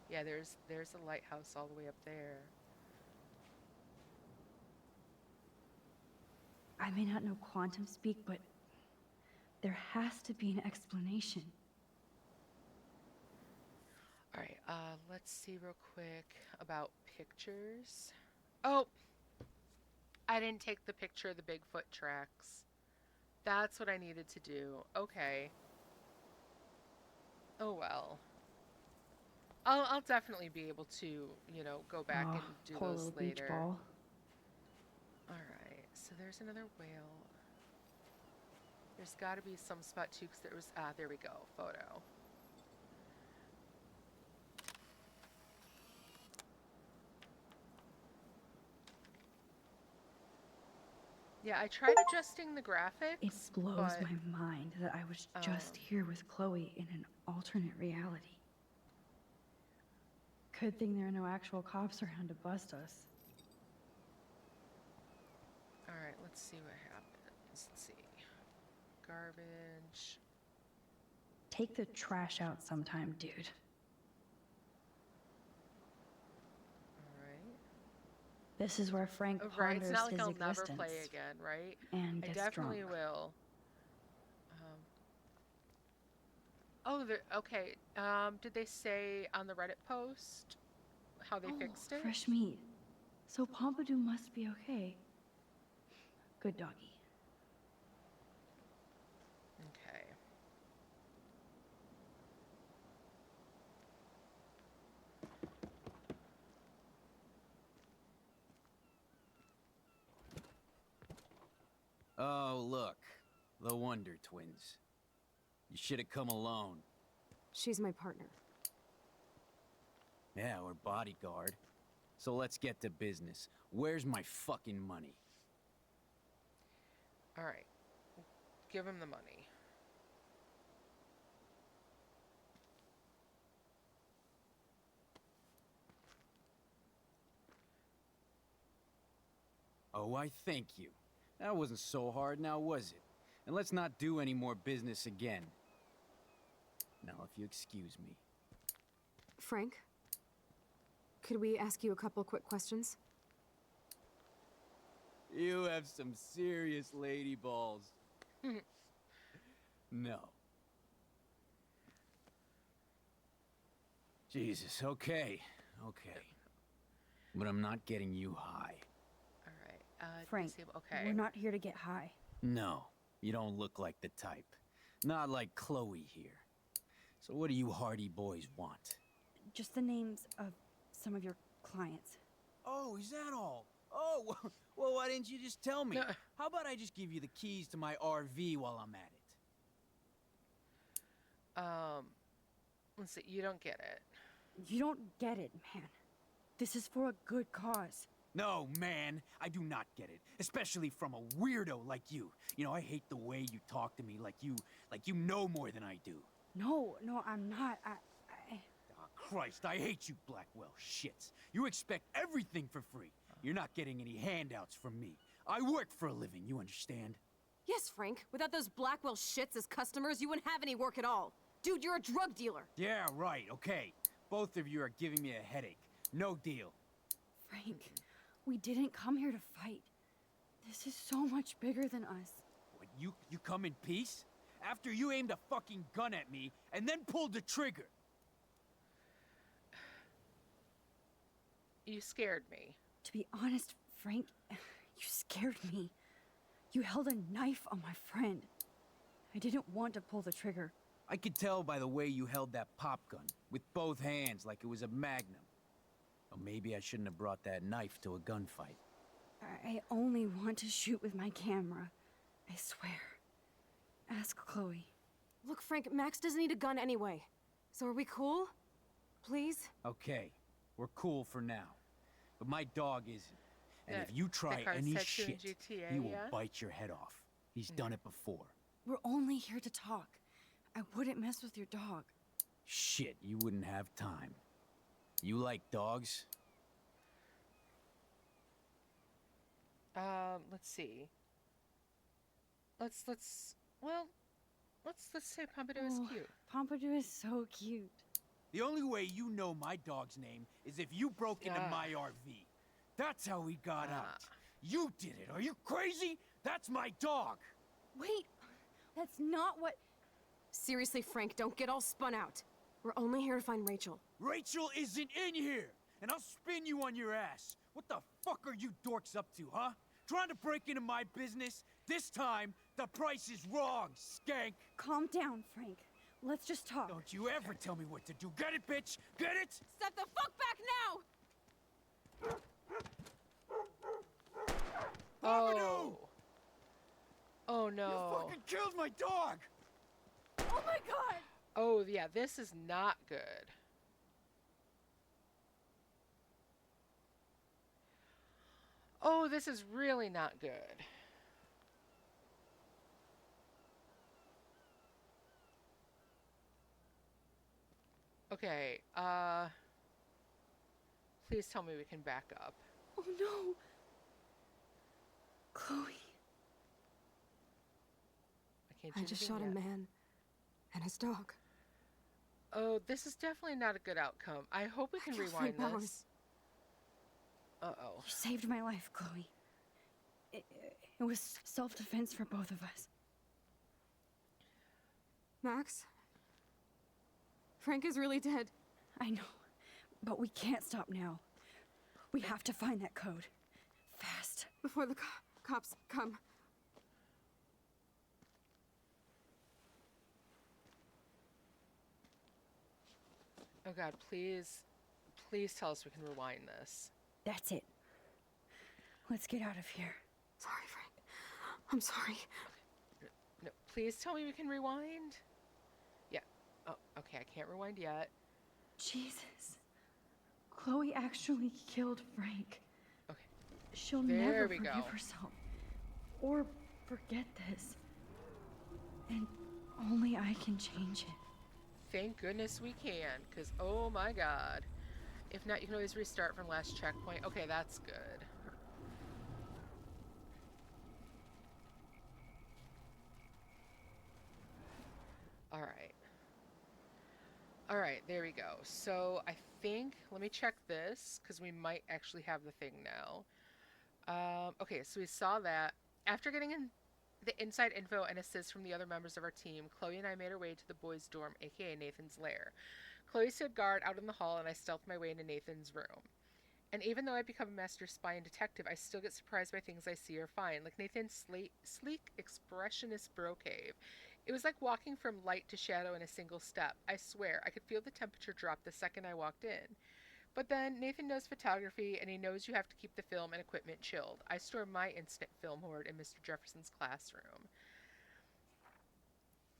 Yeah, there's a lighthouse all the way up there. I may not know quantum speak, but there has to be an explanation. All right, let's see real quick about pictures. Oh, I didn't take the picture of the Bigfoot tracks. That's what I needed to do. Okay. Oh well. I'll definitely be able to, you know, go back and do poor those little beach later. ball. All right, so there's another whale. There's got to be some spot too, because there was there we go, photo. Yeah, I tried adjusting the graphics. It blows but, my mind that I was just here with Chloe in an alternate reality. Good thing there are no actual cops around to bust us. Alright, let's see what happens. Let's see. Garbage. Take the trash out sometime, dude. Alright. This is where Frank Right, it's ponders not like his I'll existence. never play again, right? And I gets definitely drunk. will. Oh, okay. Did they say on the Reddit post how they fixed it? Fresh meat. So Pompidou must be okay. Good doggy. Okay. Oh, look. The Wonder Twins. You should have come alone. She's my partner. Yeah, or bodyguard. So let's get to business. Where's my fucking money? Alright. Give him the money. Oh, I thank you. That wasn't so hard now, was it? And let's not do any more business again. Now, if you excuse me. Frank? Could we ask you a couple quick questions? You have some serious lady balls. No. Jesus, okay. Okay. But I'm not getting you high. Alright. Frank, okay. we're not here to get high. No, you don't look like the type. Not like Chloe here. So what do you hardy boys want? Just the names of some of your clients. Oh, is that all? Oh, well, why didn't you just tell me? How about I just give you the keys to my RV while I'm at it? Let's see, you don't get it. You don't get it, man. This is for a good cause. No, man, I do not get it. Especially from a weirdo like you. You know, I hate the way you talk to me like you know more than I do. No, I'm not. Oh, Christ, I hate you Blackwell shits. You expect everything for free. You're not getting any handouts from me. I work for a living, you understand? Yes, Frank. Without those Blackwell shits as customers, you wouldn't have any work at all. Dude, you're a drug dealer. Yeah, right, okay. Both of you are giving me a headache. No deal. Frank, we didn't come here to fight. This is so much bigger than us. What, you come in peace? After you aimed a fucking gun at me and then pulled the trigger. You scared me. To be honest, Frank, you scared me. You held a knife on my friend. I didn't want to pull the trigger. I could tell by the way you held that pop gun, with both hands like it was a magnum. Or maybe I shouldn't have brought that knife to a gunfight. I only want to shoot with my camera. I swear. Ask Chloe. Look, Frank, Max doesn't need a gun anyway. So are we cool? Please? Okay, we're cool for now. But my dog isn't. And That- if you try that card any set you in shit, GTA, he will yeah? bite your head off. He's done it before. We're only here to talk. I wouldn't mess with your dog. Shit, you wouldn't have time. You like dogs? Let's see. Let's say Pompidou is cute. Pompidou is so cute. The only way you know my dog's name is if you broke into Ah. my RV. That's how he got out. You did it. Are you crazy? That's my dog. Wait, that's not what... Seriously, Frank, don't get all spun out. We're only here to find Rachel. Rachel isn't in here, and I'll spin you on your ass. What the fuck are you dorks up to, huh? Trying to break into my business? This time, the price is wrong, skank. Calm down, Frank. Let's just talk. Don't you ever tell me what to do. Get it, bitch? Get it? Step the fuck back now! Oh. Oh no. You fucking killed my dog! Oh my god! Oh yeah, this is not good. Oh, this is really not good. Okay, please tell me we can back up. Oh no! Chloe. I just shot a man and his dog. Oh, this is definitely not a good outcome. I hope we can rewind this. Uh-oh. You saved my life, Chloe. It was self-defense for both of us. Max? Frank is really dead. I know, but we can't stop now. We have to find that code. Fast. Before the cops come. Oh God, please, please tell us we can rewind this. That's it. Let's get out of here. Sorry, Frank. I'm sorry. No, please tell me we can rewind. Yeah. Oh, okay, I can't rewind yet. Jesus. Chloe actually killed Frank. Okay. She'll There never we forgive go. herself. Or forget this. And only I can change it. Thank goodness we can, because oh my God. If not, you can always restart from last checkpoint. Okay, that's good. All right. All right, there we go. So I think, let me check this, because we might actually have the thing now. Okay, so we saw that. After getting in the inside info and assist from the other members of our team, Chloe and I made our way to the boys' dorm, aka Nathan's lair. Chloe stood guard out in the hall, and I stealthed my way into Nathan's room. And even though I become a master spy and detective, I still get surprised by things I see or find, like Nathan's sleek, expressionist bro cave. It was like walking from light to shadow in a single step. I swear, I could feel the temperature drop the second I walked in. But then, Nathan knows photography, and he knows you have to keep the film and equipment chilled. I store my instant film hoard in Mr. Jefferson's classroom.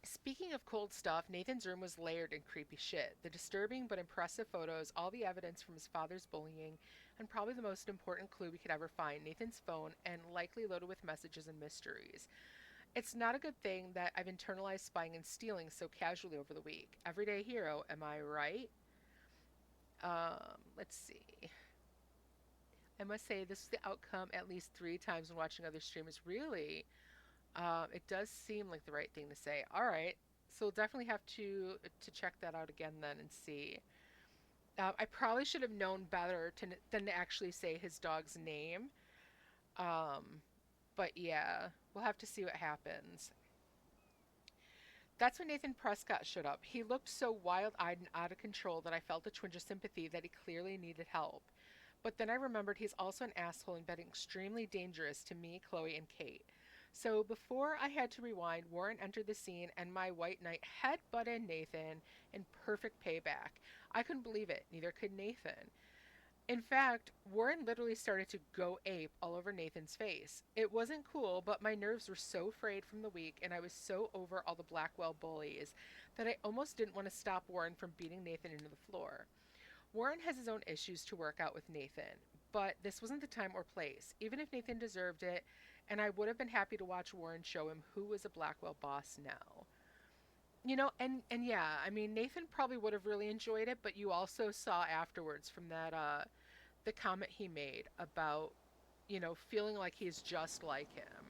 Speaking of cold stuff, Nathan's room was layered in creepy shit. The disturbing but impressive photos, all the evidence from his father's bullying, and probably the most important clue we could ever find, Nathan's phone, and likely loaded with messages and mysteries. It's not a good thing that I've internalized spying and stealing so casually over the week. Everyday hero, am I right? Let's see. I must say this is the outcome at least 3 times when watching other streamers. Really? It does seem like the right thing to say. All right, so we'll definitely have to check that out again then and see. I probably should have known better than to actually say his dog's name. But yeah, we'll have to see what happens. That's when Nathan Prescott showed up. He looked so wild-eyed and out of control that I felt a twinge of sympathy that he clearly needed help. But then I remembered he's also an asshole and been extremely dangerous to me, Chloe, and Kate. So before I had to rewind, Warren entered the scene and my white knight headbutted Nathan in perfect payback. I couldn't believe it, neither could Nathan. In fact, Warren literally started to go ape all over Nathan's face. It wasn't cool, but my nerves were so frayed from the week and I was so over all the Blackwell bullies that I almost didn't want to stop Warren from beating Nathan into the floor. Warren has his own issues to work out with Nathan, but this wasn't the time or place, even if Nathan deserved it, and I would have been happy to watch Warren show him who was a Blackwell boss now. You know, and yeah, I mean, Nathan probably would have really enjoyed it, but you also saw afterwards from that, the comment he made about, you know, feeling like he's just like him.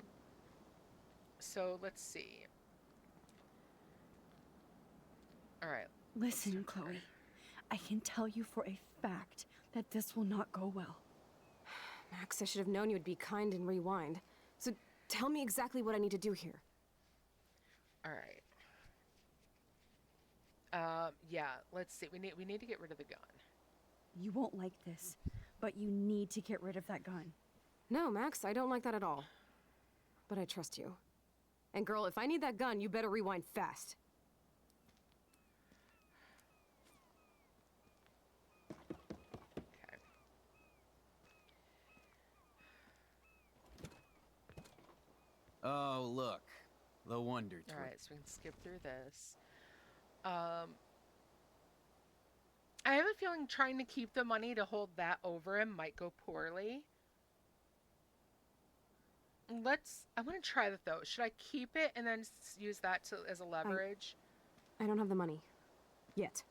So, let's see. All right. Listen, Chloe. I can tell you for a fact that this will not go well. Max, I should have known you would be kind and rewind. So tell me exactly what I need to do here. All right. Yeah, let's see. We need to get rid of the gun. You won't like this, but you need to get rid of that gun. No, Max, I don't like that at all. But I trust you. And girl, if I need that gun, you better rewind fast. Okay. Oh, look. The Wonder Twin. All right, so we can skip through this. I have a feeling trying to keep the money to hold that over him might go poorly. I want to try that though. Should I keep it and then use that as a leverage? I don't have the money. Yet.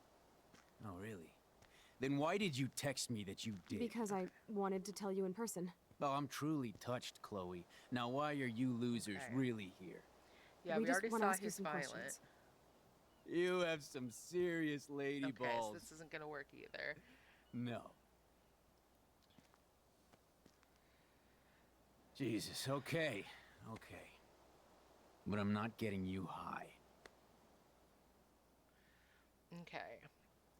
Oh, really? Then why did you text me that you did? Because I wanted to tell you in person. Oh, I'm truly touched, Chloe. Now, why are you losers really here? Yeah, we just already wanna saw ask you he's some violent. questions. You have some serious lady Okay, so balls. this isn't gonna work either. No. Jesus, okay. Okay. But I'm not getting you high. Okay.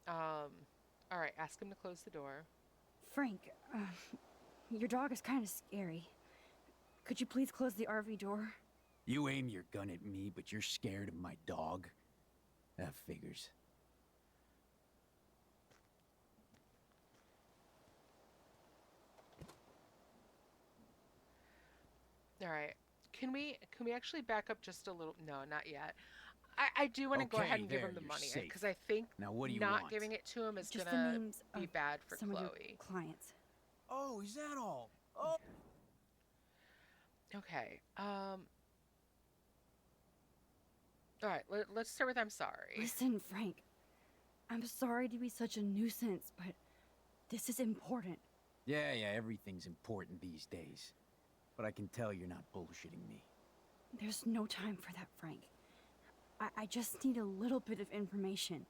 All right, ask him to close the door. Frank, your dog is kind of scary. Could you please close the RV door? You aim your gun at me, but you're scared of my dog? That figures. All right. Can we actually back up just a little? No, not yet. I do want to go Okay, ahead and give there, him the you're money safe. because I think Now, what do you not want? giving it to him is Just the gonna names be of bad for some of your Chloe. clients. Oh, is that all? Oh. Okay. All right. Let's start with I'm sorry. Listen, Frank. I'm sorry to be such a nuisance, but this is important. Yeah, everything's important these days. But I can tell you're not bullshitting me. There's no time for that, Frank. I just need a little bit of information.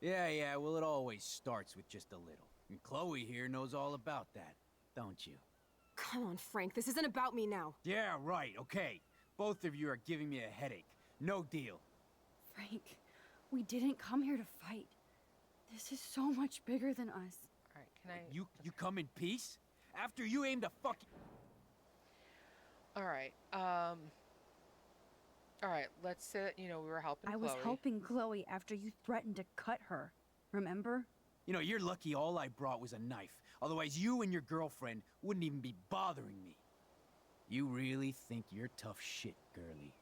Yeah, well, it always starts with just a little. And Chloe here knows all about that, don't you? Come on, Frank, this isn't about me now. Yeah, right, okay. Both of you are giving me a headache. No deal. Frank, we didn't come here to fight. This is so much bigger than us. All right. Can I? You come in peace? After you aimed a fucking... All right. All right. Let's say that we were helping I Chloe. was helping Chloe after you threatened to cut her. Remember? You know, you're lucky all I brought was a knife. Otherwise, you and your girlfriend wouldn't even be bothering me. You really think you're tough shit, girlie.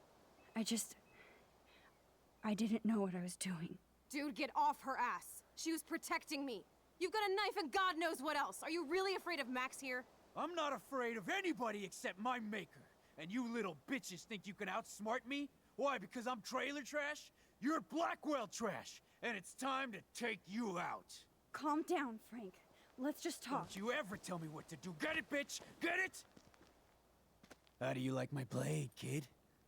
I didn't know what I was doing. Dude, get off her ass. She was protecting me. You've got a knife and God knows what else. Are you really afraid of Max here? I'm not afraid of anybody except my maker. And you little bitches think you can outsmart me? Why, because I'm trailer trash? You're Blackwell trash, and it's time to take you out. Calm down, Frank. Let's just talk. Don't you ever tell me what to do. Get it, bitch? Get it? How do you like my blade, kid?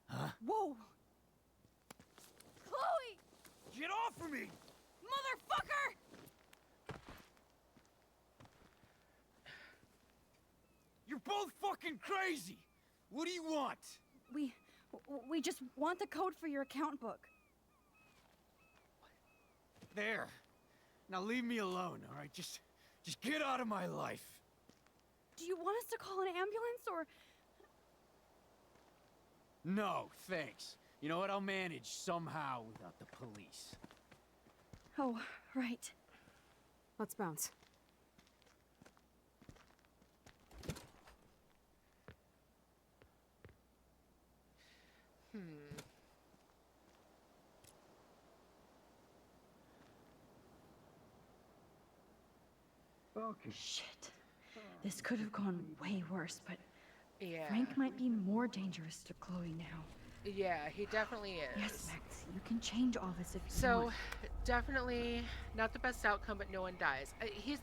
Huh? Whoa! Chloe! Get off of me! Motherfucker! You're both fucking crazy! What do you want? We just want the code for your account book. There. Now leave me alone, all right? Just get out of my life. Do you want us to call an ambulance or... No, thanks. You know what? I'll manage somehow without the police. Oh, right. Let's bounce. Okay. Shit. This could have gone way worse, but Yeah. Frank might be more dangerous to Chloe now. Yeah, he definitely is. Yes, Max, you can change all this if you So, want. definitely not the best outcome, but no one dies. He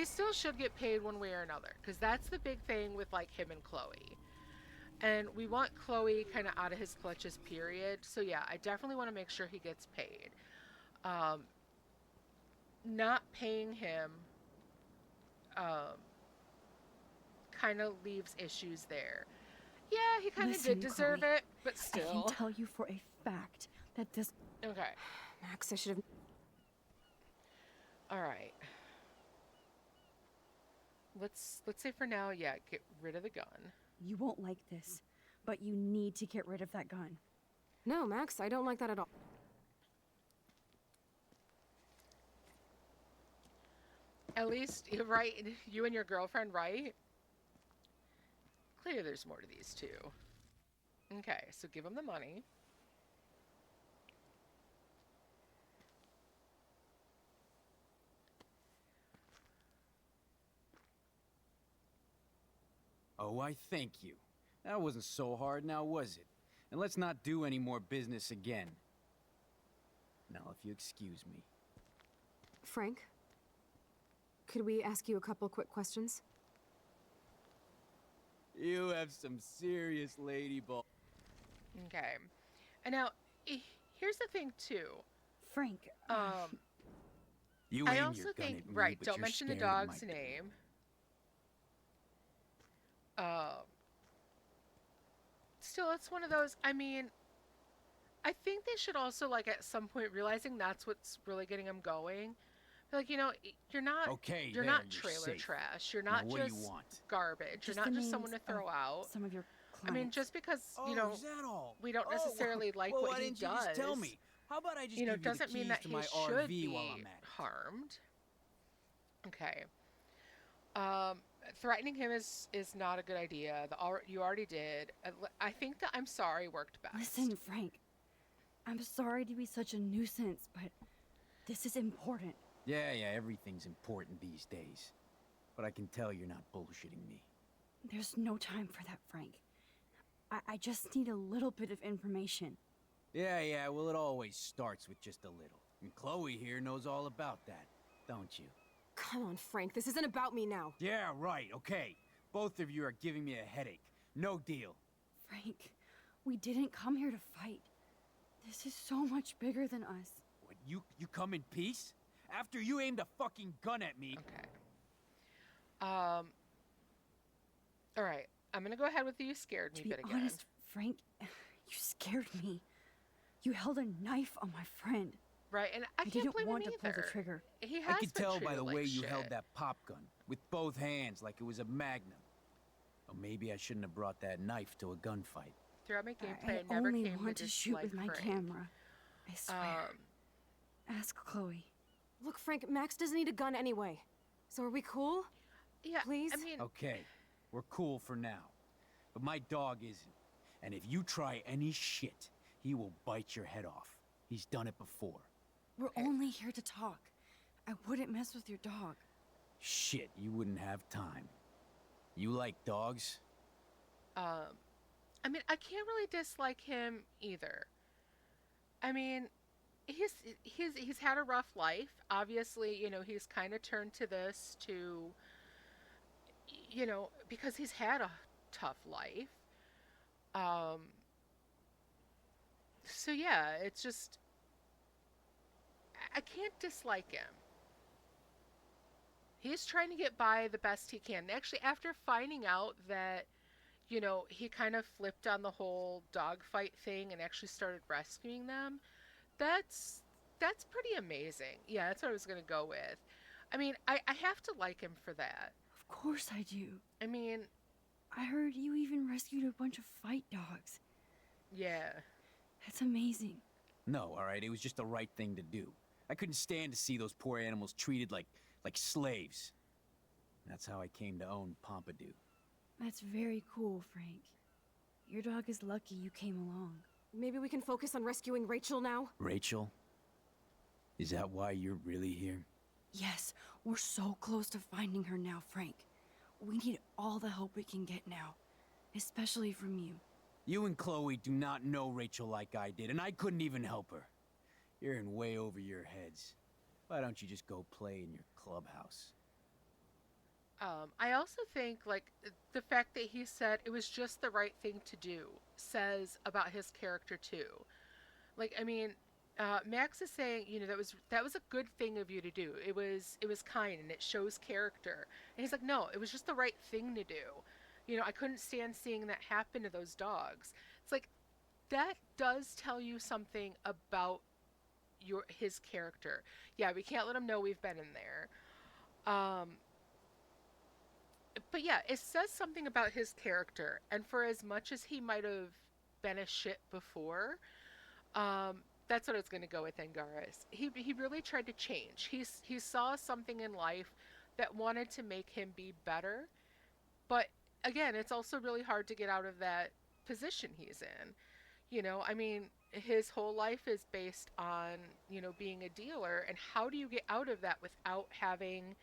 still should get paid one way or another, because that's the big thing with like him and Chloe. And we want Chloe kind of out of his clutches, period. So yeah, I definitely want to make sure he gets paid. Not paying him kind of leaves issues there. Yeah, he kind of Listen, did deserve Chloe, it, but still. I can tell you for a fact that this... Okay. Max, I should have... All right. Let's say for now, yeah, get rid of the gun. You won't like this, but you need to get rid of that gun. No, Max, I don't like that at all. At least, you're right, you and your girlfriend, right? Clearly there's more to these two. Okay, so give him the money. Oh, I thank you. That wasn't so hard now, was it? And let's not do any more business again. Now, if you excuse me. Frank, could we ask you a couple quick questions? You have some serious lady ball. Okay. And now, here's the thing, too. Frank. You I aim also your gun think, at me, right, but don't you're mention the scared of dog's my- name. Still, it's one of those, I mean, I think they should also, like, at some point, realizing that's what's really getting them going. Like, you know, you're not, Okay, you're there, not you're trailer safe. trash. You're Now, not what do just you want? garbage. Just you're the not just someone to names throw of out. some of your I mean, clients. just because, you Oh, know, is that all? we don't Oh, necessarily like well, what why he didn't you does. just tell me? How about I just you know, give you the doesn't mean keys that to he my should RV be while I'm at it? harmed. Okay. Threatening him is not a good idea. You already did. I think that I'm sorry worked best. Listen, Frank. I'm sorry to be such a nuisance, but this is important. Yeah, everything's important these days. But I can tell you're not bullshitting me. There's no time for that, Frank. I just need a little bit of information. Yeah, well, it always starts with just a little. And Chloe here knows all about that, don't you? Come on, Frank, this isn't about me now. Yeah, right, okay. Both of you are giving me a headache. No deal. Frank, we didn't come here to fight. This is so much bigger than us. What, you come in peace? After you aimed a fucking gun at me? Okay. All right. I'm gonna go ahead with the you scared me To be bit again. honest, Frank, you scared me. You held a knife on my friend. Right, and I can't didn't blame want him to pull the either. trigger. He has I could been tell by treated the like way you held shit. that pop gun, with both hands like it was a magnum. Or maybe I shouldn't have brought that knife to a gunfight. Throughout my gameplay, I I never only came want to to shoot with dislike my Frank. camera. I swear. Ask Chloe. Look, Frank, Max doesn't need a gun anyway. So are we cool? Yeah, please? I mean, Okay, we're cool for now. But my dog isn't. And if you try any shit, he will bite your head off. He's done it before. We're only here to talk. I wouldn't mess with your dog. Shit, you wouldn't have time. You like dogs? I mean, I can't really dislike him either. I mean, he's had a rough life. Obviously, you know, he's kind of turned to this to, you know, because he's had a tough life. So yeah, it's just, I can't dislike him. He's trying to get by the best he can. Actually, after finding out that, you know, he kind of flipped on the whole dogfight thing and actually started rescuing them, that's pretty amazing. Yeah, that's what I was going to go with. I mean, I have to like him for that. Of course I do. I mean, I heard you even rescued a bunch of fight dogs. yeah. That's amazing. No, all right, it was just the right thing to do. I couldn't stand to see those poor animals treated like slaves. That's how I came to own Pompidou. That's very cool, Frank. Your dog is lucky you came along. Maybe we can focus on rescuing Rachel now? Rachel? Is that why you're really here? Yes, we're so close to finding her now, Frank. We need all the help we can get now, especially from you. You and Chloe do not know Rachel like I did, and I couldn't even help her. You're in way over your heads. Why don't you just go play in your clubhouse? I also think, like, the fact that he said it was just the right thing to do says about his character, too. Like, I mean, Max is saying, you know, that was a good thing of you to do. It was kind and it shows character. And he's like, no, it was just the right thing to do. You know, I couldn't stand seeing that happen to those dogs. It's like, that does tell you something about his character. Yeah, we can't let him know we've been in there. But yeah, it says something about his character. And for as much as he might have been a shit before, that's what I was going to go with Angaris. He really tried to change. He saw something in life that wanted to make him be better. But again, it's also really hard to get out of that position he's in. You know, I mean, his whole life is based on, you know, being a dealer. And how do you get out of that without having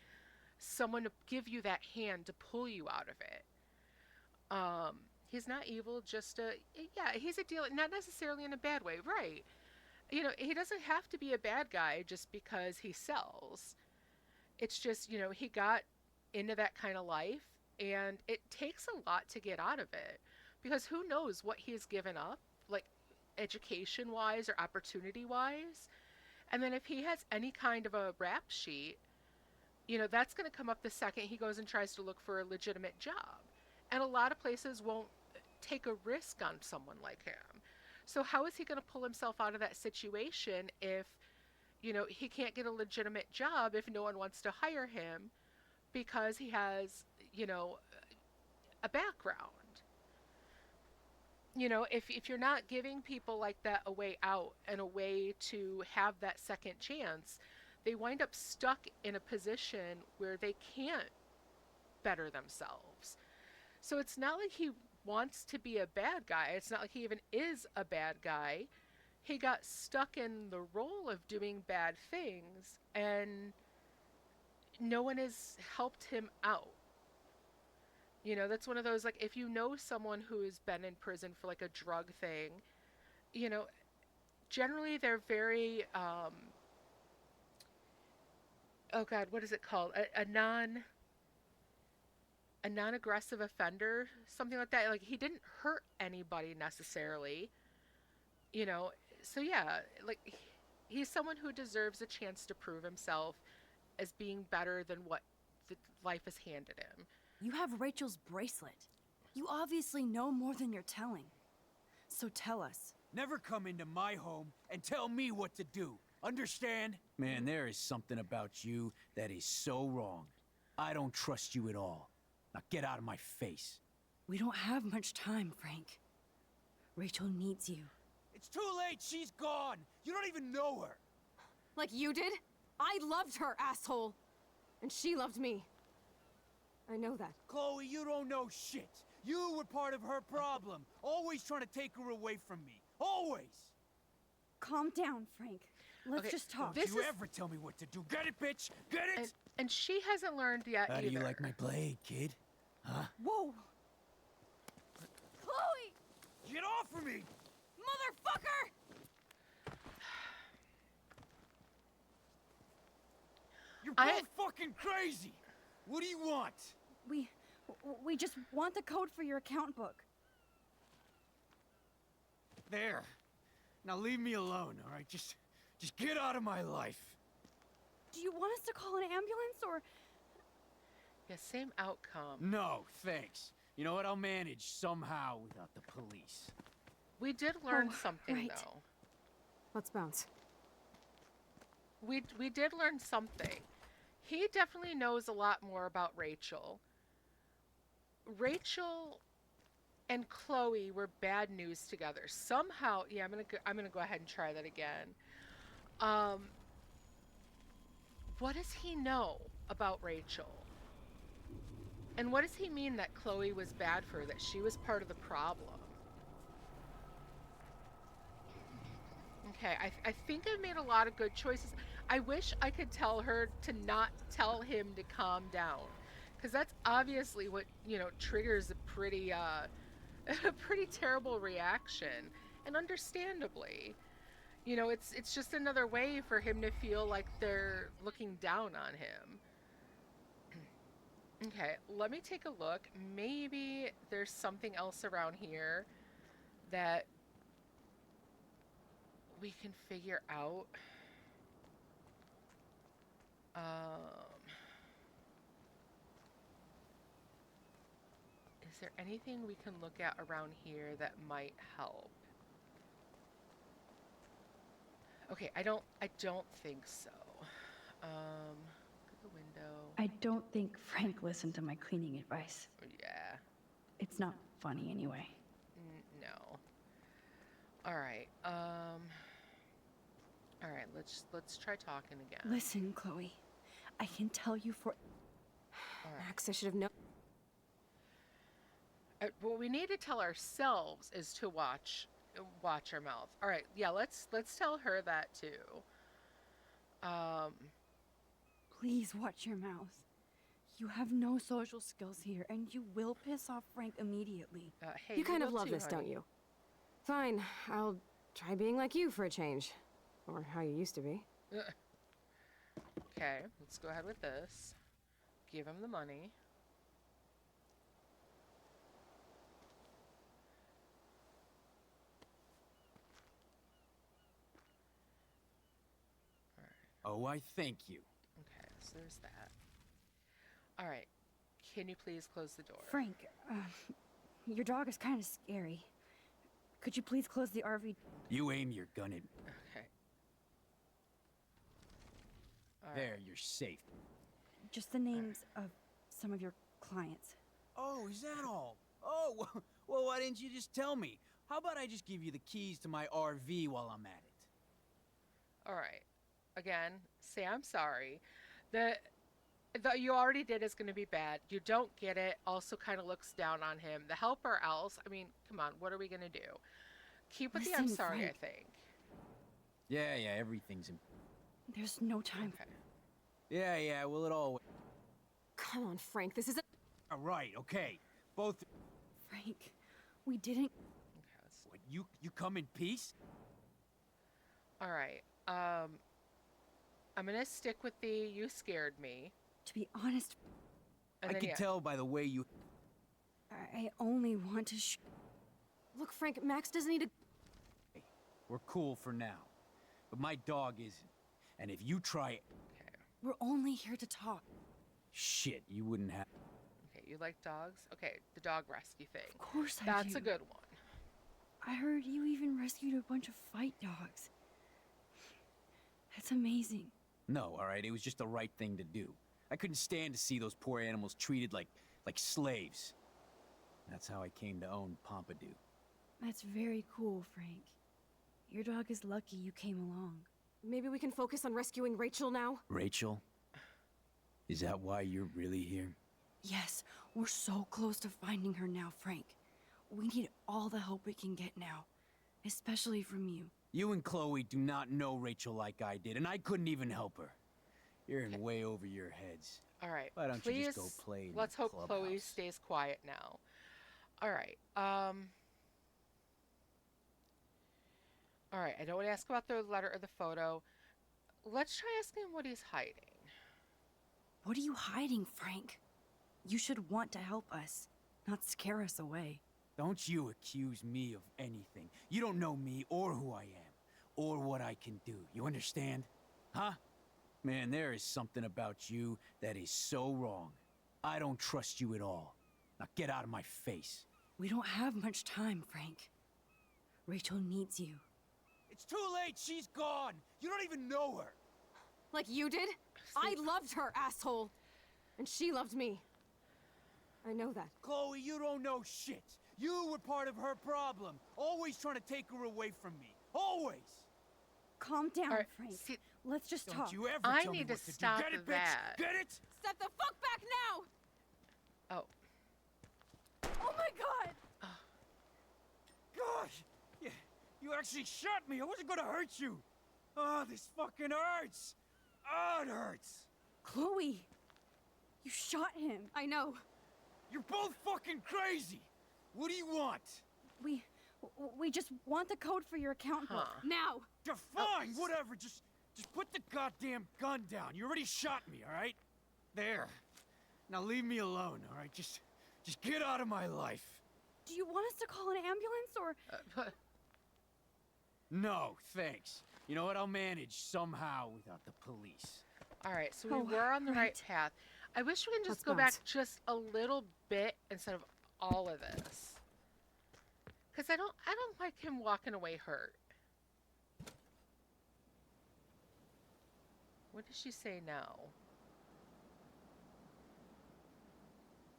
someone to give you that hand to pull you out of it? He's not evil, just he's a dealer, not necessarily in a bad way, right? You know, he doesn't have to be a bad guy just because he sells. It's just, he got into that kind of life, and it takes a lot to get out of it, because who knows what he's given up, like education wise or opportunity wise. And then if he has any kind of a rap sheet, that's going to come up the second he goes and tries to look for a legitimate job. And a lot of places won't take a risk on someone like him. So how is he going to pull himself out of that situation if, he can't get a legitimate job, if no one wants to hire him because he has, a background? If you're not giving people like that a way out and a way to have that second chance, they wind up stuck in a position where they can't better themselves. So it's not like he wants to be a bad guy. It's not like he even is a bad guy. He got stuck in the role of doing bad things, and no one has helped him out. That's one of those, like, if you know someone who has been in prison for like a drug thing, generally they're very, oh God, what is it called? A non-aggressive offender, something like that. Like, he didn't hurt anybody necessarily, so yeah, like, he's someone who deserves a chance to prove himself as being better than what life has handed him. You have Rachel's bracelet. You obviously know more than you're telling. So tell us. Never come into my home and tell me what to do. Understand? Man, there is something about you that is so wrong. I don't trust you at all. Now get out of my face. We don't have much time, Frank. Rachel needs you. It's too late. She's gone. You don't even know her. Like you did? I loved her, asshole. And she loved me. I know that. Chloe, you don't know shit. You were part of her problem. Always trying to take her away from me. Always. Calm down, Frank. Let's just talk. Don't you ever tell me what to do. Get it, bitch? Get it? And she hasn't learned yet How either. do you like my blade, kid? Huh? Whoa! Chloe! Get off of me! Motherfucker! You're both fucking crazy! What do you want? We just want the code for your account book. There. Now leave me alone, all right? Just get out of my life. Do you want us to call an ambulance, or...? Yeah, same outcome. No, thanks. You know what? I'll manage somehow without the police. We did learn something, right. though. Let's bounce. We did learn something. He definitely knows a lot more about Rachel. Rachel and Chloe were bad news together. Somehow, yeah, I'm gonna go ahead and try that again. What does he know about Rachel? And what does he mean that Chloe was bad for her, that she was part of the problem? Okay, I think I've made a lot of good choices. I wish I could tell her to not tell him to calm down, because that's obviously what, triggers a pretty, a pretty terrible reaction, and understandably. It's just another way for him to feel like they're looking down on him. Okay, let me take a look. Maybe there's something else around here that we can figure out. Is there anything we can look at around here that might help? Okay, I don't think so. Look at the window. I don't think Frank listened to my cleaning advice. Yeah. It's not funny anyway. No. All right. All right. Let's try talking again. Listen, Chloe. I can tell you for... Max, I should have known. What we need to tell ourselves is to watch our mouth. All right. Yeah. Let's tell her that too. Please watch your mouth. You have no social skills here, and you will piss off Frank immediately. Hey, you kind of will love too, this, honey. don't you? Fine, I'll try being like you for a change. Or how you used to be. Okay, Okay, let's go ahead with this. Give him the money. Oh, I thank you. Okay, so there's that. All right, can you please close the door? Frank, your dog is kind of scary. Could you please close the RV? You aim your gun at... Okay. All There, right. you're safe. Just the names of some of your clients. Oh, is that all? Oh, well, why didn't you just tell me? How about I just give you the keys to my RV while I'm at it? All right. Again, say I'm sorry. The you already did is going to be bad. You don't get it. Also kind of looks down on him. The helper else. I mean, come on. What are we going to do? Keep with the I'm Listen, sorry, Frank. I think. Yeah, everything's in... There's no time. Okay. Yeah, well, it all... Come on, Frank, this isn't... All right, okay. Both... Frank, we didn't... What, you come in peace? All right. I'm going to stick with the you scared me. To be honest, And I then, can yeah. tell by the way you... I only want to Look, Frank, Max doesn't need to... We're cool for now. But my dog isn't. And if you try... We're only here to talk. Shit, you wouldn't have... Okay, you like dogs? Okay, the dog rescue thing. Of course I That's do. a good one. I heard you even rescued a bunch of fight dogs. That's amazing. No, all right, it was just the right thing to do. I couldn't stand to see those poor animals treated like slaves. That's how I came to own Pompidou. That's very cool, Frank. Your dog is lucky you came along. Maybe we can focus on rescuing Rachel now? Rachel? Is that why you're really here? Yes, we're so close to finding her now, Frank. We need all the help we can get now, especially from you. You and Chloe do not know Rachel like I did, and I couldn't even help her. You're in way over your heads. All right. Why don't please, you just go play in let's the hope Chloe clubhouse? stays quiet now. All right. All right. I don't want to ask about the letter or the photo. Let's try asking him what he's hiding. What are you hiding, Frank? You should want to help us, not scare us away. Don't you accuse me of anything. You don't know me or who I am, or what I can do. You understand? Huh? Man, there is something about you that is so wrong. I don't trust you at all. Now get out of my face. We don't have much time, Frank. Rachel needs you. It's too late. She's gone. You don't even know her. Like you did? I loved her, asshole! And she loved me. I know that. Chloe, you don't know shit. You were part of her problem. Always trying to take her away from me. Always. Calm down, All right, Frank. see- Let's just Don't talk. you ever I tell me need to what to stop do. Get it, that. bitch? Get it? Step the fuck back now! Oh. Oh my god! Gosh! You actually shot me. I wasn't gonna hurt you. Oh, this fucking hurts. Oh, it hurts. Chloe! You shot him. I know. You're both fucking crazy. What do you want? We just want the code for your account book. Now! You're fine. Whatever. Just put the goddamn gun down. You already shot me, all right? There. Now leave me alone, all right? Just get out of my life. Do you want us to call an ambulance or... No, thanks. You know what? I'll manage somehow without the police. All right, so we Oh, were on the right right. path. I wish we can just Let's go bounce. back just a little bit instead of all of this. Cuz I don't like him walking away hurt. What does she say now?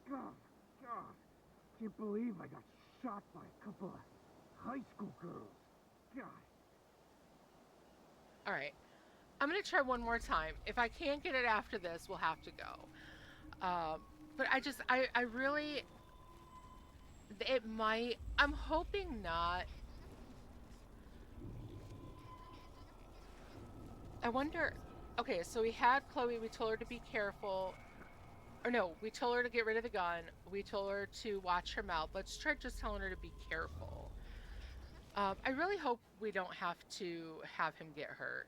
God, can't believe I got shot by a couple of high school girls. God. All right. I'm going to try one more time. If I can't get it after this, we'll have to go. But I really, it might, I'm hoping not. I wonder, okay, so we had Chloe, we told her to be careful. Or no, we told her to get rid of the gun. We told her to watch her mouth. Let's try just telling her to be careful. I really hope we don't have to have him get hurt.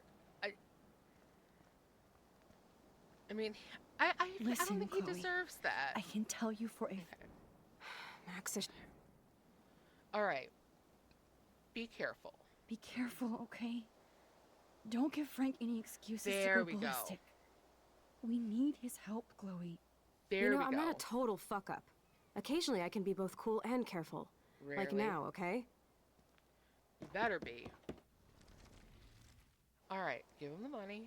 I mean, I don't Listen, think he Chloe, deserves that. I can tell you for a Max is... All right. Be careful. Be careful, okay? Don't give Frank any excuses There to we go go. ballistic. We need his help, Chloe. There you know, we I'm go. not a total fuck up. Occasionally I can be both cool and careful. Like Rarely. now, okay? You better be. All right, give him the money.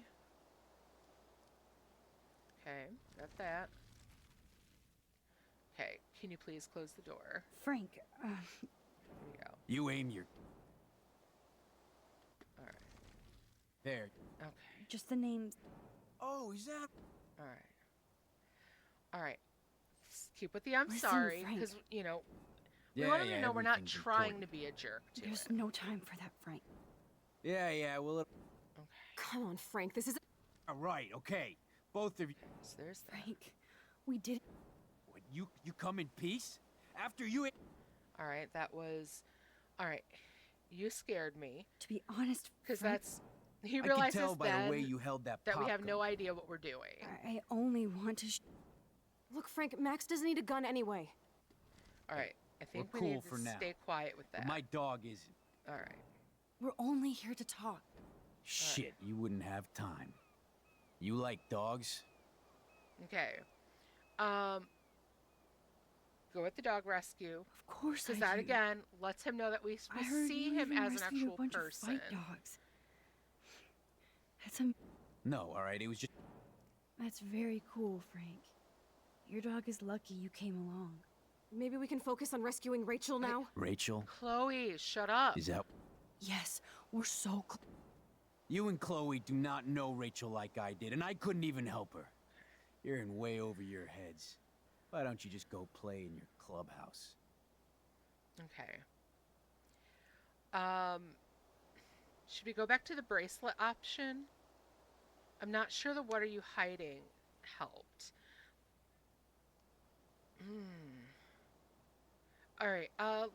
Okay, got that. Okay, can you please close the door? Frank, Here we go. You aim your... All right. There. Okay. just the names. Oh, is that... All right. All right. Keep with the I'm Listen, sorry, Frank. because, you know, we Yeah, want him yeah, to know we're not everything's trying important. to be a jerk to There's him. no time for that, Frank. Yeah, well... Come on, Frank, this is... All right, okay. Both of you... So there's that. Frank, we did. What, you come in peace? After you... All right, that was... All right. You scared me. To be honest, Because Frank, that's... He I can realizes tell by then the way you held that that we pop have gun. no idea what we're doing. I only want to. Look, Frank, Max doesn't need a gun anyway. All right. I think We're we cool need to for now. stay quiet with But that. my dog isn't. All right. We're only here to talk. Shit, you wouldn't have time. You like dogs? Okay. Go with the dog rescue. Of course, Because I that do. again lets him know that we I heard see you him even as an rescued actual a bunch person. of fight dogs. That's No, all right, it was just... That's very cool, Frank. Your dog is lucky you came along. Maybe we can focus on rescuing Rachel now? Rachel? Chloe, shut up. Is that... Yes, we're so You and Chloe do not know Rachel like I did, and I couldn't even help her. You're in way over your heads. Why don't you just go play in your clubhouse? Okay. Should we go back to the bracelet option? I'm not sure the what are you hiding helped. All right,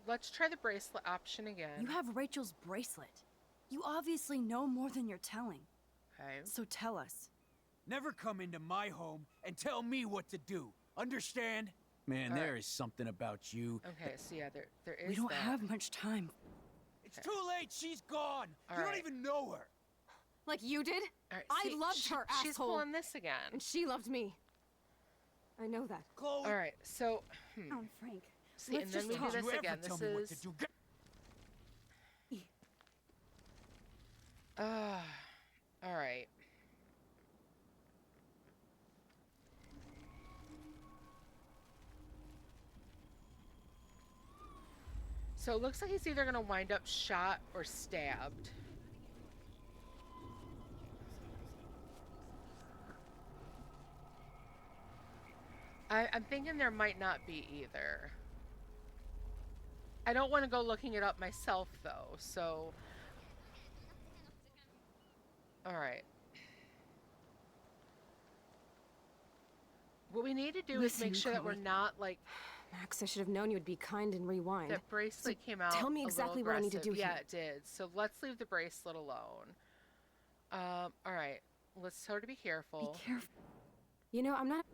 let's try the bracelet option again. You have Rachel's bracelet. You obviously know more than you're telling. Okay. So tell us. Never come into my home and tell me what to do. Understand? Man, All there right. is something about you. Okay, so yeah, there is We don't that. have much time. It's too late. She's gone. All you right. don't even know her. Like you did? All right, I see, loved her, She's asshole. pulling this again. And she loved me. I know that. Chloe. All right, so Frank. see, let's and then just we do talk. this You ever again. tell This me what to is do? all right. So it looks like he's either gonna wind up shot or stabbed. I'm thinking there might not be either. I don't want to go looking it up myself though, so... Alright. What we need to do is make Listen, sure that we're Chloe. not like... Max, I should have known you would be kind and rewind. That bracelet So came out tell me a little exactly what I need to do aggressive. Yeah, here. it did. So let's leave the bracelet alone. Alright. Let's try to be careful. Be careful. You know, I'm not...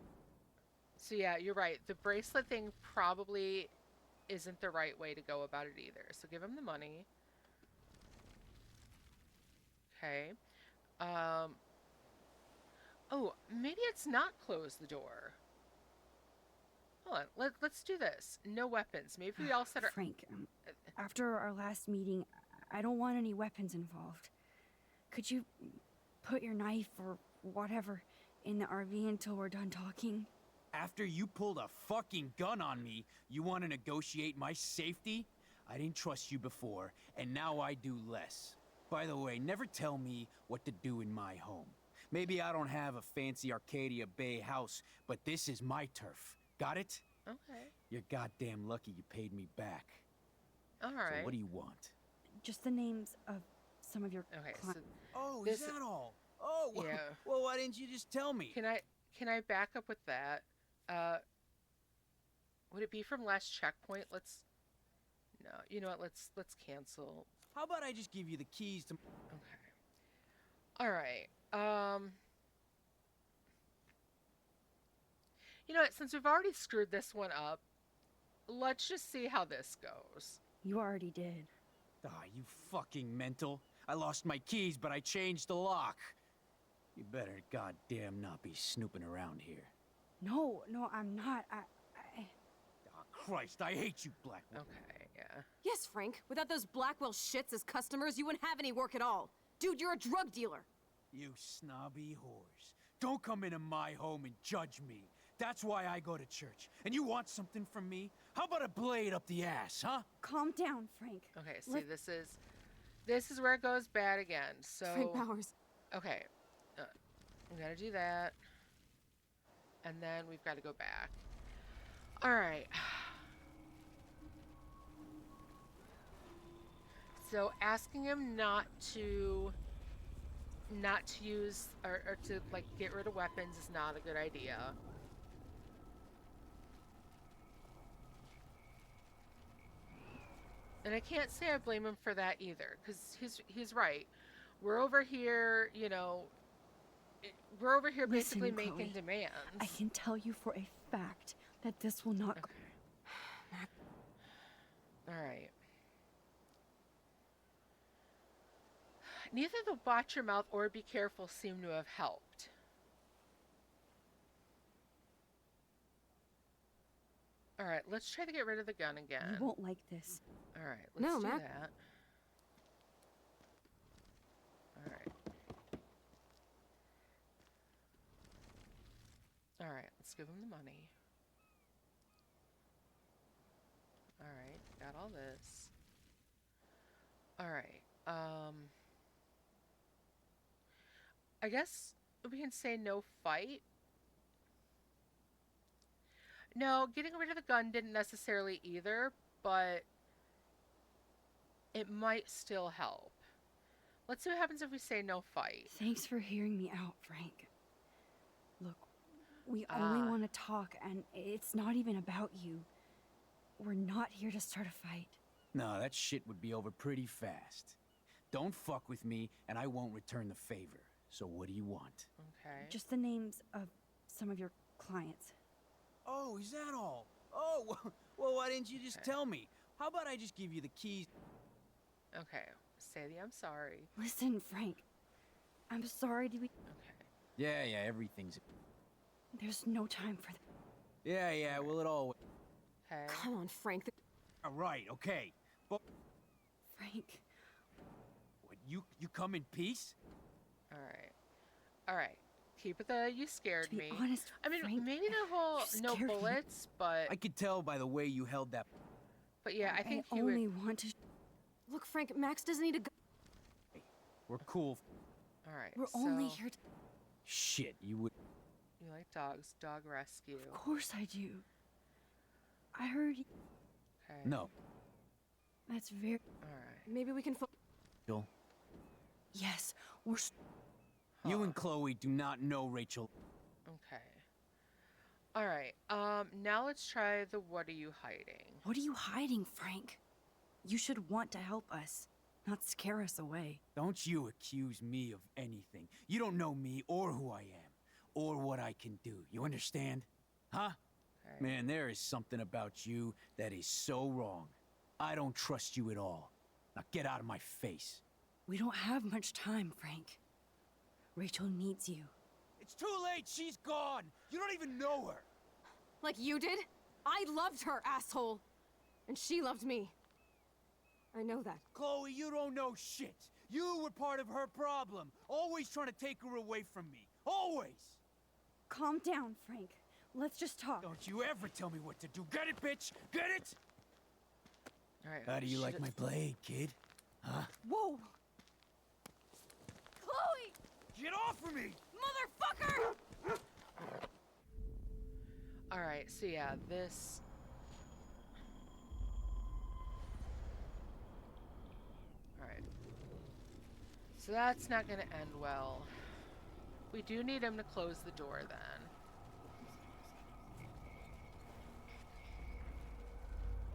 So yeah, you're right. The bracelet thing probably isn't the right way to go about it either. So give him the money. Okay. Oh, maybe it's not close the door. Hold on. Let's do this. No weapons. Maybe we all set our... Frank, after our last meeting, I don't want any weapons involved. Could you put your knife or whatever in the RV until we're done talking? After you pulled a fucking gun on me, you want to negotiate my safety? I didn't trust you before, and now I do less. By the way, never tell me what to do in my home. Maybe I don't have a fancy Arcadia Bay house, but this is my turf. Got it? Okay. You're goddamn lucky you paid me back. All right. So what do you want? Just the names of some of your Okay, cli- so Oh, This- is that all? Oh, well, Yeah. well, why didn't you just tell me? Can I back up with that? Would it be from last checkpoint? No, you know what? Let's cancel. How about I just give you the keys to... Okay. All right. You know what? Since we've already screwed this one up, let's just see how this goes. You already did. Ah, you fucking mental. I lost my keys, but I changed the lock. You better goddamn not be snooping around here. No, I'm not. Oh, Christ, I hate you, Blackwell. Okay, yeah. Yes, Frank. Without those Blackwell shits as customers, you wouldn't have any work at all. Dude, you're a drug dealer. You snobby whores. Don't come into my home and judge me. That's why I go to church. And you want something from me? How about a blade up the ass, huh? Calm down, Frank. Okay, see, this is where it goes bad again. So Frank Powers. Okay, we gotta do that, and then we've got to go back. All right. So asking him not to use or to like get rid of weapons is not a good idea. And I can't say I blame him for that either, because he's right. We're over here, you know, we're over here Listen, basically Chloe, making demands. I can tell you for a fact that this will not. Okay. All right. Neither the watch your mouth or be careful seem to have helped. All right, let's try to get rid of the gun again. You won't like this. All right, let's do Mac. that. All right. All right, let's give him the money. All right, got all this. All right. I guess we can say no fight. No, getting rid of the gun didn't necessarily either, but it might still help. Let's see what happens if we say no fight. Thanks for hearing me out, Frank. Look, we only want to talk, and it's not even about you. We're not here to start a fight. No, that shit would be over pretty fast. Don't fuck with me, and I won't return the favor. So what do you want? Okay. Just the names of some of your clients. Oh, is that all? Oh, well, why didn't you just tell me? How about I just give you the keys? Okay, say the I'm sorry. Listen, Frank. I'm sorry to be... Okay. Yeah, everything's... There's no time for that. Yeah, well, it all... Okay. Come on, Frank. All right, okay. But... Frank. What, you come in peace? All right. Keep it the you scared To be me. honest, I mean, Frank, maybe the whole you no scared me. bullets, but I could tell by the way you held that... but yeah, I think he only would. want to... Look, Frank, Max doesn't need a gun. We're cool. All right. We're so only here to... Shit, you would... You like dogs? Dog rescue. Of course I do. I heard... Okay. No. That's very... All right. Maybe we can Joel, Yes, we're... you and Chloe do not know Rachel. Okay. All right. Now let's try the what are you hiding? What are you hiding, Frank? You should want to help us, not scare us away. Don't you accuse me of anything. You don't know me or who I am, or what I can do. You understand? Huh? Okay. Man, there is something about you that is so wrong. I don't trust you at all. Now get out of my face. We don't have much time, Frank. Rachel needs you. It's too late. She's gone. You don't even know her. Like you did? I loved her, asshole. And she loved me. I know that. Chloe, you don't know shit. You were part of her problem. Always trying to take her away from me. Always. Calm down, Frank. Let's just talk. Don't you ever tell me what to do. Get it, bitch? Get it? All right. How do you like my blade, kid? Huh? Whoa! Chloe! Get off of me! Motherfucker! All right. So yeah, this. All right. So that's not going to end well. We do need him to close the door then.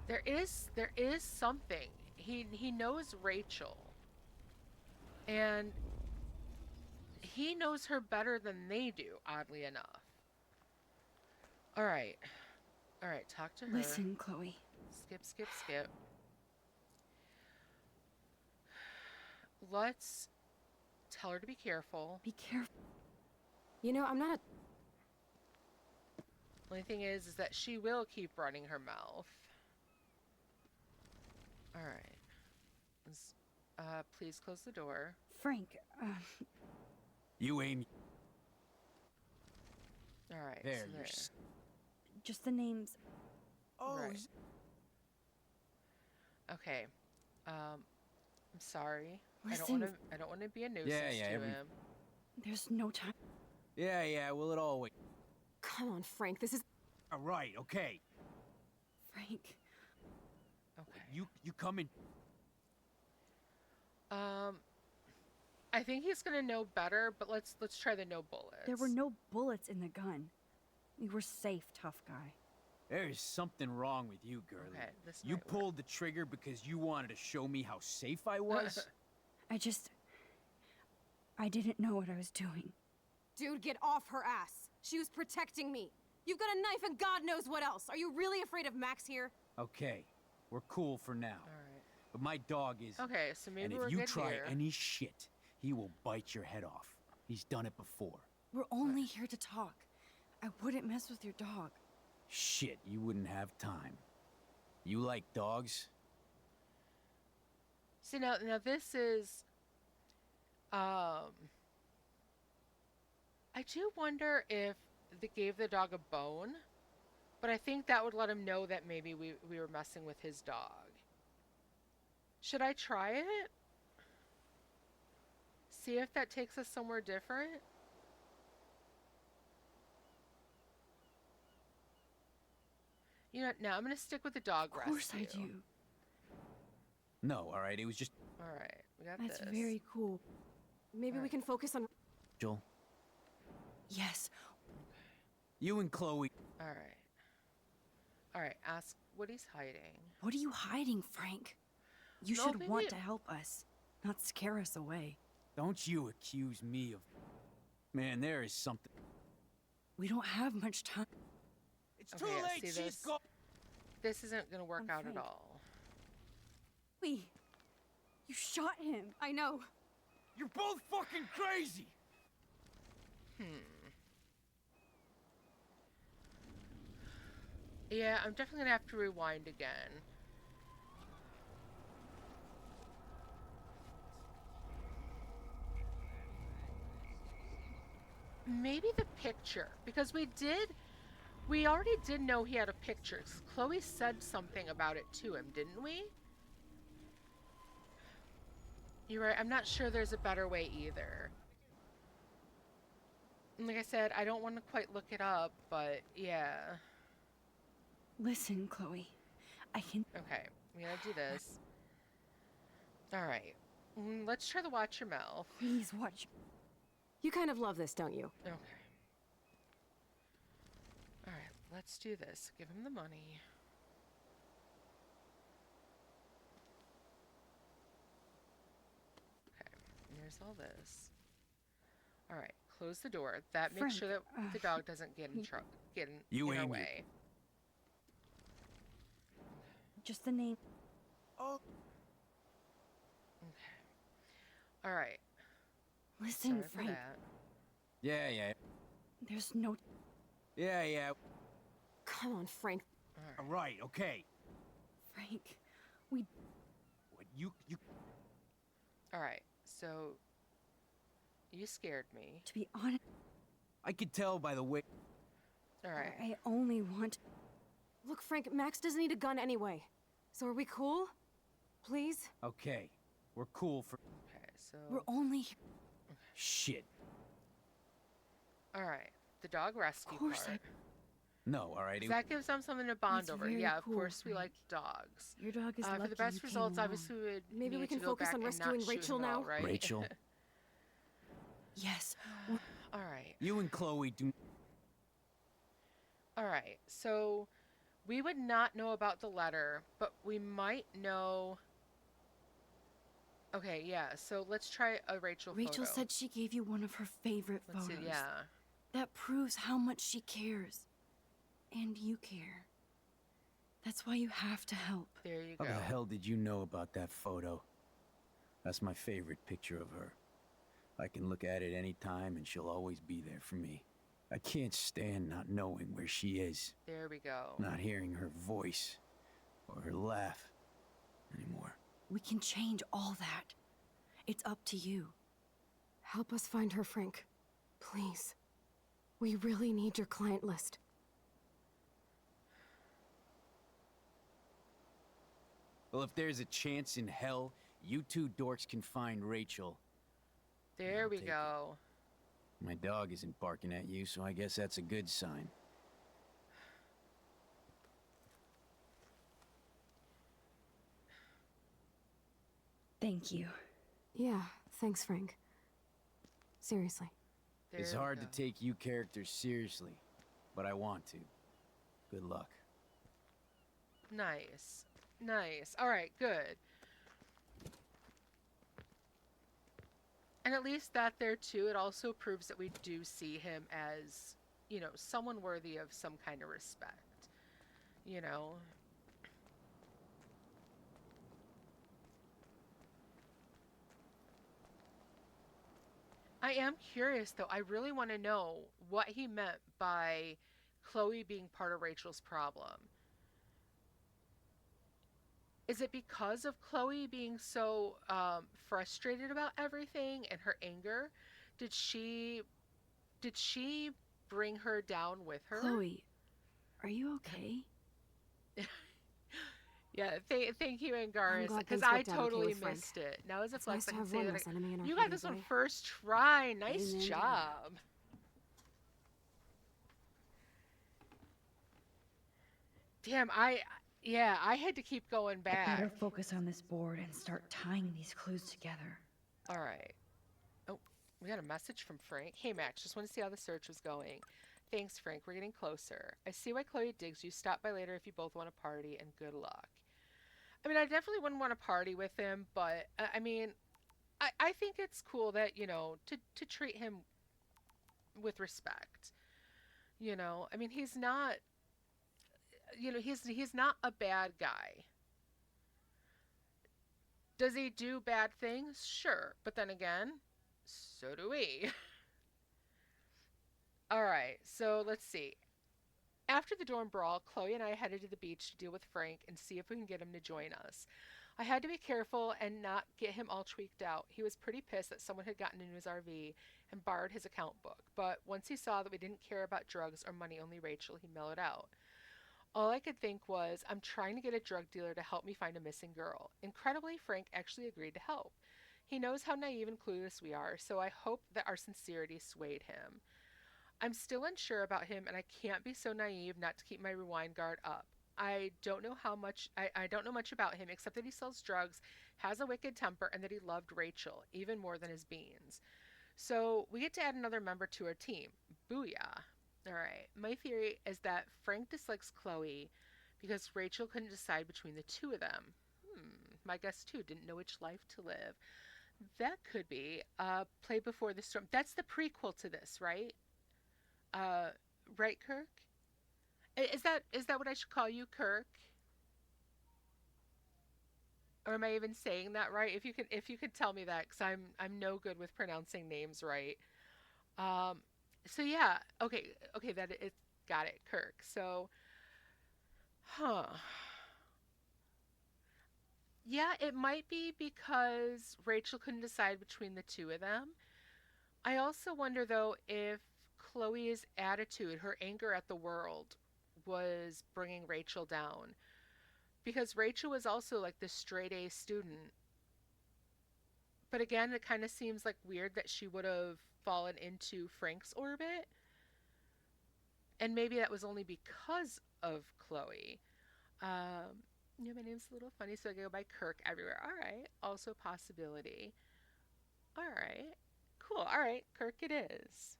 There is something. He knows Rachel. And he knows her better than they do, oddly enough. All right. All right, talk to her. Listen, Chloe. Skip, skip, skip. Let's tell her to be careful. Be careful. You know, I'm not a... Only thing is that she will keep running her mouth. All right. Please close the door. Frank, You aim. All right. There, so you're. there. just the names. Oh. Right. Okay. I'm sorry. Listen. I don't want to be a nuisance Yeah, to every- him. There's no time. Yeah, well, it all wait. Come on, Frank, this is... All right, okay. Frank. Okay. You come in. I think he's gonna know better, but let's try the no bullets. There were no bullets in the gun. We were safe, tough guy. There's something wrong with you, girlie. Okay, this You might work. pulled the trigger because you wanted to show me how safe I was? I didn't know what I was doing. Dude, get off her ass. She was protecting me. You've got a knife and God knows what else. Are you really afraid of Max here? Okay, we're cool for now. All right. But my dog is. Okay, so maybe and we're if you good try here. any shit, he will bite your head off. He's done it before. We're only here to talk. I wouldn't mess with your dog. Shit, you wouldn't have time. You like dogs? See now this is I do wonder if they gave the dog a bone, but I think that would let him know that maybe we were messing with his dog. Should I try it? See if that takes us somewhere different? You know what, now I'm gonna stick with the dog rescue. Of course I do. No, all right, it was just. Alright, we got That's this. very cool. Maybe we can focus on... Joel. Yes. You and Chloe. Alright. Alright, ask what he's hiding. What are you hiding, Frank? You No, should maybe- want to help us, not scare us away. Don't you accuse me of. Man, there is something. We don't have much time. It's Okay, yeah, see this? This isn't gonna work out at Frank. all. You shot him. I know. You're both fucking crazy! Yeah, I'm definitely gonna have to rewind again. Maybe the picture, because we already did know he had a picture. Chloe said something about it to him, didn't we? You're right, I'm not sure there's a better way either. And like I said, I don't want to quite look it up, but yeah. Listen, Chloe. I can. Okay, I'm gonna do this. Alright. Let's try to watch your mouth. Please watch. You kind of love this, don't you? Okay. Alright, let's do this. Give him the money. Okay, and there's all this. Alright, close the door. That makes Frank, sure that the dog doesn't get in trouble. You in our aimed it. way. Just the name. Oh. Okay. Alright. Listen, Sorry for Frank. that. Yeah. There's no. Yeah. Come on, Frank. All right, okay. Frank. What, you. Alright, so you scared me. To be honest, I could tell by the way. Alright. I only want. Look, Frank, Max doesn't need a gun anyway. So are we cool? Please? Okay, we're cool for. Okay, so We're only. Shit. alright. The dog rescue Of course part. No, all right. That gives them something to bond That's over. very Yeah, of cool, course we Frank. like dogs. Your dog is For lucky the best you came results, along. obviously we would Maybe we need can to go focus back on and rescuing not shoot Rachel him now? out, right? Rachel. Yes. Alright. You and Chloe do. Alright, so we would not know about the letter, but we might know... Okay, yeah, so let's try a Rachel Rachel photo. said she gave you one of her favorite Let's photos. see, yeah. That proves how much she cares. And you care. That's why you have to help. There you How go. the hell did you know about that photo? That's my favorite picture of her. I can look at it any time and she'll always be there for me. I can't stand not knowing where she is. There we go. Not hearing her voice or her laugh anymore. We can change all that. It's up to you. Help us find her, Frank. Please. We really need your client list. Well, if there's a chance in hell, you two dorks can find Rachel. There we take go. My dog isn't barking at you, so I guess that's a good sign. Thank you. Yeah, thanks, Frank. Seriously. It's hard to take you characters seriously, but I want to. Good luck. Nice. Nice. All right, good. And at least that there too, it also proves that we do see him as, you know, someone worthy of some kind of respect. You know? I am curious though. I really want to know what he meant by Chloe being part of Rachel's problem. Is it because of Chloe being so frustrated about everything and her anger? Did she bring her down with her? Chloe, are you okay? Yeah, thank you, Angaris, glad because things I worked out okay totally with Frank. missed it. Now as a It's flex, nice to I can have say one that less enemy in our you got community, this one boy. first try. Nice Amen to that. job. Damn, yeah, I had to keep going I back. better focus on this board and start tying these clues together. All right. Oh, we got a message from Frank. Hey, Max, just want to see how the search was going. Thanks, Frank. We're getting closer. I see why Chloe digs you. Stop by later if you both want to party, and good luck. I mean, I definitely wouldn't want to party with him, but I mean, I think it's cool that, you know, to treat him with respect. You know, I mean, he's not, you know, he's not a bad guy. Does he do bad things? Sure. But then again, so do we. All right, so let's see. After the dorm brawl, Chloe and I headed to the beach to deal with Frank and see if we can get him to join us. I had to be careful and not get him all tweaked out. He was pretty pissed that someone had gotten into his RV and borrowed his account book, but once he saw that we didn't care about drugs or money, only Rachel, he mellowed out. All I could think was, I'm trying to get a drug dealer to help me find a missing girl. Incredibly, Frank actually agreed to help. He knows how naive and clueless we are, so I hope that our sincerity swayed him. I'm still unsure about him, and I can't be so naive not to keep my rewind guard up. I don't know much about him except that he sells drugs, has a wicked temper, and that he loved Rachel even more than his beans. So we get to add another member to our team. Booyah. All right. My theory is that Frank dislikes Chloe because Rachel couldn't decide between the two of them. My guess too didn't know which life to live. That could be Play Before the Storm. That's the prequel to this, right? Right, Kirk? Is that what I should call you, Kirk? Or am I even saying that right? If you could tell me that, because I'm no good with pronouncing names right. So yeah, okay, that it got it, Kirk. So, yeah, it might be because Rachel couldn't decide between the two of them. I also wonder though if Chloe's attitude, her anger at the world, was bringing Rachel down. Because Rachel was also like the straight A student. But again, it kind of seems like weird that she would have fallen into Frank's orbit. And maybe that was only because of Chloe. Yeah, my name's a little funny, so I go by Kirk everywhere. All right, also a possibility. All right, cool. All right, Kirk it is.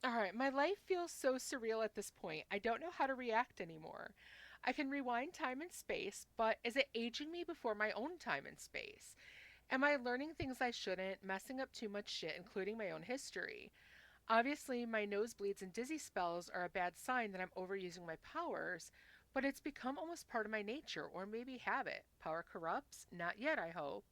All right, my life feels so surreal at this point. I don't know how to react anymore. I can rewind time and space, but is it aging me before my own time and space? Am I learning things I shouldn't, messing up too much shit, including my own history? Obviously, my nosebleeds and dizzy spells are a bad sign that I'm overusing my powers, but it's become almost part of my nature, or maybe habit. Power corrupts? Not yet, I hope.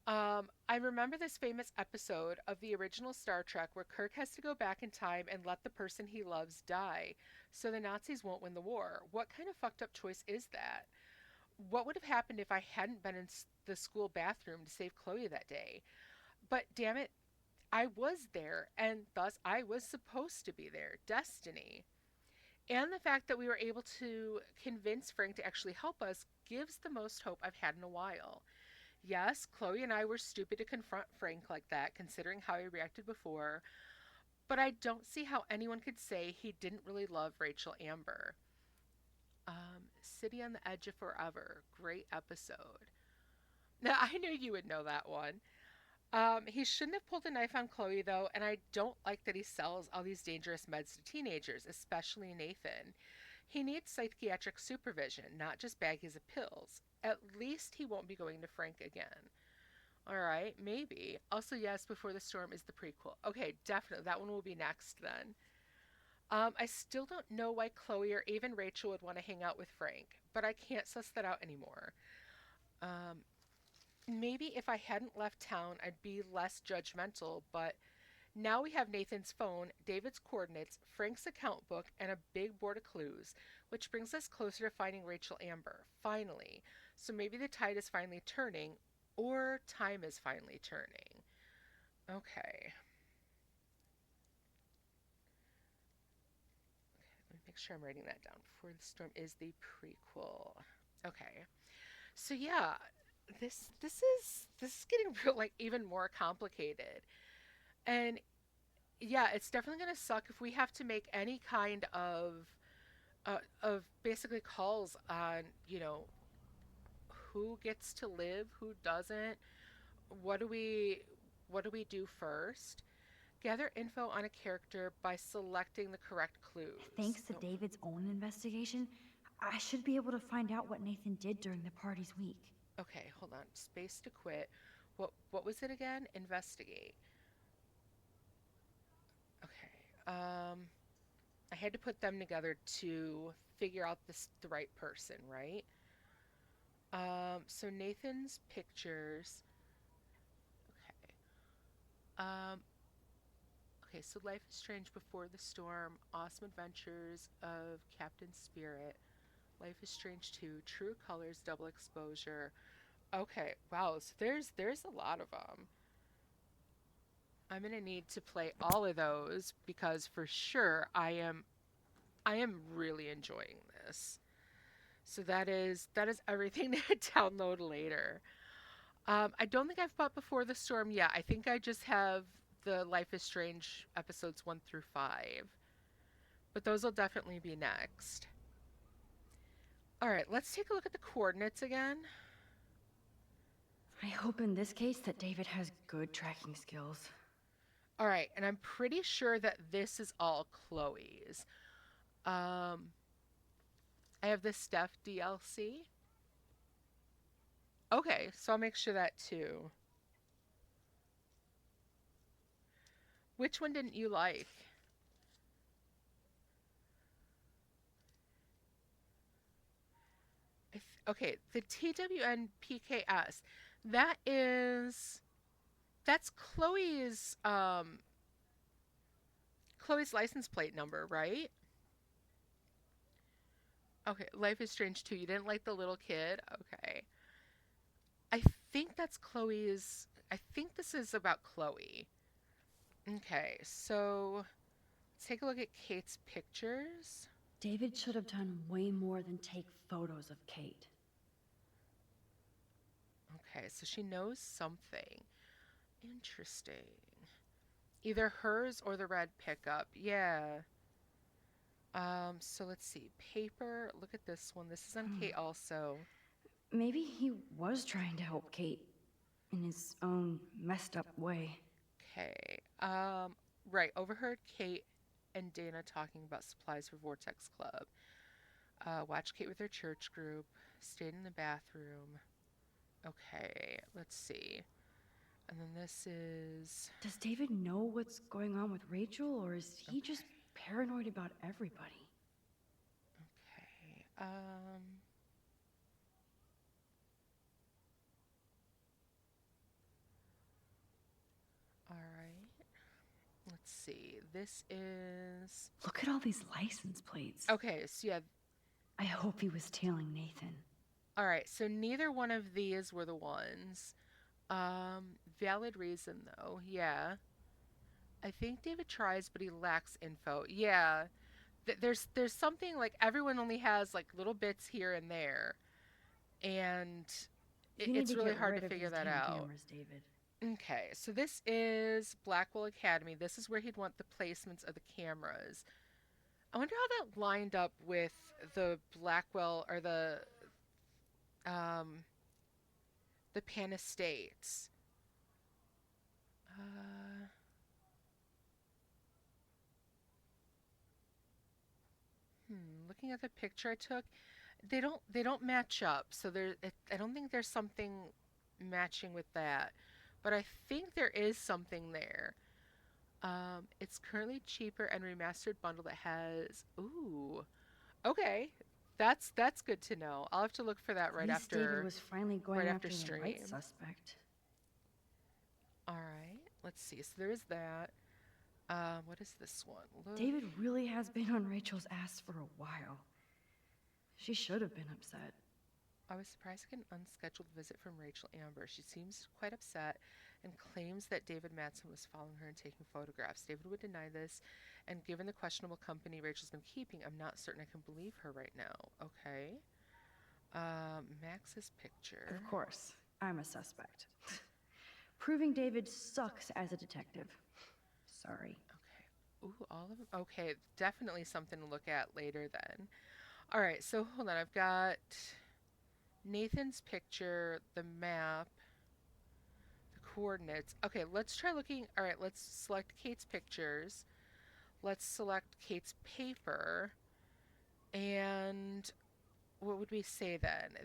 I remember this famous episode of the original Star Trek where Kirk has to go back in time and let the person he loves die so the Nazis won't win the war. What kind of fucked up choice is that? What would have happened if I hadn't been in the school bathroom to save Chloe that day? But damn it, I was there, and thus I was supposed to be there. Destiny. And the fact that we were able to convince Frank to actually help us gives the most hope I've had in a while. Yes, Chloe and I were stupid to confront Frank like that, considering how he reacted before, but I don't see how anyone could say he didn't really love Rachel Amber. City on the Edge of Forever. Great episode. Now, I knew you would know that one. He shouldn't have pulled a knife on Chloe, though, and I don't like that he sells all these dangerous meds to teenagers, especially Nathan. He needs psychiatric supervision, not just baggies of pills. At least he won't be going to Frank again. Alright, maybe. Also, yes, Before the Storm is the prequel. Okay, definitely. That one will be next then. I still don't know why Chloe or even Rachel would want to hang out with Frank, but I can't suss that out anymore. Maybe if I hadn't left town, I'd be less judgmental, but now we have Nathan's phone, David's coordinates, Frank's account book, and a big board of clues, which brings us closer to finding Rachel Amber, finally. So maybe the tide is finally turning, or time is finally turning. Okay. Let me make sure I'm writing that down. Before the Storm is the prequel. Okay. So yeah, this is getting real, like, even more complicated. And yeah, it's definitely going to suck if we have to make any kind of basically calls on, who gets to live, who doesn't, what do we do first? Gather info on a character by selecting the correct clues. Thanks to David's own investigation, I should be able to find out what Nathan did during the party's week. Okay, hold on. Space to quit. What was it again? Investigate. Okay. I had to put them together to figure out the right person, right? So Nathan's pictures. Okay. Okay, so Life is Strange, Before the Storm, Awesome Adventures of Captain Spirit, Life is Strange 2, True Colors, Double Exposure. Okay, wow, so there's a lot of them. I'm gonna need to play all of those because for sure I am really enjoying this. So that is everything to download later. I don't think I've bought Before the Storm yet. I think I just have the Life is Strange episodes 1 through 5. But those will definitely be next. Alright, let's take a look at the coordinates again. I hope in this case that David has good tracking skills. Alright, and I'm pretty sure that this is all Chloe's. I have the Steph DLC. Okay, so I'll make sure that too. Which one didn't you like? Okay, the TWN PKS. That's Chloe's Chloe's license plate number, right? Okay, Life is Strange 2. You didn't like the little kid? Okay. I think that's Chloe's. I think this is about Chloe. Okay, so let's take a look at Kate's pictures. David should have done way more than take photos of Kate. Okay, so she knows something. Interesting. Either hers or the red pickup. Yeah. So let's see. Paper. Look at this one. This is on Kate also. Maybe he was trying to help Kate in his own messed up way. Okay. Right. Overheard Kate and Dana talking about supplies for Vortex Club. Watched Kate with her church group. Stayed in the bathroom. Okay. Let's see. And then this is... Does David know what's going on with Rachel, or is he just paranoid about everybody? Okay. All right. Let's see. This is... Look at all these license plates. Okay, so yeah. I hope he was tailing Nathan. All right, so neither one of these were the ones. Valid reason, though. Yeah. I think David tries, but he lacks info. Yeah. There's something, like, everyone only has, like, little bits here and there. And it's really hard to figure that out. Cameras, David. Okay, so this is Blackwell Academy. This is where he'd want the placements of the cameras. I wonder how that lined up with the Blackwell or the Penn Estates. Looking at the picture I took, they don't match up. So I don't think there's something matching with that, but I think there is something there. It's currently cheaper and remastered bundle that has... Ooh, okay. That's good to know. I'll have to look for that right At least after. David was finally going right after after the stream. right suspect. All right, let's see. So there is that. What is this one? Look. David really has been on Rachel's ass for a while. She should have been upset. I was surprised to get an unscheduled visit from Rachel Amber. She seems quite upset and claims that David Madsen was following her and taking photographs. David would deny this, and given the questionable company Rachel's been keeping, I'm not certain I can believe her right now. Okay. Max's picture. Of course, I'm a suspect. Proving David sucks as a detective. Sorry. Okay. Ooh, all of them. Okay, definitely something to look at later then. All right, so hold on. I've got Nathan's picture, the map, the coordinates. Okay, let's try looking. All right, let's select Kate's pictures. Let's select Kate's paper. And what would we say then?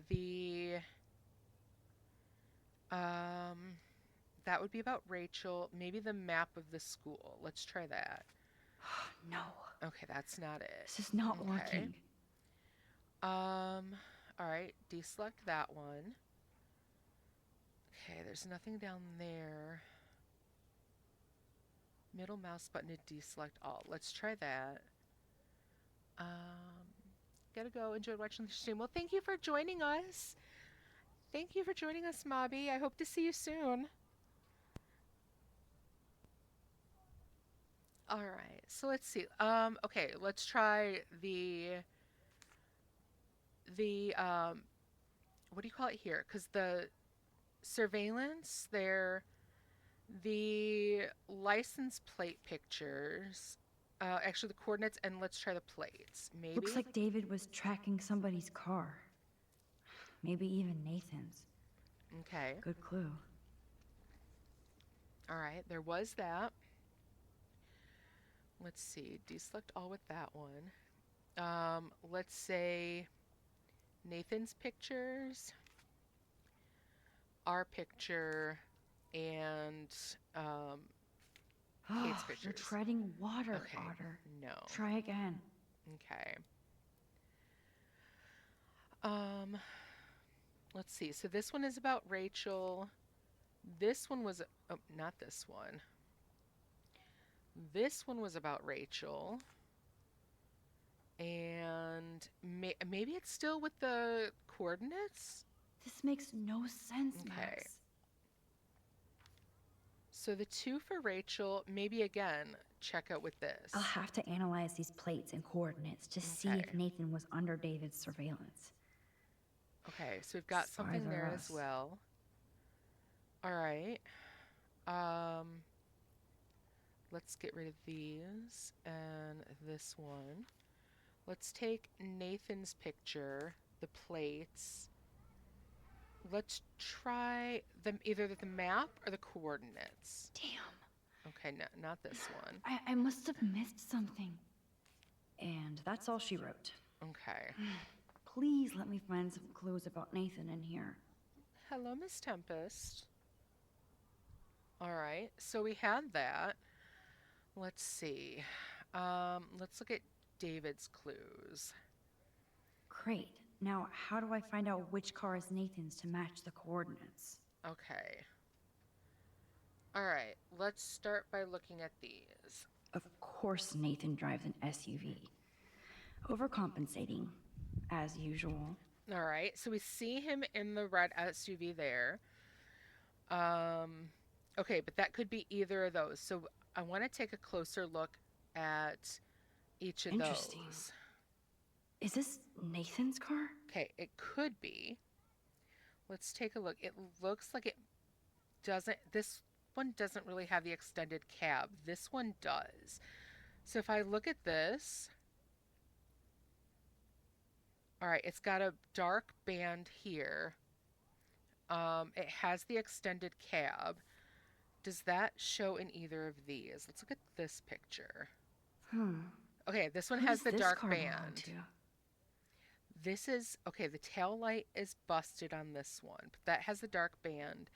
That would be about Rachel. Maybe the map of the school. Let's try that. No. Okay, that's not it. This is not working. All right, deselect that one. Okay, there's nothing down there. Middle mouse button to deselect all. Let's try that. Gotta go. Enjoyed watching the stream. Well, thank you for joining us. Thank you for joining us, Mobby. I hope to see you soon. All right, so let's see. Okay, let's try the what do you call it here? Because the surveillance, the license plate pictures, actually the coordinates, and let's try the plates. Maybe. Looks like David was tracking somebody's car. Maybe even Nathan's. Okay. Good clue. All right, there was that. Let's see, deselect all with that one. Let's say Nathan's pictures, our picture, and Kate's pictures. You're treading water, Okay, Otter. no. Try again. Okay. Let's see. So this one is about Rachel. This one was, oh, not this one. This one was about Rachel. And maybe it's still with the coordinates? This makes no sense, Max. So the two for Rachel, maybe again, check out with this. I'll have to analyze these plates and coordinates to see if Nathan was under David's surveillance. Okay, so we've got something Spies are there us. as well. All right. Let's get rid of these and this one. Let's take Nathan's picture, the plates. Let's try them, either the map or the coordinates. Damn. Okay, no, not this one. I must have missed something. And that's all she wrote. Okay. Please let me find some clues about Nathan in here. Hello, Miss Tempest. All right, so we had that. Let's see. Let's look at David's clues. Great. Now, how do I find out which car is Nathan's to match the coordinates? Okay. All right, let's start by looking at these. Of course, Nathan drives an SUV. Overcompensating, as usual. All right, so we see him in the red SUV there. Okay, but that could be either of those. So I want to take a closer look at each of Interesting. those. Is this Nathan's car? Okay, it could be. Let's take a look. It looks like it doesn't, this one doesn't really have the extended cab. This one does. So if I look at this, all right, it's got a dark band here. It has the extended cab. Does that show in either of these? Let's look at this picture. Okay, this one Who has does the this dark car belong band. to? This is, okay, the tail light is busted on this one, but that has the dark band.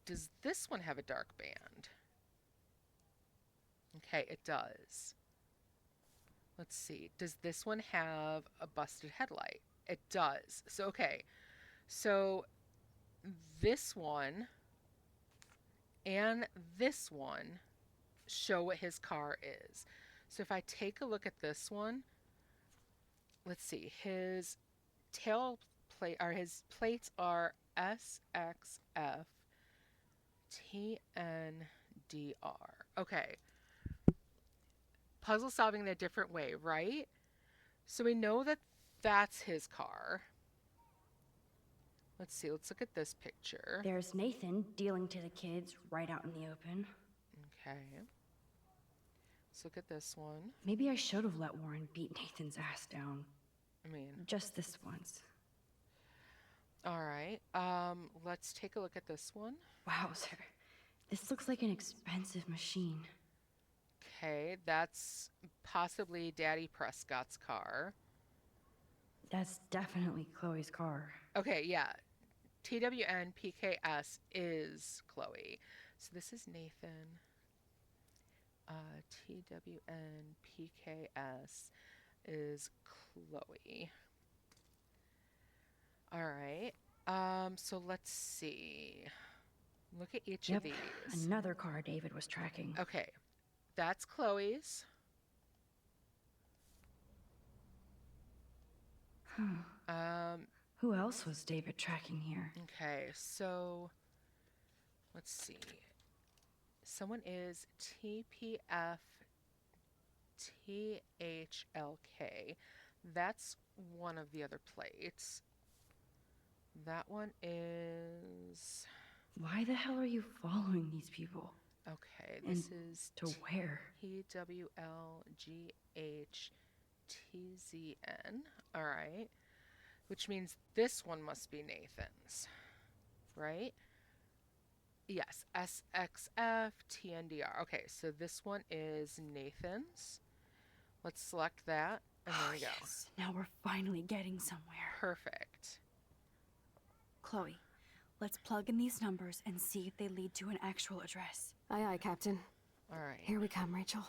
Does this one have a dark band? Okay, it does. Let's see. Does this one have a busted headlight? It does. So, okay. So, this one and this one show what his car is. So, if I take a look at this one, let's see. His tail plate, or his plates are SXF TNDR. Okay. Puzzle solving in a different way, right? So we know that that's his car. Let's see. Let's look at this picture. There's Nathan dealing to the kids right out in the open. Okay. Let's look at this one. Maybe I should have let Warren beat Nathan's ass down. I mean, just this once. All right. Let's take a look at this one. Wowzer. This looks like an expensive machine. Okay, that's possibly Daddy Prescott's car. That's definitely Chloe's car. Okay, yeah. TWN PKS is Chloe. So this is Nathan. TWN PKS is Chloe. All right. So let's see. Look at each of these. Another car David was tracking. Okay. That's Chloe's. Who else was David tracking here? Okay, so let's see. Someone is TPF THLK. That's one of the other plates. That one is... Why the hell are you following these people? Okay, this is... To where? PWLGHTZN. All right. Which means this one must be Nathan's. Right? Yes, SXF TNDR. Okay, so this one is Nathan's. Let's select that, and there we go. Yes. Now we're finally getting somewhere. Perfect. Chloe, let's plug in these numbers and see if they lead to an actual address. Aye, aye, Captain. All right. Here we come, Rachel.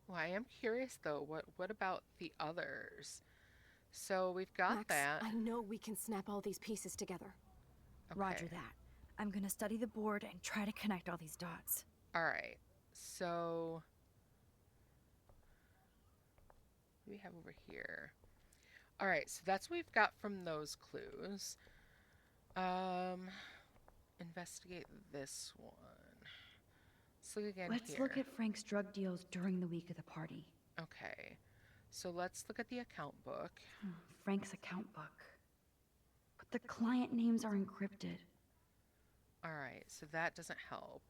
Well, I am curious though. What about the others? So we've got Max, that. I know we can snap all these pieces together. Okay. Roger that. I'm gonna study the board and try to connect all these dots. All right. So what do we have over here? All right. So that's what we've got from those clues. Investigate this one. Let's look again Let's here. look at Frank's drug deals during the week of the party. Okay. So let's look at the account book. Frank's account book. But the client names are encrypted. All right, so that doesn't help.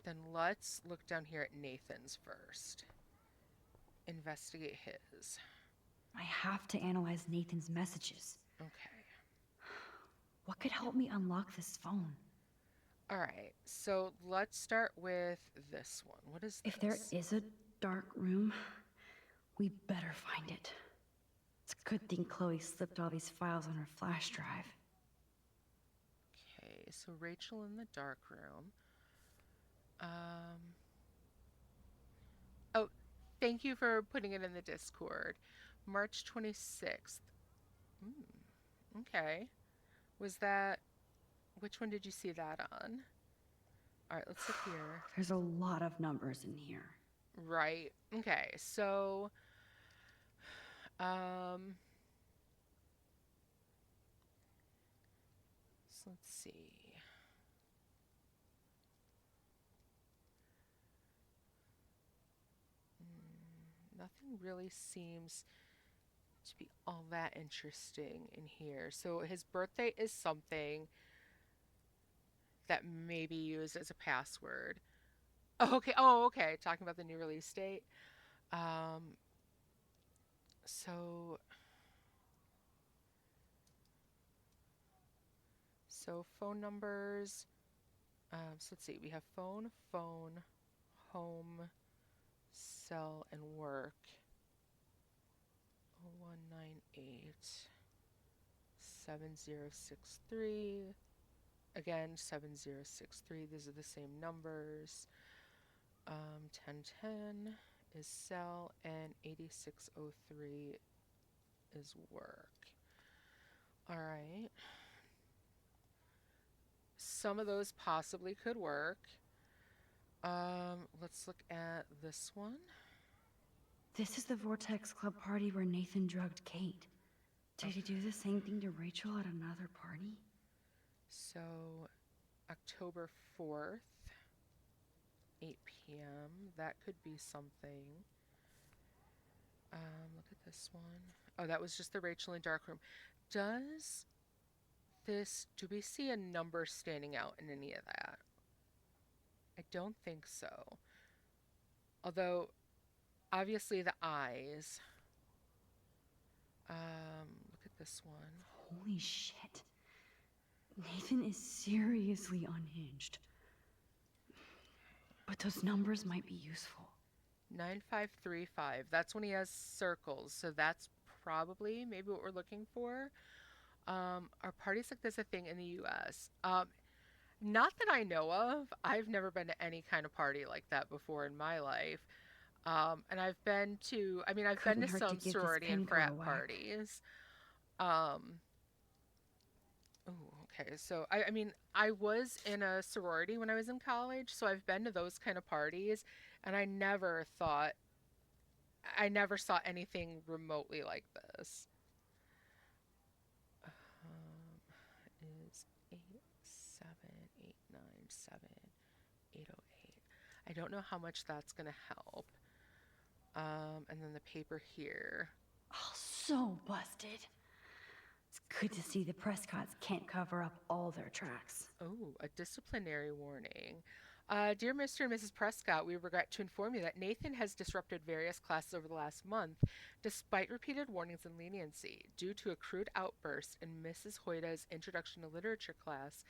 Then let's look down here at Nathan's first. Investigate his. I have to analyze Nathan's messages. Okay. What could help me unlock this phone? All right, so let's start with this one. What is this? If there is a dark room, we better find it. It's a good thing Chloe slipped all these files on her flash drive. Okay, so Rachel in the dark room. Oh, thank you for putting it in the Discord. March 26th. Okay. Was that... Which one did you see that on? All right, let's look here. There's a lot of numbers in here. Right. Okay, so... So let's see. Nothing really seems to be all that interesting in here. So his birthday is something that may be used as a password. Oh, okay. Oh, okay. Talking about the new release date. So phone numbers. So let's see. We have phone, home, cell, and work. 0198 7063. Again, 7063. These are the same numbers. 1010 is cell, and 8603 is work. All right. Some of those possibly could work. Let's look at this one. This is the Vortex Club party where Nathan drugged Kate. Did he do the same thing to Rachel at another party? So, October 4th, 8 p.m. That could be something. Look at this one. Oh, that was just the Rachel in dark room. Do we see a number standing out in any of that? I don't think so. Although, obviously the eyes. Look at this one. Holy shit. Nathan is seriously unhinged. But those numbers might be useful. 9535. That's when he has circles. So that's probably maybe what we're looking for. Are parties like this a thing in the US? Not that I know of. I've never been to any kind of party like that before in my life. And I've been to some sorority and frat parties. Okay. So I was in a sorority when I was in college, so I've been to those kind of parties, and I never saw anything remotely like this. Is 878978088. I don't know how much that's gonna help. And then the paper here. Oh, so busted. It's good to see the Prescotts can't cover up all their tracks. Oh, a disciplinary warning. Dear Mr. and Mrs. Prescott, we regret to inform you that Nathan has disrupted various classes over the last month, despite repeated warnings and leniency. Due to a crude outburst in Mrs. Hoyda's Introduction to Literature class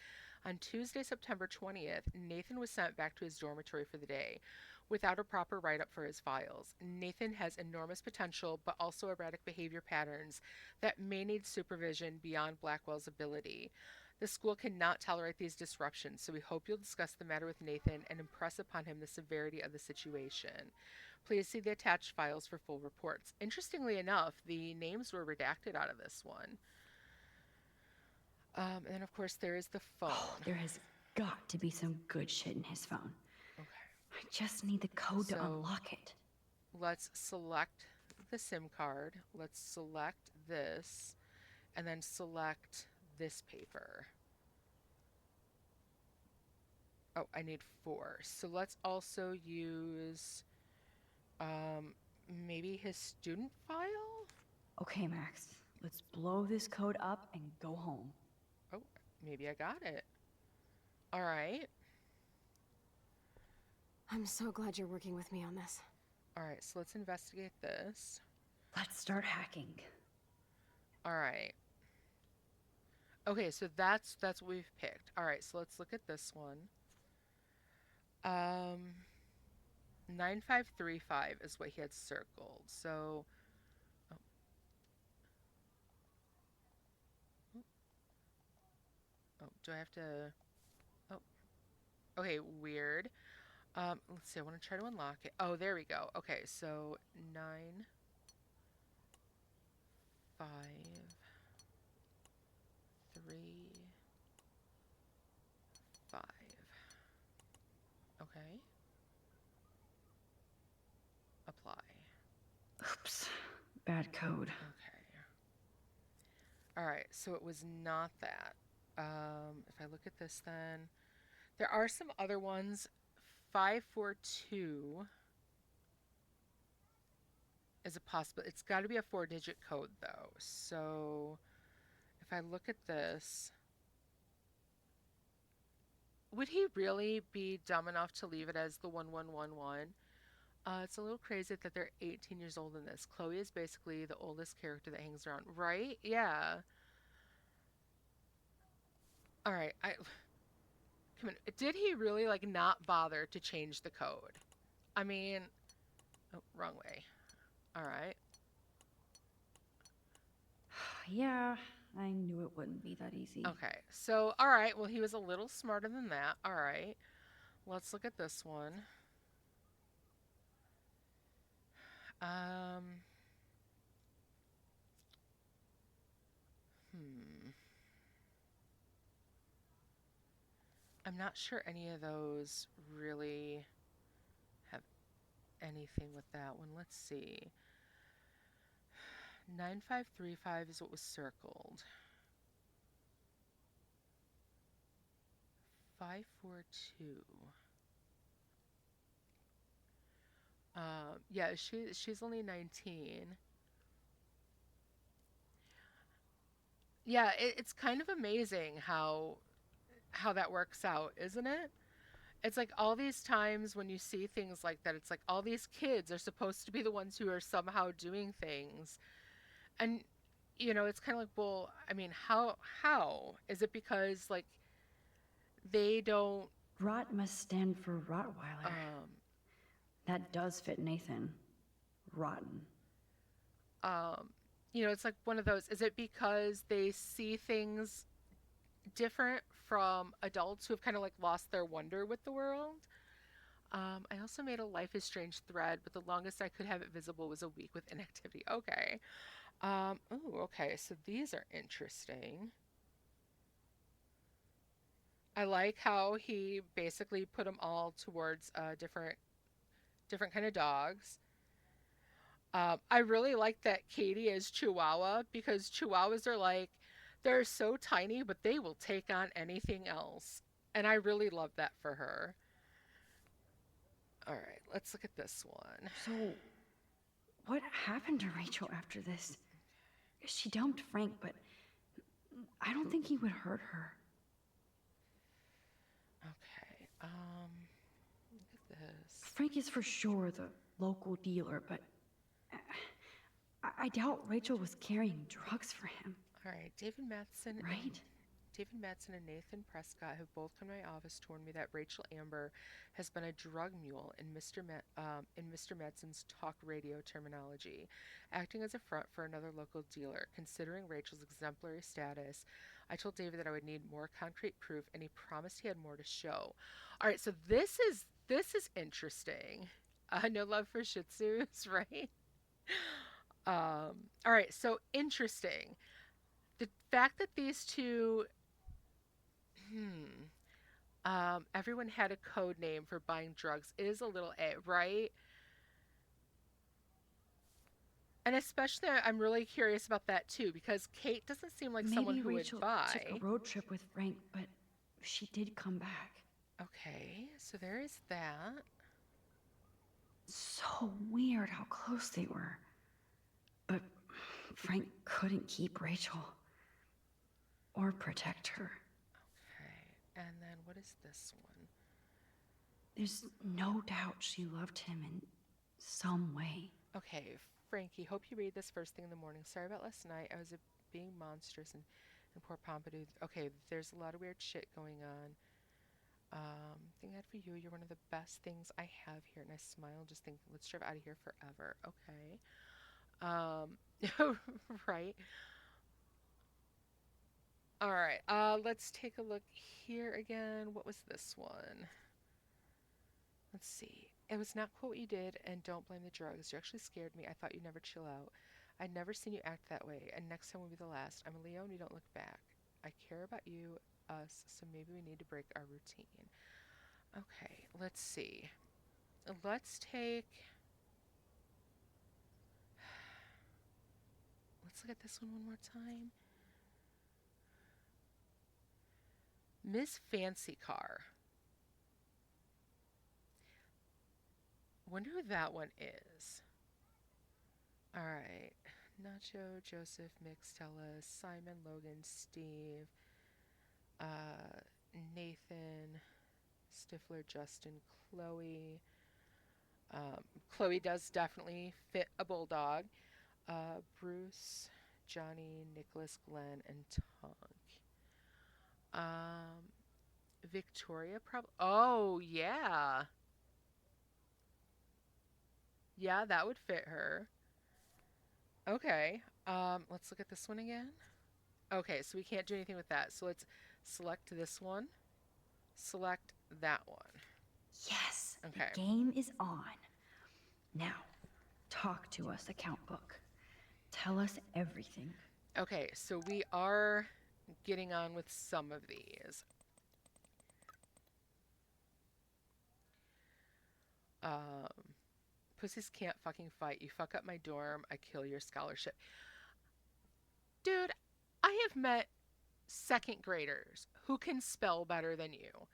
on Tuesday, September 20th, Nathan was sent back to his dormitory for the day without a proper write-up for his files. Nathan has enormous potential, but also erratic behavior patterns that may need supervision beyond Blackwell's ability. The school cannot tolerate these disruptions, so we hope you'll discuss the matter with Nathan and impress upon him the severity of the situation. Please see the attached files for full reports. Interestingly enough, the names were redacted out of this one. And then, of course, there is the phone. Oh, there has got to be some good shit in his phone. Okay. I just need the code to unlock it. Let's select the SIM card. Let's select this, and then select this paper. Oh, I need 4. So let's also use maybe his student file? Okay, Max. Let's blow this code up and go home. Oh, maybe I got it. All right. I'm so glad you're working with me on this. All right, so let's investigate this. Let's start hacking. All right. Okay, so that's what we've picked. All right, so let's look at this one. 9535 is what he had circled. So Do I have to... Oh. Okay, weird. Let's see. I want to try to unlock it. Oh, there we go. Okay, so 9, 5, 3, 5. Okay. Apply. Oops. Bad code. Okay. All right, so it was not that. If I look at this then, there are some other ones. 542 is a possible. It's got to be a 4-digit code though. So if I look at this, would he really be dumb enough to leave it as the 1111? It's a little crazy that they're 18 years old in this. Chloe is basically the oldest character that hangs around, right? Yeah. All right, come on. Did he really like not bother to change the code? I mean, oh, wrong way. All right. Yeah, I knew it wouldn't be that easy. Okay, so all right. Well, he was a little smarter than that. All right, let's look at this one. I'm not sure any of those really have anything with that one. Let's see. 9535 is what was circled. 542. Yeah, she's only 19. Yeah, it's kind of amazing how that works out, isn't it? It's like all these times when you see things like that, it's like all these kids are supposed to be the ones who are somehow doing things. And it's kind of like, well, I mean, how is it because like they don't... Rot must stand for Rottweiler. That does fit Nathan. Rotten. It's like one of those, is it because they see things different from adults who have kind of like lost their wonder with the world? I also made a Life is Strange thread, but the longest I could have it visible was a week with inactivity. Okay. Oh, okay. So these are interesting. I like how he basically put them all towards different kind of dogs. I really like that Katie is Chihuahua, because Chihuahuas are like, they're so tiny, but they will take on anything else. And I really love that for her. All right, let's look at this one. So, what happened to Rachel after this? She dumped Frank, but I don't think he would hurt her. Okay, look at this. Frank is for sure the local dealer, but I doubt Rachel was carrying drugs for him. All right, David Matheson. Right? David Matheson and Nathan Prescott have both come to my office to warn me that Rachel Amber has been a drug mule in Mr. Madsen's talk radio terminology, acting as a front for another local dealer. Considering Rachel's exemplary status, I told David that I would need more concrete proof, and he promised he had more to show. All right, so this is interesting. No love for Shih Tzus, right? All right, so interesting. The fact that these two, everyone had a code name for buying drugs is a little right? And especially, I'm really curious about that too, because Kate doesn't seem like someone who Rachel would buy. took a road trip with Frank, but she did come back. Okay, so there is that. So weird how close they were. But Frank couldn't keep Rachel. Or protect her. Okay, and then what is this one? There's no doubt she loved him in some way. Okay, Frankie, hope you read this first thing in the morning. Sorry about last night. I was being monstrous and poor Pompidou. Okay, there's a lot of weird shit going on. Thank God for you. You're one of the best things I have here. And I smile, just think, let's drive out of here forever. Okay. Right. All right, let's take a look here again. What was this one? Let's see. It was not cool what you did, and don't blame the drugs. You actually scared me. I thought you'd never chill out. I'd never seen you act that way, and next time will be the last. I'm a Leo, and you don't look back. I care about you, us, so maybe we need to break our routine. Okay, let's see. Let's take... Let's look at this one more time. Miss Fancy Car. Wonder who that one is. All right. Nacho, Joseph, Mick, Stella, Simon, Logan, Steve, Nathan, Stifler, Justin, Chloe. Chloe does definitely fit a bulldog. Bruce, Johnny, Nicholas, Glenn, and Tonk. Victoria probably. Oh, yeah. Yeah, that would fit her. Okay. Let's look at this one again. Okay, so we can't do anything with that. So let's select this one. Select that one. Yes, okay. The game is on. Now, talk to us, account book. Tell us everything. Okay, so we are getting on with some of these. Pussies can't fucking fight. You fuck up my dorm, I kill your scholarship. Dude, I have met second graders who can spell better than you.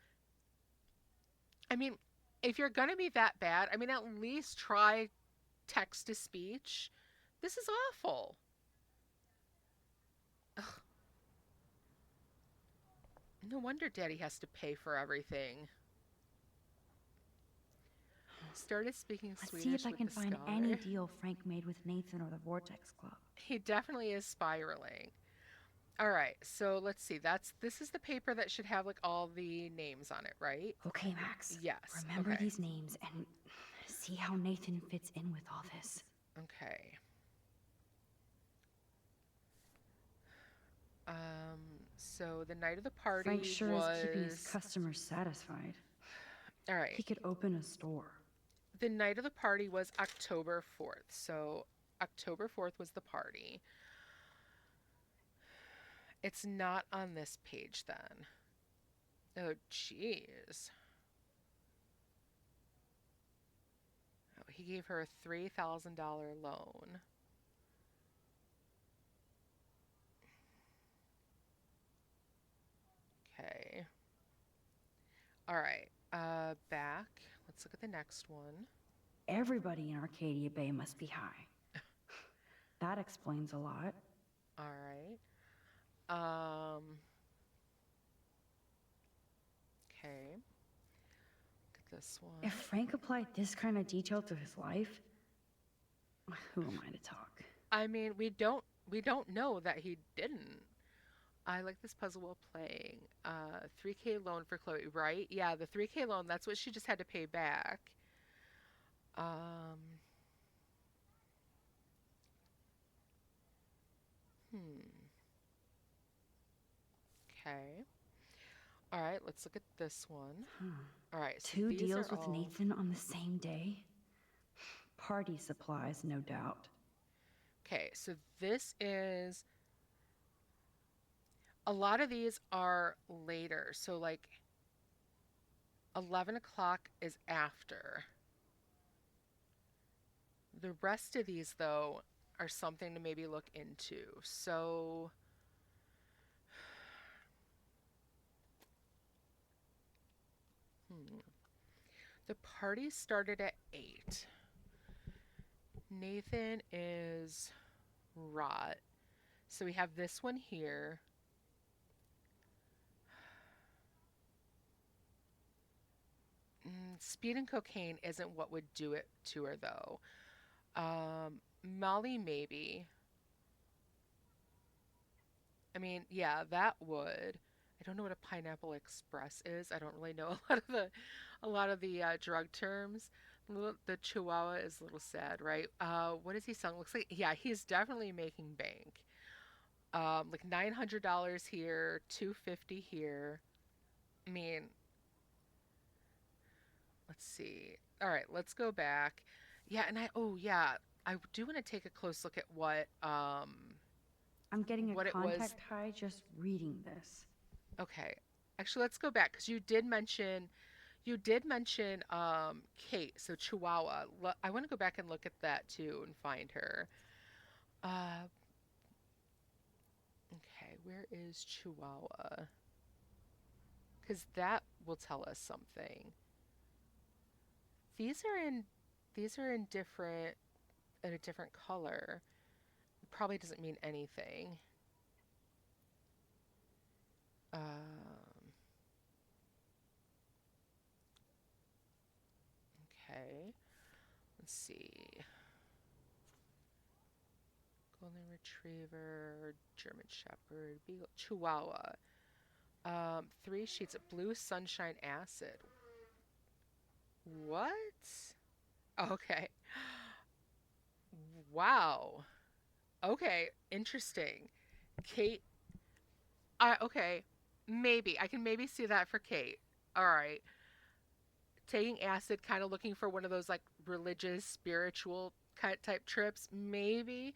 I mean, if you're gonna be that bad, I mean, at least try text to speech. This is awful. Ugh. No wonder Daddy has to pay for everything. Started speaking Swedish. Let's see if I can with the find scholar. any deal Frank made with Nathan or the Vortex Club. He definitely is spiraling. All right, so let's see. This is the paper that should have like all the names on it, right? Okay, Max. Yes. Remember okay. these names and see how Nathan fits in with all this. Okay. So the night of the party Frank sure was... is keeping his customers satisfied. All right. He could open a store. The night of the party was October 4th. So October 4th was the party. It's not on this page then. Oh, jeez. Oh, he gave her a $3,000 loan. Okay. All right. Back. Let's look at the next one. Everybody in Arcadia Bay must be high. That explains a lot. All right. Okay. Look at this one. If Frank applied this kind of detail to his life, who am I to talk? I mean, we don't know that he didn't. I like this puzzle while playing. 3K loan for Chloe, right? Yeah, the 3K loan, that's what she just had to pay back. Okay. All right, let's look at this one. All right. So Two these deals are with all... Nathan on the same day? Party supplies, no doubt. Okay, so this is... A lot of these are later. So like 11 o'clock is after. The rest of these, though, are something to maybe look into. So... The party started at 8. Nathan is rot. So we have this one here. Speed and cocaine isn't what would do it to her, though. Molly, maybe. I mean, yeah, that would. I don't know what a Pineapple Express is. I don't really know a lot of the drug terms. The Chihuahua is a little sad, right? What does he sell? Looks like, yeah, he's definitely making bank. Like $900 here, $250 here. I mean, let's see. All right, let's go back. Yeah, and oh yeah, I do want to take a close look at I'm getting a what it was. contact high just reading this. Okay. Actually, let's go back because you did mention Kate, so Chihuahua. I want to go back and look at that too and find her. Okay, where is Chihuahua? Because that will tell us something. These are in different in a different color. Probably doesn't mean anything. Okay. Let's see. Golden Retriever, German Shepherd, Beagle, Chihuahua. 3 sheets of blue sunshine acid. What? Okay. Wow. Okay, interesting. Kate. Okay. Maybe. I can maybe see that for Kate. All right. Taking acid, kind of looking for one of those like religious, spiritual type trips. Maybe.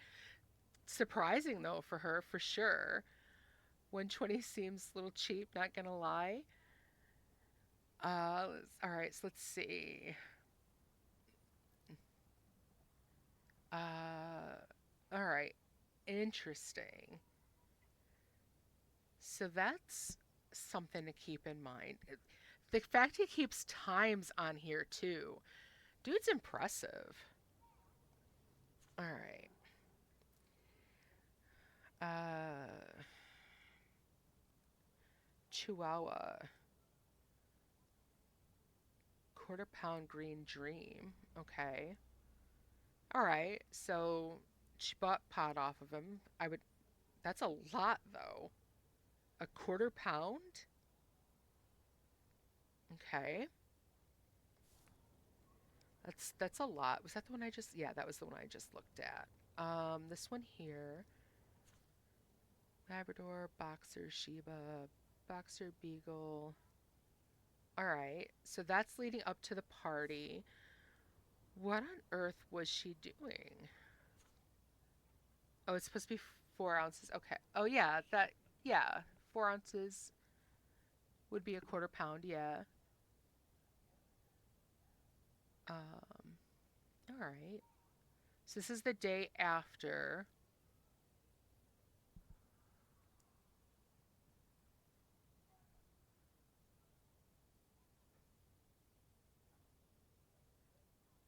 Surprising though for her, for sure. 120 seems a little cheap, not gonna lie. All right, so let's see. All right, interesting. So that's something to keep in mind. The fact he keeps times on here too. Dude's impressive. All right. Chihuahua. Quarter-pound green dream. Okay. All right. So she bought pot off of him. That's a lot though. A quarter pound? Okay. That's a lot. Was that the one yeah, that was the one I just looked at. This one here. Labrador, Boxer, Shiba, Boxer, Beagle. All right, so that's leading up to the party. What on earth was she doing? Oh, it's supposed to be 4 ounces. Okay. Oh, yeah, 4 ounces would be a quarter pound, yeah. All right. So this is the day after.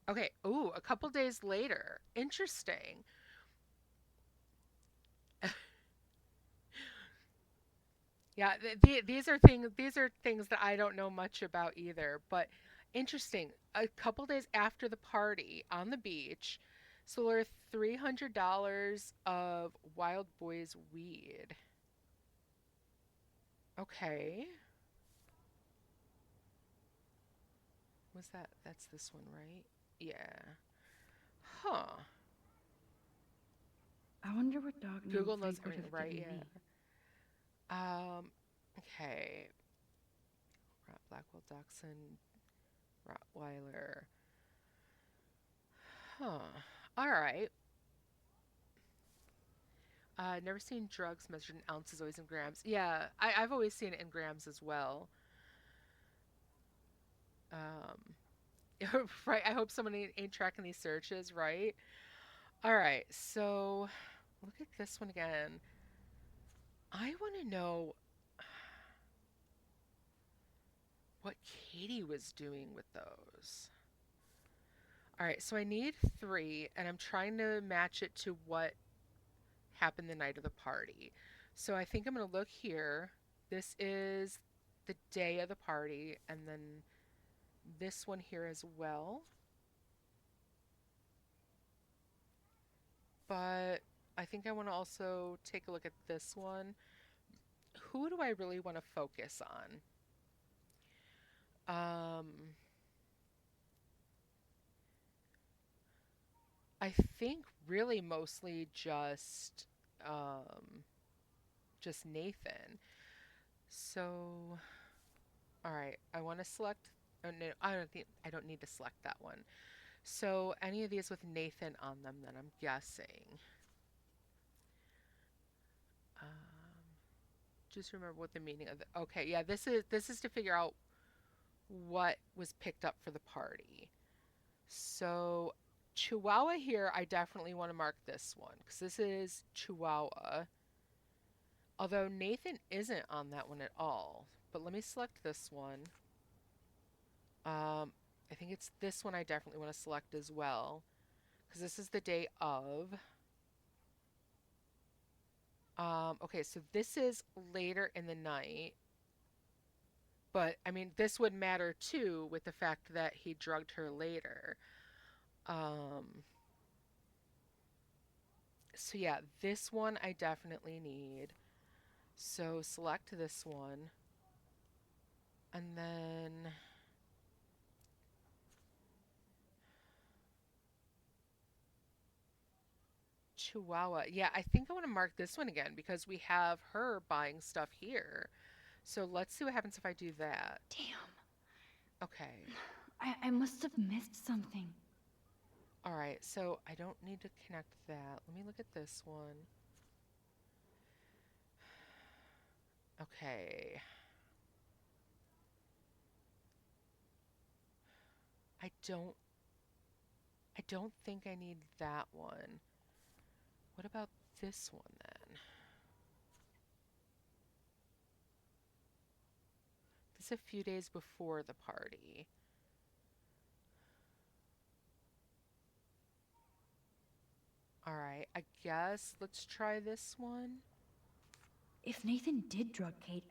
Okay. Ooh, a couple days later. Interesting. Yeah, these are things that I don't know much about either, but interesting. A couple days after the party on the beach, so worth $300 of Wild Boys weed. Okay. Was that's this one, right? Yeah. Huh. I wonder what dog name Google knows Frank would everything, have right? given Yeah. me. Okay. Blackwell Dachshund, Rottweiler. Huh. All right. Never seen drugs measured in ounces, always in grams. Yeah, I've always seen it in grams as well. Right. I hope someone ain't tracking these searches, right? All right. So look at this one again. I want to know what Katie was doing with those. All right, so I need 3, and I'm trying to match it to what happened the night of the party. So I think I'm going to look here. This is the day of the party, and then this one here as well. But I think I want to also take a look at this one. Who do I really want to focus on? I think really mostly just just Nathan. So, all right, I want to select, oh no, I don't need to select that one. So any of these with Nathan on them, then I'm guessing. Just remember what the meaning of the, okay, yeah, this is to figure out what was picked up for the party. So Chihuahua here, I definitely want to mark this one because this is Chihuahua. Although Nathan isn't on that one at all. But let me select this one. I think it's this one I definitely want to select as well because this is the day of. Okay, so this is later in the night. But, I mean, this would matter too with the fact that he drugged her later. So yeah, this one I definitely need. So select this one. And then Chihuahua. Yeah, I think I want to mark this one again because we have her buying stuff here. So let's see what happens if I do that. Damn. Okay. I must have missed something. All right, so I don't need to connect that. Let me look at this one. Okay. I don't think I need that one. What about this one then? This is a few days before the party. All right, I guess let's try this one. If Nathan did drug Kate,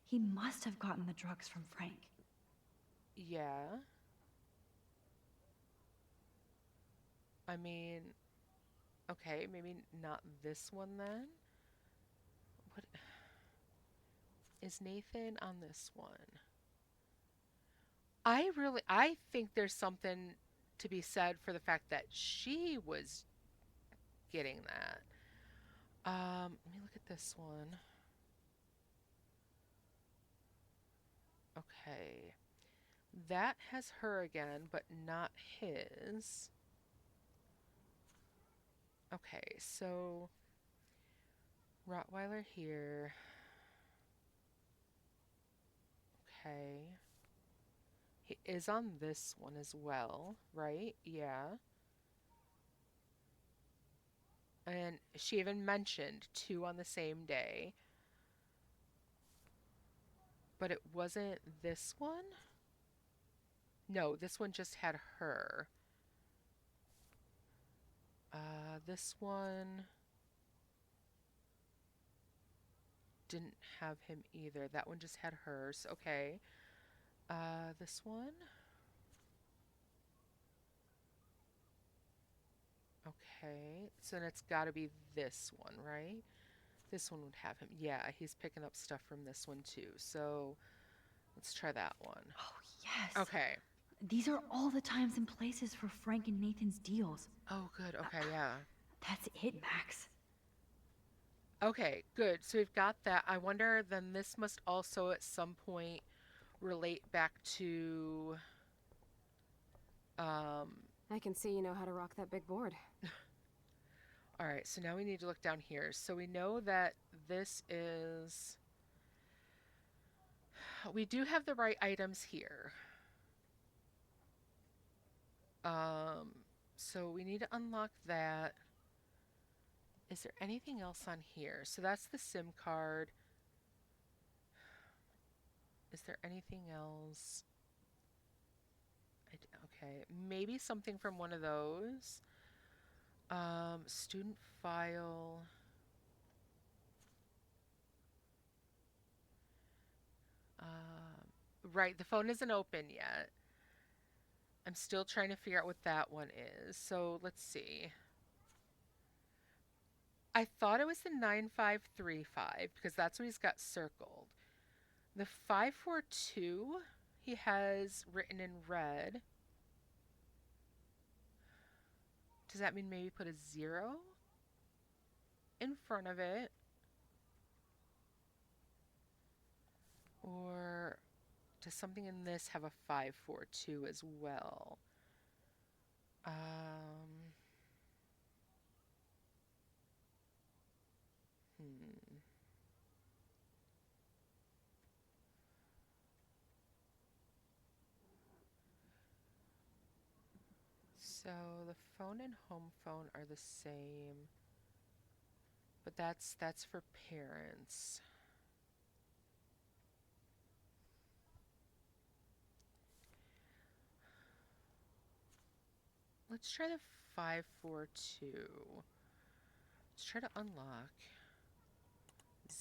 he must have gotten the drugs from Frank. Yeah. I mean, okay, maybe not this one then. What is Nathan on this one? I think there's something to be said for the fact that she was getting that. Let me look at this one. Okay. That has her again, but not his. Okay, so Rottweiler here. Okay. He is on this one as well, right? Yeah. And she even mentioned 2 on the same day. But it wasn't this one? No, this one just had her. This one didn't have him either. That one just had hers. Okay. This one? Okay. So then it's got to be this one, right? This one would have him. Yeah, he's picking up stuff from this one too. So let's try that one. Oh, yes. Okay. These are all the times and places for Frank and Nathan's deals. Oh, good. Okay, yeah. That's it, Max. Okay, good. So we've got that. I wonder then this must also at some point relate back to I can see you know how to rock that big board. all right, so now we need to look down here. So we know that this is we do have the right items here. So we need to unlock that. Is there anything else on here? So that's the SIM card. Is there anything else? Okay, maybe something from one of those. Student file. Right, the phone isn't open yet. I'm still trying to figure out what that one is. So let's see. I thought it was the 9535 because that's what he's got circled. The 542 he has written in red. Does that mean maybe put a 0 in front of it? does something in this have a 542 as well? So the phone and home phone are the same, but that's for parents. Let's try the 542. Let's try to unlock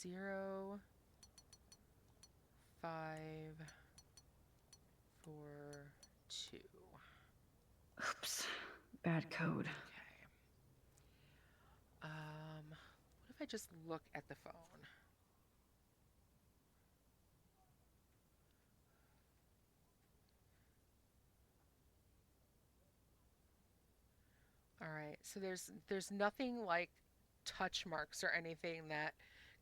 0 5 4 2. Oops, bad code. Okay. What if I just look at the phone? All right, so there's nothing like touch marks or anything that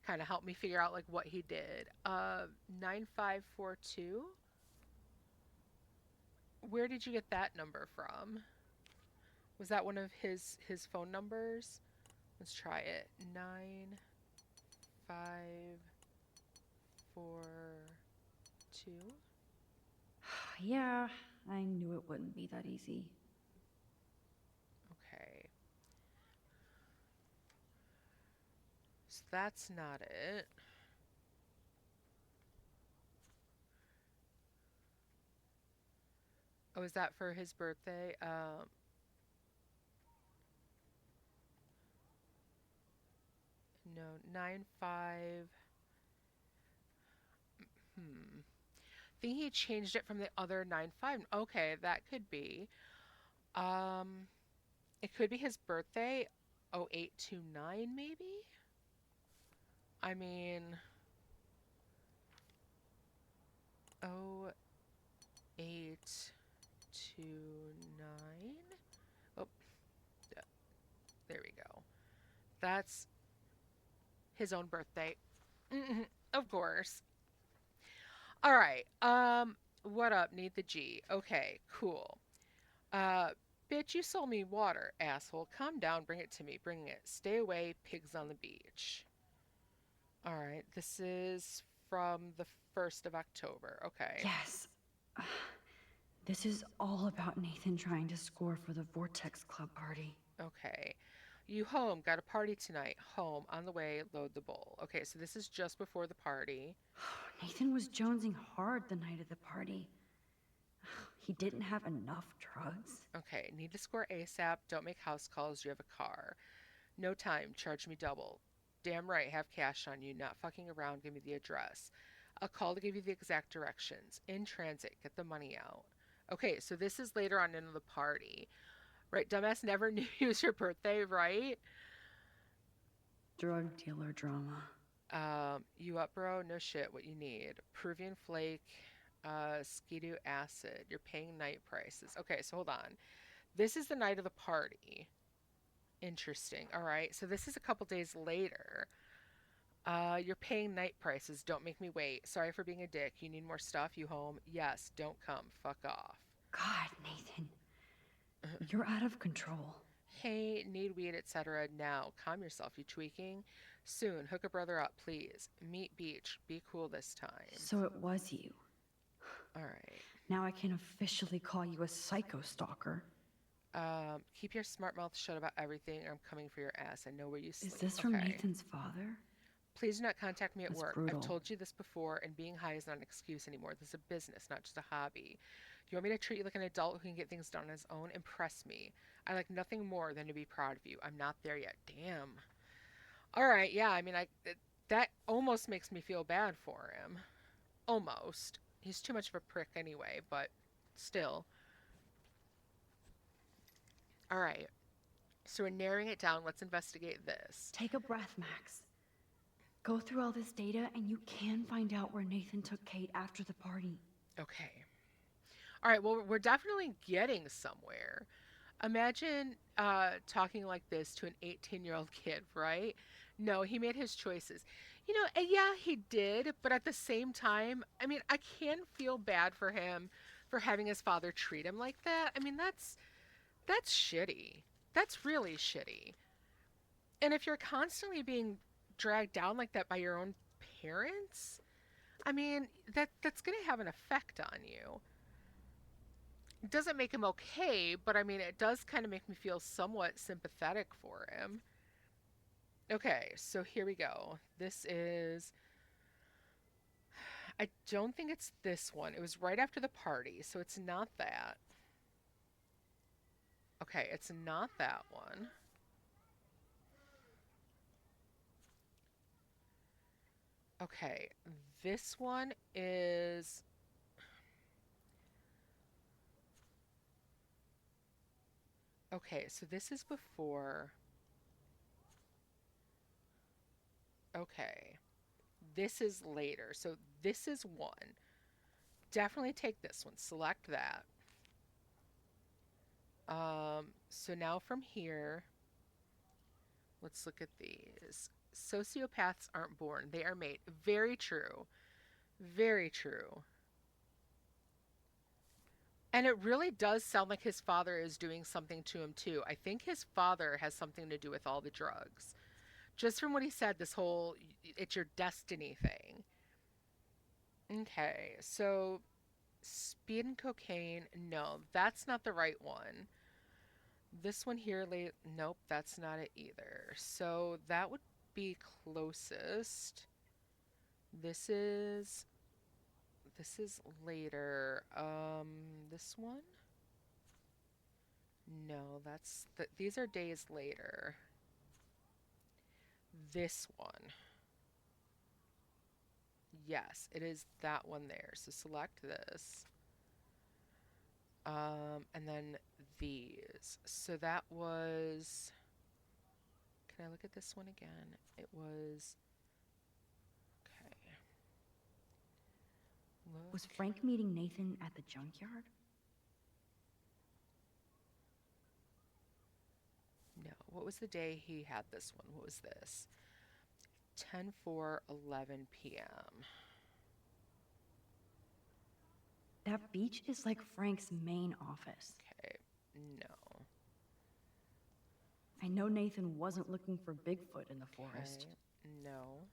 kind of helped me figure out like what he did. 9542. Where did you get that number from? Was that one of his phone numbers? Let's try it. 9 5 4 2. Yeah, I knew it wouldn't be that easy. Okay. So that's not it. Oh, is that for his birthday? No, 9 5. I think he changed it from the other 9 5. Okay, that could be. It could be his birthday. 0829 maybe? I mean, 0829. Oh, there we go. That's his own birthday. Of course. All right. What up? Need the G. Okay, cool. Bitch, you sold me water, asshole. Calm down, bring it to me. Bring it. Stay away, pigs on the beach. All right, this is from the 1st of October. Okay. Yes. This is all about Nathan trying to score for the Vortex Club party. Okay. You home, got a party tonight. Home, on the way, load the bowl. Okay, so this is just before the party. Nathan was jonesing hard the night of the party. He didn't have enough drugs. Okay, need to score ASAP. Don't make house calls. You have a car. No time. Charge me double. Damn right, have cash on you. Not fucking around. Give me the address. I'll call to give you the exact directions. In transit. Get the money out. Okay, so this is later on into the party. Right, dumbass never knew it was your birthday, right? Drug dealer drama. You up, bro? No shit. What you need? Peruvian flake, Skidoo acid. You're paying night prices. Okay, so hold on. This is the night of the party. Interesting. All right, so this is a couple days later. You're paying night prices. Don't make me wait. Sorry for being a dick. You need more stuff? You home? Yes. Don't come. Fuck off. God, Nathan. You're out of control. Hey, need weed, etc. Now, calm yourself. You tweaking? Soon, hook a brother up, please. Meet beach. Be cool this time. So it was you. All right. Now I can officially call you a psycho stalker. Keep your smart mouth shut about everything, or I'm coming for your ass. I know where you sleep. Is this from Nathan's father? Please do not contact me at That's work. brutal. I've told you this before, and being high is not an excuse anymore. This is a business, not just a hobby. Do you want me to treat you like an adult who can get things done on his own? Impress me. I like nothing more than to be proud of you. I'm not there yet. Damn. All right, yeah, I mean, that almost makes me feel bad for him. Almost. He's too much of a prick anyway, but still. All right. So we're narrowing it down. Let's investigate this. Take a breath, Max. Go through all this data and you can find out where Nathan took Kate after the party. Okay. All right, well, we're definitely getting somewhere. Imagine talking like this to an 18-year-old kid, right? No, he made his choices. You know, and yeah, he did, but at the same time, I mean, I can feel bad for him for having his father treat him like that. I mean, that's shitty. That's really shitty. And if you're constantly being dragged down like that by your own parents, I mean, that's going to have an effect on you. It doesn't make him okay, but I mean, it does kind of make me feel somewhat sympathetic for him. Okay, so here we go. This is... I don't think it's this one. It was right after the party, so it's not that. Okay, it's not that one. Okay, this one is... Okay, so this is before... Okay, this is later. So this is one. Definitely take this one. Select that. So now from here, let's look at these. Sociopaths aren't born. They are made. Very true. Very true. And it really does sound like his father is doing something to him too. I think his father has something to do with all the drugs. Just from what he said, this whole, it's your destiny thing. Okay, so speed and cocaine, no, that's not the right one. This one here, nope, that's not it either. So that would be closest. This is later. This one? No, these are days later. This one. Yes, it is that one there. So select this. And then these. So that was... Can I look at this one again? It was... Okay. Was Frank meeting Nathan at the junkyard? No. What was the day he had this one? What was this? 10/4/11 p.m. That beach is like Frank's main office. Okay. No. I know Nathan wasn't looking for Bigfoot in the forest. Okay. No.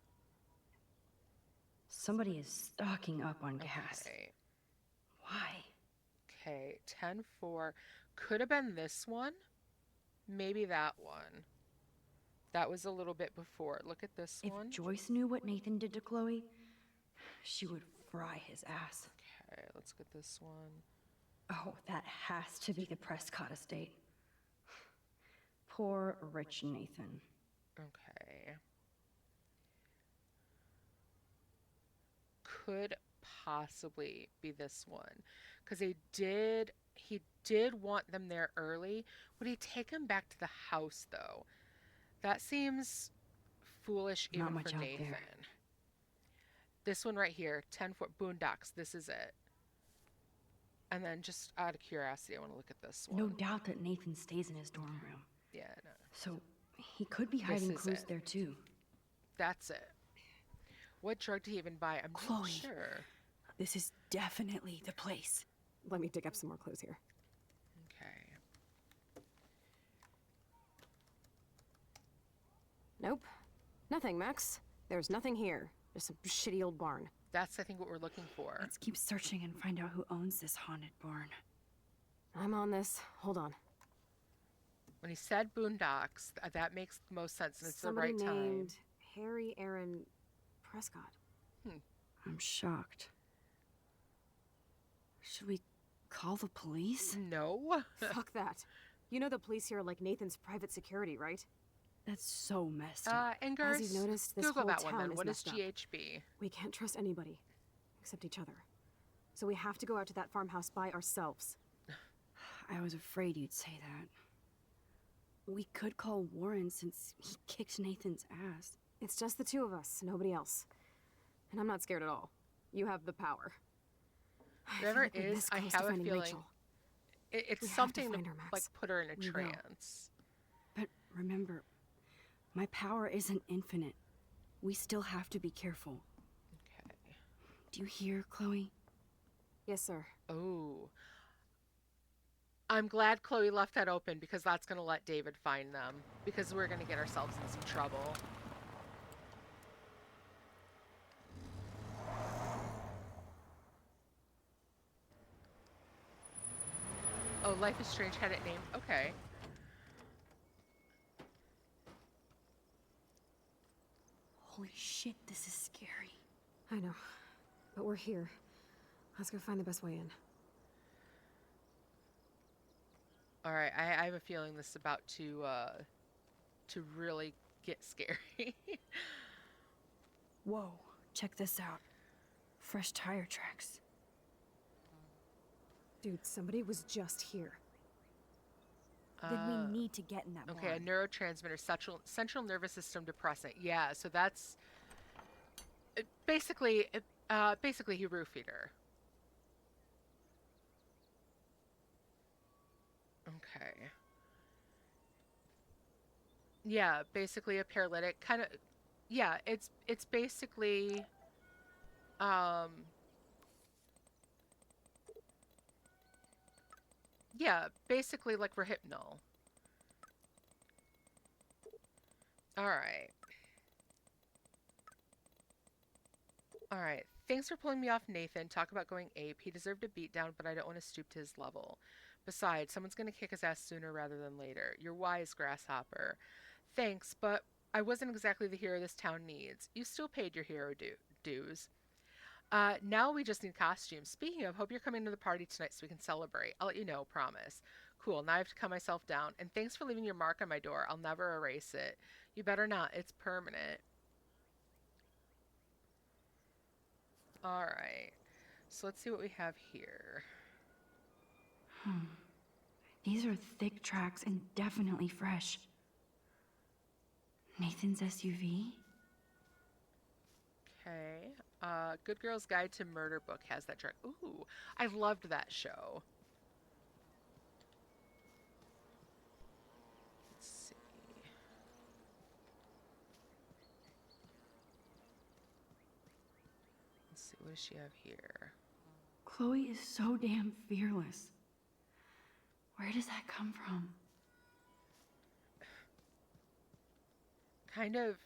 Somebody is stocking up on gas. Okay. Why? Okay. 10/4. Could have been this one. Maybe that one. That was a little bit before. Look at this one. If Joyce knew what Nathan did to Chloe, she would fry his ass. Okay, let's get this one. Oh, that has to be the Prescott estate. Poor rich Nathan. Okay. Could possibly be this one. Because he did want them there early. Would he take them back to the house, though? That seems foolish even Not much for out Nathan. there. This one right here, 10/4 Boondocks. This is it. And then just out of curiosity, I want to look at this one. No doubt that Nathan stays in his dorm room. Yeah, no. So he could be hiding is clues it. there too. That's it. What drug did he even buy? I'm not Chloe. sure. This is definitely the place. Let me dig up some more clues here. Okay. Nope. Nothing, Max. There's nothing here. Just some shitty old barn. That's, I think, what we're looking for. Let's keep searching and find out who owns this haunted barn. I'm on this. Hold on. When he said Boondocks, that makes the most sense, and it's Somebody the right time. named Harry Aaron Prescott. I'm shocked. Should we call the police? No. Fuck that. You know the police here are like Nathan's private security, right? That's so messed up. Ingers, As you've noticed, this Google whole that town one then. is What is messed up. GHB? We can't trust anybody, except each other. So we have to go out to that farmhouse by ourselves. I was afraid you'd say that. We could call Warren since he kicked Nathan's ass. It's just the two of us, nobody else. And I'm not scared at all. You have the power. Whatever it we're is, this I close to have a finding feeling Rachel. it's We have to something to find her, Max. like put her in a We will. trance. But remember, My power isn't infinite. We still have to be careful. Okay. Do you hear, Chloe? Yes, sir. Oh. I'm glad Chloe left that open because that's going to let David find them. Because we're going to get ourselves in some trouble. Oh, Life is Strange had it named. Okay. Holy shit, this is scary. I know. But we're here. Let's go find the best way in. All right, I have a feeling this is about to really get scary. Whoa, check this out. Fresh tire tracks. Dude, somebody was just here. Then we need to get in that Okay, a barn. neurotransmitter, central nervous system depressant. Yeah, so that's basically he roofied her. Okay. Yeah, basically a paralytic kind of. Yeah, it's basically yeah, basically like Rohypnol. All right. All right. Thanks for pulling me off, Nathan. Talk about going ape. He deserved a beatdown, but I don't want to stoop to his level. Besides, someone's going to kick his ass sooner rather than later. You're wise, Grasshopper. Thanks, but I wasn't exactly the hero this town needs. You still paid your hero dues. Now we just need costumes. Speaking of, hope you're coming to the party tonight so we can celebrate. I'll let you know, promise. Cool, now I have to calm myself down. And thanks for leaving your mark on my door. I'll never erase it. You better not. It's permanent. Alright. So let's see what we have here. These are thick tracks and definitely fresh. Nathan's SUV? Okay. Good Girl's Guide to Murder book has that track. Ooh, I loved that show. Let's see. Let's see, what does she have here? Chloe is so damn fearless. Where does that come from? Kind of,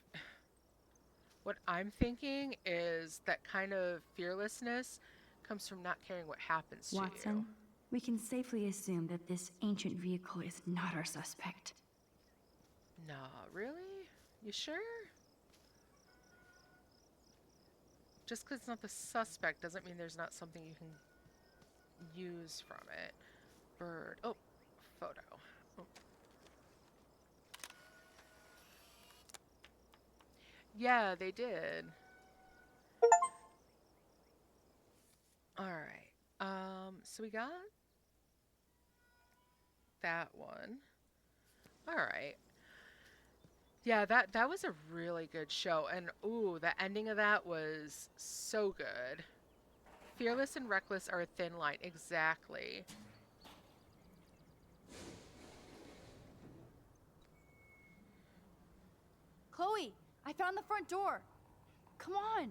what I'm thinking is that kind of fearlessness comes from not caring what happens to Watson, we can safely assume that this ancient vehicle is not our suspect. you. Nah, really? You sure? Just because it's not the suspect doesn't mean there's not something you can use from it. Bird. Oh, photo. Oh. Yeah, they did. All right. So we got that one. All right. Yeah, that was a really good show. And ooh, the ending of that was so good. Fearless and reckless are a thin line. Exactly. Chloe, I found the front door. Come on.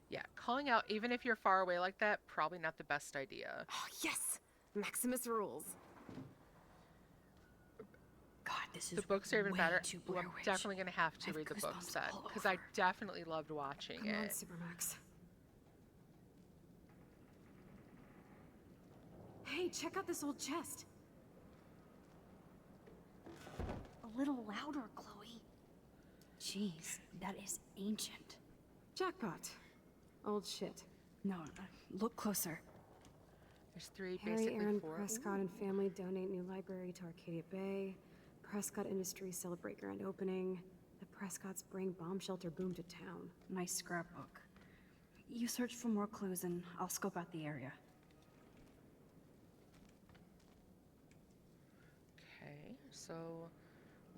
Yeah, calling out even if you're far away like that, probably not the best idea. Oh, yes! Maximus rules. God, this is The books are even way better. too Ooh, Blair I'm Witch. definitely gonna have to I have read the book goosebumps set all because I over. definitely loved watching Come on, it. Supermax. Hey, check out this old chest. A little louder, Chloe. Jeez, that is ancient. Jackpot. Old shit. No, look closer. There's three, Harry basically Aaron four. Prescott and family donate new library to Arcadia Bay. Prescott Industries celebrate grand opening. The Prescotts bring bomb shelter boom to town. Nice scrapbook. You search for more clues and I'll scope out the area. Okay, so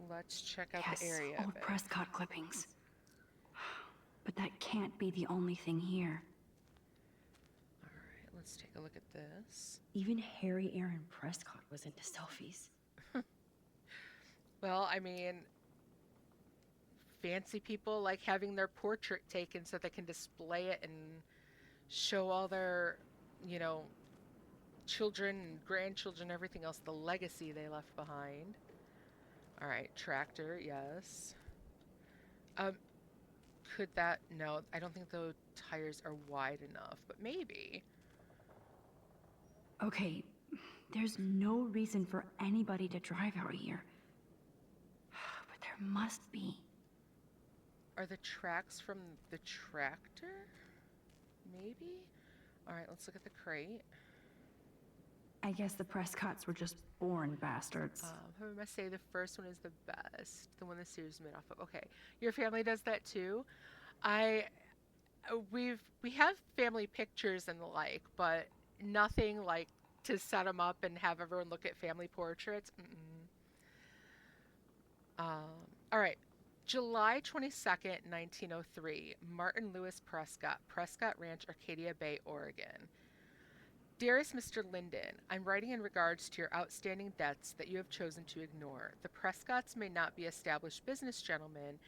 let's check out Yes, the area. old of it. Prescott clippings. But that can't be the only thing here. All right, let's take a look at this. Even Harry Aaron Prescott was into selfies. Well, I mean, fancy people like having their portrait taken so they can display it and show all their, you know, children and grandchildren, everything else, the legacy they left behind. All right, tractor, yes. Could that, no, I don't think the tires are wide enough, but maybe. Okay, there's no reason for anybody to drive out here. But there must be. Are the tracks from the tractor? Maybe? All right, let's look at the crate. I guess the Prescotts were just born bastards. I must say the first one is the best. The one the series made off of. Okay, your family does that too. We have family pictures and the like, but nothing like to set them up and have everyone look at family portraits. All right, July 22nd, 1903. Martin Lewis Prescott, Prescott Ranch, Arcadia Bay, Oregon. Dearest Mr. Linden, I'm writing in regards to your outstanding debts that you have chosen to ignore. The Prescotts may not be established business gentlemen,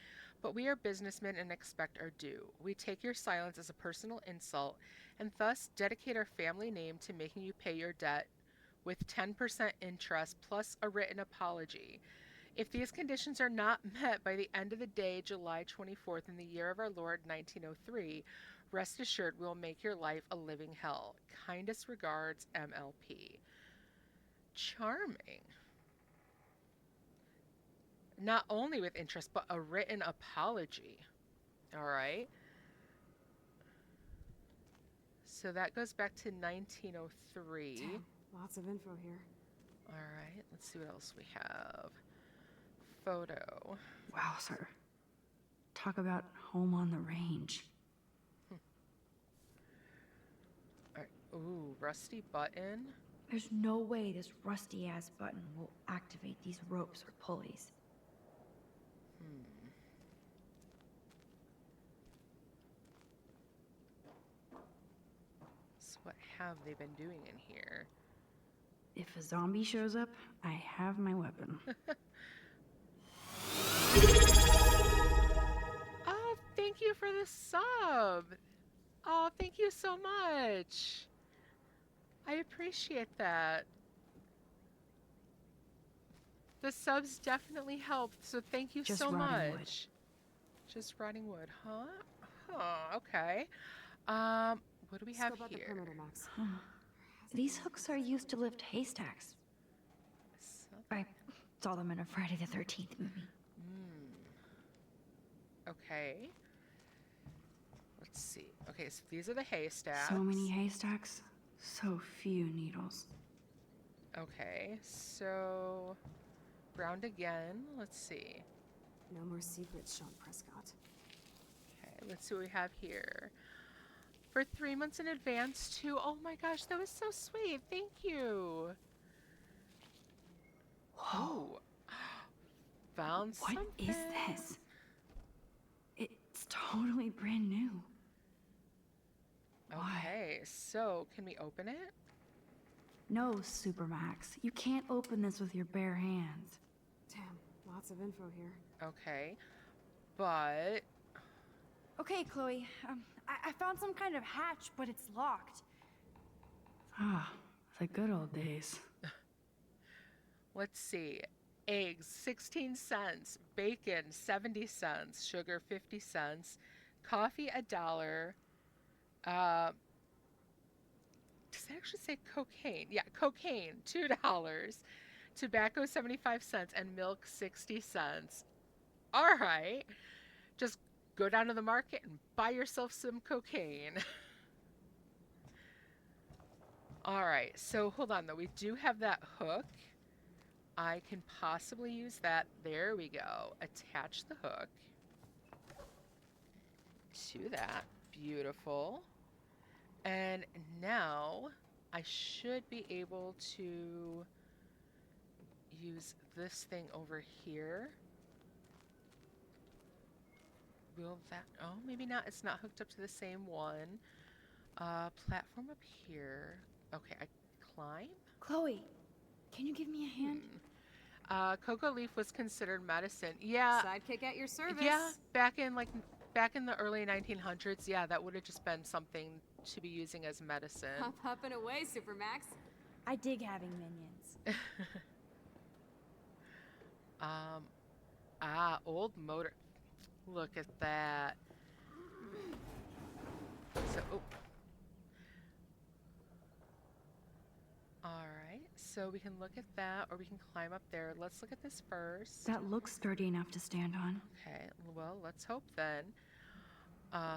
but we are businessmen and expect our due. We take your silence as a personal insult and thus dedicate our family name to making you pay your debt with 10% interest plus a written apology. If these conditions are not met by the end of the day, July 24th in the year of our Lord 1903, rest assured we will make your life a living hell. Kindest regards, MLP. Charming. Not only with interest, but a written apology. All right. So that goes back to 1903. Damn, lots of info here. All right, let's see what else we have. Photo. Wow, sir. Talk about home on the range. All right. Ooh, rusty button. There's no way this rusty-ass button will activate these ropes or pulleys. So what have they been doing in here? If a zombie shows up, I have my weapon. Oh, thank you for the sub. Oh, thank you so much. I appreciate that. The subs definitely helped, so thank you Just so rotting much. wood. Just rotting wood, huh? Huh, okay. What do we have Scope out the here? perimeter, Max. These hooks are used to lift haystacks. I saw them in a Friday the 13th movie. Okay. Let's see. Okay, so these are the haystacks. So many haystacks, so few needles. Okay, so ground again. Let's see. No more secrets, Sean Prescott. Okay, let's see what we have here. For 3 months in advance, too. Oh my gosh, that was so sweet. Thank you. Whoa. Found something. What is this? It's totally brand new. Okay, so can we open it? No, Supermax. You can't open this with your bare hands. Damn, lots of info here. Okay, but... Okay, Chloe. I found some kind of hatch, but it's locked. Ah, the good old days. Let's see. Eggs, 16 cents. Bacon, 70 cents. Sugar, 50 cents. Coffee, $1. Does it actually say cocaine? Yeah, cocaine, $2. Tobacco, 75 cents. And milk, 60 cents. All right. Just go down to the market and buy yourself some cocaine. All right, so hold on though. We do have that hook. I can possibly use that. There we go. Attach the hook to that. Beautiful. And now I should be able to use this thing over here. Will that, oh, maybe not. It's not hooked up to the same one. Platform up here. Okay, I climb? Chloe, can you give me a hand? Coca leaf was considered medicine. Yeah. Sidekick at your service. Yeah, back in the early 1900s, yeah, that would have just been something to be using as medicine. Up and away, Supermax. I dig having minions. Old motor. Look at that. So, all right, so we can look at that, or we can climb up there. Let's look at this first. That looks sturdy enough to stand on. Okay, well, let's hope then. Let's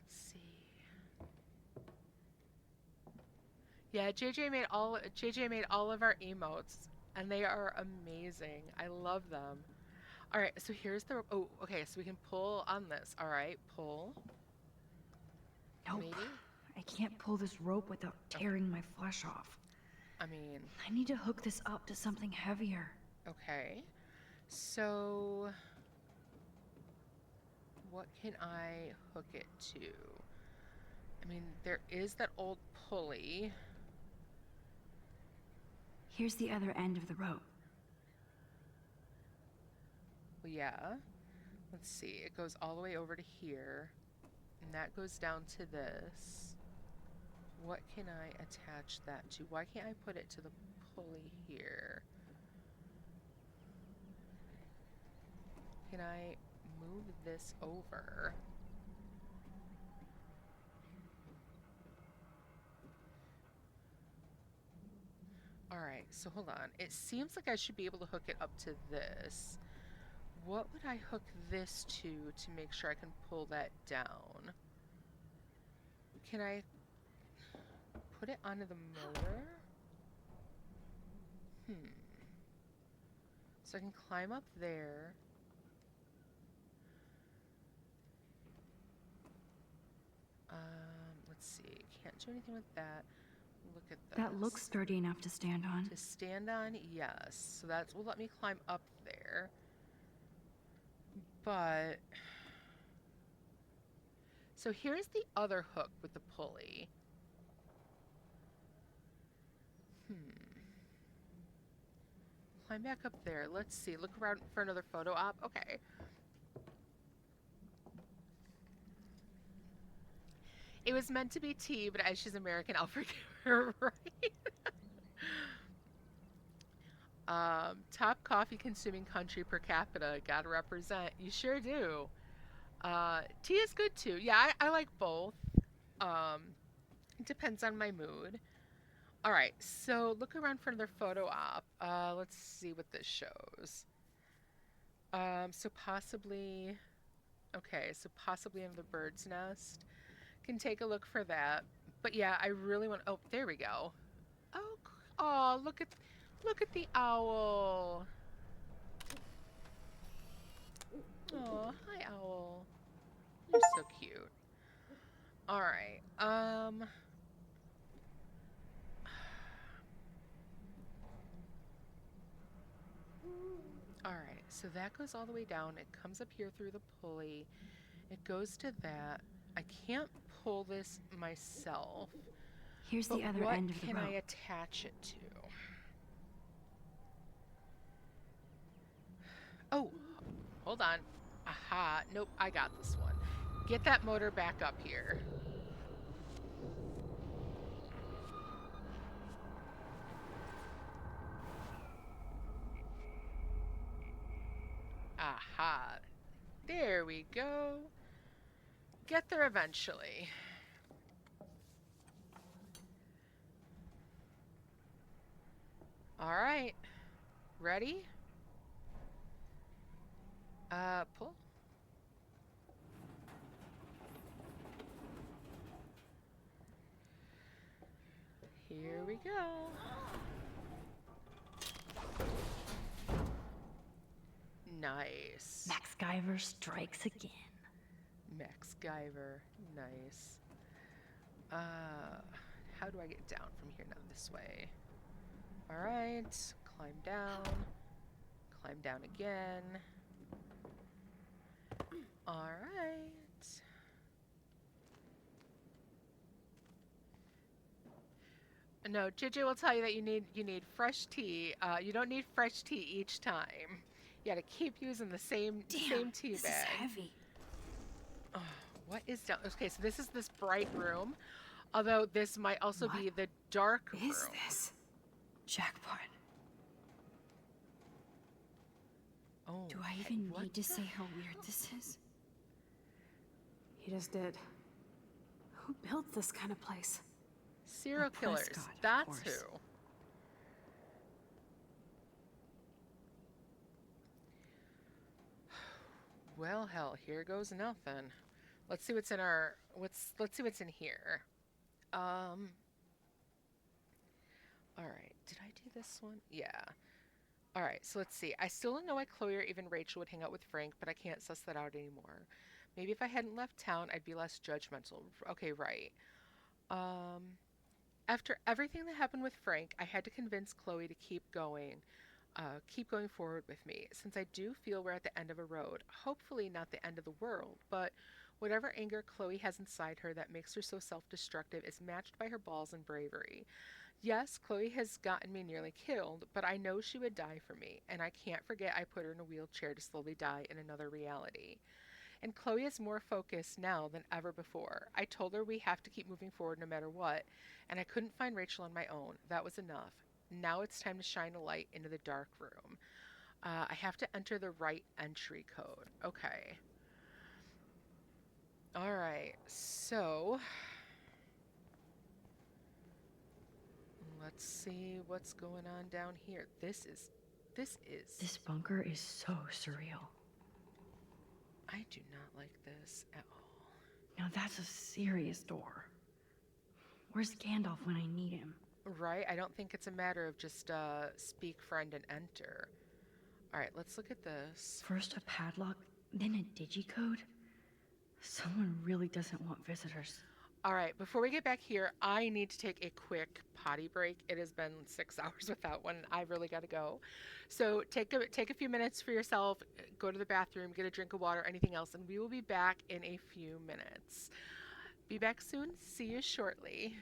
see. Yeah, JJ made all of our emotes, and they are amazing. I love them. All right, so here's the. Oh, okay, so we can pull on this. All right, pull. Nope. Maybe? I can't pull this rope without tearing my flesh off. I mean, I need to hook this up to something heavier. okay. So, what can I hook it to? I mean, there is that old pulley. Here's the other end of the rope. Well, yeah. Let's see. It goes all the way over to here. And that goes down to this. What can I attach that to? Why can't I put it to the pulley here? Can I move this over? Alright, so hold on. It seems like I should be able to hook it up to this. What would I hook this to make sure I can pull that down? Can I put it onto the motor? So I can climb up there. Let's see. Can't do anything with that. Look at this. That looks sturdy enough to stand on. To stand on, yes. So that will let me climb up there. But so here's the other hook with the pulley. Climb back up there. Let's see. Look around for another photo op. Okay. It was meant to be tea, but as she's American, I'll forgive her, right? Top coffee consuming country per capita. Gotta represent. You sure do. Tea is good too. Yeah, I like both. It depends on my mood. All right, so look around for another photo op. Let's see what this shows. So possibly another bird's nest. Can take a look for that. But yeah, I really want. Oh, there we go. Oh, look at the owl. Oh, hi owl. You're so cute. All right. All right. So that goes all the way down. It comes up here through the pulley. It goes to that. I can't pull this myself. Here's the other end of the rope. What can I attach it to? Oh, hold on. Aha. Nope, I got this one. Get that motor back up here. Aha. There we go. Get there eventually. All right. Ready? Pull. Here we go. Nice. Max Guyver strikes again. Max Guyver. Nice. How do I get down from here now? This way. All right. Climb down. Climb down again. All right. No, JJ will tell you that you need fresh tea. You don't need fresh tea each time. You gotta keep using the same tea this bag. is heavy. Oh, what is down? Okay, so this is this bright room, although this might also be the dark room. Is this jackpot? Oh, Do I even need to say how weird this is? He just did. Who built this kind of place? Serial killers. Prescott, of That's course. who. Well, hell, here goes nothing. Let's see what's in our let's see what's in here. All right. Did I do this one? Yeah. All right. So let's see. I still don't know why Chloe or even Rachel would hang out with Frank, but I can't suss that out anymore. Maybe if I hadn't left town, I'd be less judgmental. Okay, right. After everything that happened with Frank, I had to convince Chloe to keep going forward with me, since I do feel we're at the end of a road. Hopefully not the end of the world, but whatever anger Chloe has inside her that makes her so self-destructive is matched by her balls and bravery. Yes, Chloe has gotten me nearly killed, but I know she would die for me, and I can't forget I put her in a wheelchair to slowly die in another reality. And Chloe is more focused now than ever before. I told her we have to keep moving forward no matter what, and I couldn't find Rachel on my own. That was enough. Now it's time to shine a light into the dark room. I have to enter the right entry code. Okay. All right. So let's see what's going on down here. This is This bunker is so surreal. I do not like this at all. Now that's a serious door. Where's Gandalf when I need him? Right? I don't think it's a matter of just speak friend and enter. All right, let's look at this. First a padlock, then a digicode? Someone really doesn't want visitors. All right, before we get back here, I need to take a quick potty break. It has been 6 hours without one. I really got to go. So take a few minutes for yourself, go to the bathroom, get a drink of water, anything else, and we will be back in a few minutes. Be back soon. See you shortly.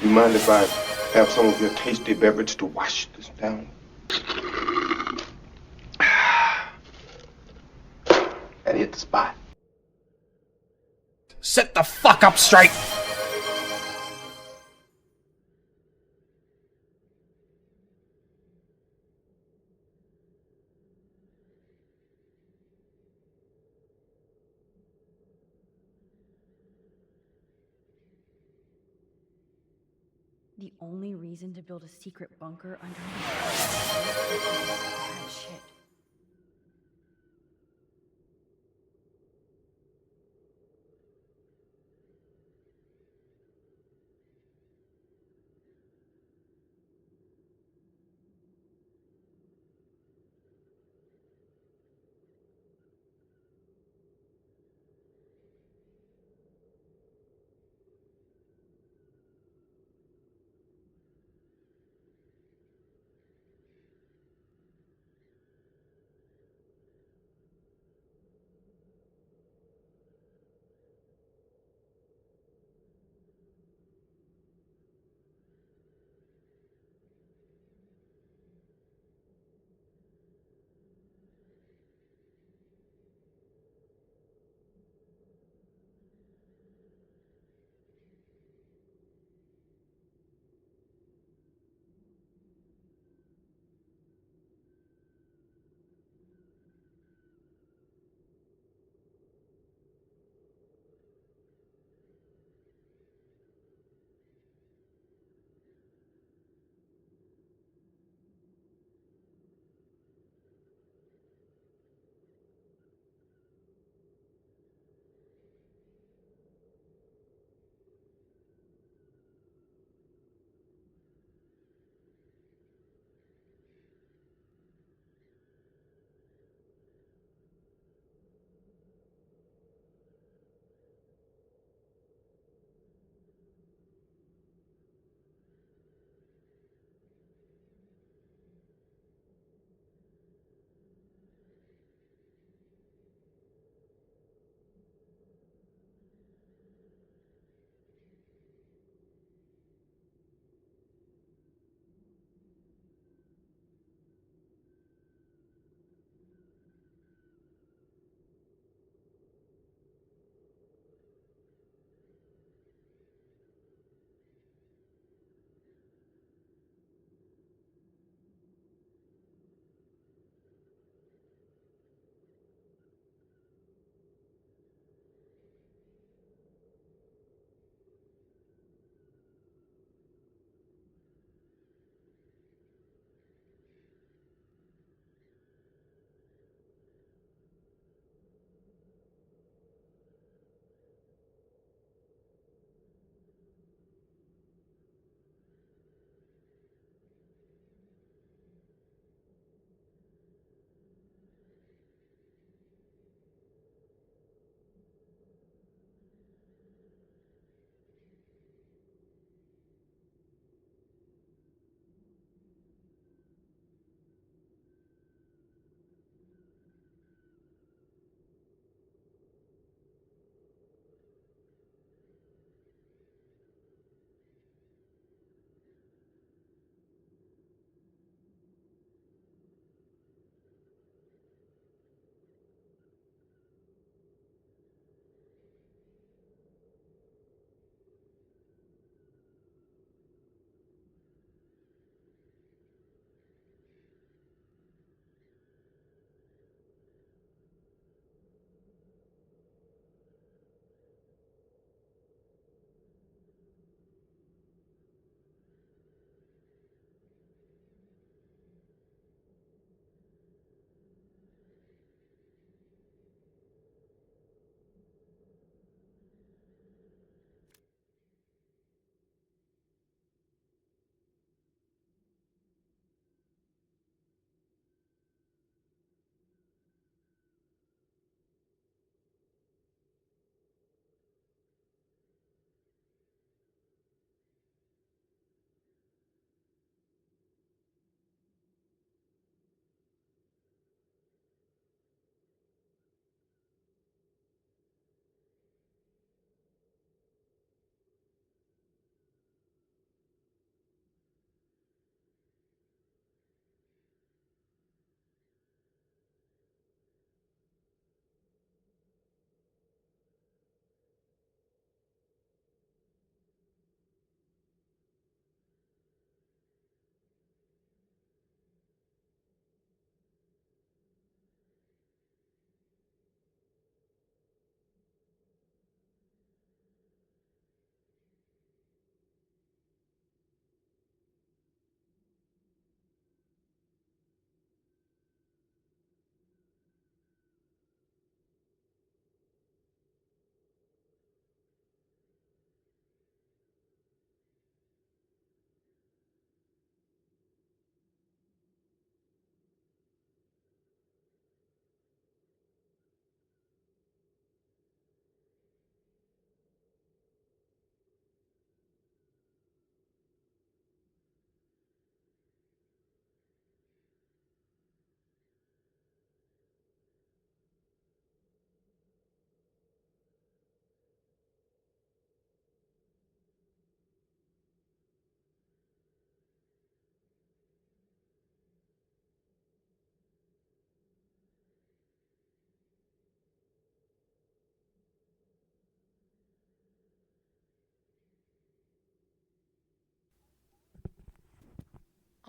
You mind if I have some of your tasty beverage to wash this down? That hit the spot. Sit the fuck up straight! The only reason to build a secret bunker underneath bad shit.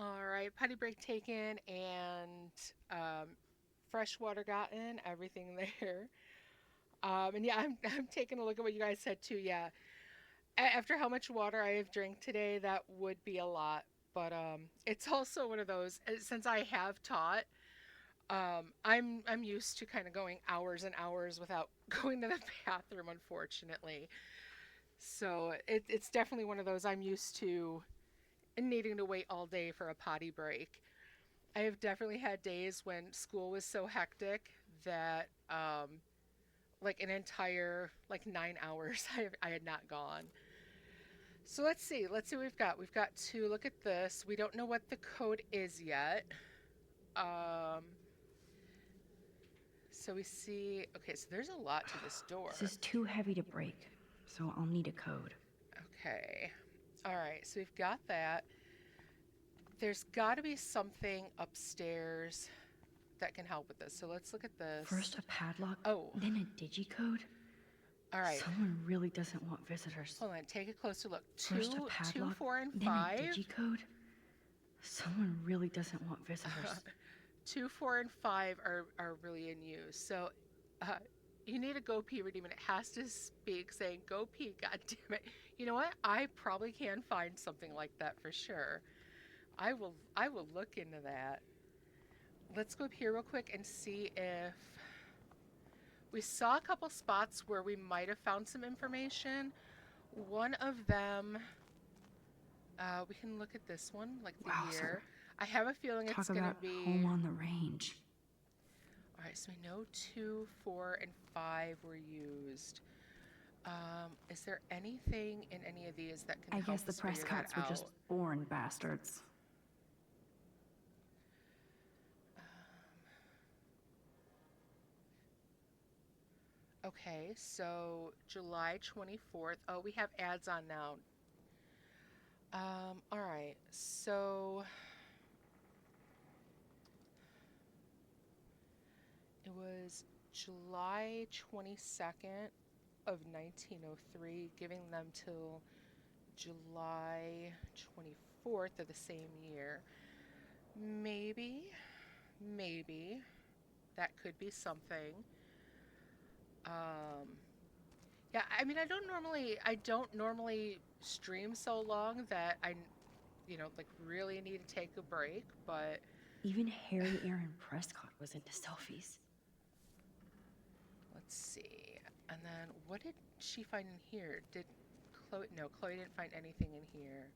All right, potty break taken and fresh water gotten, everything there. And yeah, I'm taking a look at what you guys said too. Yeah, after how much water I have drank today, that would be a lot. But it's also one of those, since I have taught, I'm used to kind of going hours and hours without going to the bathroom, unfortunately. So it's definitely one of those I'm used to needing to wait all day for a potty break. I have definitely had days when school was so hectic that like an entire like 9 hours I had not gone. So let's see what we've got. We've got to look at this. We don't know what the code is yet. So we see, okay, so there's a lot to this door. This is too heavy to break, so I'll need a code. Okay. All right, so we've got that. There's got to be something upstairs that can help with this. So let's look at this. First a padlock, oh, then a digicode? All right. Someone really doesn't want visitors. Hold on, take a closer look. First a padlock, 2, 4, and then 5. a digicode? Someone really doesn't want visitors. 2, 4, and 5 are really in use. So you need a go pee redeem, and it has to speak saying go pee, god damn it. You know what? I probably can find something like that for sure. I will look into that. Let's go up here real quick and see if we saw a couple spots where we might have found some information. One of them, we can look at this one, like the year. I have a feeling it's going to be Home on the Range. All right, so we know 2, 4, and 5 were used. Is there anything in any of these that can I help guess the us figure that Prescotts were just out? born bastards. Okay, so July 24th. Oh, we have ads on now. All right, so it was July 22nd of 1903, giving them till July 24th of the same year. Maybe that could be something. Yeah, I mean, I don't normally stream so long that I, like really need to take a break, but Even Harry Aaron Prescott was into selfies. let's see. And then what did she find in here? Did Chloe, no, Chloe didn't find anything in here.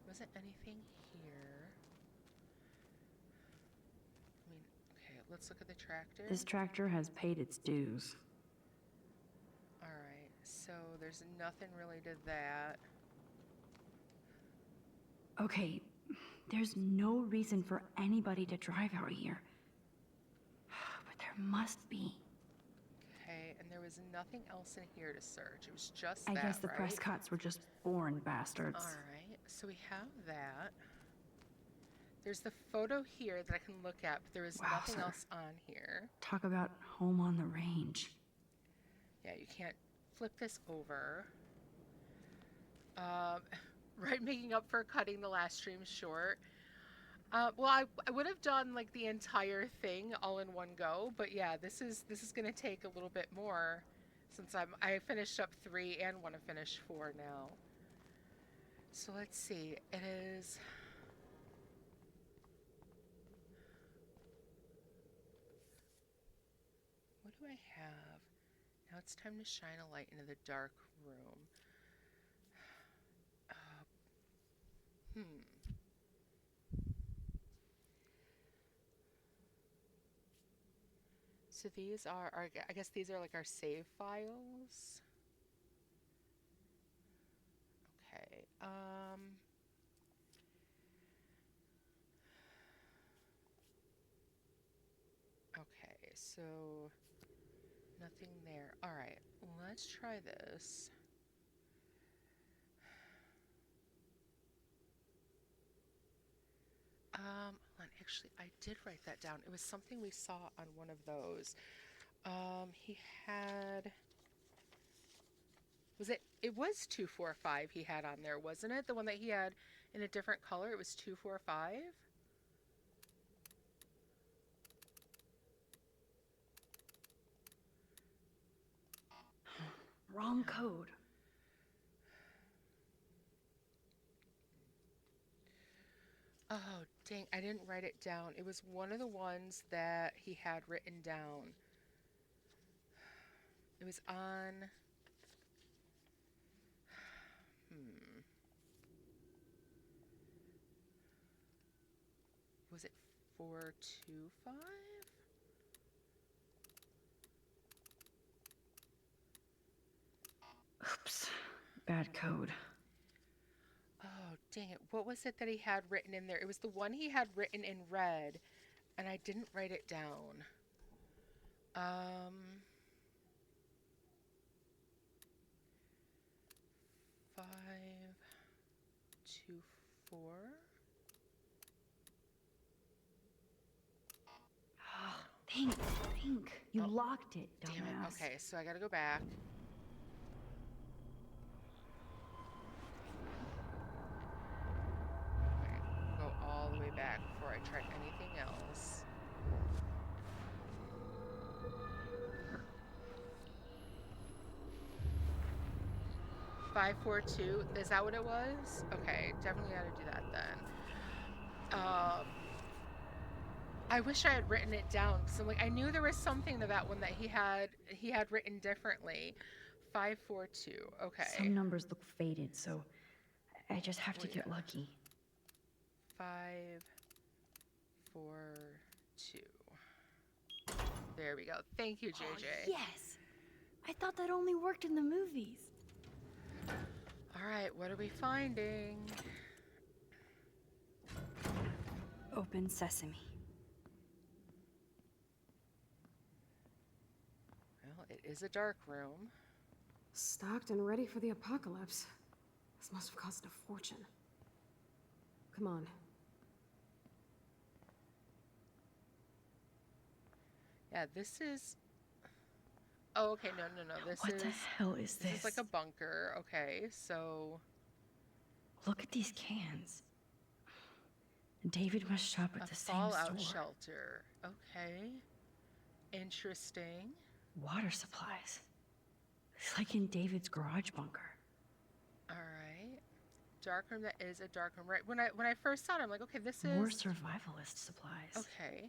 Wasn't anything here. I mean, okay, let's look at the tractor. This tractor has paid its dues. Alright, so there's nothing really to that. Okay, there's no reason for anybody to drive out here. But there must be. Okay, and there was nothing else in here to search. It was just I that, guess the right? Prescotts were just born bastards. Alright, so we have that. There's the photo here that I can look at, but there is nothing Wowzer. else on here. Talk about home on the range. Yeah, you can't flip this over. Right, making up for cutting the last stream short. Well, I would have done like the entire thing all in one go, but yeah, this is gonna take a little bit more since I finished up 3 and want to finish 4 now. So let's see. It is. What do I have? Now it's time to shine a light into the dark room. So these are our, I guess these are like our save files. Okay. Okay, so nothing there. All right, let's try this. Hold on, actually, I did write that down. It was something we saw on one of those. He had. It was 245 he had on there, wasn't it? The one that he had in a different color, it was 245? Wrong code. Oh, dang, I didn't write it down. It was one of the ones that he had written down. It was on... Was it 425? Oops. Bad code. Oh, dang it. What was it that he had written in there? It was the one he had written in red, and I didn't write it down. 524. Think. You locked it, dumbass. Damn it. Okay, so I gotta go back. Okay, go all the way back before I try anything else. $542. Is that what it was? Okay, definitely gotta do that then. I wish I had written it down because I knew there was something to that one that he had written differently. 542. Okay. Some numbers look faded, so I just have to get lucky. 542. There we go. Thank you, JJ. Oh, yes. I thought that only worked in the movies. All right, what are we finding? Open sesame. Well, it is a dark room. Stocked and ready for the apocalypse. This must have cost a fortune. Come on. Yeah, this is... Oh, okay, no. What the hell is This this? is like a bunker. Okay, so... Look at these cans. David must shop at the same Fallout store. shelter. Okay. Interesting. Water supplies. It's like in David's garage bunker. All right. Dark room, that is a dark room. Right, when I first saw it, I'm like, okay, this is... More survivalist supplies. Okay.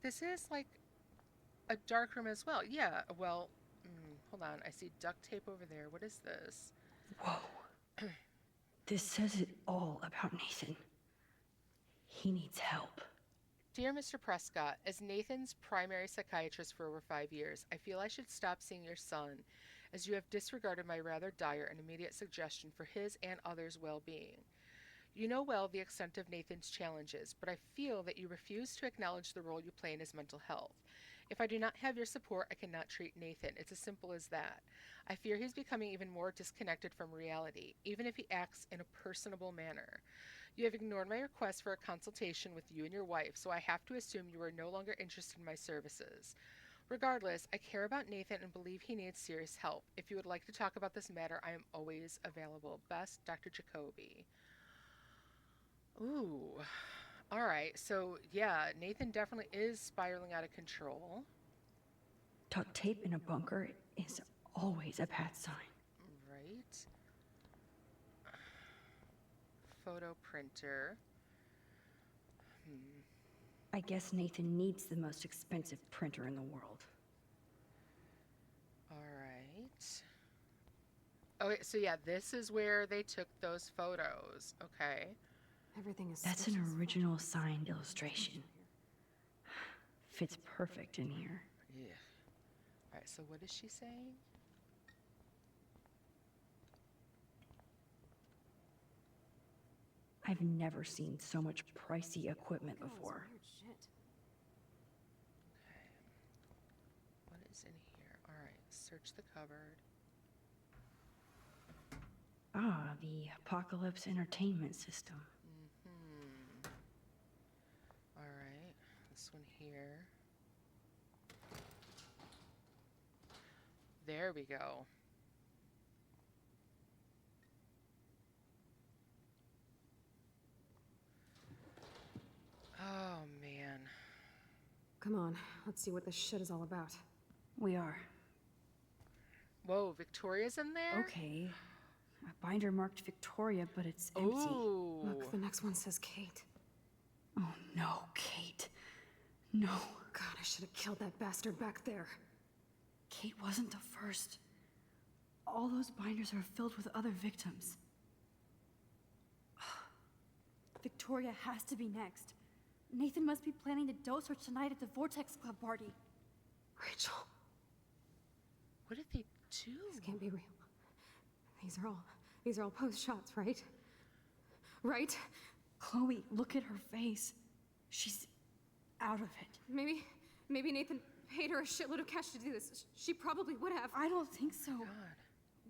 This is like a dark room as well. Yeah, well, hold on. I see duct tape over there. What is this? Whoa. This says it all about Nathan. He needs help. Dear Mr. Prescott, as Nathan's primary psychiatrist for over 5 years, I feel I should stop seeing your son, as you have disregarded my rather dire and immediate suggestion for his and others' well-being. You know well the extent of Nathan's challenges, but I feel that you refuse to acknowledge the role you play in his mental health. If I do not have your support, I cannot treat Nathan. It's as simple as that. I fear he's becoming even more disconnected from reality, even if he acts in a personable manner. You have ignored my request for a consultation with you and your wife, so I have to assume you are no longer interested in my services. Regardless, I care about Nathan and believe he needs serious help. If you would like to talk about this matter, I am always available. Best, Dr. Jacoby. Ooh. All right, so yeah, Nathan definitely is spiraling out of control. Duct tape in a bunker is always a bad sign. Right. Photo printer. I guess Nathan needs the most expensive printer in the world. All right. Okay, so yeah, this is where they took those photos. Okay. Everything is... That's an original signed illustration. Fits perfect in here. Yeah. All right, so what is she saying? I've never seen so much pricey equipment before. Shit. Okay. What is in here? All right, search the cupboard. Ah, the Apocalypse Entertainment System. All right, this one here. There we go. Come on, let's see what this shit is all about. We are. Whoa, Victoria's in there? Okay. A binder marked Victoria, but it's empty. Ooh. Look, the next one says Kate. Oh no, Kate. No. God, I should have killed that bastard back there. Kate wasn't the first. All those binders are filled with other victims. Victoria has to be next. Nathan must be planning to dose her tonight at the Vortex Club party. Rachel. What did they do? This can't be real. These are all post shots, right? Right? Chloe, look at her face. She's out of it. Maybe Nathan paid her a shitload of cash to do this. She probably would have. I don't think so. God.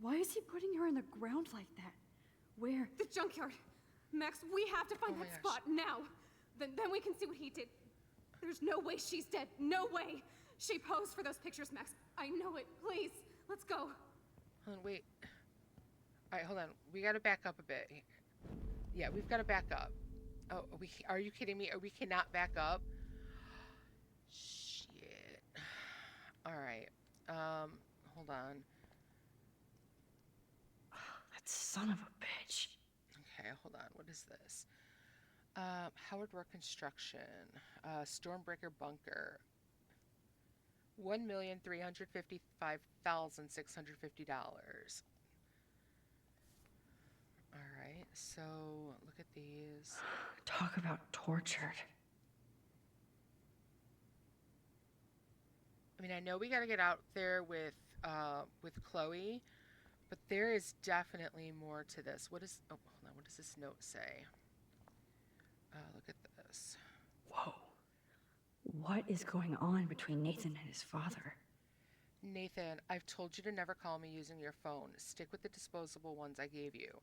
Why is he putting her in the ground like that? Where? The junkyard. Max, we have to find that spot now. Then we can see what he did. There's no way she's dead. No way. She posed for those pictures, Max. I know it. Please, let's go. Hold on, wait. All right, hold on. We gotta back up a bit. Yeah, we've got to back up. Oh, are you kidding me? We cannot back up? Shit. All right. Hold on. That son of a bitch. Okay, hold on. What is this? Howard Road Construction. Stormbreaker Bunker. $1,355,650. Alright, so look at these. Talk about tortured. I mean, I know we gotta get out there with Chloe, but there is definitely more to this. What is, oh, hold on, what does this note say? Look at this. Whoa. What is going on between Nathan and his father? Nathan, I've told you to never call me using your phone. Stick with the disposable ones I gave you.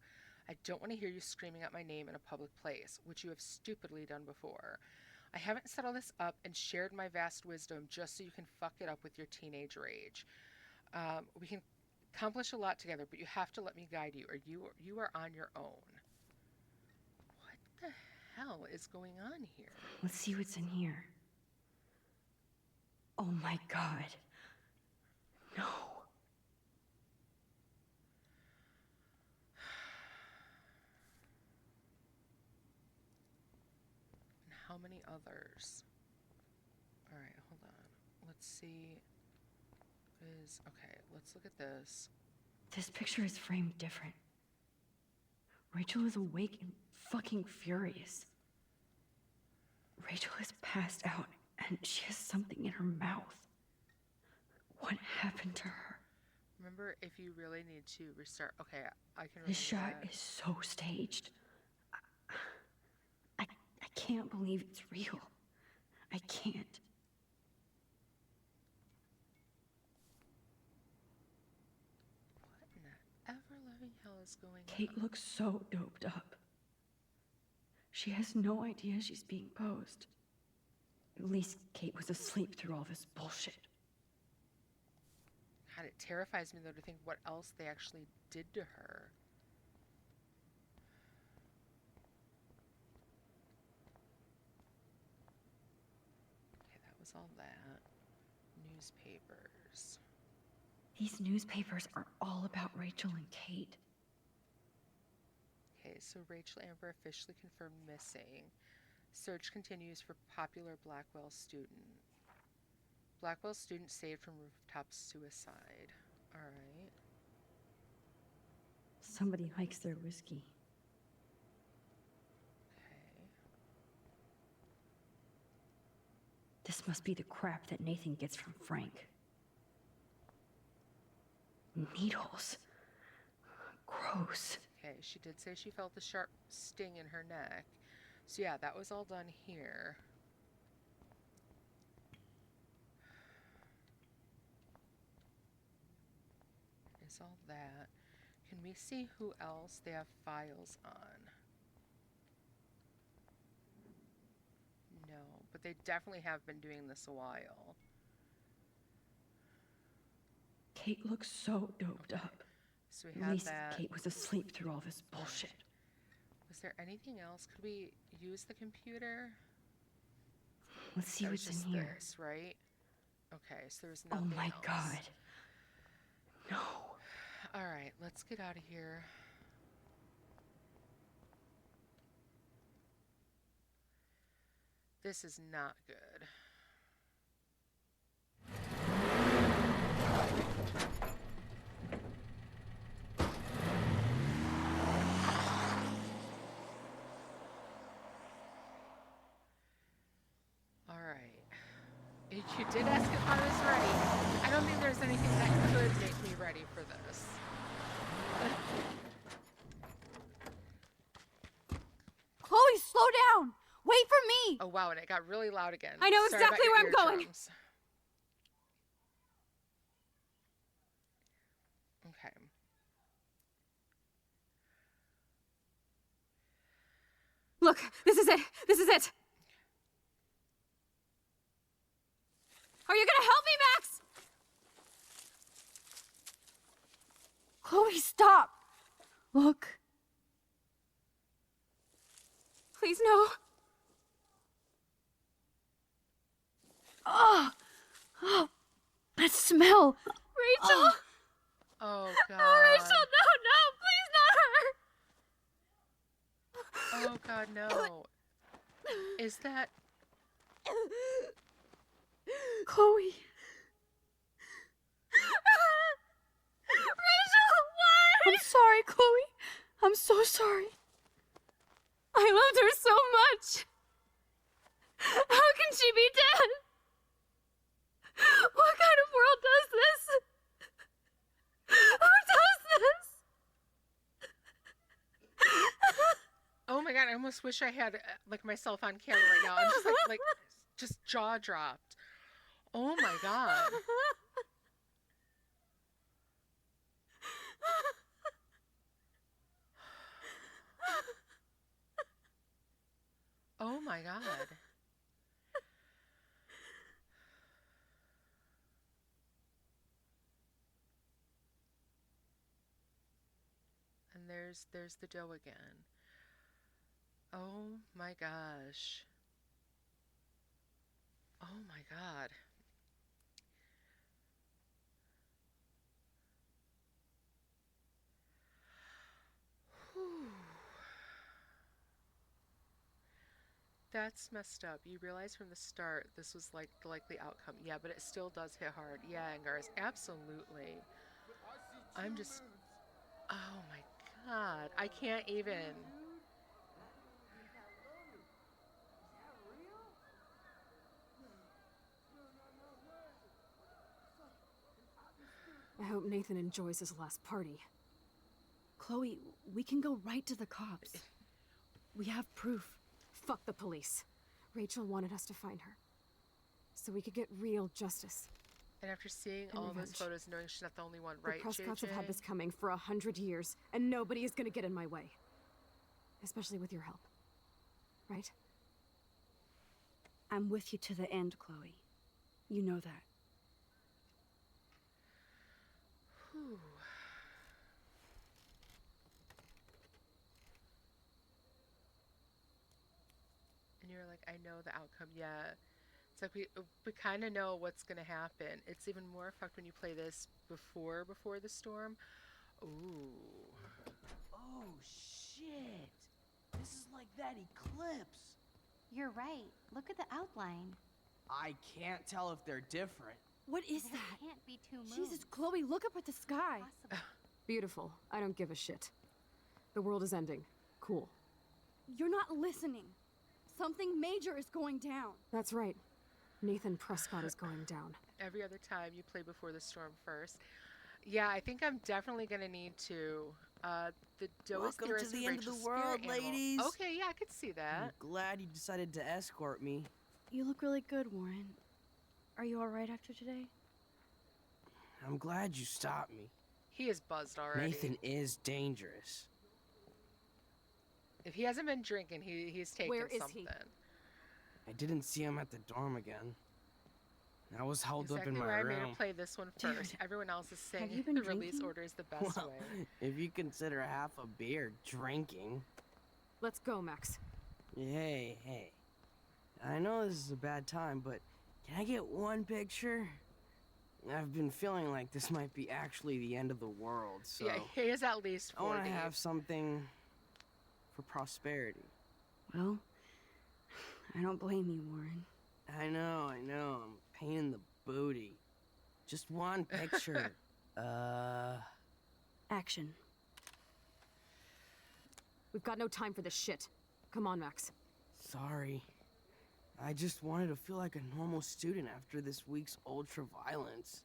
I don't want to hear you screaming out my name in a public place, which you have stupidly done before. I haven't set all this up and shared my vast wisdom just so you can fuck it up with your teenage rage. We can accomplish a lot together, but you have to let me guide you, or you are on your own. What the hell is going on here? Let's see what's in here. Oh my God. No. And how many others? All right, hold on. Let's see. Okay, let's look at this. This picture is framed different. Rachel is awake and fucking furious. Rachel is passed out and she has something in her mouth. What happened to her? Remember, if you really need to restart. Okay, I can remember This shot that. is so staged. I can't believe it's real. I can't. What in the ever-loving hell is going on? Kate looks so doped up. She has no idea she's being posed. At least Kate was asleep through all this bullshit. God, it terrifies me, though, to think what else they actually did to her. Okay, that was all that. Newspapers. These newspapers are all about Rachel and Kate. Okay, so Rachel Amber officially confirmed missing. Search continues for popular Blackwell student. Blackwell student saved from rooftop suicide. All right. Somebody likes their whiskey. Okay. This must be the crap that Nathan gets from Frank. Needles. Gross. Okay, she did say she felt a sharp sting in her neck. So yeah, that was all done here. Is all that. Can we see who else they have files on? No, but they definitely have been doing this a while. Kate looks so doped up. So we At had least that. Kate was asleep through all this bullshit. Was there anything else? Could we use the computer? Let's see That was what's just in here. this, right? Okay, so there's Oh nothing my else. god. No. All right, let's get out of here. This is not good. All right. You did ask if I was ready. I don't think there's anything that could make me ready for this. Chloe, slow down! Wait for me! Oh wow, and it got really loud again. I know Sorry about exactly your where I'm going. eardrums. Okay. Look, this is it. This is it. Are you gonna help me, Max? Chloe, stop! Look. Please, no. Oh! Oh! That smell! Rachel! Oh god. Oh, Rachel, no, Oh god, no. Is that please not her. Chloe. Rachel, why? I'm sorry, Chloe. I'm so sorry. I loved her so much. How can she be dead? What kind of world does this? Who does this? Oh my god, I almost wish I had like myself on camera right now. I'm just like just jaw dropped. Oh my god. Oh my god. And there's the dough again. Oh my gosh. Oh my god. Whew. That's messed up. You realize from the start this was like the likely outcome. Yeah, but it still does hit hard. Yeah, Angaris, absolutely. I'm just... Oh my god. I can't even... I hope Nathan enjoys his last party. Chloe, we can go right to the cops. We have proof. Fuck the police. Rachel wanted us to find her. So we could get real justice. And after seeing And all those revenge. photos, knowing she's not the only one, The right, Prescotts have had JJ? this coming for 100 years, and nobody is gonna get in my way. Especially with your help. Right? I'm with you to the end, Chloe. You know that. Whew. And you're like, I know the outcome. Yeah. It's like we kind of know what's gonna happen. It's even more fucked when you play this before the storm. Ooh. Oh, shit. This is like that eclipse. You're right. Look at the outline. I can't tell if they're different. What is There that? can't be two moons. Jesus, Chloe, look up at the sky. Beautiful. I don't give a shit. The world is ending. Cool. You're not listening. Something major is going down. That's right. Nathan Prescott is going down. Every other time you play before the storm first. Yeah, I think I'm definitely gonna need to. The dough is Welcome there to as the a end of the Rachel world, spirit animal. ladies. Okay, yeah, I could see that. I'm glad you decided to escort me. You look really good, Warren. Are you alright after today? I'm glad you stopped me. He is buzzed already. Nathan is dangerous. If he hasn't been drinking, he's taken Where is something. he? I didn't see him at the dorm again. I was holed Exactly up in why my I made her room. play this one Dude, first. Everyone else is saying have you been the release drinking? order is the best Well, way. if you consider half a beer drinking. Let's go, Max. Hey. I know this is a bad time, but can I get one picture? I've been feeling like this might be actually the end of the world, so... Yeah, he is at least 40. I want to have something for prosperity. Well, I don't blame you, Warren. I know. I'm a pain in the booty. Just one picture. Action. We've got no time for this shit. Come on, Max. Sorry. I just wanted to feel like a normal student after this week's ultra-violence.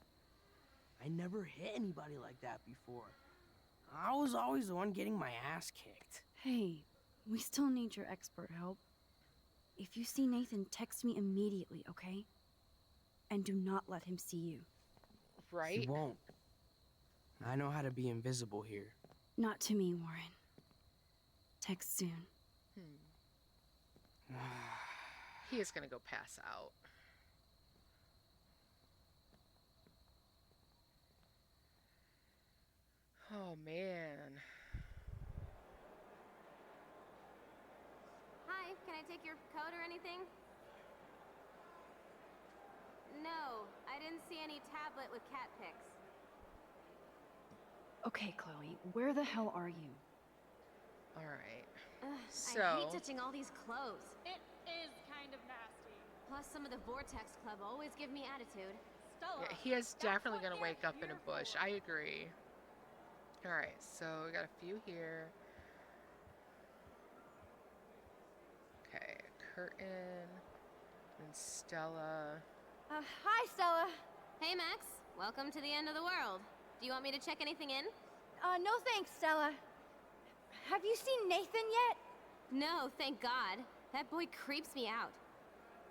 I never hit anybody like that before. I was always the one getting my ass kicked. Hey, we still need your expert help. If you see Nathan, text me immediately, okay? And do not let him see you. Right? He won't. I know how to be invisible here. Not to me, Warren. Text soon. He is gonna go pass out. Oh, man. Hi, can I take your coat or anything? No, I didn't see any tablet with cat pics. Okay, Chloe, where the hell are you? Alright. I hate touching all these clothes. It is kind of nasty. Plus, some of the Vortex Club always give me attitude. Stella, Yeah, he is definitely gonna wake up in a bush. I agree. Alright, so we got a few here. Okay, Curtin and Stella. Hi, Stella. Hey, Max. Welcome to the end of the world. Do you want me to check anything in? No thanks, Stella. Have you seen Nathan yet? No, thank God. That boy creeps me out.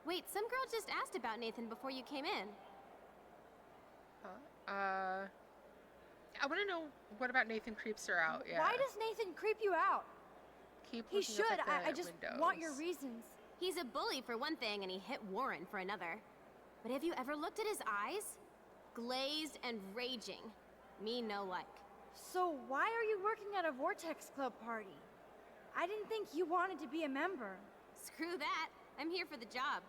Wait, some girl just asked about Nathan before you came in. I want to know what about Nathan creeps her out. Yeah. Why does Nathan creep you out? Keep He looking up should. at the I just windows. want your reasons. He's a bully for one thing, and he hit Warren for another. But have you ever looked at his eyes? Glazed and raging. Me no like. So why are you working at a Vortex Club party? I didn't think you wanted to be a member. Screw that. I'm here for the job.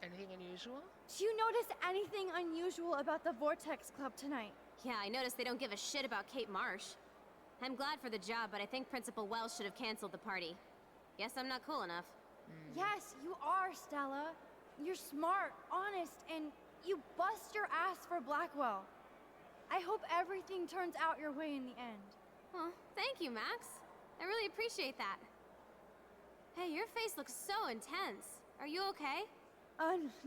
Anything unusual? Do you notice anything unusual about the Vortex Club tonight? Yeah, I noticed they don't give a shit about Kate Marsh. I'm glad for the job, but I think Principal Wells should have canceled the party. Guess I'm not cool enough. Yes, you are, Stella. You're smart, honest, and you bust your ass for Blackwell. I hope everything turns out your way in the end. Well, thank you, Max. I really appreciate that. Hey, your face looks so intense. Are you okay?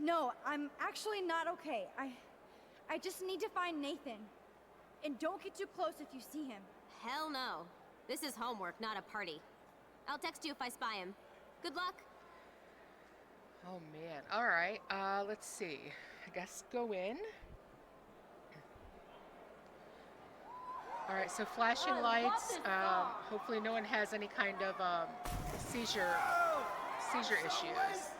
No, I'm actually not okay. I just need to find Nathan. And don't get too close if you see him. Hell no. This is homework, not a party. I'll text you if I spy him. Good luck. Oh man. All right. Let's see. I guess go in. All right. So flashing lights. Hopefully no one has any kind of seizure issues.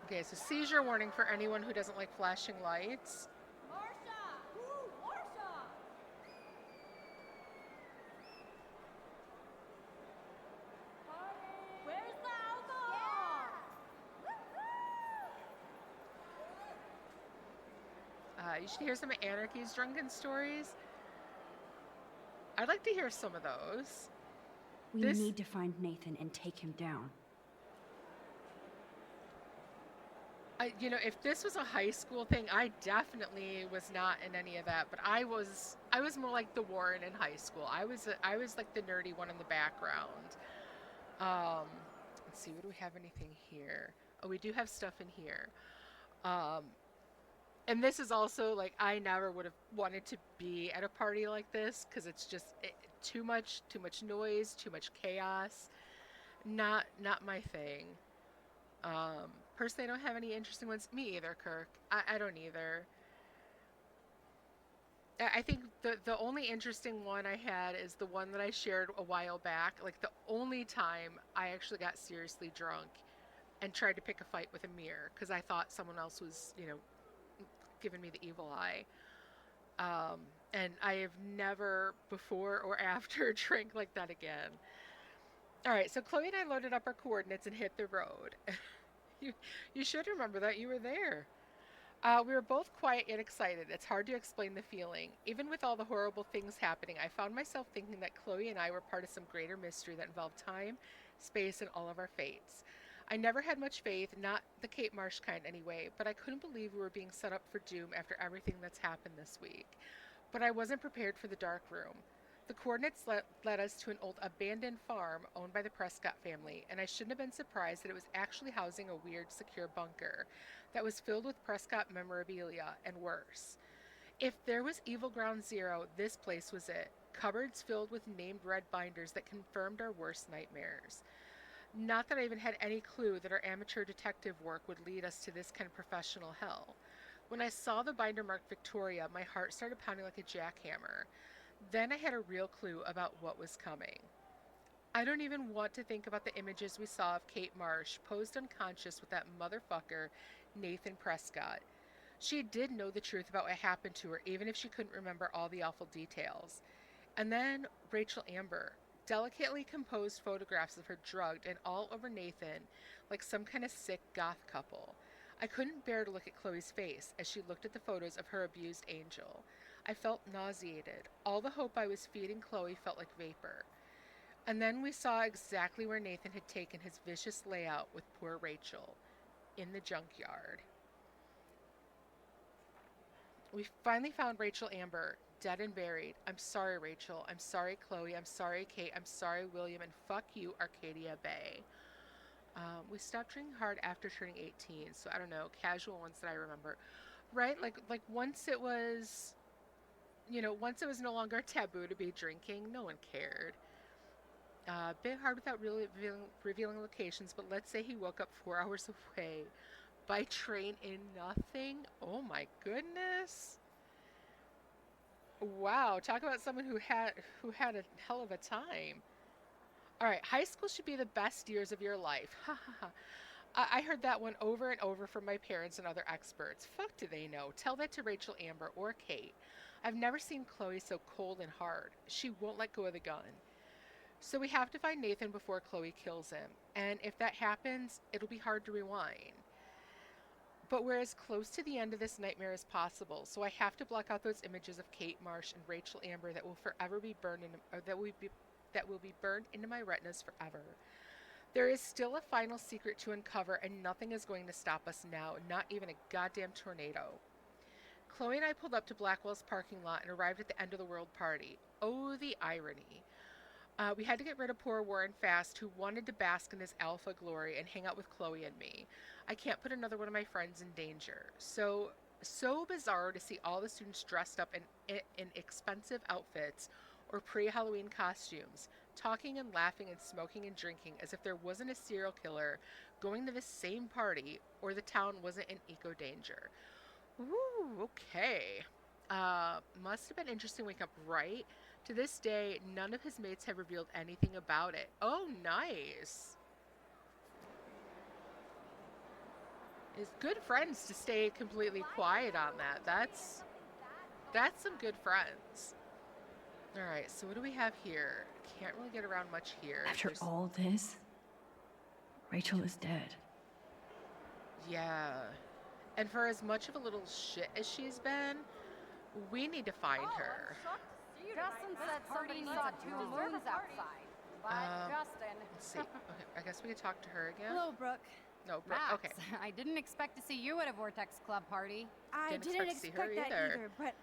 Okay, so seizure warning for anyone who doesn't like flashing lights. Where's the alcohol? You should hear some of Anarchy's drunken stories. I'd like to hear some of those. We need to find Nathan and take him down. You know, if this was a high school thing, I definitely was not in any of that. But I was more like the Warren in high school. I was like the nerdy one in the background. Let's see, what do we have anything here? Oh, we do have stuff in here. And this is also like I never would have wanted to be at a party like this because it's just too much noise, too much chaos. Not my thing. Personally, I don't have any interesting ones. Me either, Kirk. I don't either. I think the only interesting one I had is the one that I shared a while back. Like the only time I actually got seriously drunk and tried to pick a fight with a mirror because I thought someone else was, giving me the evil eye. And I have never before or after drank like that again. All right, so Chloe and I loaded up our coordinates and hit the road. you, you should remember that you were there. We were both quiet yet excited. It's hard to explain the feeling. Even with all the horrible things happening, I found myself thinking that Chloe and I were part of some greater mystery that involved time, space, and all of our fates. I never had much faith, not the Kate Marsh kind anyway, but I couldn't believe we were being set up for doom after everything that's happened this week. But I wasn't prepared for the dark room. The coordinates led us to an old abandoned farm owned by the Prescott family, and I shouldn't have been surprised that it was actually housing a weird, secure bunker that was filled with Prescott memorabilia and worse. If there was Evil Ground Zero, this place was it. Cupboards filled with named red binders that confirmed our worst nightmares. Not that I even had any clue that our amateur detective work would lead us to this kind of professional hell. When I saw the binder marked Victoria, my heart started pounding like a jackhammer. Then I had a real clue about what was coming. I don't even want to think about the images we saw of Kate Marsh posed unconscious with that motherfucker, Nathan Prescott. She did know the truth about what happened to her, even if she couldn't remember all the awful details. And then Rachel Amber. Delicately composed photographs of her drugged and all over Nathan like some kind of sick goth couple. I couldn't bear to look at Chloe's face as she looked at the photos of her abused angel. I felt nauseated. All the hope I was feeding Chloe felt like vapor. And then we saw exactly where Nathan had taken his vicious layout with poor Rachel, in the junkyard. We finally found Rachel Amber, dead and buried. I'm sorry, Rachel. I'm sorry, Chloe. I'm sorry, Kate. I'm sorry, William. And fuck you, Arcadia Bay. We stopped drinking hard after turning 18, so I don't know, casual ones that I remember. Right? Like once it was, once it was no longer taboo to be drinking, no one cared. Bit hard without really revealing locations, but let's say he woke up 4 hours away by train in nothing. Oh my goodness. Wow, talk about someone who had a hell of a time. All right, high school should be the best years of your life. Ha ha ha. I heard that one over and over from my parents and other experts. Fuck do they know? Tell that to Rachel Amber or Kate. I've never seen Chloe so cold and hard. She won't let go of the gun. So we have to find Nathan before Chloe kills him. And if that happens, it'll be hard to rewind. But we're as close to the end of this nightmare as possible, so I have to block out those images of Kate Marsh and Rachel Amber that will forever be burned that will be burned into my retinas forever. There is still a final secret to uncover, and nothing is going to stop us now, not even a goddamn tornado. Chloe and I pulled up to Blackwell's parking lot and arrived at the end of the world party. Oh, the irony. We had to get rid of poor Warren Fast, who wanted to bask in his alpha glory and hang out with Chloe and me. I can't put another one of my friends in danger. So bizarre to see all the students dressed up in expensive outfits or pre-Halloween costumes, talking and laughing and smoking and drinking as if there wasn't a serial killer going to the same party or the town wasn't in eco-danger. Ooh, okay. Must have been interesting waking up, right? To this day, none of his mates have revealed anything about it. Oh, nice. It's good friends to stay completely quiet on that. That's some good friends. All right, so what do we have here? Can't really get around much here. After all this, Rachel is dead. Yeah. And for as much of a little shit as she's been, we need to find her. Justin said somebody saw 2 moons outside. But Justin. Let's see. Okay, I guess we could talk to her again. Hello, Brooke. No, Brooke. Max, Okay. I didn't expect to see you at a Vortex Club party. I Didn't didn't expect to see her expect that either. either, but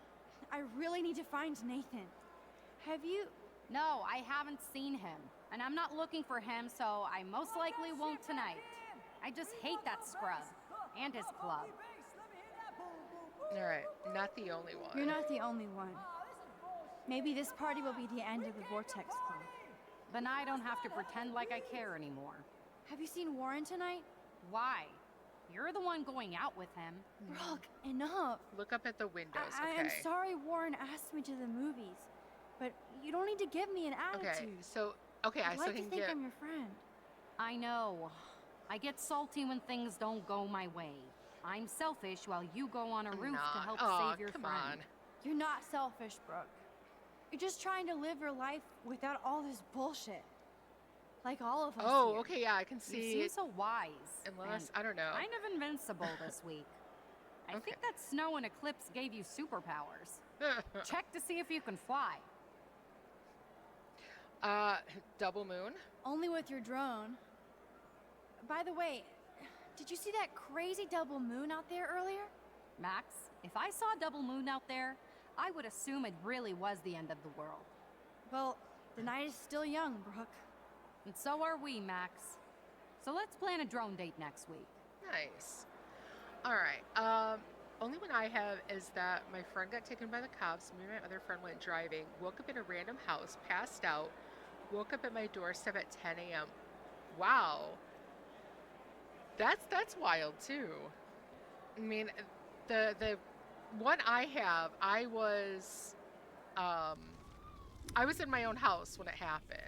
I really need to find Nathan. Have you? No, I haven't seen him. And I'm not looking for him, so I most likely won't tonight. I just hate that scrub. And his club. All right, not the only one. You're not the only one. Maybe this party will be the end of the Vortex Club. Then I don't have to pretend like I care anymore. Have you seen Warren tonight? Why? You're the one going out with him. Brooke, enough. Look up at the windows, I am sorry Warren asked me to the movies, but you don't need to give me an attitude. Okay, so I'd so like he to can think get. I'm your friend. I know. I get salty when things don't go my way. I'm selfish while you go on a roof to help save your come friend. on. You're not selfish, Brooke. You're just trying to live your life without all this bullshit. Like all of us Oh, here. okay, yeah, I can see. You seem so wise. Unless, and I don't know. Kind of invincible this week. I think that snow and eclipse gave you superpowers. Check to see if you can fly. Double moon? Only with your drone. By the way, did you see that crazy double moon out there earlier? Max, if I saw a double moon out there, I would assume it really was the end of the world. Well, the night is still young, Brooke. And so are we, Max. So let's plan a drone date next week. Nice. All right. Only one I have is that my friend got taken by the cops. Me and my other friend went driving, woke up in a random house, passed out, woke up at my doorstep at 10 a.m. Wow. That's wild too. I mean, the one I have, I was in my own house when it happened.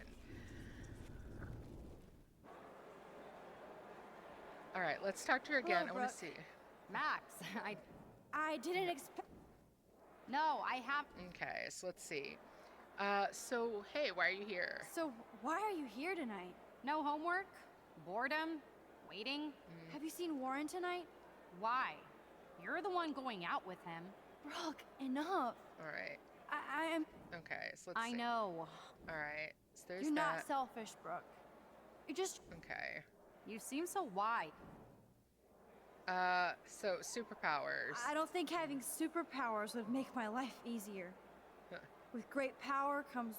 All right, let's talk to her again. Hello, I want to Brooke. see. Max, I didn't expect. No, I have. Okay, so let's see. So hey, why are you here? So why are you here tonight? No homework? Boredom? Waiting? Have you seen Warren tonight? Why? You're the one going out with him. Brooke, enough. All right. I am. Okay, so let's I see. know. All right. So there's You're that. not selfish, Brooke. You're just. Okay. You seem so wide. So superpowers. I don't think having superpowers would make my life easier. With great power comes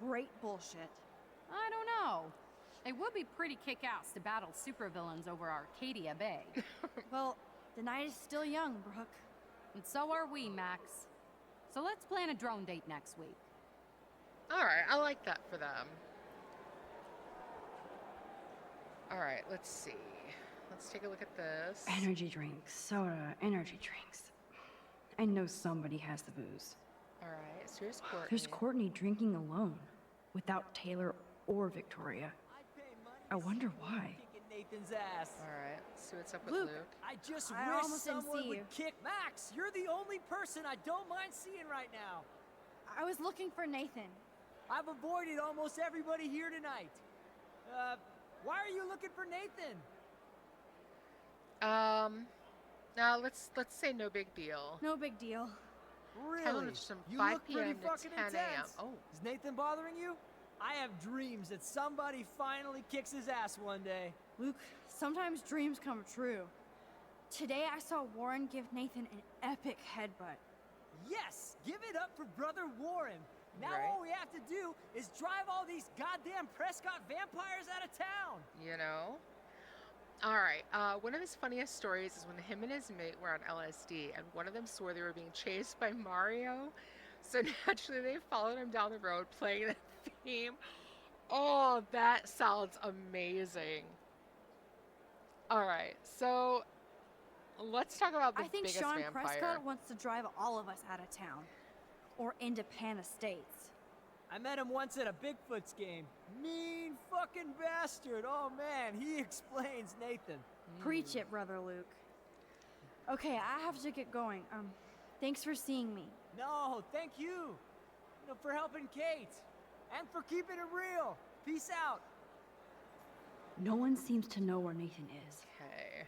great bullshit. I don't know. It would be pretty kick-ass to battle supervillains over Arcadia Bay. Well, the night is still young, Brooke. And so are we, Max. So let's plan a drone date next week. All right, I like that for them. All right, let's see. Let's take a look at this. Energy drinks, soda, energy drinks. I know somebody has the booze. All right, so here's Courtney. There's Courtney drinking alone, without Taylor or Victoria. I wonder why. Nathan's ass. All right, let's see what's up with Luke. I just I wish almost didn't someone see would you. kick Max. You're the only person I don't mind seeing right now. I was looking for Nathan. I've avoided almost everybody here tonight. Why are you looking for Nathan? Now let's say no big deal. No big deal. Really? It's from You 5 look pretty p.m. to fucking 10 a.m. intense. Oh. Is Nathan bothering you? I have dreams that somebody finally kicks his ass one day. Luke, sometimes dreams come true. Today I saw Warren give Nathan an epic headbutt. Yes! Give it up for Brother Warren. Now Right. all we have to do is drive all these goddamn Prescott vampires out of town. You know? All right. One of his funniest stories is when him and his mate were on LSD, and one of them swore they were being chased by Mario. So naturally, they followed him down the road playing the theme. Oh, that sounds amazing. All right. So let's talk about the I think biggest Sean vampire. Prescott wants to drive all of us out of town. Or into Pan Estates. I met him once at a Bigfoot's game. Mean fucking bastard. Oh man, he explains Nathan. Preach it, Brother Luke. Okay, I have to get going. Thanks for seeing me. No, thank you. For helping Kate. And for keeping it real. Peace out. No one seems to know where Nathan is. Okay.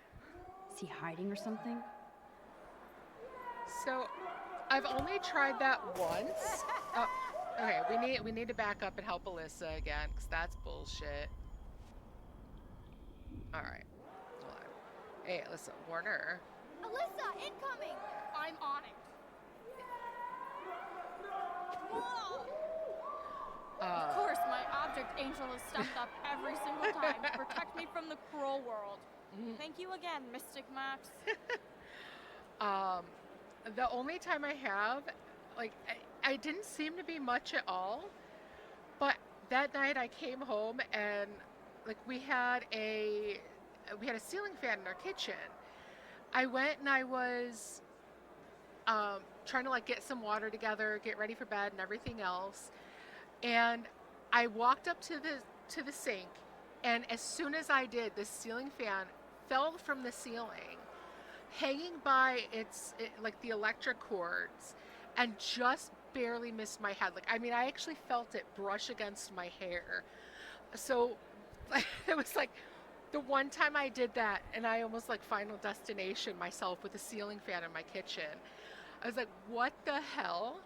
Is he hiding or something? So I've only tried that once. Oh, okay, we need to back up and help Alyssa again, because that's bullshit. All right. Hold on. Hey, Alyssa, Warner. Alyssa, incoming! I'm on it. Of course, my object angel is stepped up every single time to protect me from the cruel world. Thank you again, Mystic Max. The only time I have, like, I didn't seem to be much at all, but that night I came home and, like, we had a ceiling fan in our kitchen. I went and I was trying to, like, get some water together, get ready for bed and everything else, and I walked up to the sink, and as soon as I did, the ceiling fan fell from the ceiling, hanging by like the electric cords, and just barely missed my head. Like, I mean, I actually felt it brush against my hair. So it was like the one time I did that, and I almost like Final Destination myself with a ceiling fan in my kitchen. I was like, what the hell?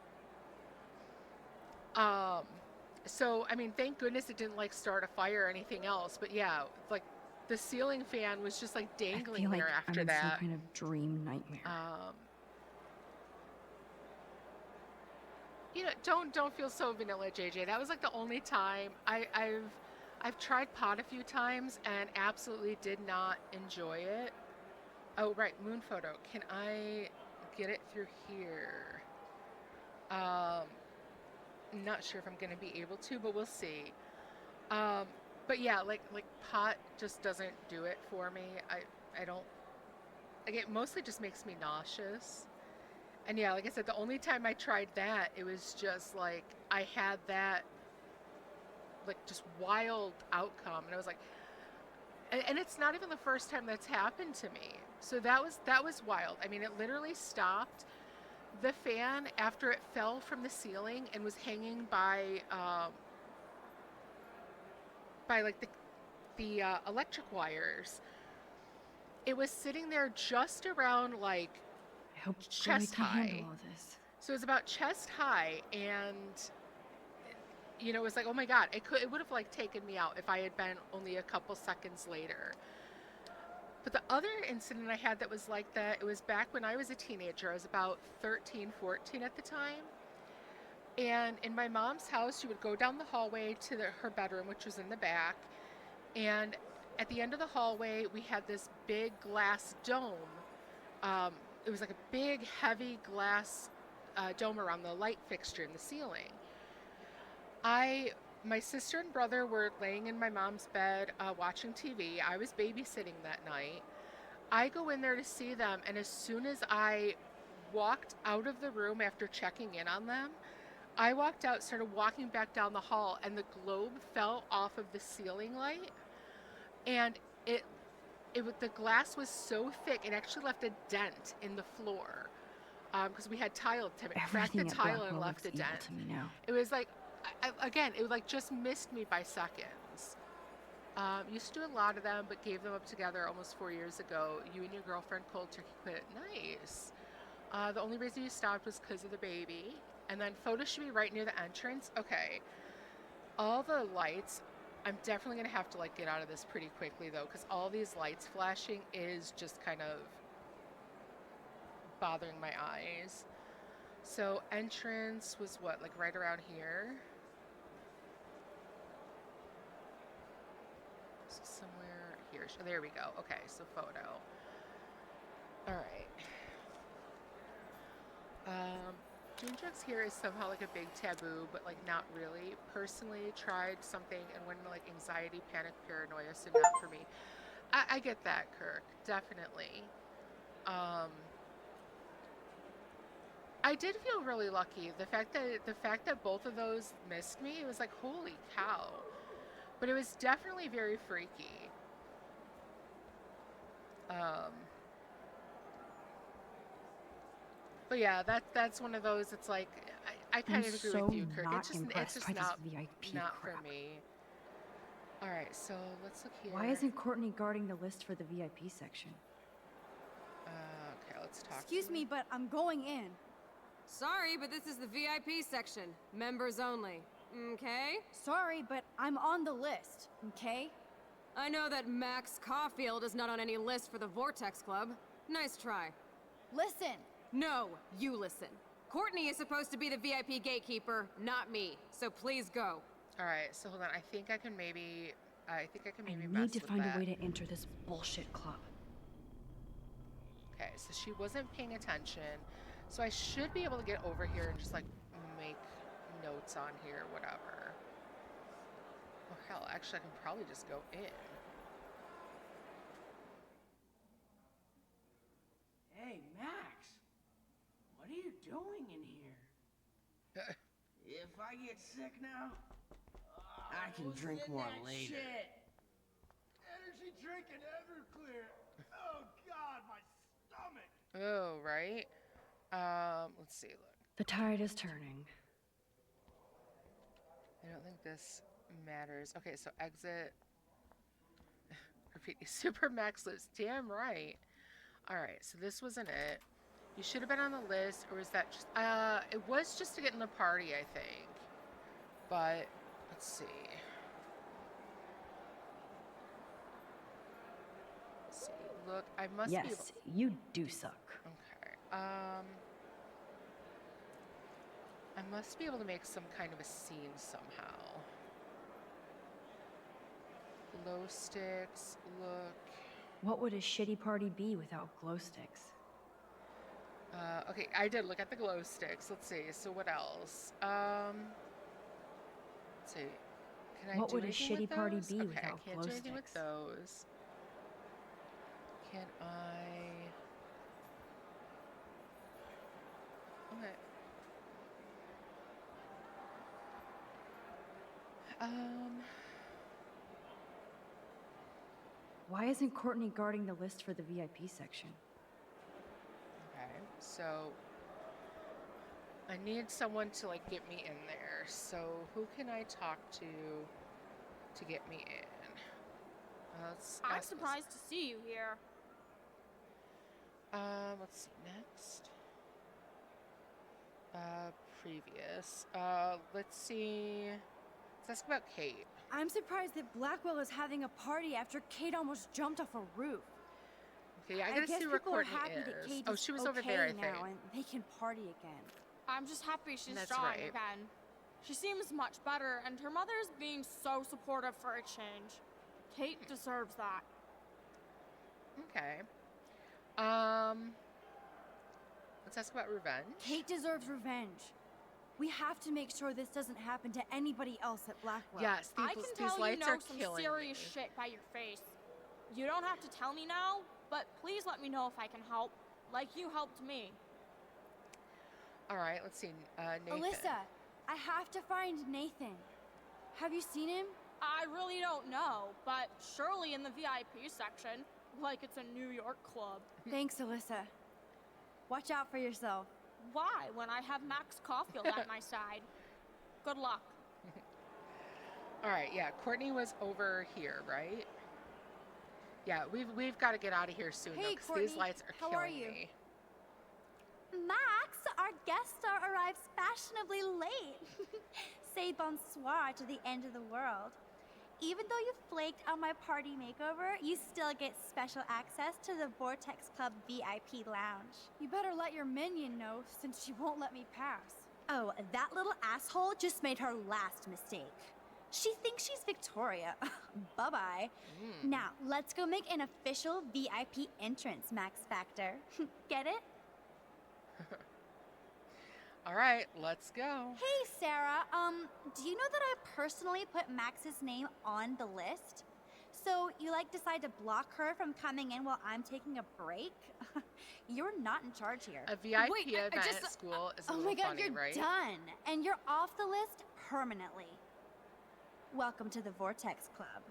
So, I mean, thank goodness it didn't like start a fire or anything else. But yeah, like the ceiling fan was just like dangling feel like there after I'm in that. some kind of dream nightmare. You know, don't feel so vanilla, JJ. That was like the only time I've tried pot a few times and absolutely did not enjoy it. Oh, right, moon photo. Can I get it through here? Not sure if I'm gonna be able to, but we'll see. But yeah, like pot just doesn't do it for me. I don't like it. Mostly just makes me nauseous. And yeah, like I said, the only time I tried that, it was just like I had that like just wild outcome, and I was like, and it's not even the first time that's happened to me. So that was wild. I mean, it literally stopped the fan after it fell from the ceiling and was hanging by like the electric wires. It was sitting there just around like I hope chest Chloe can high. handle all this. So it was about chest high, and you know, it was like, oh my God, it would have like taken me out if I had been only a couple seconds later. But the other incident I had that was like that, it was back when I was a teenager. I was about 13, 14 at the time. And in my mom's house, you would go down the hallway to her bedroom, which was in the back. And at the end of the hallway, we had this big glass dome. It was like a big, heavy glass dome around the light fixture in the ceiling. My sister and brother were laying in my mom's bed watching TV. I was babysitting that night. I go in there to see them, and as soon as I walked out of the room after checking in on them, I walked out, started walking back down the hall, and the globe fell off of the ceiling light, and the glass was so thick it actually left a dent in the floor because we had tile to crack the Everything at tile and Blackwell left a looks evil dent. to me now. It was like, again, it like just missed me by seconds. Used to do a lot of them, but gave them up together almost 4 years ago. You and your girlfriend cold turkey quit. Nice. The only reason you stopped was because of the baby. And then photos should be right near the entrance. Okay. All the lights, I'm definitely going to have to like get out of this pretty quickly though, because all these lights flashing is just kind of bothering my eyes. So entrance was what, like right around here? So somewhere here. Oh, there we go. Okay, so photo. All right. Doing drugs here is somehow like a big taboo, but like not really. Personally, tried something and went into like anxiety, panic, paranoia, so not for me. I get that, Kirk. Definitely. I did feel really lucky. The fact that both of those missed me, it was like, holy cow. But it was definitely very freaky. But yeah, that's one of those. It's like I kind of agree so with you, Kirk. not It's just impressed by this not VIP not crap. for me. All right, so let's look here. Why isn't Courtney guarding the list for the VIP section? Okay, let's talk. Excuse me, but I'm going in. Sorry, but this is the VIP section. Members only. Okay? Sorry, but I'm on the list, okay? I know that Max Caulfield is not on any list for the Vortex Club. Nice try. Listen. No, you listen. Courtney is supposed to be the VIP gatekeeper, not me. So please go. All right, so hold on. I think I can maybe I mess need to with find that. a way to enter this bullshit club. Okay, so she wasn't paying attention. So I should be able to get over here and just like make notes on here, whatever. Oh hell, actually I can probably just go in. Hey, Max. What are you doing in here? If I get sick now, I can drink more later. Energy drink and Everclear. Oh God, my stomach. Oh, right. Let's see, look. The tide is turning. I don't think this matters. Okay, so exit. Repeat. Super Max lives. Damn right. Alright, so this wasn't it. You should have been on the list, or was that just... it was just to get in the party, I think. But, let's see. Let's see. Look, I must be able... Yes, you do suck. Okay. I must be able to make some kind of a scene somehow. Glow sticks, look. What would a shitty party be without glow sticks? Okay, I did look at the glow sticks. Let's see. So what else? Let's see. Can I What do would a anything shitty with party those? be Okay, without I can't glow do anything with sticks? those. Can I? Okay. Why isn't Courtney guarding the list for the VIP section? Okay, so I need someone to like get me in there. So who can I talk to get me in? I'm surprised to see you here. Let's see next. Previous. Let's see. Let's ask about Kate. I'm surprised that Blackwell is having a party after Kate almost jumped off a roof. Okay, I gotta guess see where people are Courtney happy is. that Kate Oh, is she was okay over there, I think. now and they can party again. I'm just happy she's That's strong right. again. She seems much better, and her mother's being so supportive for a change. Kate deserves that. Okay. Let's ask about revenge. Kate deserves revenge. We have to make sure this doesn't happen to anybody else at Blackwell. Yes, I can these tell you lights know are some killing serious me. shit by your face. You don't have to tell me now, but please let me know if I can help, like you helped me. All right, let's see. Nathan. Alyssa, I have to find Nathan. Have you seen him? I really don't know, but surely in the VIP section, like it's a New York club. Thanks, Alyssa. Watch out for yourself. Why, when I have Max Caulfield at my side? Good luck. All right, yeah. Courtney was over here, right? Yeah, we've got to get out of here soon, though, Hey, 'cause Courtney. these lights are How killing are you? me. Max, our guest star arrives fashionably late. Say bonsoir to the end of the world. Even though you flaked on my party makeover, you still get special access to the Vortex Club VIP lounge. You better let your minion know, since she won't let me pass. Oh, that little asshole just made her last mistake. She thinks she's Victoria. Bye-bye. Now, let's go make an official VIP entrance, Max Factor. Get it? All right, let's go. Hey, Sarah, do you know that I personally put Max's name on the list? So you decide to block her from coming in while I'm taking a break? You're not in charge here. A VIP Wait, event at school is a Oh little my god, funny, you're right? done. And you're off the list permanently. Welcome to the Vortex Club.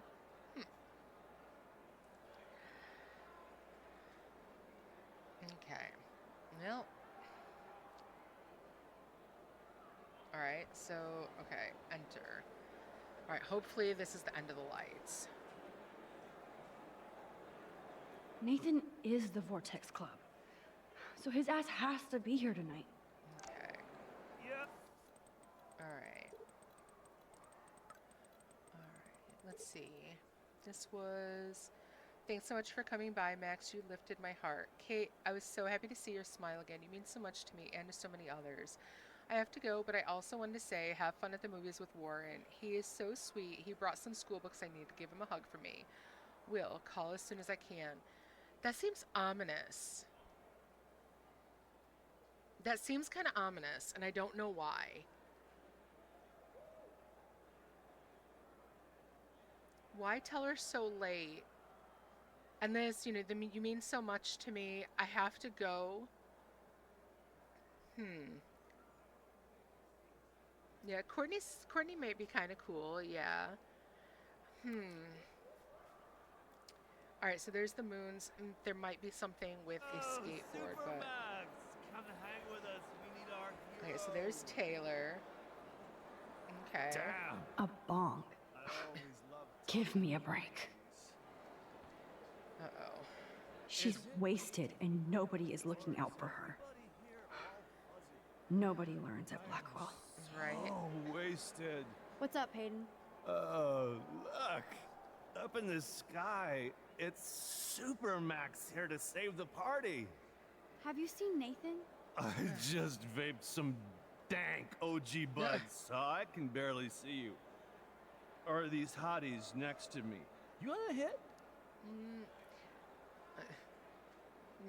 Okay. Well. All right. So, okay, enter. All right. Hopefully, this is the end of the lights. Nathan is the Vortex Club. So his ass has to be here tonight. Okay. Yep. All right. All right. Let's see. This was. Thanks so much for coming by, Max. You lifted my heart. Kate, I was so happy to see your smile again. You mean so much to me and to so many others. I have to go, but I also wanted to say, have fun at the movies with Warren. He is so sweet. He brought some school books I need to give him a hug for me. Will, call as soon as I can. That seems ominous. That seems kind of ominous, and I don't know why. Why tell her so late? And this, you mean so much to me. I have to go. Yeah, Courtney might be kind of cool. Yeah. All right, so there's the moons. And there might be something with a skateboard, but Max, come hang with us. We need our Okay, so there's Taylor. Okay. A bong. Give me a break. Uh-oh. She's wasted and nobody is looking out for her. Nobody learns at Blackwell. Right. Oh, wasted. What's up, Hayden? Look. Up in the sky, it's Super Max here to save the party. Have you seen Nathan? I just vaped some dank OG buds, so I can barely see you. Or these hotties next to me. You want a hit?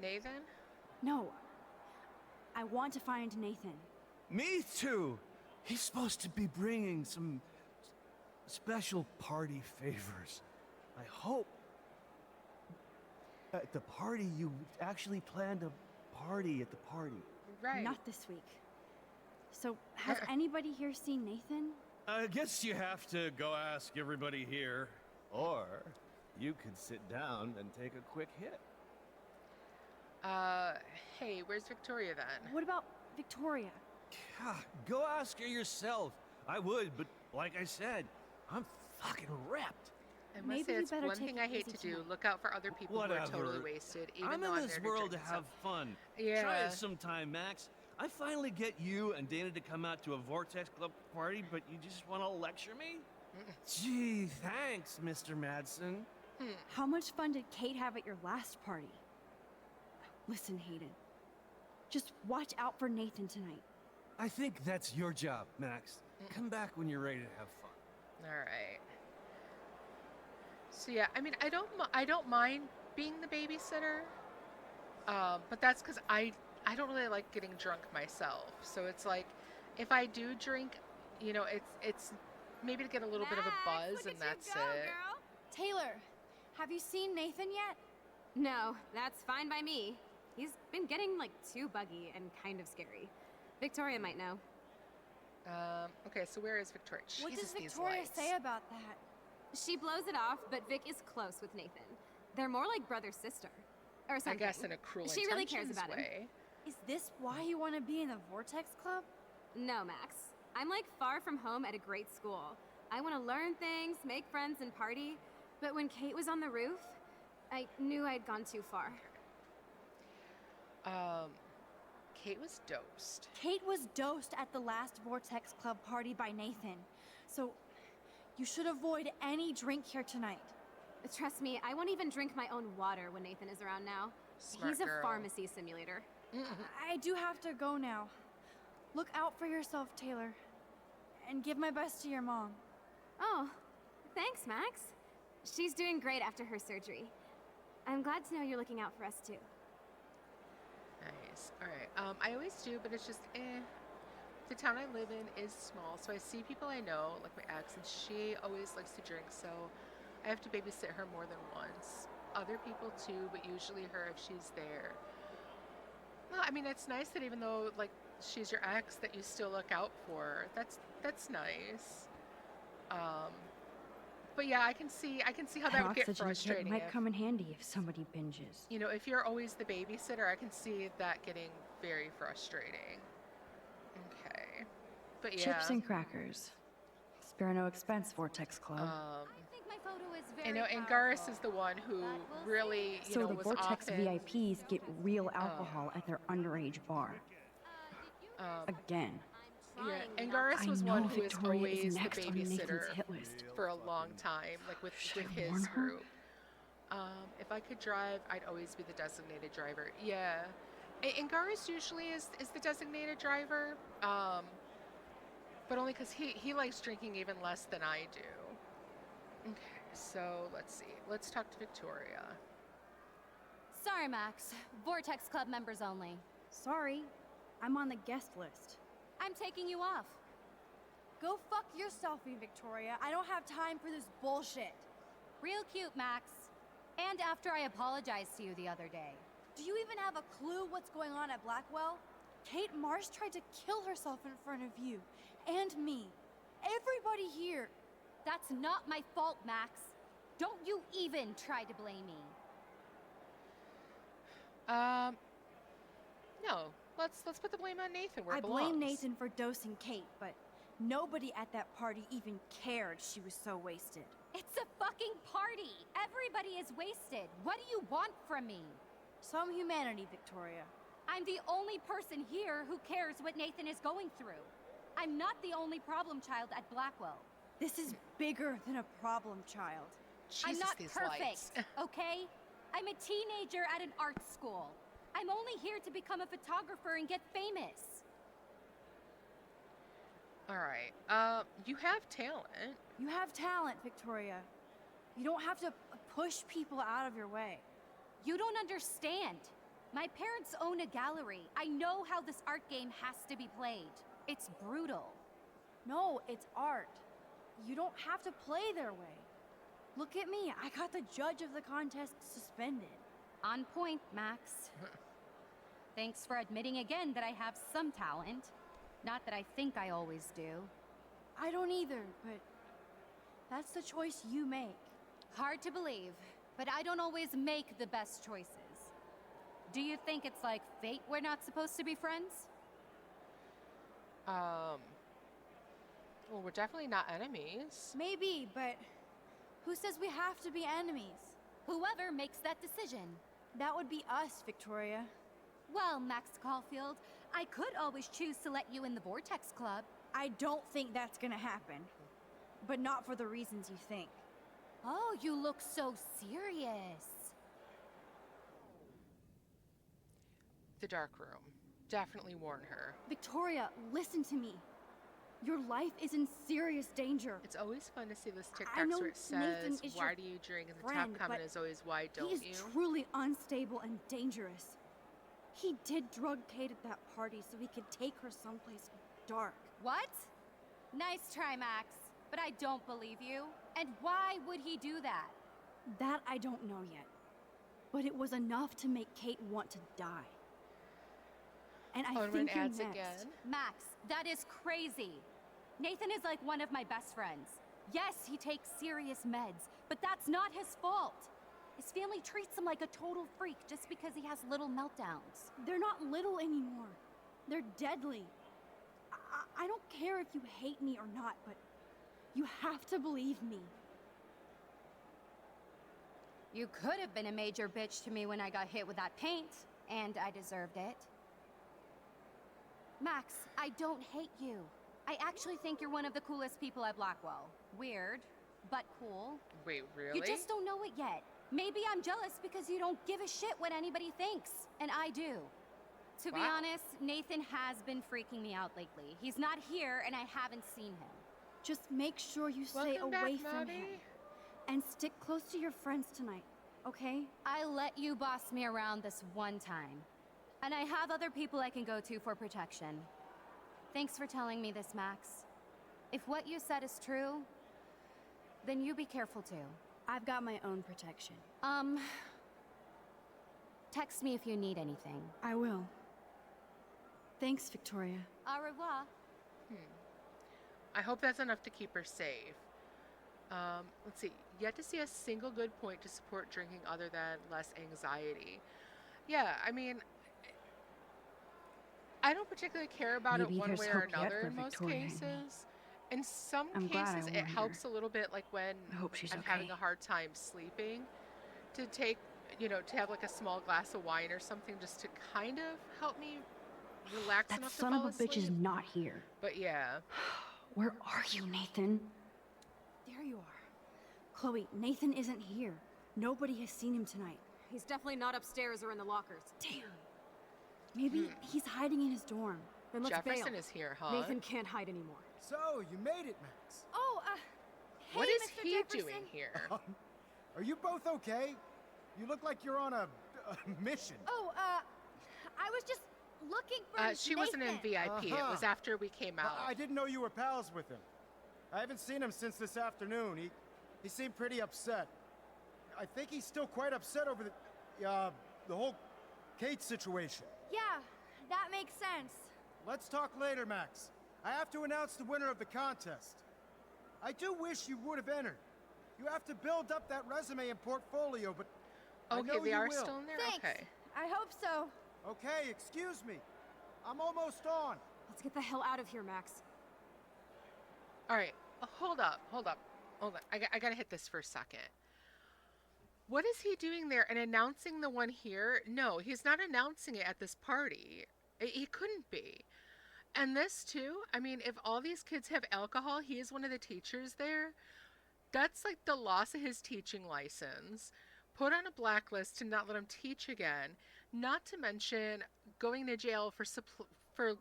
Nathan? No. I want to find Nathan. Me too. He's supposed to be bringing some special party favors. I hope at the party you actually planned a party at the party. Right. Not this week. So, has anybody here seen Nathan? I guess you have to go ask everybody here, or you could sit down and take a quick hit. Hey, where's Victoria then? What about Victoria? God, go ask her yourself. I would, but like I said, I'm fucking ripped. I must Maybe say you it's better one take thing it I hate easy to do. tonight. Look out for other people who are totally Whatever. wasted, even I'm though in I'm this there to world drink to have myself. fun. Yeah. Try it sometime, Max. I finally get you and Dana to come out to a Vortex Club party, but you just want to lecture me? Gee, thanks, Mr. Madsen. How much fun did Kate have at your last party? Listen, Hayden. Just watch out for Nathan tonight. I think that's your job, Max. Come back when you're ready to have fun. All right. So yeah, I mean, I don't mind being the babysitter, but that's because I don't really like getting drunk myself. So it's like, if I do drink, you know, it's maybe to get a little bit of a buzz, and that's it. Taylor, have you seen Nathan yet? No, that's fine by me. He's been getting like too buggy and kind of scary. Victoria might know. Okay, so where is Victoria? What Jesus, does these Victoria lights. say about that? She blows it off, but Vic is close with Nathan. They're more like brother-sister. Or I something. guess in a cruel She really cares intentions about him. way. Is this why you want to be in the Vortex Club? No, Max. I'm like far from home at a great school. I want to learn things, make friends, and party. But when Kate was on the roof, I knew I'd gone too far. Kate was dosed. Kate was dosed at the last Vortex Club party by Nathan. So, you should avoid any drink here tonight. Trust me, I won't even drink my own water when Nathan is around now. Smart He's a girl. pharmacy simulator. I do have to go now. Look out for yourself, Taylor. And give my best to your mom. Oh, thanks, Max. She's doing great after her surgery. I'm glad to know you're looking out for us too. Nice. All right. I always do, but it's just The town I live in is small, so I see people I know, like my ex, and she always likes to drink, so I have to babysit her more than once. Other people too, but usually her if she's there. Well, I mean, it's nice that even though like she's your ex, that you still look out for her. That's nice. But yeah, I can see how that would get oxygen kit frustrating. might if- come in handy if somebody binges. You know, if you're always the babysitter, I can see that getting very frustrating. Okay. But yeah. Chips and crackers. Spare no expense, Vortex Club. I think my photo is very You know, and powerful. Garis is the one who really, you So know, the was Vortex often, VIPs get real alcohol at their underage bar. Again. Yeah, and Garis I was know one who was Victoria is always the next on Nathan's babysitter hit list. for a long time, like with I his warn her? group. If I could drive, I'd always be the designated driver. Yeah, and Garis usually is the designated driver, but only because he likes drinking even less than I do. Okay, so let's see. Let's talk to Victoria. Sorry, Max. Vortex Club members only. Sorry, I'm on the guest list. I'm taking you off. Go fuck yourself, Victoria. I don't have time for this bullshit. Real cute, Max. And after I apologized to you the other day. Do you even have a clue what's going on at Blackwell? Kate Marsh tried to kill herself in front of you. And me. Everybody here. That's not my fault, Max. Don't you even try to blame me. No. let's put the blame on Nathan where I it belongs. blame Nathan for dosing Kate, but nobody at that party even cared she was so wasted. It's a fucking party. Everybody is wasted. What do you want from me? Some humanity, Victoria. I'm the only person here who cares what Nathan is going through. I'm not the only problem child at Blackwell. This is bigger than a problem child. I'm not these perfect, lights. okay? I'm a teenager at an art school. I'm only here to become a photographer and get famous. All right. You have talent. You have talent, Victoria. You don't have to push people out of your way. You don't understand. My parents own a gallery. I know how this art game has to be played. It's brutal. No, it's art. You don't have to play their way. Look at me. I got the judge of the contest suspended. On point, Max. Thanks for admitting again that I have some talent. Not that I think I always do. I don't either, but that's the choice you make. Hard to believe, but I don't always make the best choices. Do you think it's like fate we're not supposed to be friends? Well, we're definitely not enemies. Maybe, but who says we have to be enemies? Whoever makes that decision. That would be us, Victoria. Well, Max Caulfield, I could always choose to let you in the Vortex Club. I don't think that's gonna happen. But not for the reasons you think. Oh, you look so serious. The dark room. Definitely warn her. Victoria, listen to me. Your life is in serious danger. It's always fun to see this I TikToks know where it Nathan says, is why your do you drink? And the friend, top comment but is always, why don't He's you? truly unstable and dangerous. He did drug Kate at that party so he could take her someplace dark. What? Nice try, Max. But I don't believe you. And why would he do that? That I don't know yet. But it was enough to make Kate want to die. And I think you're ads next. again. Max, that is crazy. Nathan is like one of my best friends. Yes, he takes serious meds, but that's not his fault. His family treats him like a total freak just because he has little meltdowns. They're not little anymore. They're deadly. I don't care if you hate me or not, but you have to believe me. You could have been a major bitch to me when I got hit with that paint, and I deserved it. Max, I don't hate you. I actually think you're one of the coolest people at Blackwell. Weird, but cool. Wait, really? You just don't know it yet. Maybe I'm jealous because you don't give a shit what anybody thinks, and I do. To be honest, Nathan has been freaking me out lately. He's not here, and I haven't seen him. Just make sure you stay Welcome back, away from Maddie. him. And stick close to your friends tonight, okay? I let you boss me around this one time. And I have other people I can go to for protection. Thanks for telling me this, Max. If what you said is true, then you be careful too. I've got my own protection. Text me if you need anything. I will. Thanks, Victoria. Au revoir. I hope that's enough to keep her safe. Let's see. Yet to see a single good point to support drinking other than less anxiety. Yeah, I mean, I don't particularly care about Maybe it one there's way or hope yet another for in most Victoria, honey. cases. In some I'm glad I cases, it warned helps her. a little bit, like when I hope she's I'm having okay. a hard time sleeping, to take, to have like a small glass of wine or something just to kind of help me relax That enough son to of fall a bitch is asleep. not here. But yeah. Where are you, Nathan? There you are. Chloe, Nathan isn't here. Nobody has seen him tonight. He's definitely not upstairs or in the lockers. Damn. Maybe he's hiding in his dorm. Then let's Jefferson bail. is here, huh? Nathan can't hide anymore. So, you made it, Max. Oh, What hey, is Mr. he Jefferson. doing here? Are you both okay? You look like you're on a mission. Oh, I was just looking for She wasn't in Nathan. VIP. It was after we came out. I didn't know you were pals with him. I haven't seen him since this afternoon. He seemed pretty upset. I think he's still quite upset over the whole Kate situation. Yeah, that makes sense. Let's talk later, Max. I have to announce the winner of the contest. I do wish you would have entered. You have to build up that resume and portfolio, but I Okay, know they you are will. still in there? Thanks. Okay. I hope so. Okay, excuse me. I'm almost on. Let's get the hell out of here, Max. All right, hold up. I gotta hit this for a second. What is he doing there and announcing the one here? No, he's not announcing it at this party. He couldn't be. And this too, I mean, if all these kids have alcohol, he is one of the teachers there. That's like the loss of his teaching license. Put on a blacklist to not let him teach again. Not to mention going to jail for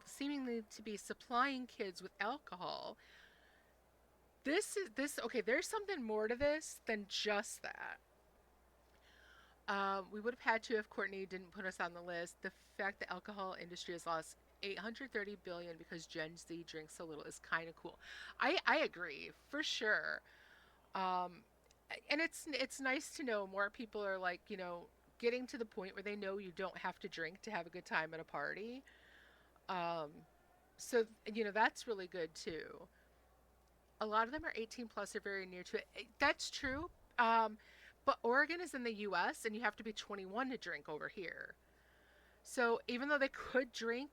seemingly to be supplying kids with alcohol. Okay, there's something more to this than just that. We would have had to if Courtney didn't put us on the list. The fact the alcohol industry has lost $830 billion because Gen Z drinks so little is kind of cool. I agree, for sure. And it's nice to know more people are like, you know, getting to the point where they know you don't have to drink to have a good time at a party. So, you know, that's really good too. A lot of them are 18 plus or very near to it. That's true. But Oregon is in the US and you have to be 21 to drink over here. So even though they could drink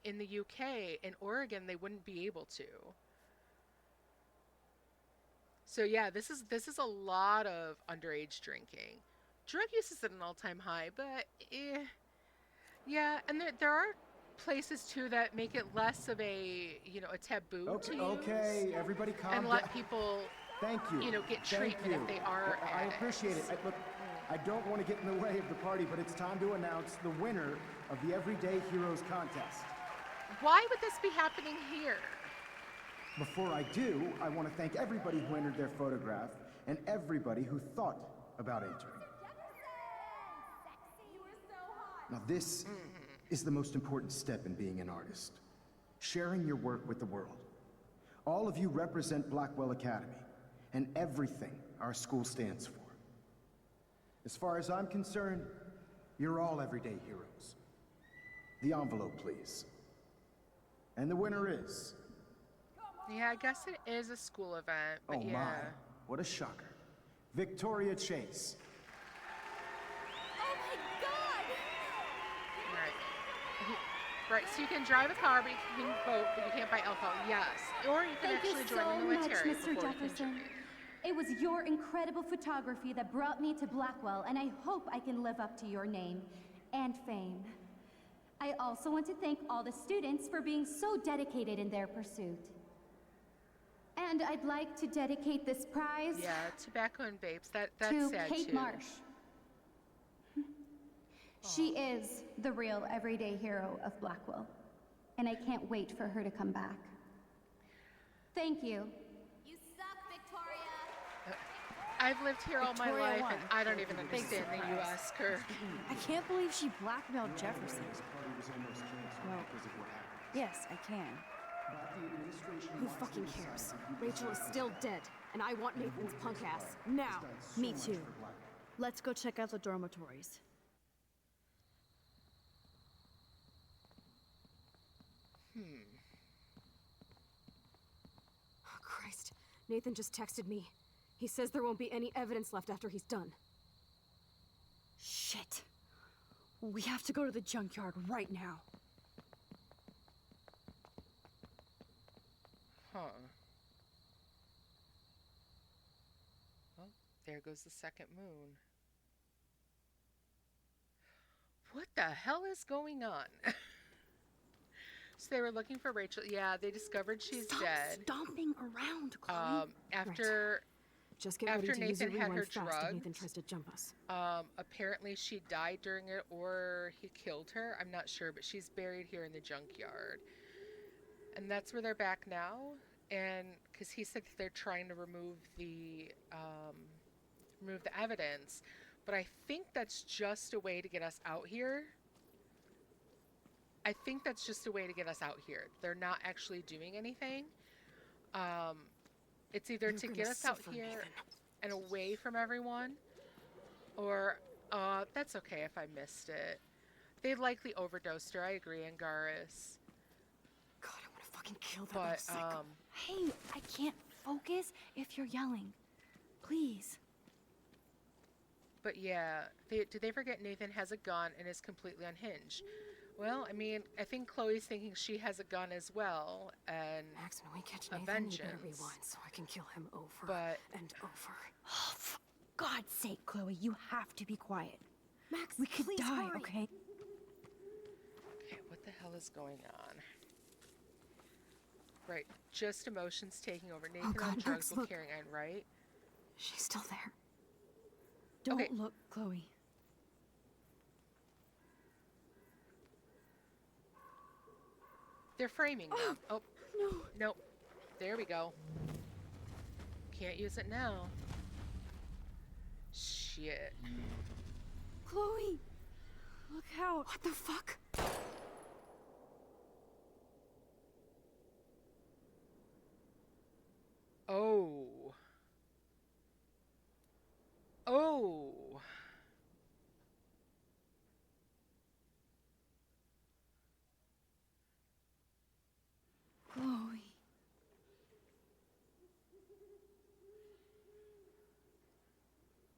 in the UK, in Oregon they wouldn't be able to. So yeah, this is a lot of underage drinking. Drug use is at an all-time high, but yeah, and there are places too that make it less of a, you know, a taboo to use. Okay, everybody calm down. And let people, Thank you. you know, get Thank treatment if they are I appreciate it. Look, I don't want to get in the way of the party, but it's time to announce the winner of the Everyday Heroes contest. Why would this be happening here? Before I do, I want to thank everybody who entered their photograph and everybody who thought about entering. Now this is the most important step in being an artist. Sharing your work with the world. All of you represent Blackwell Academy and everything our school stands for. As far as I'm concerned, you're all everyday heroes. The envelope, please. And the winner is... Yeah, I guess it is a school event, but oh yeah. my, what a shocker. Victoria Chase. Oh my god! Right, so you can drive a car, but you can vote, but you can't buy alcohol. Yes, or you can Thank you actually join so the much, military Mr. before you can Jefferson. join. It was your incredible photography that brought me to Blackwell, and I hope I can live up to your name and fame. I also want to thank all the students for being so dedicated in their pursuit. And I'd like to dedicate this prize Yeah, tobacco and vapes. That's to sad Kate too. Marsh. She is the real everyday hero of Blackwell, and I can't wait for her to come back. Thank you. You suck, Victoria! I've lived here all my Victoria life, won. and I don't even understand the surprise. U.S. curve. I can't believe she blackmailed Jefferson. Well, yes, I can. Who fucking cares? Rachel is still dead, and I want Nathan's punk ass now. Me too. Let's go check out the dormitories. Oh, Christ. Nathan just texted me. He says there won't be any evidence left after he's done. Shit. We have to go to the junkyard right now. Huh. Well, there goes the second moon. What the hell is going on? So they were looking for Rachel. Yeah, they discovered she's Stop dead. stomping around, Chloe. After Just get ready after to use your Nathan had rewind her fast if Nathan drugged, tries to jump us. apparently she died during it or he killed her. I'm not sure, but she's buried here in the junkyard. And that's where they're back now. And because he said that they're trying to remove the evidence. But I think that's just a way to get us out here. I think that's just a way to get us out here. They're not actually doing anything. It's either to get us out here and away from everyone, or that's okay if I missed it. They likely overdosed her. I agree, Angaris. God, I want to fucking kill that But little psycho. Hey, I can't focus if you're yelling. Please. But yeah, did they forget Nathan has a gun and is completely unhinged? Well, I mean, I think Chloe's thinking she has a gun as well, and Max, when we catch a Nathan, you better vengeance. rewind so I can kill him over But and over. Oh, for God's sake, Chloe, you have to be quiet. Max, We could please die, hurry. okay? okay, what the hell is going on? Right, just emotions taking over. Nathan God, on Max, drugs will look. carrying on, right? She's still there. Don't Okay. look, Chloe. They're framing them. Oh, No. nope. There we go. Can't use it now. Shit. Chloe! Look out. What the fuck? Oh. Oh. Chloe.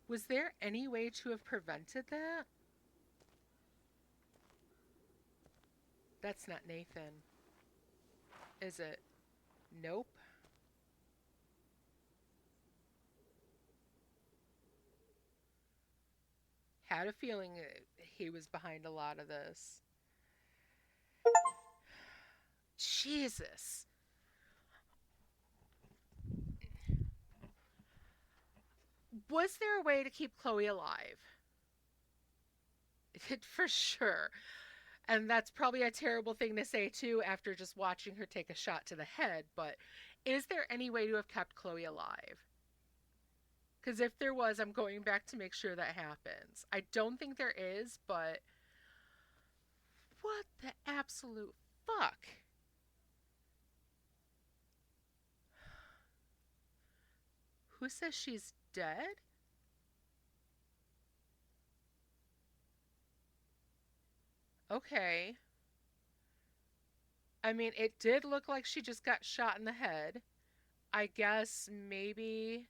Was there any way to have prevented that? That's not Nathan. Is it? Nope. Had a feeling he was behind a lot of this. Jesus. Was there a way to keep Chloe alive? For sure. And that's probably a terrible thing to say too after just watching her take a shot to the head, but is there any way to have kept Chloe alive? Because if there was, I'm going back to make sure that happens. I don't think there is, but what the absolute fuck? Who says she's dead? Okay. I mean, it did look like she just got shot in the head. I guess maybe.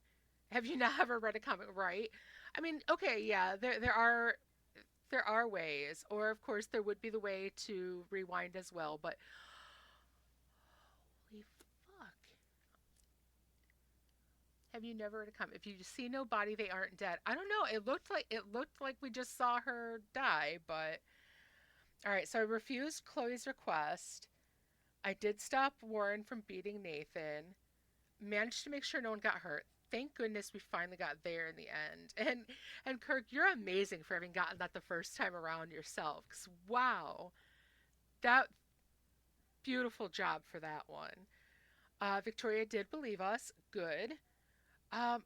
Have you never read a comic, right? I mean, okay, yeah, there are ways, or of course there would be the way to rewind as well, but holy fuck. Have you never read a comic? If you see no body, they aren't dead. I don't know. It looked like we just saw her die, but all right, so I refused Chloe's request. I did stop Warren from beating Nathan. Managed to make sure no one got hurt. Thank goodness we finally got there in the end. And Kirk, you're amazing for having gotten that the first time around yourself. 'Cause wow, that beautiful job for that one. Victoria did believe us. Good. I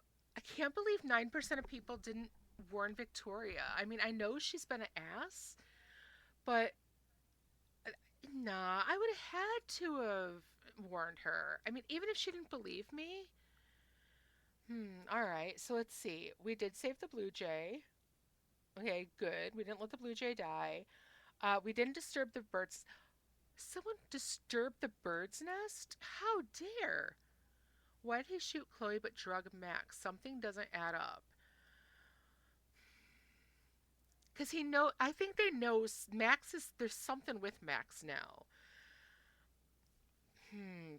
can't believe 9% of people didn't warn Victoria. I mean, I know she's been an ass, but nah, I would have had to have warned her. I mean, even if she didn't believe me. All right, so let's see. We did save the Blue Jay. Okay, good. We didn't let the Blue Jay die. We didn't disturb the birds. Someone disturbed the bird's nest? How dare? Why did he shoot Chloe but drug Max? Something doesn't add up. Because I think they know there's something with Max now.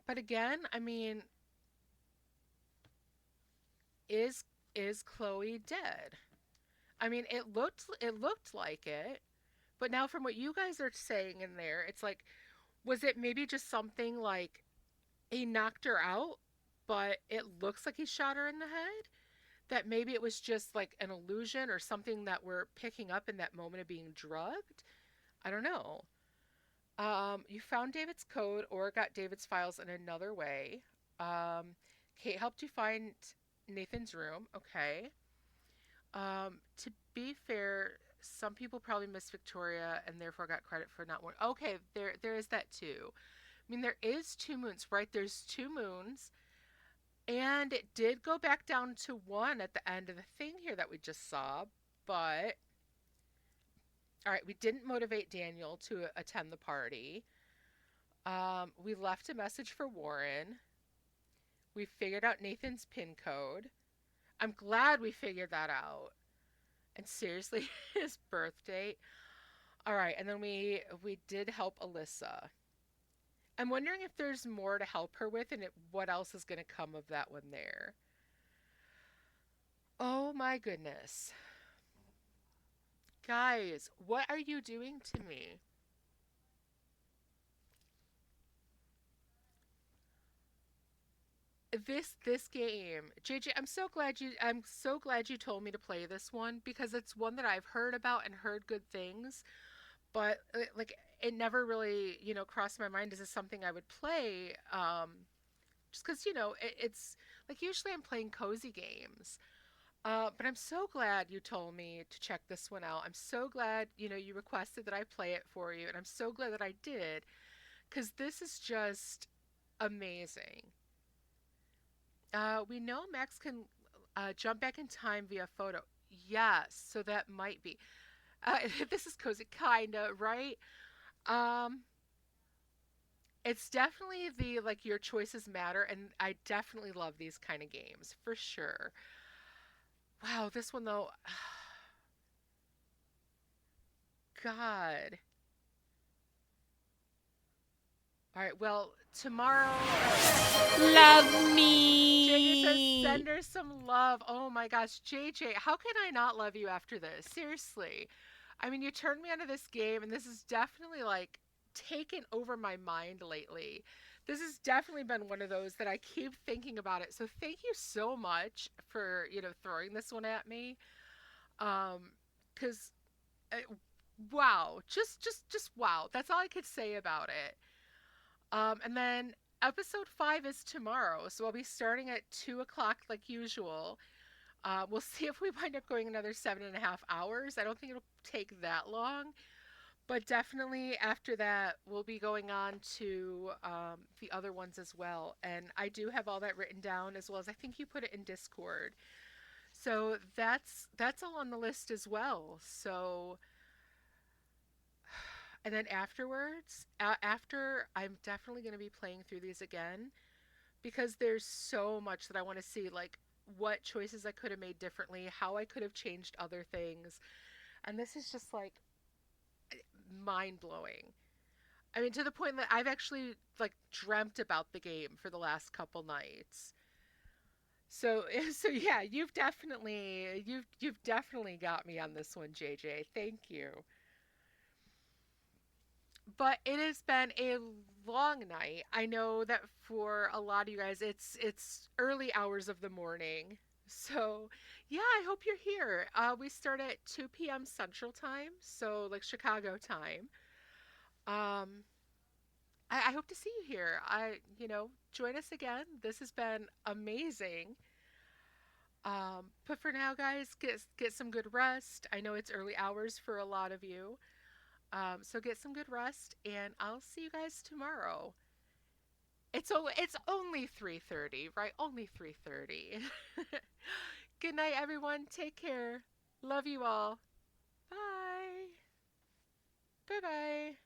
But again, I mean, is Chloe dead? I mean, it looked like it, but now from what you guys are saying in there, it's like, was it maybe just something like he knocked her out, but it looks like he shot her in the head? That maybe it was just like an illusion or something that we're picking up in that moment of being drugged? I don't know. You found David's code or got David's files in another way. Kate helped you find Nathan's room. Okay. To be fair, some people probably missed Victoria and therefore got credit for not one. Okay, there is that too. I mean, there is 2 moons, right? There's 2 moons. And it did go back down to 1 at the end of the thing here that we just saw, but all right, we didn't motivate Daniel to attend the party. We left a message for Warren. We figured out Nathan's PIN code. I'm glad we figured that out. And seriously, his birth date. All right, and then we did help Alyssa. I'm wondering if there's more to help her with and what else is going to come of that one there. Oh my goodness. Guys, what are you doing to me? This game, JJ, I'm so glad you told me to play this one because it's one that I've heard about and heard good things, but like it never really, crossed my mind as is something I would play. Just because, it's like usually I'm playing cozy games. But I'm so glad you told me to check this one out. I'm so glad, you requested that I play it for you, and I'm so glad that I did, because this is just amazing. We know Max can jump back in time via photo. Yes, so that might be. This is cozy, kinda, right? Um, it's definitely the, like, your choices matter, and I definitely love these kind of games, for sure. Wow, this one though, God. All right, well, tomorrow. Love JJ says, me. send her some love. Oh my gosh, JJ, how can I not love you after this? Seriously. I mean, you turned me onto this game, and this has definitely, like, taken over my mind lately. This has definitely been one of those that I keep thinking about it. So thank you so much for, throwing this one at me. 'Cause wow, just wow. That's all I could say about it. And then episode 5 is tomorrow, so I'll be starting at 2 o'clock like usual. We'll see if we wind up going another 7.5 hours. I don't think it'll take that long, but definitely after that, we'll be going on to the other ones as well. And I do have all that written down, as well as I think you put it in Discord. So that's all on the list as well. So, and then afterwards, after, I'm definitely going to be playing through these again because there's so much that I want to see, like what choices I could have made differently, how I could have changed other things. And this is just like mind blowing. I mean, to the point that I've actually like dreamt about the game for the last couple nights. So so yeah, you've definitely got me on this one, JJ. Thank you. But it has been a long night. I know that for a lot of you guys, it's early hours of the morning. So yeah, I hope you're here. We start at 2 p.m. Central Time, so like Chicago time. Um, I hope to see you here. Join us again. This has been amazing. But for now, guys, get some good rest. I know it's early hours for a lot of you. So get some good rest, and I'll see you guys tomorrow. It's only 3:30, right? Only 3:30. Good night, everyone. Take care. Love you all. Bye. Bye-bye.